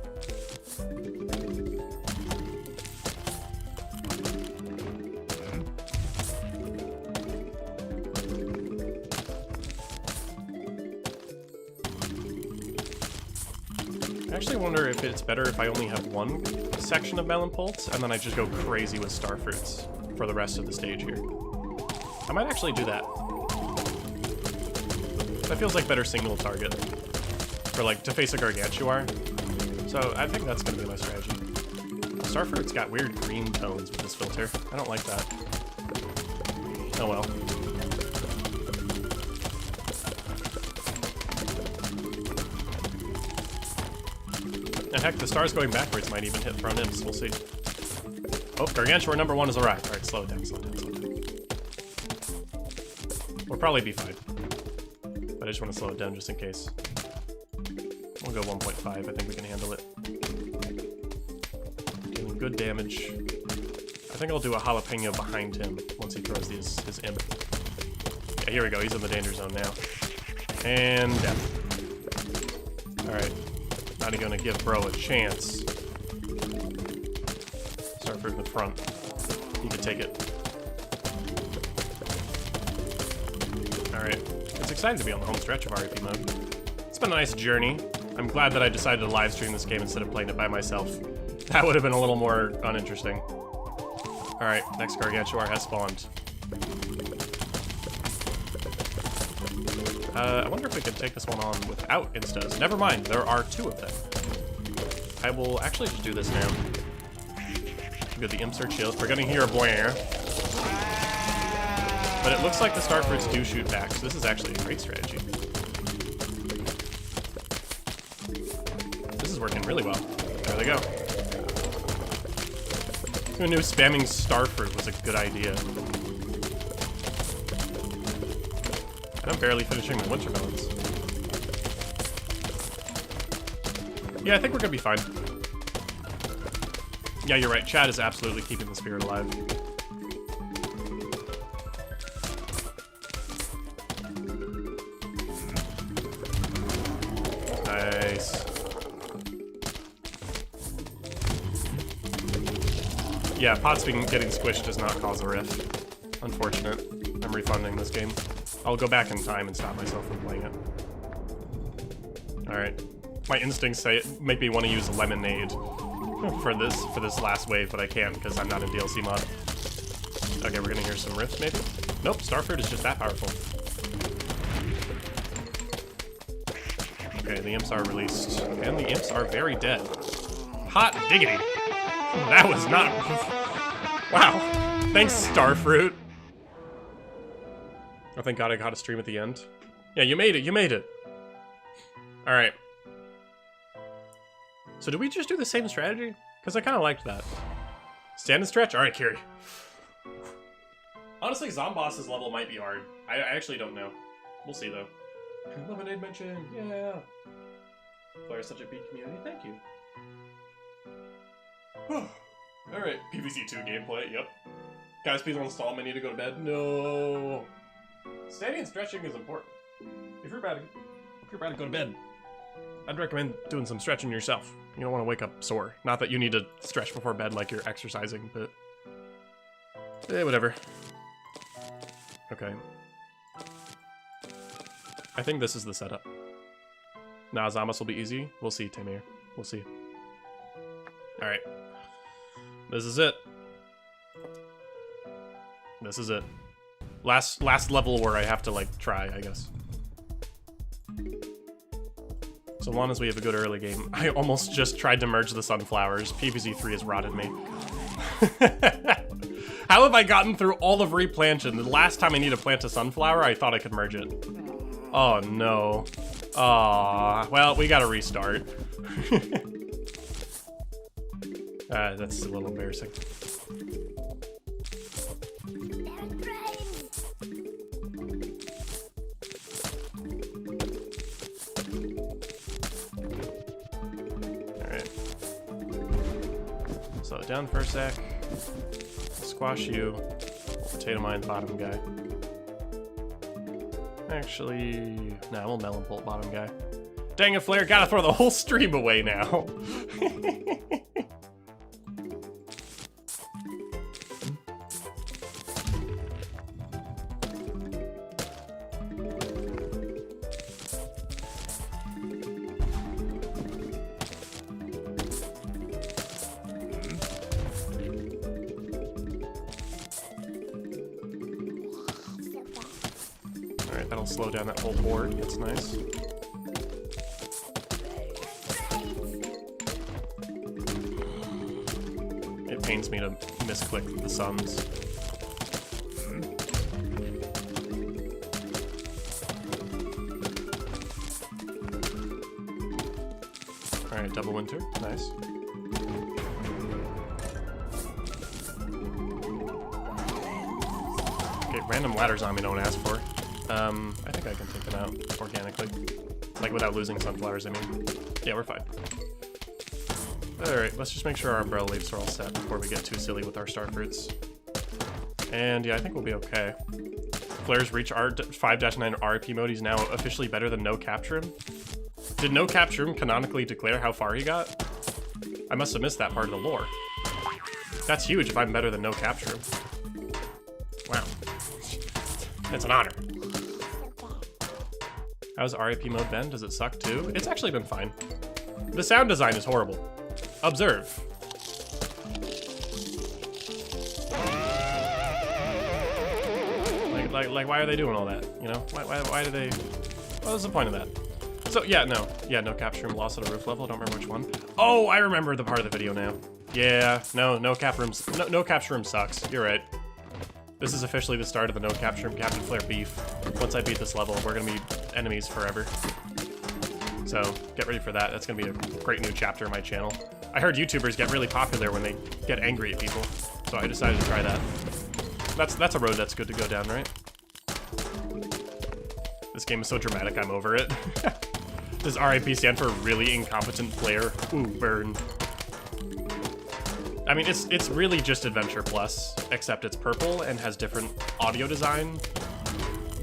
actually wonder if it's better if I only have one section of melon pults, and then I just go crazy with star fruits for the rest of the stage here. I might actually do that. That feels like better single target. For like, to face a Gargantuar. So I think that's gonna be my strategy. Starfruit's got weird green tones with this filter. I don't like that. Oh well. And heck, the stars going backwards might even hit front imps. We'll see. Oh, Gargantuar number 1 has arrived. Alright, slow it down, slow it down, slow it down. We'll probably be fine. But I just want to slow it down just in case. We'll go 1.5. I think we can handle it. Doing good damage. I think I'll do a jalapeno behind him once he throws his imp. Yeah, here we go. He's in the danger zone now. And death. Alright. Not even gonna give bro a chance. Starfruit in the front. He can take it. Alright. It's exciting to be on the home stretch of R.I.P mode. It's been a nice journey. I'm glad that I decided to live stream this game instead of playing it by myself. That would have been a little more uninteresting. Alright, next Gargantuar has spawned. I wonder if we could take this one on without instas. Never mind, there are 2 of them. I will actually just do this now. Good, the imps are chill. We're gonna hear a boing. But it looks like the starfruits do shoot back, so this is actually a great strategy. This is working really well. There they go. Who knew spamming starfruit was a good idea? And I'm barely finishing my winter melons. Yeah, I think we're gonna be fine. Yeah, you're right. Chad is absolutely keeping the spirit alive. Nice. Yeah, pots being getting squished does not cause a riff. Unfortunate. I'm refunding this game. I'll go back in time and stop myself from playing it. Alright. My instincts say it make me want to use lemonade for this last wave, but I can't because I'm not in DLC mod. Okay, we're gonna hear some riffs maybe? Nope, Starfruit is just that powerful. Okay, the imps are released. And the imps are very dead. Hot diggity! That was not... Wow. Thanks, Starfruit. Oh, thank God I got a stream at the end. Yeah, you made it, you made it. Alright. So did we just do the same strategy? Because I kind of liked that. Stand and stretch? Alright, Kiri. Honestly, Zomboss's level might be hard. I actually don't know. We'll see, though. Lemonade mention, yeah. Claire's such a big community, thank you. Alright, PVC2 gameplay, yep. Guys, please uninstall me, I need to go to bed. No. Standing and stretching is important. If you're about to go to bed, I'd recommend doing some stretching yourself. You don't want to wake up sore. Not that you need to stretch before bed like you're exercising, but... whatever. Okay. I think this is the setup. Nah, Zomboss will be easy. We'll see, Tamir. We'll see. Alright. This is it. This is it. Last level where I have to, like, try, I guess. So long as we have a good early game. I almost just tried to merge the sunflowers. PVZ3 has rotted me. How have I gotten through all of Replanted? The last time I need to plant a sunflower, I thought I could merge it. Oh, no. Aw, well, we gotta restart. That's a little embarrassing. Alright. Slow it down for a sec. Squash you. Potato mine bottom guy. Actually, no, we'll melon bolt bottom guy. Dang it, Flare, gotta throw the whole stream away now. Alright, that'll slow down that whole board. That's nice. It pains me to misclick the sums. Alright, double winter. Nice. Okay, random ladder zombie no one asked for. I think I can take them out organically. Like, without losing sunflowers, I mean. Yeah, we're fine. Alright, let's just make sure our umbrella leaves are all set before we get too silly with our star fruits. And yeah, I think we'll be okay. Flares reach R5-9 R.I.P mode. He's now officially better than no capture him. Did no capture him canonically declare how far he got? I must have missed that part of the lore. That's huge if I'm better than no capture him. Wow. It's an honor. How's R.I.P mode been? Does it suck too? It's actually been fine. The sound design is horrible. Observe. Like, why are they doing all that? You know, why do they? What was the point of that? So yeah, no capture room lost at a roof level. I don't remember which one. Oh, I remember the part of the video now. Yeah, no capture rooms. No capture room sucks. You're right. This is officially the start of the no capture room Captain Flare beef. Once I beat this level, we're gonna be enemies forever. So get ready for that. That's gonna be a great new chapter in my channel. I heard YouTubers get really popular when they get angry at people, so I decided to try that. That's a road that's good to go down, right? This game is so dramatic, I'm over it. Does R.I.P stand for really incompetent player? Ooh, burn. I mean, it's really just Adventure Plus, except it's purple and has different audio design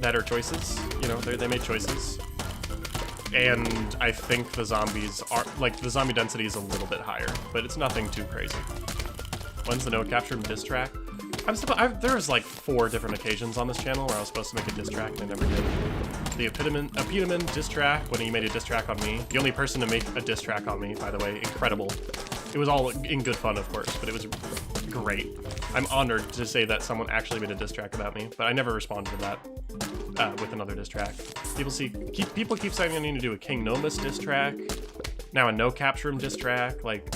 that are choices. You know, they made choices. And I think the zombies are, like, the zombie density is a little bit higher, but it's nothing too crazy. When's the no capture room diss track? There was like 4 different occasions on this channel where I was supposed to make a diss track and I never did. The Epitoman diss track, when he made a diss track on me. The only person to make a diss track on me, by the way. Incredible. It was all in good fun, of course, but it was great. I'm honored to say that someone actually made a diss track about me, but I never responded to that with another diss track. People keep saying I need to do a King Nomus diss track. Now a no capture room diss track. Like,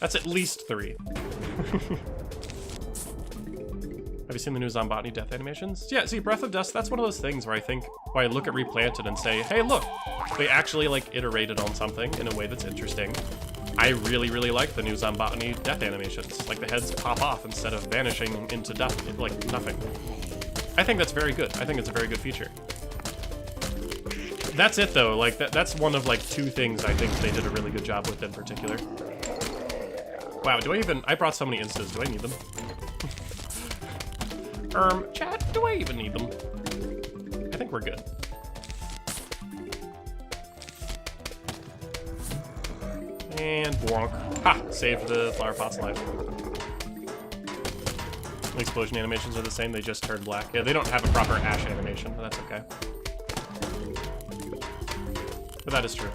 that's at least 3. Have you seen the new Zombotany death animations? Yeah, see, Breath of Dust, that's one of those things where I look at Replanted and say, hey, look, they actually, like, iterated on something in a way that's interesting. I really, really like the new Zombotany death animations. Like, the heads pop off instead of vanishing into like, nothing. I think that's very good. I think it's a very good feature. That's it, though. Like, that's one of, like, 2 things I think they did a really good job with in particular. Wow, I brought so many instas. Do I need them? Chat, do I even need them? I think we're good. And bonk. Ha! Saved the flower pots alive. The explosion animations are the same, they just turned black. Yeah, they don't have a proper ash animation, but that's okay. But that is true.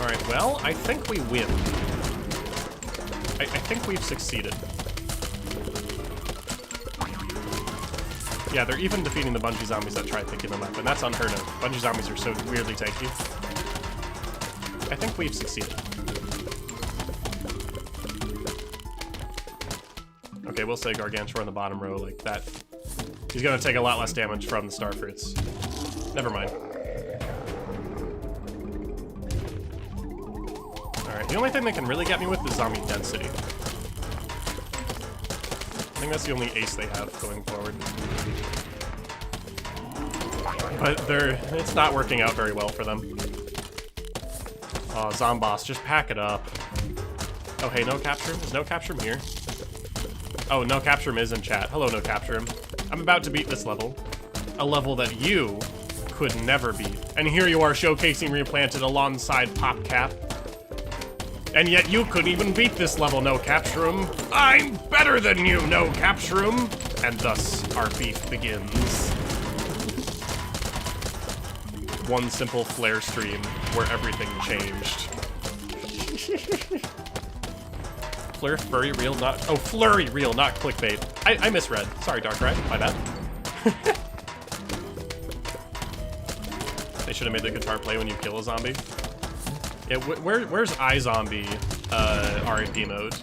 Alright, well, I think we win. I think we've succeeded. Yeah, they're even defeating the bungee zombies that try picking them up, and that's unheard of. Bungee zombies are so weirdly tanky. I think we've succeeded. Okay, we'll say Gargantua on the bottom row like that. He's gonna take a lot less damage from the starfruits. Never mind. Alright, the only thing they can really get me with is zombie density. I think that's the only ace they have going forward. But it's not working out very well for them. Oh, Zomboss, just pack it up. Oh, hey, no capture him? Is no capture him here? Oh, no capture him is in chat. Hello, no capture him. I'm about to beat this level. A level that you could never beat. And here you are showcasing Replanted alongside PopCap. And yet you couldn't even beat this level, no capture him. I'm better than you, no capture him. And thus, our beef begins. One simple flare stream where everything changed. Flare furry real, not... Oh, flurry real, not clickbait. I misread. Sorry, Darkrai. My bad. They should have made the guitar play when you kill a zombie. Yeah, where's iZombie R.I.P mode?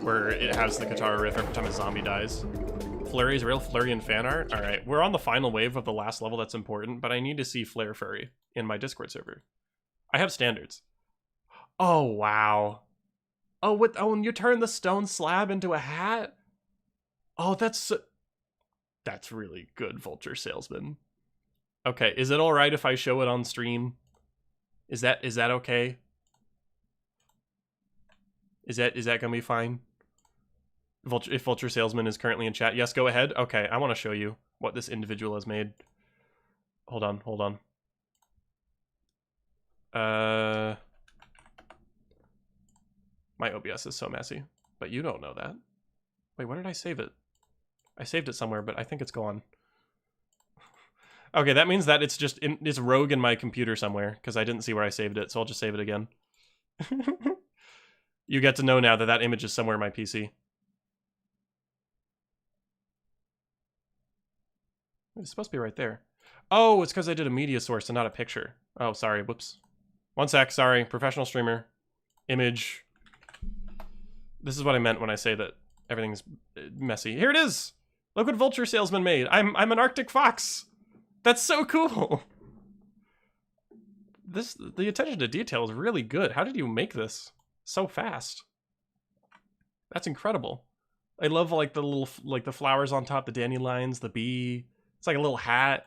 Where it has the guitar riff every time a zombie dies. Flurry's real Flurrian fan art? Alright, we're on the final wave of the last level that's important, but I need to see Flare Furry in my Discord server. I have standards. Oh, wow. Oh, what? Oh, and you turn the stone slab into a hat? Oh, that's really good, Vulture Salesman. Okay, is it alright if I show it on stream? Is that okay? Is that gonna be fine? If Vulture Salesman is currently in chat. Yes, go ahead. Okay, I want to show you what this individual has made. Hold on. My OBS is so messy, but you don't know that. Wait, where did I save it? I saved it somewhere, but I think it's gone. Okay, that means that it's rogue in my computer somewhere, because I didn't see where I saved it, so I'll just save it again. You get to know now that that image is somewhere in my PC. It's supposed to be right there. Oh, it's because I did a media source and not a picture. Oh, sorry, whoops. One sec, sorry, professional streamer. Image. This is what I meant when I say that everything's messy. Here it is! Look what Vulture Salesman made. I'm an Arctic fox. That's so cool. The attention to detail is really good. How did you make this so fast? That's incredible. I love like the little the flowers on top, the dandelions, the bee. It's like a little hat.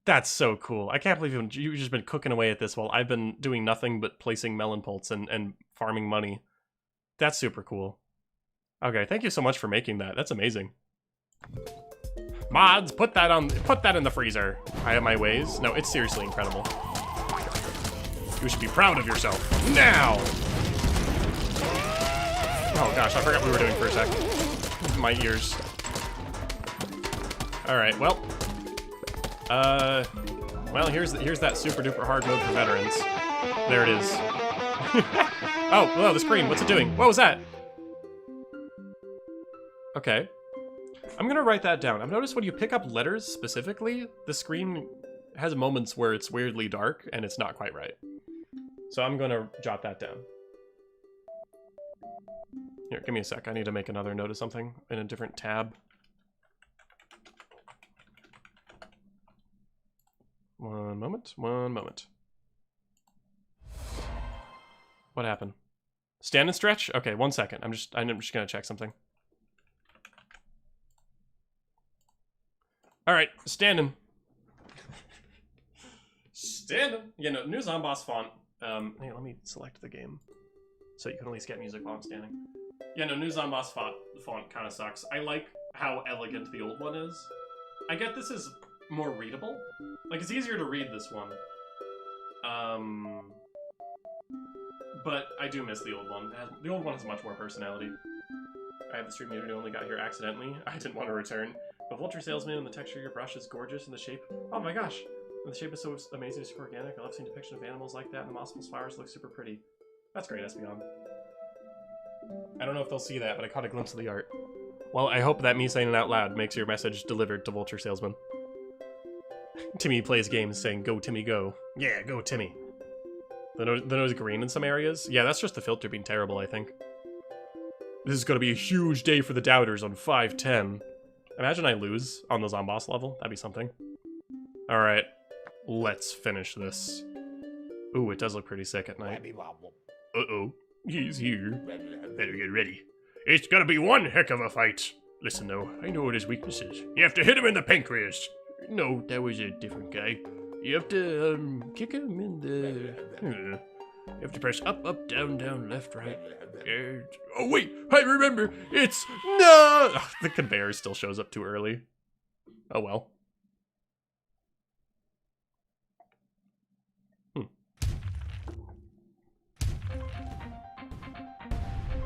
That's so cool. I can't believe you've just been cooking away at this while I've been doing nothing but placing melon pults and farming money. That's super cool. Okay, thank you so much for making that. That's amazing. Mods, put that in the freezer. I have my ways. No, it's seriously incredible. You should be proud of yourself. Now! Oh gosh, I forgot what we were doing for a sec. My ears. Alright, well. Well, here's that super duper hard mode for veterans. There it is. Oh, whoa, the screen, what's it doing? What was that? Okay. I'm gonna write that down. I've noticed when you pick up letters specifically, the screen has moments where it's weirdly dark and it's not quite right. So I'm gonna jot that down. Here, give me a sec. I need to make another note of something in a different tab. One moment. What happened? Stand and stretch? Okay, 1 second. I'm just gonna check something. Alright, standing. Standing. Yeah, no, new Zomboss font. Hey, let me select the game. So you can at least get music while I'm standing. Yeah, no, new Zomboss font kind of sucks. I like how elegant the old one is. I get this is more readable. Like, it's easier to read this one. But I do miss the old one. The old one has much more personality. I have the stream muted, only got here accidentally. I didn't want to return. But Vulture Salesman and the texture of your brush is gorgeous, and the shape... Oh my gosh! And the shape is so amazing, super organic. I love seeing depiction of animals like that, and the mossful flowers look super pretty. That's great, Espeon. I don't know if they'll see that, but I caught a glimpse of the art. Well, I hope that me saying it out loud makes your message delivered to Vulture Salesman. Timmy plays games saying, "Go, Timmy, go." Yeah, go, Timmy. The nose green in some areas? Yeah, that's just the filter being terrible, I think. This is gonna be a huge day for the doubters on 510. Imagine I lose on the Zomboss level. That'd be something. Alright, let's finish this. Ooh, it does look pretty sick at night. Uh-oh, he's here. Better get ready. It's gonna be one heck of a fight. Listen though, I know what his weakness is. You have to hit him in the pancreas. No, that was a different guy. You have to, kick him in the... You have to press up, up, down, down, left, right. Oh wait, I remember. It's no. Ugh, the conveyor still shows up too early. Oh well.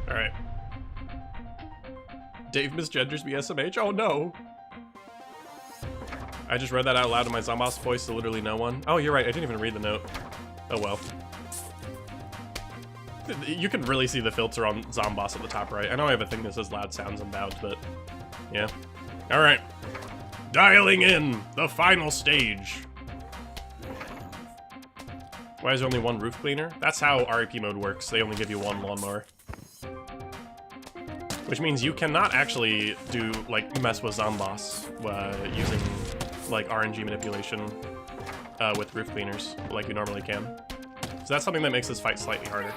All right. Dave misgenders me SMH. Oh no. I just read that out loud in my Zomboss voice to literally no one. Oh, you're right. I didn't even read the note. Oh well. You can really see the filter on Zomboss at the top right. I know I have a thing that says loud sounds and bouts, but yeah. All right. Dialing in the final stage. Why is there only one roof cleaner? That's how R.I.P mode works. They only give you one lawnmower. Which means you cannot actually do, like, mess with Zomboss using, like, RNG manipulation with roof cleaners, like you normally can. So that's something that makes this fight slightly harder.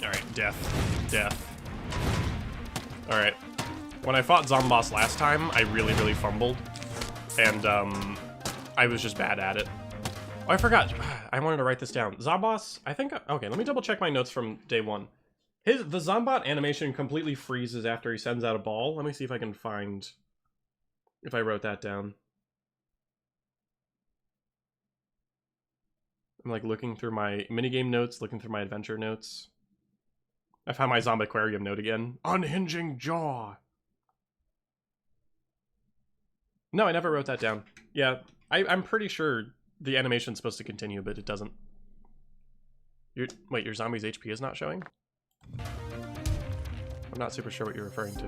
Alright, death. Death. Alright. When I fought Zomboss last time, I really fumbled. And, I was just bad at it. Oh, I forgot. I wanted to write this down. Zomboss, I think... Okay, let me double check my notes from day one. The Zombot animation completely freezes after he sends out a ball. Let me see if I can find... if I wrote that down. I'm, like, looking through my minigame notes, looking through my adventure notes. I found my Zombaquarium note again. Unhinging jaw. No, I never wrote that down. Yeah, I'm pretty sure the animation's supposed to continue, but it doesn't. Wait, your zombie's HP is not showing? I'm not super sure what you're referring to.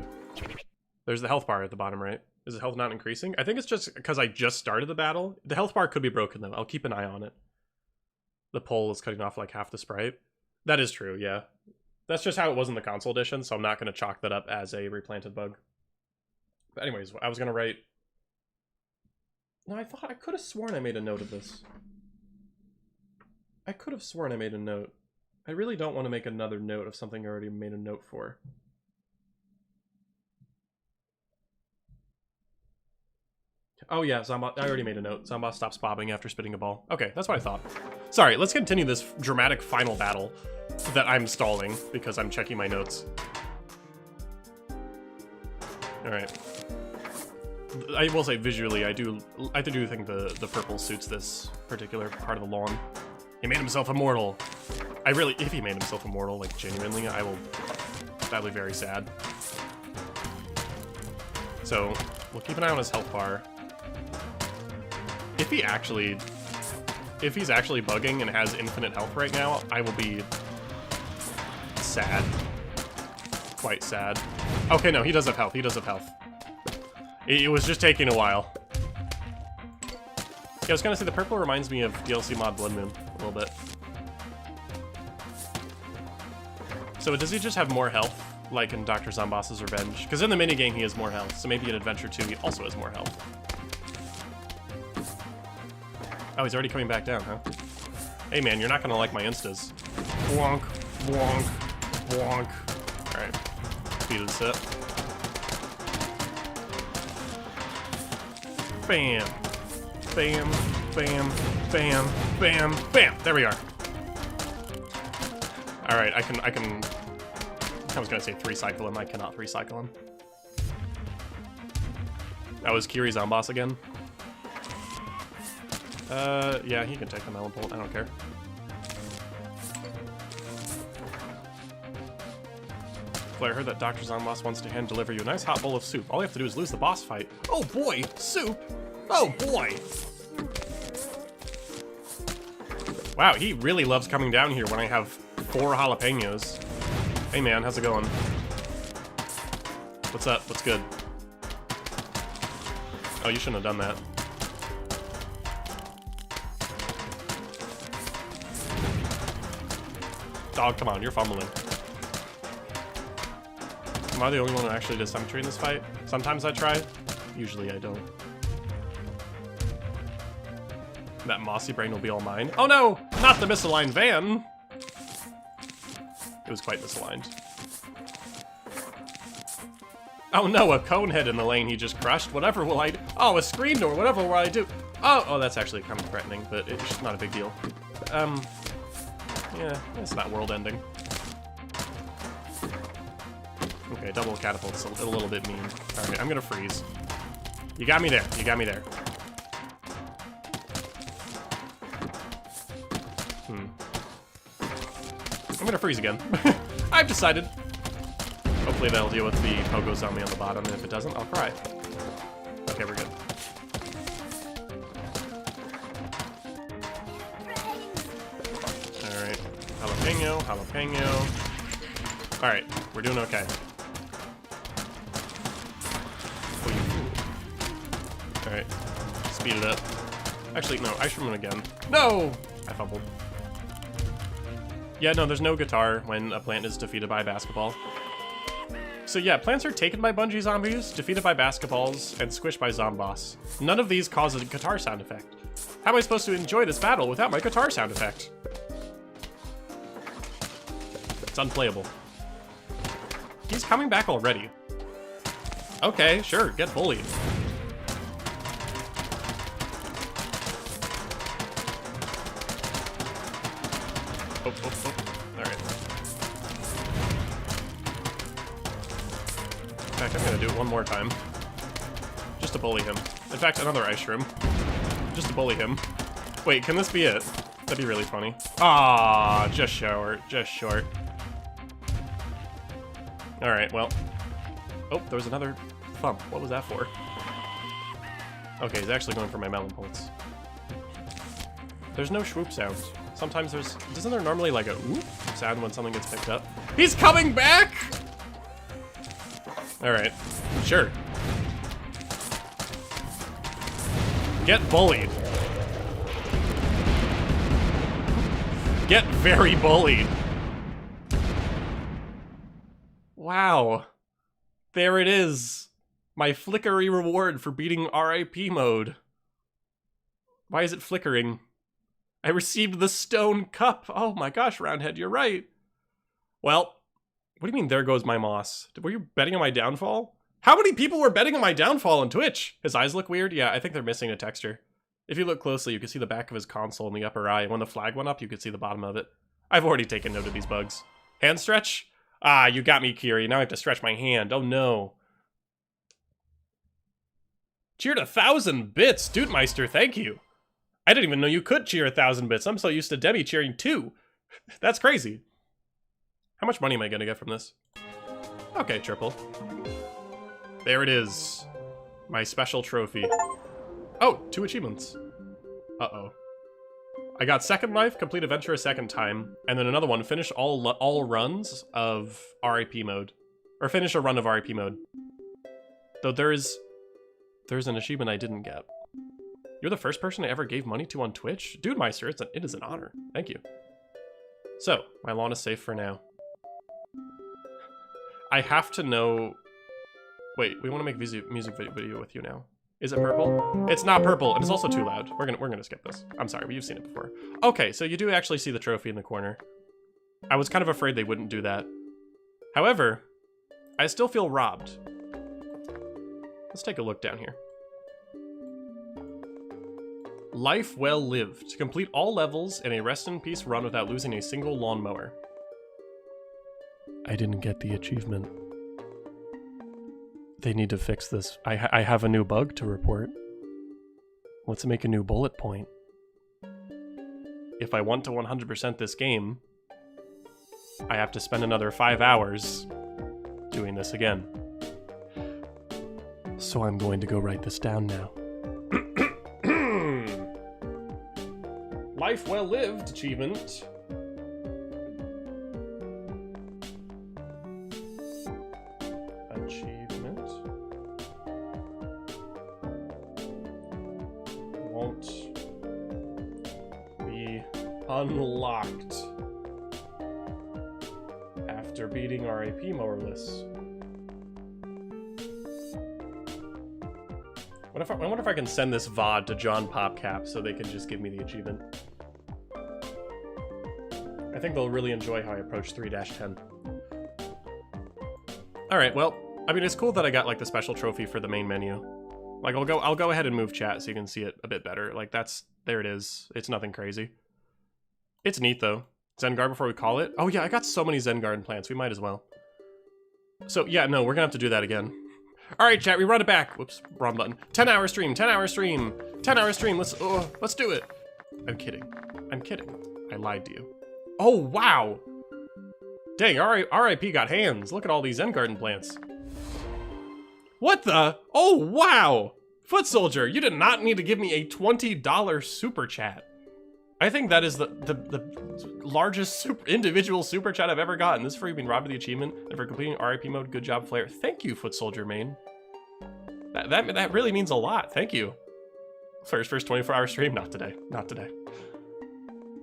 There's the health bar at the bottom, right? Is the health not increasing? I think it's just because I just started the battle. The health bar could be broken, though. I'll keep an eye on it. The pole is cutting off like half the sprite. That is true, yeah. That's just how it was in the console edition, so I'm not going to chalk that up as a replanted bug. But anyways, I was going to write... No, I thought I could have sworn I made a note of this. I could have sworn I made a note. I really don't want to make another note of something I already made a note for. Oh yeah, Zomboss. I already made a note. Zomboss stops bobbing after spitting a ball. Okay, that's what I thought. Sorry, let's continue this dramatic final battle that I'm stalling because I'm checking my notes. Alright. I will say visually, I do think the purple suits this particular part of the lawn. He made himself immortal. If he made himself immortal, like genuinely, that'd be very sad. So, we'll keep an eye on his health bar. If he's actually bugging and has infinite health right now, I will be sad. Quite sad. Okay, no, he does have health. He does have health. It was just taking a while. Yeah, I was gonna say the purple reminds me of DLC mod Blood Moon a little bit. So does he just have more health, like in Dr. Zomboss's Revenge? Because in the minigame he has more health, so maybe in Adventure 2 he also has more health. Oh, he's already coming back down, huh? Hey man, you're not gonna like my instas. Wonk, wonk, wonk. Alright, speed of the set. Bam, bam, bam, bam, bam, bam. There we are. All right, I was gonna say 3-cycle him. I cannot 3-cycle him. That was Kiri Zomboss again. Yeah, he can take the melon bolt. I don't care. Well, I heard that Dr. Zomboss wants to hand deliver you a nice hot bowl of soup. All you have to do is lose the boss fight. Oh boy, soup! Oh boy! Wow, he really loves coming down here when I have 4 jalapenos. Hey man, how's it going? What's up? What's good? Oh, you shouldn't have done that. Dog, come on, you're fumbling. Am I the only one who actually does symmetry in this fight? Sometimes I try. Usually I don't. That mossy brain will be all mine. Oh no! Not the misaligned van! It was quite misaligned. Oh no, a cone head in the lane he just crushed. Whatever will I do? Oh, a screen door. Whatever will I do? Oh, that's actually kind of threatening, but it's not a big deal. Yeah, it's not world ending. Okay, double catapult's a little bit mean. Alright, I'm gonna freeze. You got me there. You got me there. I'm gonna freeze again. I've decided. Hopefully that'll deal with the pogo zombie on the bottom, and if it doesn't, I'll cry. Okay, we're good. Alright. Jalapeno, jalapeno. Alright. We're doing okay. Alright. Speed it up. Actually, no, ice cream again. No! I fumbled. Yeah, no, there's no guitar when a plant is defeated by a basketball. So yeah, plants are taken by bungee zombies, defeated by basketballs, and squished by Zomboss. None of these cause a guitar sound effect. How am I supposed to enjoy this battle without my guitar sound effect? It's unplayable. He's coming back already. Okay, sure, get bullied. Oh, oh, oh. Alright. In fact, I'm gonna do it one more time. Just to bully him. In fact, another ice shroom. Just to bully him. Wait, can this be it? That'd be really funny. Ah, just short, just short. Alright, well. Oh, there was another thump. What was that for? Okay, he's actually going for my melon bolts. There's no swoop sound. Sometimes there's... Isn't there normally like a whoop sound when something gets picked up? He's coming back! Alright. Sure. Get bullied. Get very bullied. Wow. There it is. My flickery reward for beating R.I.P mode. Why is it flickering? I received the stone cup. Oh my gosh, Roundhead, you're right. Well, what do you mean there goes my moss? Were you betting on my downfall? How many people were betting on my downfall on Twitch? His eyes look weird? Yeah, I think they're missing a texture. If you look closely, you can see the back of his console in the upper eye. When the flag went up, you could see the bottom of it. I've already taken note of these bugs. Hand stretch? Ah, you got me, Kiri. Now I have to stretch my hand. Oh no. Cheered 1,000 bits. Dude Meister, thank you. I didn't even know you could cheer 1,000 bits. I'm so used to Debbie cheering 2. That's crazy. How much money am I gonna get from this? Okay, triple. There it is. My special trophy. Oh, 2 achievements. Uh-oh. I got second life, complete adventure a second time, and then another one, finish all runs of R.I.P mode. Or finish a run of R.I.P mode. Though there's an achievement I didn't get. You're the first person I ever gave money to on Twitch? Dude Meister, it is an honor. Thank you. So, my lawn is safe for now. I have to know... Wait, we want to make music video with you now. Is it purple? It's not purple, and it's also too loud. We're gonna skip this. I'm sorry, but you've seen it before. Okay, so you do actually see the trophy in the corner. I was kind of afraid they wouldn't do that. However, I still feel robbed. Let's take a look down here. Life well lived. Complete all levels in a rest in peace run without losing a single lawnmower. I didn't get the achievement. They need to fix this. I have a new bug to report. Let's make a new bullet point. If I want to 100% this game, I have to spend another 5 hours doing this again. So I'm going to go write this down now. Life well lived achievement. Achievement. Won't be unlocked after beating R.I.P mowerless. I wonder if I can send this VOD to John PopCap so they can just give me the achievement. I think they'll really enjoy how I approach 3-10. Alright, well, I mean, it's cool that I got, like, the special trophy for the main menu. Like, I'll go ahead and move chat so you can see it a bit better. Like, there it is. It's nothing crazy. It's neat, though. Zen Garden before we call it? Oh, yeah, I got so many Zen Garden plants. We might as well. So, yeah, no, we're gonna have to do that again. Alright, chat, we run it back. Whoops, wrong button. 10-hour stream, 10-hour stream, 10-hour stream. Let's do it. I'm kidding. I'm kidding. I lied to you. Oh, wow. Dang, R.I.P. got hands. Look at all these Zen Garden plants. What the? Oh, wow. Foot Soldier, you did not need to give me a $20 super chat. I think that is the largest individual super chat I've ever gotten. This is for you being robbed of the achievement and for completing R.I.P mode. Good job, Flair. Thank you, Foot Soldier Main. That really means a lot. Thank you. First 24-hour stream. Not today. Not today.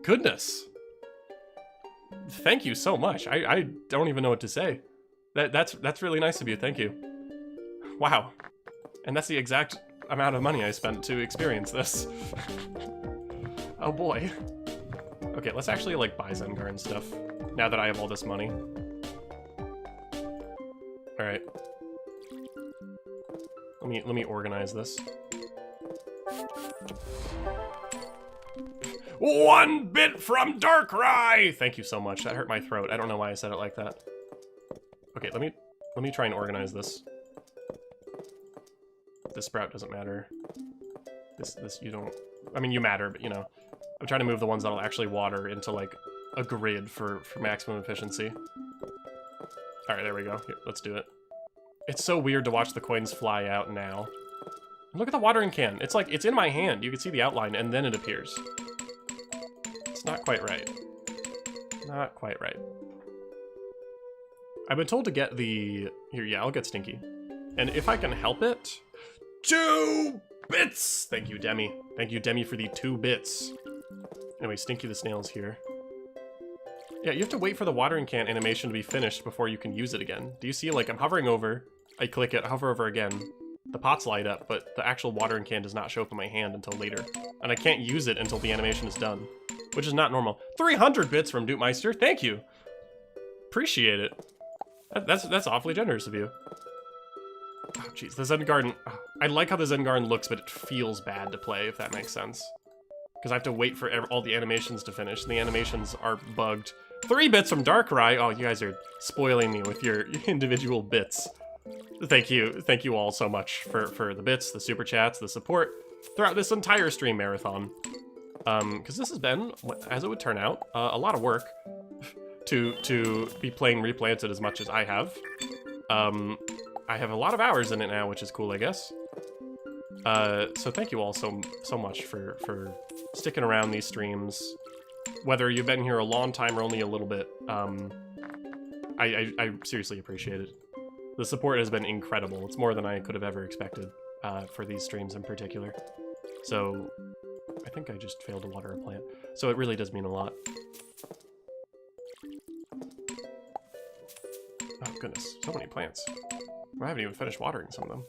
Goodness. Thank you so much. I don't even know what to say. That's really nice of you. Thank you. Wow. And that's the exact amount of money I spent to experience this. Oh boy. Okay, let's actually like buy Zen Garden stuff now that I have all this money. All right. Let me organize this. 1 bit from R.I.P. Thank you so much. That hurt my throat. I don't know why I said it like that. Okay, let me try and organize this. This sprout doesn't matter. This you don't. I mean, you matter, but you know. I'm trying to move the ones that'll actually water into like a grid for maximum efficiency. All right, there we go. Here, let's do it. It's so weird to watch the coins fly out now. Look at the watering can. It's like, it's in my hand. You can see the outline and then it appears. It's not quite right. Not quite right. I've been told to get the... Here, yeah, I'll get Stinky. And if I can help it... 2 bits! Thank you, Demi. Thank you, Demi, for the 2 bits. Anyway, Stinky the Snail's here. Yeah, you have to wait for the watering can animation to be finished before you can use it again. Do you see, like, I'm hovering over, I click it, hover over again, the pots light up, but the actual watering can does not show up in my hand until later. And I can't use it until the animation is done, which is not normal. 300 bits from Dootmeister, thank you! Appreciate it. That's awfully generous of you. Oh, jeez, the Zen Garden. Oh, I like how the Zen Garden looks, but it feels bad to play, if that makes sense. Because I have to wait for all the animations to finish, and the animations are bugged. 3 bits from R.I.P. Oh, you guys are spoiling me with your individual bits. Thank you all so much for the bits, the super chats, the support throughout this entire stream marathon. Because this has been, as it would turn out, a lot of work to be playing Replanted as much as I have. I have a lot of hours in it now, which is cool, I guess. So thank you all so much for sticking around these streams. Whether you've been here a long time or only a little bit, I seriously appreciate it. The support has been incredible. It's more than I could have ever expected for these streams in particular. So I think I just failed to water a plant. So it really does mean a lot. Oh goodness, so many plants. I haven't even finished watering some of them.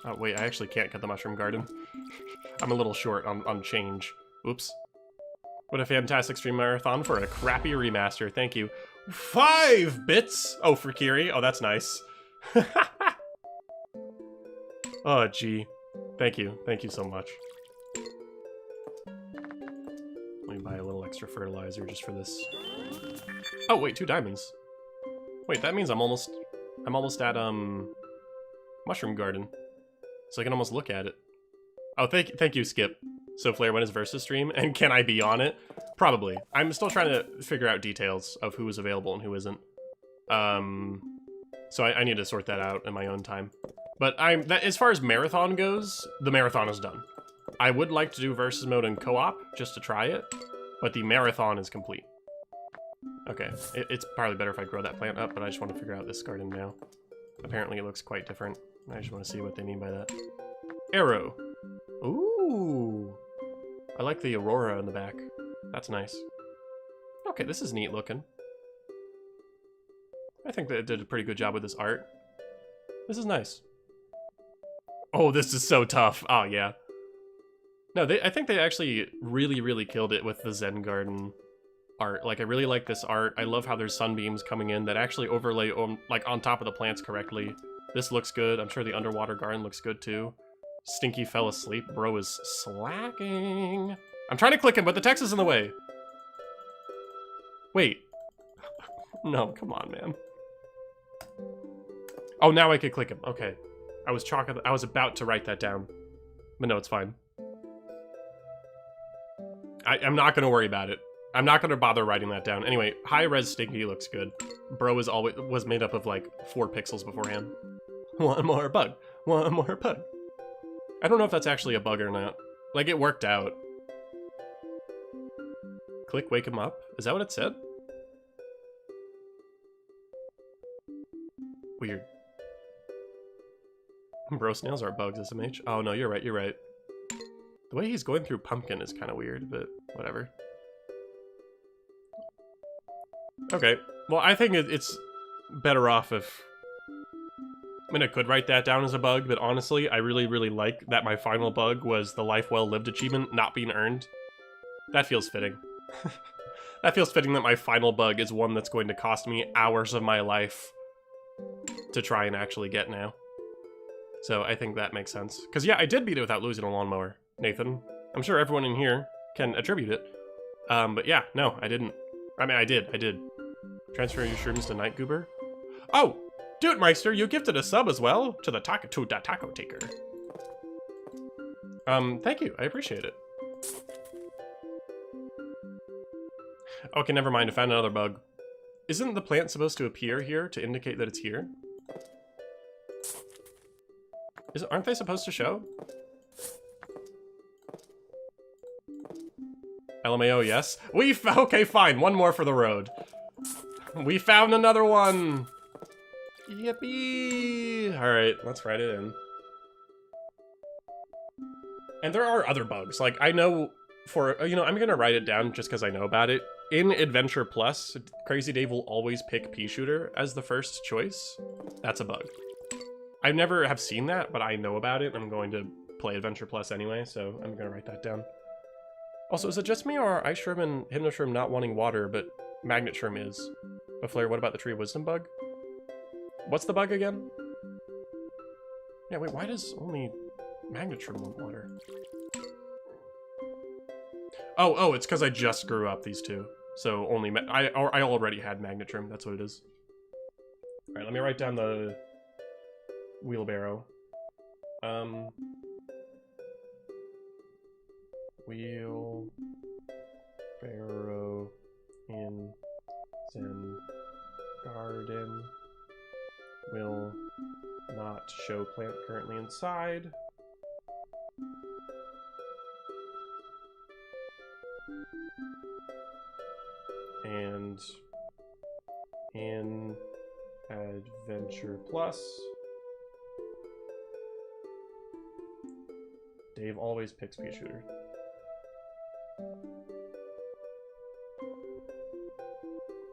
Oh wait, I actually can't get the mushroom garden. I'm a little short on change. Oops. What a fantastic stream marathon for a crappy remaster. Thank you. 5 bits! Oh, for Kiri. Oh, that's nice. Oh, gee. Thank you. Thank you so much. Let me buy a little extra fertilizer just for this. Oh, wait, 2 diamonds. Wait, that means I'm almost at, mushroom garden. So I can almost look at it. Oh, thank you, Skip. So Flair, when is Versus stream? And can I be on it? Probably. I'm still trying to figure out details of who is available and who isn't. So I need to sort that out in my own time. But as far as marathon goes, the marathon is done. I would like to do Versus mode and co-op just to try it, but the marathon is complete. Okay, it's probably better if I grow that plant up, but I just want to figure out this garden now. Apparently it looks quite different. I just want to see what they mean by that. Arrow. Ooh. I like the aurora in the back. That's nice. Okay, this is neat looking. I think they did a pretty good job with this art. This is nice. Oh, this is so tough. Oh, yeah. No, I think they actually really killed it with the Zen Garden art. Like, I really like this art. I love how there's sunbeams coming in that actually overlay on top of the plants correctly. This looks good. I'm sure the underwater garden looks good too. Stinky fell asleep. Bro is slacking. I'm trying to click him, but the text is in the way. Wait. No, come on, man. Oh, now I could click him. Okay. I was about to write that down. But no, it's fine. I'm not going to worry about it. I'm not gonna bother writing that down. Anyway, high res Stinky looks good. Bro was made up of like 4 pixels beforehand. One more bug. One more bug. I don't know if that's actually a bug or not. Like, it worked out. Click wake him up. Is that what it said? Weird. Bro snails are bugs, SMH. Oh no, you're right, you're right. The way he's going through pumpkin is kind of weird, but whatever. Okay, well, I think it's better off if... I mean, I could write that down as a bug, but honestly, I really, really like that my final bug was the Life Well Lived achievement not being earned. That feels fitting. That feels fitting that my final bug is one that's going to cost me hours of my life to try and actually get now. So I think that makes sense. Because yeah, I did beat it without losing a lawnmower, Nathan. I'm sure everyone in here can attribute it. But yeah, no, I didn't. I mean, I did. Transfer your shrooms to Night Goober. Oh! Dude Meister, you gifted a sub as well to the Taco Taker. Thank you. I appreciate it. Okay, never mind. I found another bug. Isn't the plant supposed to appear here to indicate that it's here? Aren't they supposed to show? LMAO, yes. Okay, fine. One more for the road. We found another one. Yippee! Alright, let's write it in. And there are other bugs. Like, I know for... You know, I'm gonna write it down just because I know about it. In Adventure Plus, Crazy Dave will always pick Pea Shooter as the first choice. That's a bug. I never have seen that, but I know about it. I'm going to play Adventure Plus anyway, so I'm gonna write that down. Also, is it just me, or are Ice Shroom and Hypno Shroom not wanting water, but Magnet Shroom is? But Flare, what about the Tree of Wisdom bug? What's the bug again? Yeah, wait, why does only Magnet Shroom want water? Oh, it's because I just grew up these two. So only, I already had Magnet Shroom, that's what it is. Alright, let me write down the wheelbarrow. Wheelbarrow in Zen Garden. Will not show plant currently inside. And in Adventure Plus, Dave always picks Pea Shooter.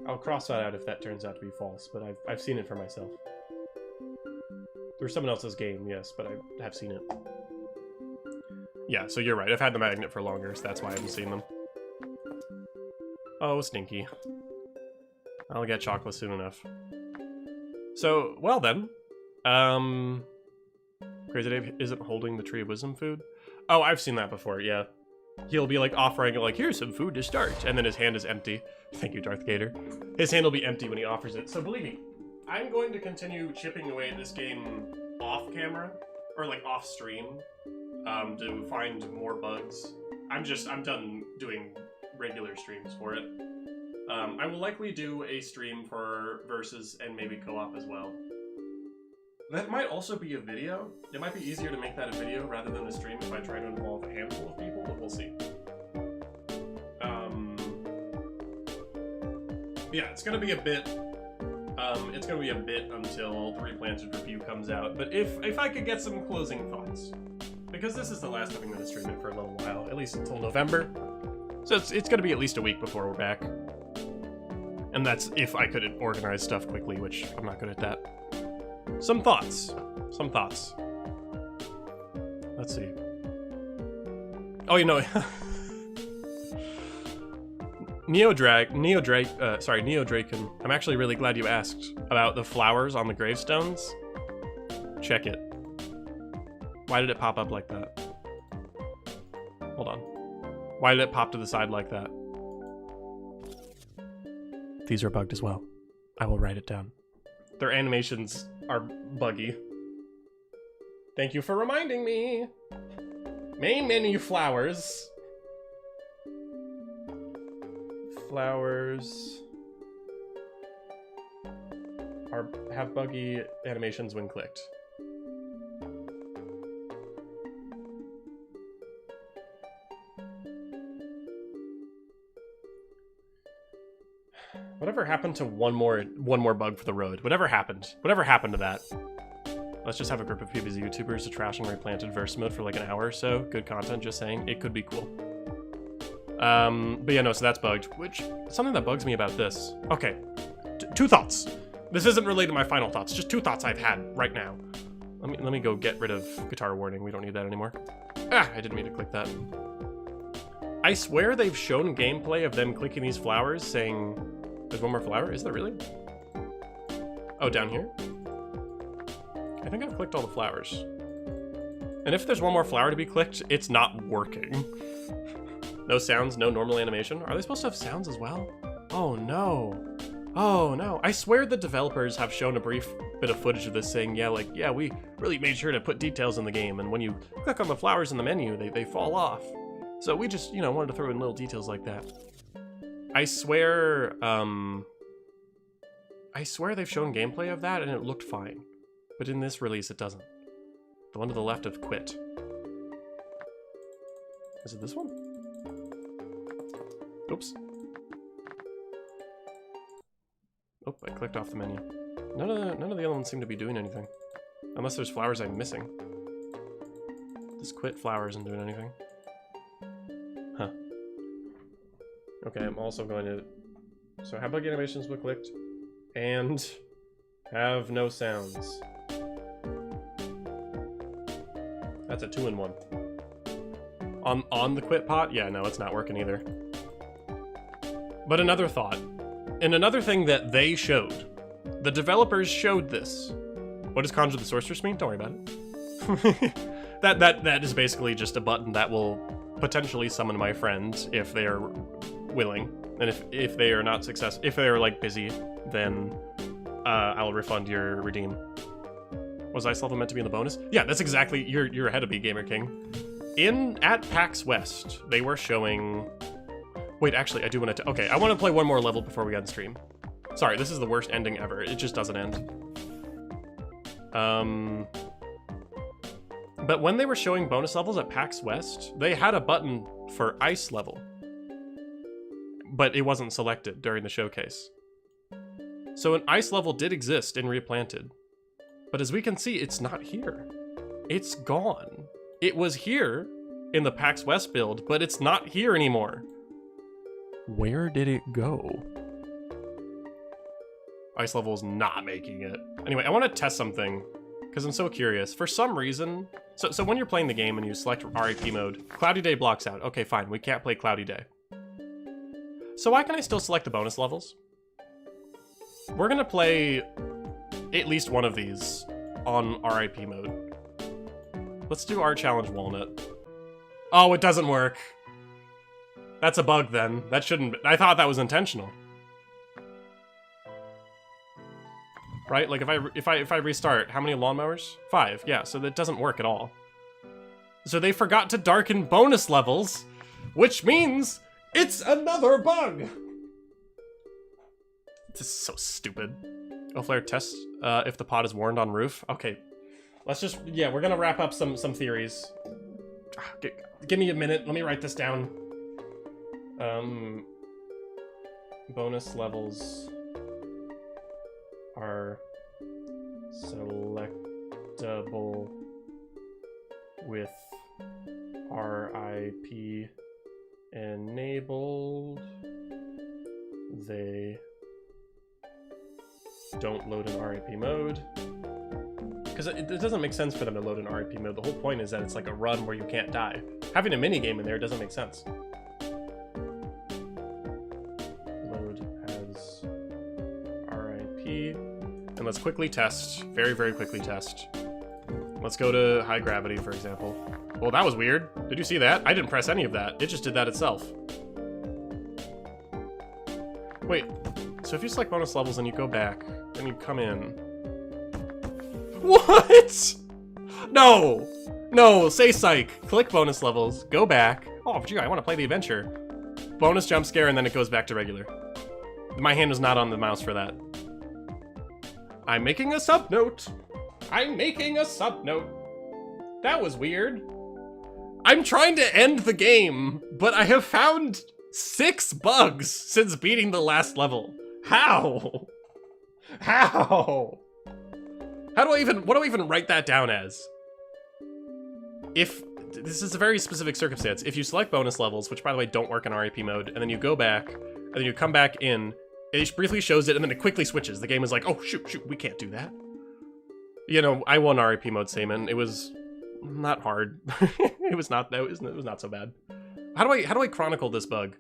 I'll cross that out if that turns out to be false, but I've seen it for myself. There's someone else's game, yes, but I have seen it. Yeah, so you're right. I've had the magnet for longer, so that's why I haven't seen them. Oh, stinky. I'll get chocolate soon enough. So, well then. Crazy Dave isn't holding the Tree of Wisdom food? Oh, I've seen that before, yeah. He'll be like offering it like, here's some food to start, and then his hand is empty. Thank you, Darth Gator. His hand will be empty when he offers it. So believe me, I'm going to continue chipping away at this game off camera, or like off stream, to find more bugs. I'm done doing regular streams for it. I will likely do a stream for Versus and maybe co-op as well. That might also be a video. It might be easier to make that a video rather than a stream if I try to involve a handful of people, but we'll see. Yeah, it's gonna be a bit. It's gonna be a bit until the Replanted review comes out. But if I could get some closing thoughts, because this is the last time I'm gonna stream it for a little while, at least until November. So it's gonna be at least a week before we're back. And that's if I could organize stuff quickly, which I'm not good at that. Some thoughts. Let's see. Oh, you know, Neodraken. I'm actually really glad you asked about the flowers on the gravestones. Check it. Why did it pop up like that? Hold on. Why did it pop to the side like that? These are bugged as well. I will write it down. Their animations are buggy. Thank you for reminding me. Main menu flowers. flowers have buggy animations when clicked. Whatever happened to one more bug for the road? Whatever happened to that? Let's just have a group of PvZ YouTubers to trash and Replanted verse mode for like an hour or so. Good content, just saying. It could be cool. But yeah, no, so that's bugged. Which, something that bugs me about this. Okay, two thoughts. This isn't related to my final thoughts, just two thoughts I've had right now. Let me go get rid of guitar warning. We don't need that anymore. Ah, I didn't mean to click that. I swear they've shown gameplay of them clicking these flowers saying, there's one more flower? Is there really? Oh, down here? I think I've clicked all the flowers. And if there's one more flower to be clicked, it's not working. No sounds, no normal animation. Are they supposed to have sounds as well? Oh no. Oh no. I swear the developers have shown a brief bit of footage of this saying, yeah, like, yeah, we really made sure to put details in the game, and when you click on the flowers in the menu, they fall off. So we just, you know, wanted to throw in little details like that. I swear they've shown gameplay of that and it looked fine. But in this release, it doesn't. The one to the left of quit. Is it this one? Oops. Oh, I clicked off the menu. None of the other ones seem to be doing anything. Unless there's flowers I'm missing. This quit flower isn't doing anything. Huh. Okay, I'm also going to... So have bug animations when clicked, and have no sounds. That's a 2-in-1. On the quit pot? Yeah, no, it's not working either. But another thought, and another thing that they showed, the developers showed this. What does Conjure the Sorceress mean? Don't worry about it. that is basically just a button that will potentially summon my friends if they are willing, and if they are not successful, if they are like busy, then I'll refund your redeem. Was Ice Level meant to be in the bonus? Yeah, that's exactly, you're ahead of me, Gamer King. At PAX West, they were showing... Wait, actually, I do want to... Okay, I want to play one more level before we end stream. Sorry, this is the worst ending ever. It just doesn't end. But when they were showing bonus levels at PAX West, they had a button for Ice Level. But it wasn't selected during the showcase. So an Ice Level did exist in Replanted. But as we can see, it's not here. It's gone. It was here in the PAX West build, but it's not here anymore. Where did it go? Ice Level's not making it. Anyway, I want to test something, because I'm so curious. For some reason, so when you're playing the game and you select R.I.P mode, Cloudy Day blocks out. Okay, fine, we can't play Cloudy Day. So why can I still select the bonus levels? We're gonna play at least one of these on R.I.P mode. Let's do our challenge Walnut. Oh, it doesn't work. That's a bug then. That shouldn't be. I thought that was intentional. Right? Like if I restart, how many lawnmowers? 5. Yeah, so that doesn't work at all. So they forgot to darken bonus levels, which means it's another bug. This is so stupid. Oh, Flare, test if the pot is warned on roof. Okay, let's just, yeah, we're gonna wrap up some theories. Give me a minute, let me write this down. Bonus levels are selectable with R.I.P enabled. They don't load in R.I.P mode. Because it doesn't make sense for them to load in R.I.P mode. The whole point is that it's like a run where you can't die. Having a minigame in there doesn't make sense. Load as R.I.P. And let's quickly test. Very, very quickly test. Let's go to high gravity, for example. Well, that was weird. Did you see that? I didn't press any of that. It just did that itself. Wait. So if you select bonus levels and you go back, and you come in... What? No! No, say psych. Click bonus levels, go back. Oh, gee, I want to play the adventure. bonus jump scare, and then it goes back to regular. My hand was not on the mouse for that. I'm making a sub note. I'm making a sub note. That was weird. I'm trying to end the game, but I have found 6 bugs since beating the last level. How? How? What do I even write that down as? If, this is a very specific circumstance. If you select bonus levels, which by the way don't work in R.I.P mode, and then you go back, and then you come back in, it briefly shows it, and then it quickly switches. The game is like, oh, shoot, we can't do that. You know, I won R.I.P mode, Saman. It was not hard. it was not so bad. How do I chronicle this bug?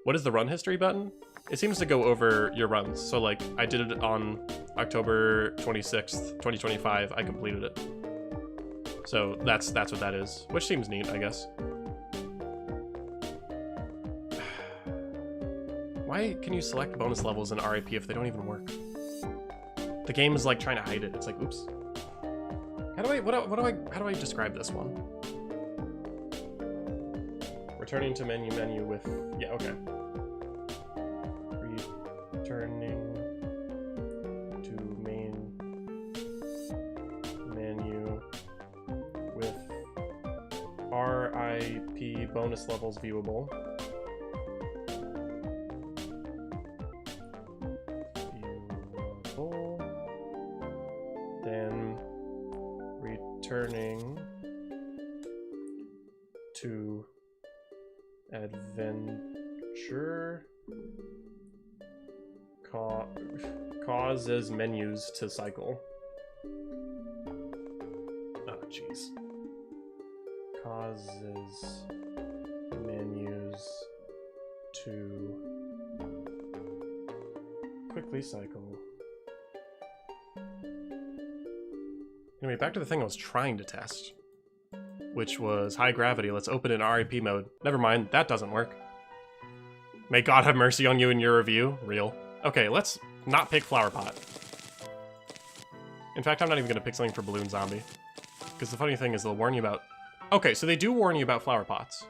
What is the run history button? It seems to go over your runs. So like, I did it on October 26th, 2025. I completed it. So that's what that is, which seems neat, I guess. Why can you select bonus levels in R.I.P if they don't even work? The game is like trying to hide it. It's like, oops. How do I describe this one? Returning to menu with, yeah, okay. Returning to main menu with R.I.P bonus levels viewable. Then returning to adventure causes menus to cycle. Oh, jeez. Causes menus to quickly cycle. Anyway, back to the thing I was trying to test, which was high gravity. Let's open in R.I.P mode. Never mind, that doesn't work. May God have mercy on you in your review. Real. Okay, let's not pick Flower Pot. In fact, I'm not even gonna pick something for Balloon Zombie. Because the funny thing is they'll warn you about... Okay, so they do warn you about flower pots.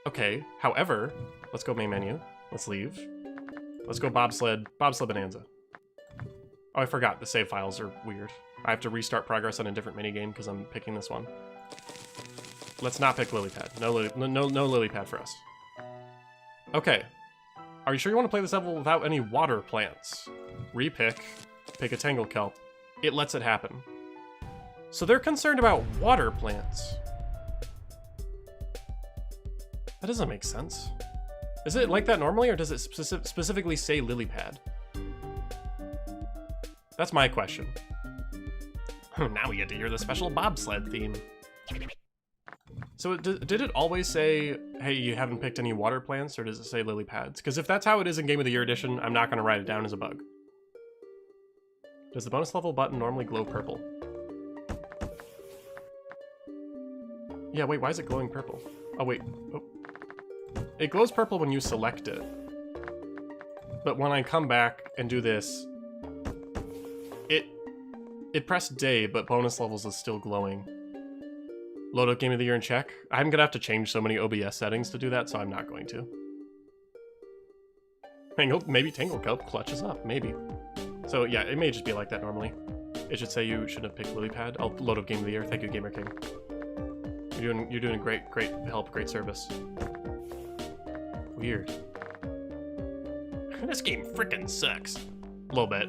Okay, however, let's go main menu. Let's leave. Let's go Bobsled Bonanza. Oh, I forgot, the save files are weird. I have to restart progress on a different minigame because I'm picking this one. Let's not pick Lily Pad. No Lily Pad for us. Okay. Are you sure you want to play this level without any water plants? Repick. Pick a Tangle Kelp. It lets it happen. So they're concerned about water plants. That doesn't make sense. Is it like that normally, or does it specifically say Lily Pad? That's my question. Now we get to hear the special bobsled theme. So did it always say, hey, you haven't picked any water plants, or does it say lily pads? Because if that's how it is in Game of the Year edition, I'm not going to write it down as a bug. Does the bonus level button normally glow purple? Yeah, wait, why is it glowing purple? Oh, wait. Oh. It glows purple when you select it. But when I come back and do this, it pressed day, but bonus levels is still glowing. Load up Game of the Year and check. I'm gonna have to change so many OBS settings to do that, so I'm not going to. Maybe Tangle Kelp clutches up, maybe. So yeah, it may just be like that normally. It should say you should have picked Lily Pad. I'll load up Game of the Year. Thank you, Gamer King. You're doing great help, great service. Weird. This game frickin' sucks. A little bit.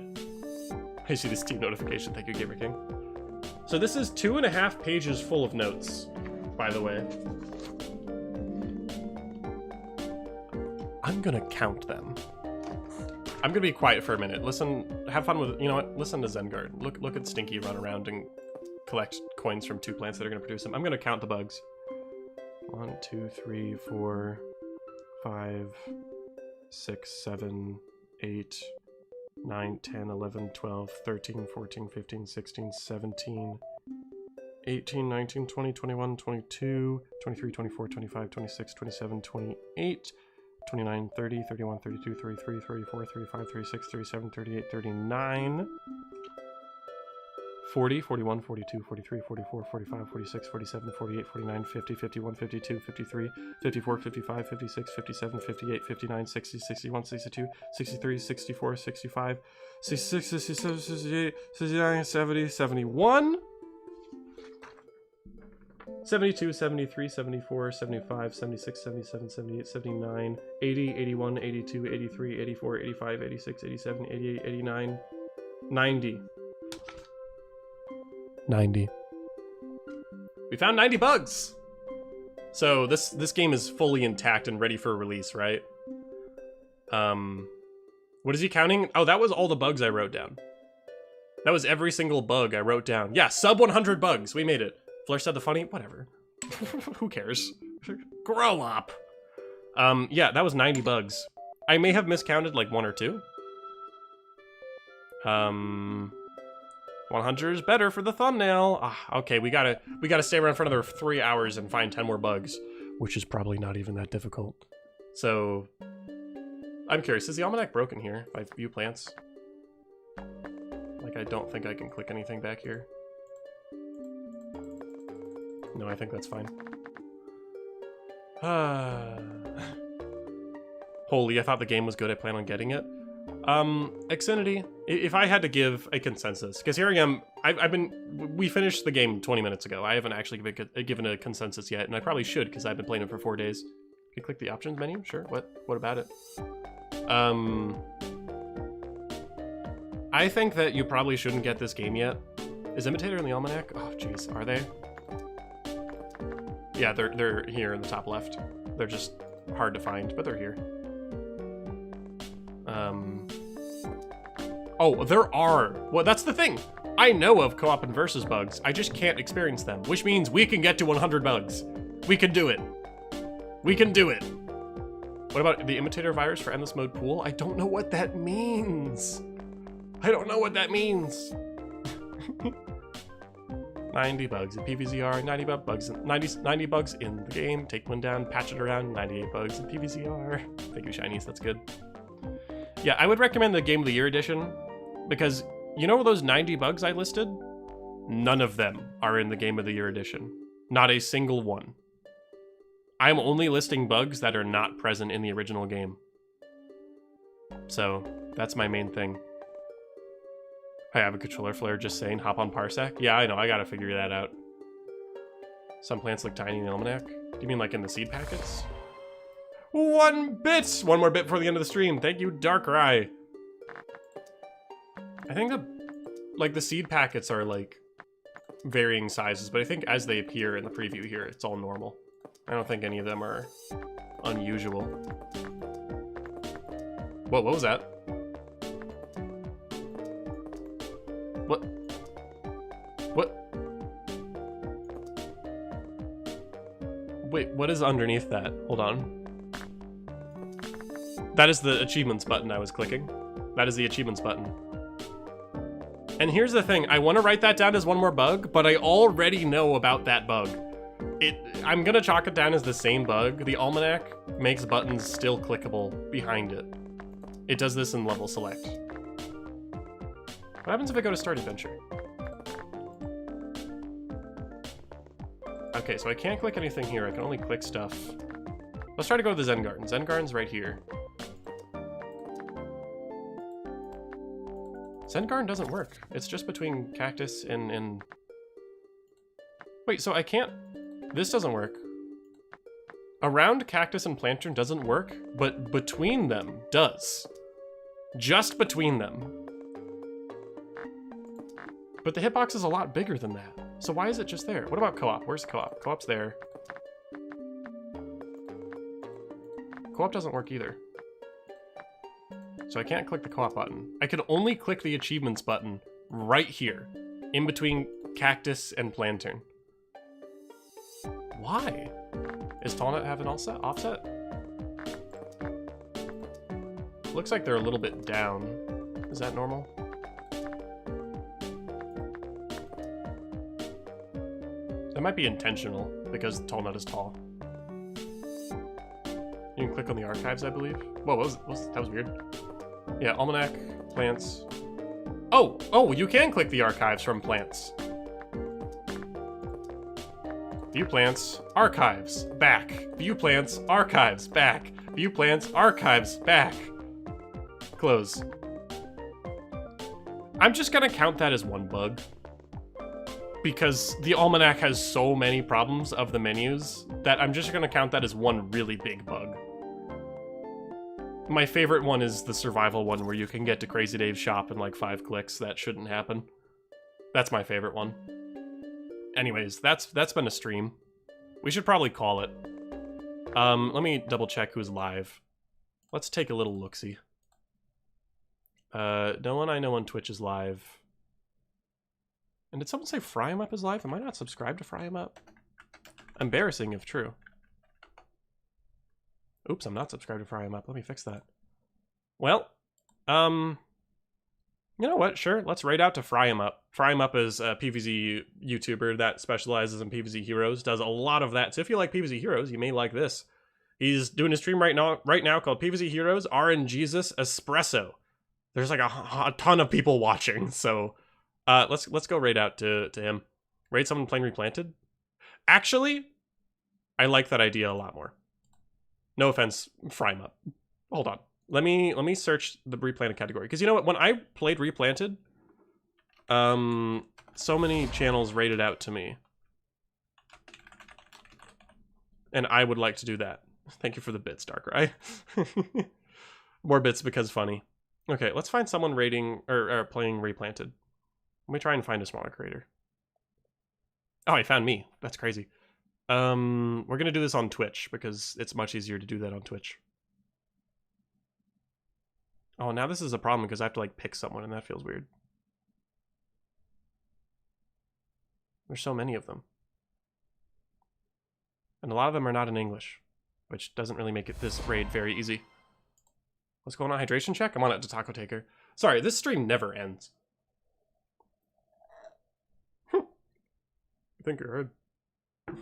I see this Steam notification. Thank you, Gamer King. So this is 2.5 pages full of notes, by the way. I'm gonna count them. I'm gonna be quiet for a minute. Listen, have fun with, you know what? Listen to Zen Garden. Look at Stinky run around and collect coins from 2 plants that are gonna produce them. I'm gonna count the bugs. 1, 2, 3, 4, 5, 6, 7, 8, 9, 10, 11, 12, 13, 14, 15, 16, 17, 18, 19, 20, 21, 22, 23, 24, 25, 26, 27, 28, 29, 30, 31, 32, 33, 34, 35, 36, 37, 38, 39, 40, 41, 42, 43, 44, 45, 46, 47, 48, 49, 50, 51, 52, 53, 54, 55, 56, 57, 58, 59, 60, 61, 62, 63, 64, 65, 66, 67, 68, 69, 70, 71, 72, 73, 74, 75, 76, 77, 78, 79, 80, 81, 82, 83, 84, 85, 86, 87, 88, 89, 90. 90. We found 90 bugs! So this game is fully intact and ready for release, right? What is he counting? Oh, that was all the bugs I wrote down. That was every single bug I wrote down. Yeah, sub 100 bugs. We made it. Fleur said the funny? Whatever. Who cares? Grow up! Yeah, that was 90 bugs. I may have miscounted like 1 or 2. 100 is better for the thumbnail. Okay, we gotta stay around for another 3 hours and find 10 more bugs, which is probably not even that difficult. So, I'm curious, is the almanac broken here? If I view plants? Like, I don't think I can click anything back here. No, I think that's fine. Holy, I thought the game was good. I plan on getting it. Xfinity, if I had to give a consensus, because here I am, we finished the game 20 minutes ago. I haven't actually given a consensus yet, and I probably should, because I've been playing it for 4 days. You click the options menu? Sure, what about it? I think that you probably shouldn't get this game yet. Is Imitator in the Almanac? Oh, jeez, are they? Yeah, they're here in the top left. They're just hard to find, but they're here. Oh, there are. Well, that's the thing. I know of co-op and versus bugs. I just can't experience them, which means we can get to 100 bugs. We can do it. We can do it. What about the imitator virus for endless mode pool? I don't know what that means. I don't know what that means. 90 bugs in PVZR, 90 bugs in the game. Take one down, patch it around. 98 bugs in PVZR. Thank you, shinies. That's good. Yeah, I would recommend the Game of the Year edition because you know those 90 bugs I listed? None of them are in the Game of the Year edition. Not a single one. I'm only listing bugs that are not present in the original game. So that's my main thing. I have a controller flare just saying hop on Parsec. Yeah, I know, I gotta figure that out. Some plants look tiny in the almanac. Do you mean like in the seed packets? 1 bit! 1 more bit before the end of the stream. Thank you, Darkrai. I think the seed packets are like varying sizes, but I think as they appear in the preview here, it's all normal. I don't think any of them are unusual. Whoa, what was that? What? What? Wait, what is underneath that? Hold on. That is the achievements button I was clicking. That is the achievements button. And here's the thing, I want to write that down as 1 more bug, but I already know about that bug. I'm gonna chalk it down as the same bug. The almanac makes buttons still clickable behind it. It does this in level select. What happens if I go to start adventure? Okay, so I can't click anything here. I can only click stuff. Let's try to go to the Zen Garden. Zen Garden's right here. Zen Garden doesn't work. It's just between cactus and... Wait, so I can't... This doesn't work. Around cactus and plantain doesn't work, but between them does. Just between them. But the hitbox is a lot bigger than that. So why is it just there? What about co-op? Where's co-op? Co-op's there. Co-op doesn't work either. So I can't click the co-op button. I can only click the achievements button right here, in between cactus and plantain. Why? Is Tallnut have an offset? Looks like they're a little bit down. Is that normal? That might be intentional, because Tallnut is tall. You can click on the archives, I believe. Whoa, that was weird. Yeah, almanac, plants. Oh, you can click the archives from plants. View plants, archives, back. View plants, archives, back. View plants, archives, back. Close. I'm just gonna count that as one bug. Because the almanac has so many problems of the menus that I'm just gonna count that as one really big bug. My favorite one is the survival one where you can get to Crazy Dave's shop in like 5 clicks. That shouldn't happen. That's my favorite one. Anyways, that's been a stream. We should probably call it. Let me double check who's live. Let's take a little look-see. No one I know on Twitch is live. And did someone say Fry 'em Up is live? Am I not subscribed to Fry 'em Up? Embarrassing if true. Oops, I'm not subscribed to Fry 'em Up. Let me fix that. Well, you know what? Sure, let's raid out to Fry 'em Up. Fry 'em Up is a PvZ YouTuber that specializes in PvZ Heroes. Does a lot of that. So if you like PvZ Heroes, you may like this. He's doing a stream right now called PvZ Heroes RNGesus Espresso. There's like a ton of people watching, so let's go raid out to him. Raid someone playing Replanted. Actually, I like that idea a lot more. No offense, Fry 'em Up. Hold on. Let me search the Replanted category. Because you know what? When I played Replanted, so many channels rated out to me. And I would like to do that. Thank you for the bits, Darkrai. More bits because funny. Okay, let's find someone rating or playing Replanted. Let me try and find a smaller creator. Oh, I found me. That's crazy. We're gonna do this on Twitch because it's much easier to do that on Twitch. Oh, now this is a problem because I have to like pick someone and that feels weird. There's so many of them. And a lot of them are not in English, which doesn't really make it this raid very easy. What's going on? Hydration check? I'm on it to Taco Taker. Sorry, this stream never ends. I think you heard. I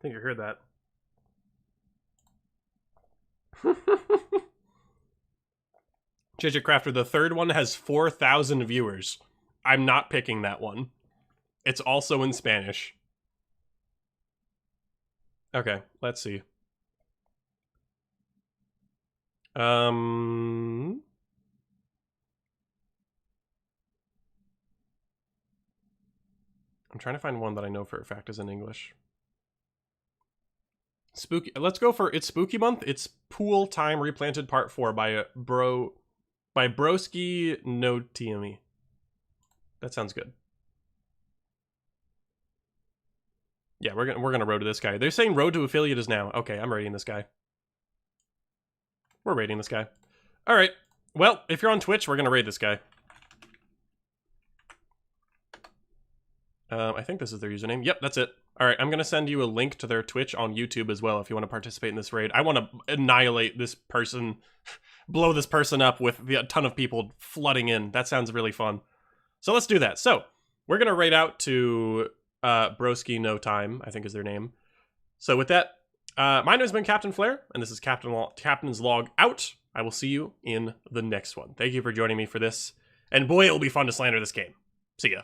think you heard that. JJ Crafter, the third one has 4,000 viewers. I'm not picking that one. It's also in Spanish. Okay, let's see. I'm trying to find one that I know for a fact is in English. Spooky. Let's go for It's Spooky Month. It's Pool Time Replanted Part 4 by Broski No TME. That sounds good. Yeah, we're gonna road to this guy. They're saying road to affiliate is now. Okay, I'm rating this guy. We're rating this guy. All right. Well, if you're on Twitch, we're gonna raid this guy. I think this is their username. Yep, that's it. All right, I'm gonna send you a link to their Twitch on YouTube as well if you want to participate in this raid. I want to annihilate this person, blow this person up with a ton of people flooding in. That sounds really fun. So let's do that. So we're gonna raid out to Broski No Time, I think is their name. So with that, my name has been Captain Flare, and this is Captain's Log out. I will see you in the next one. Thank you for joining me for this, and boy, it will be fun to slander this game. See ya.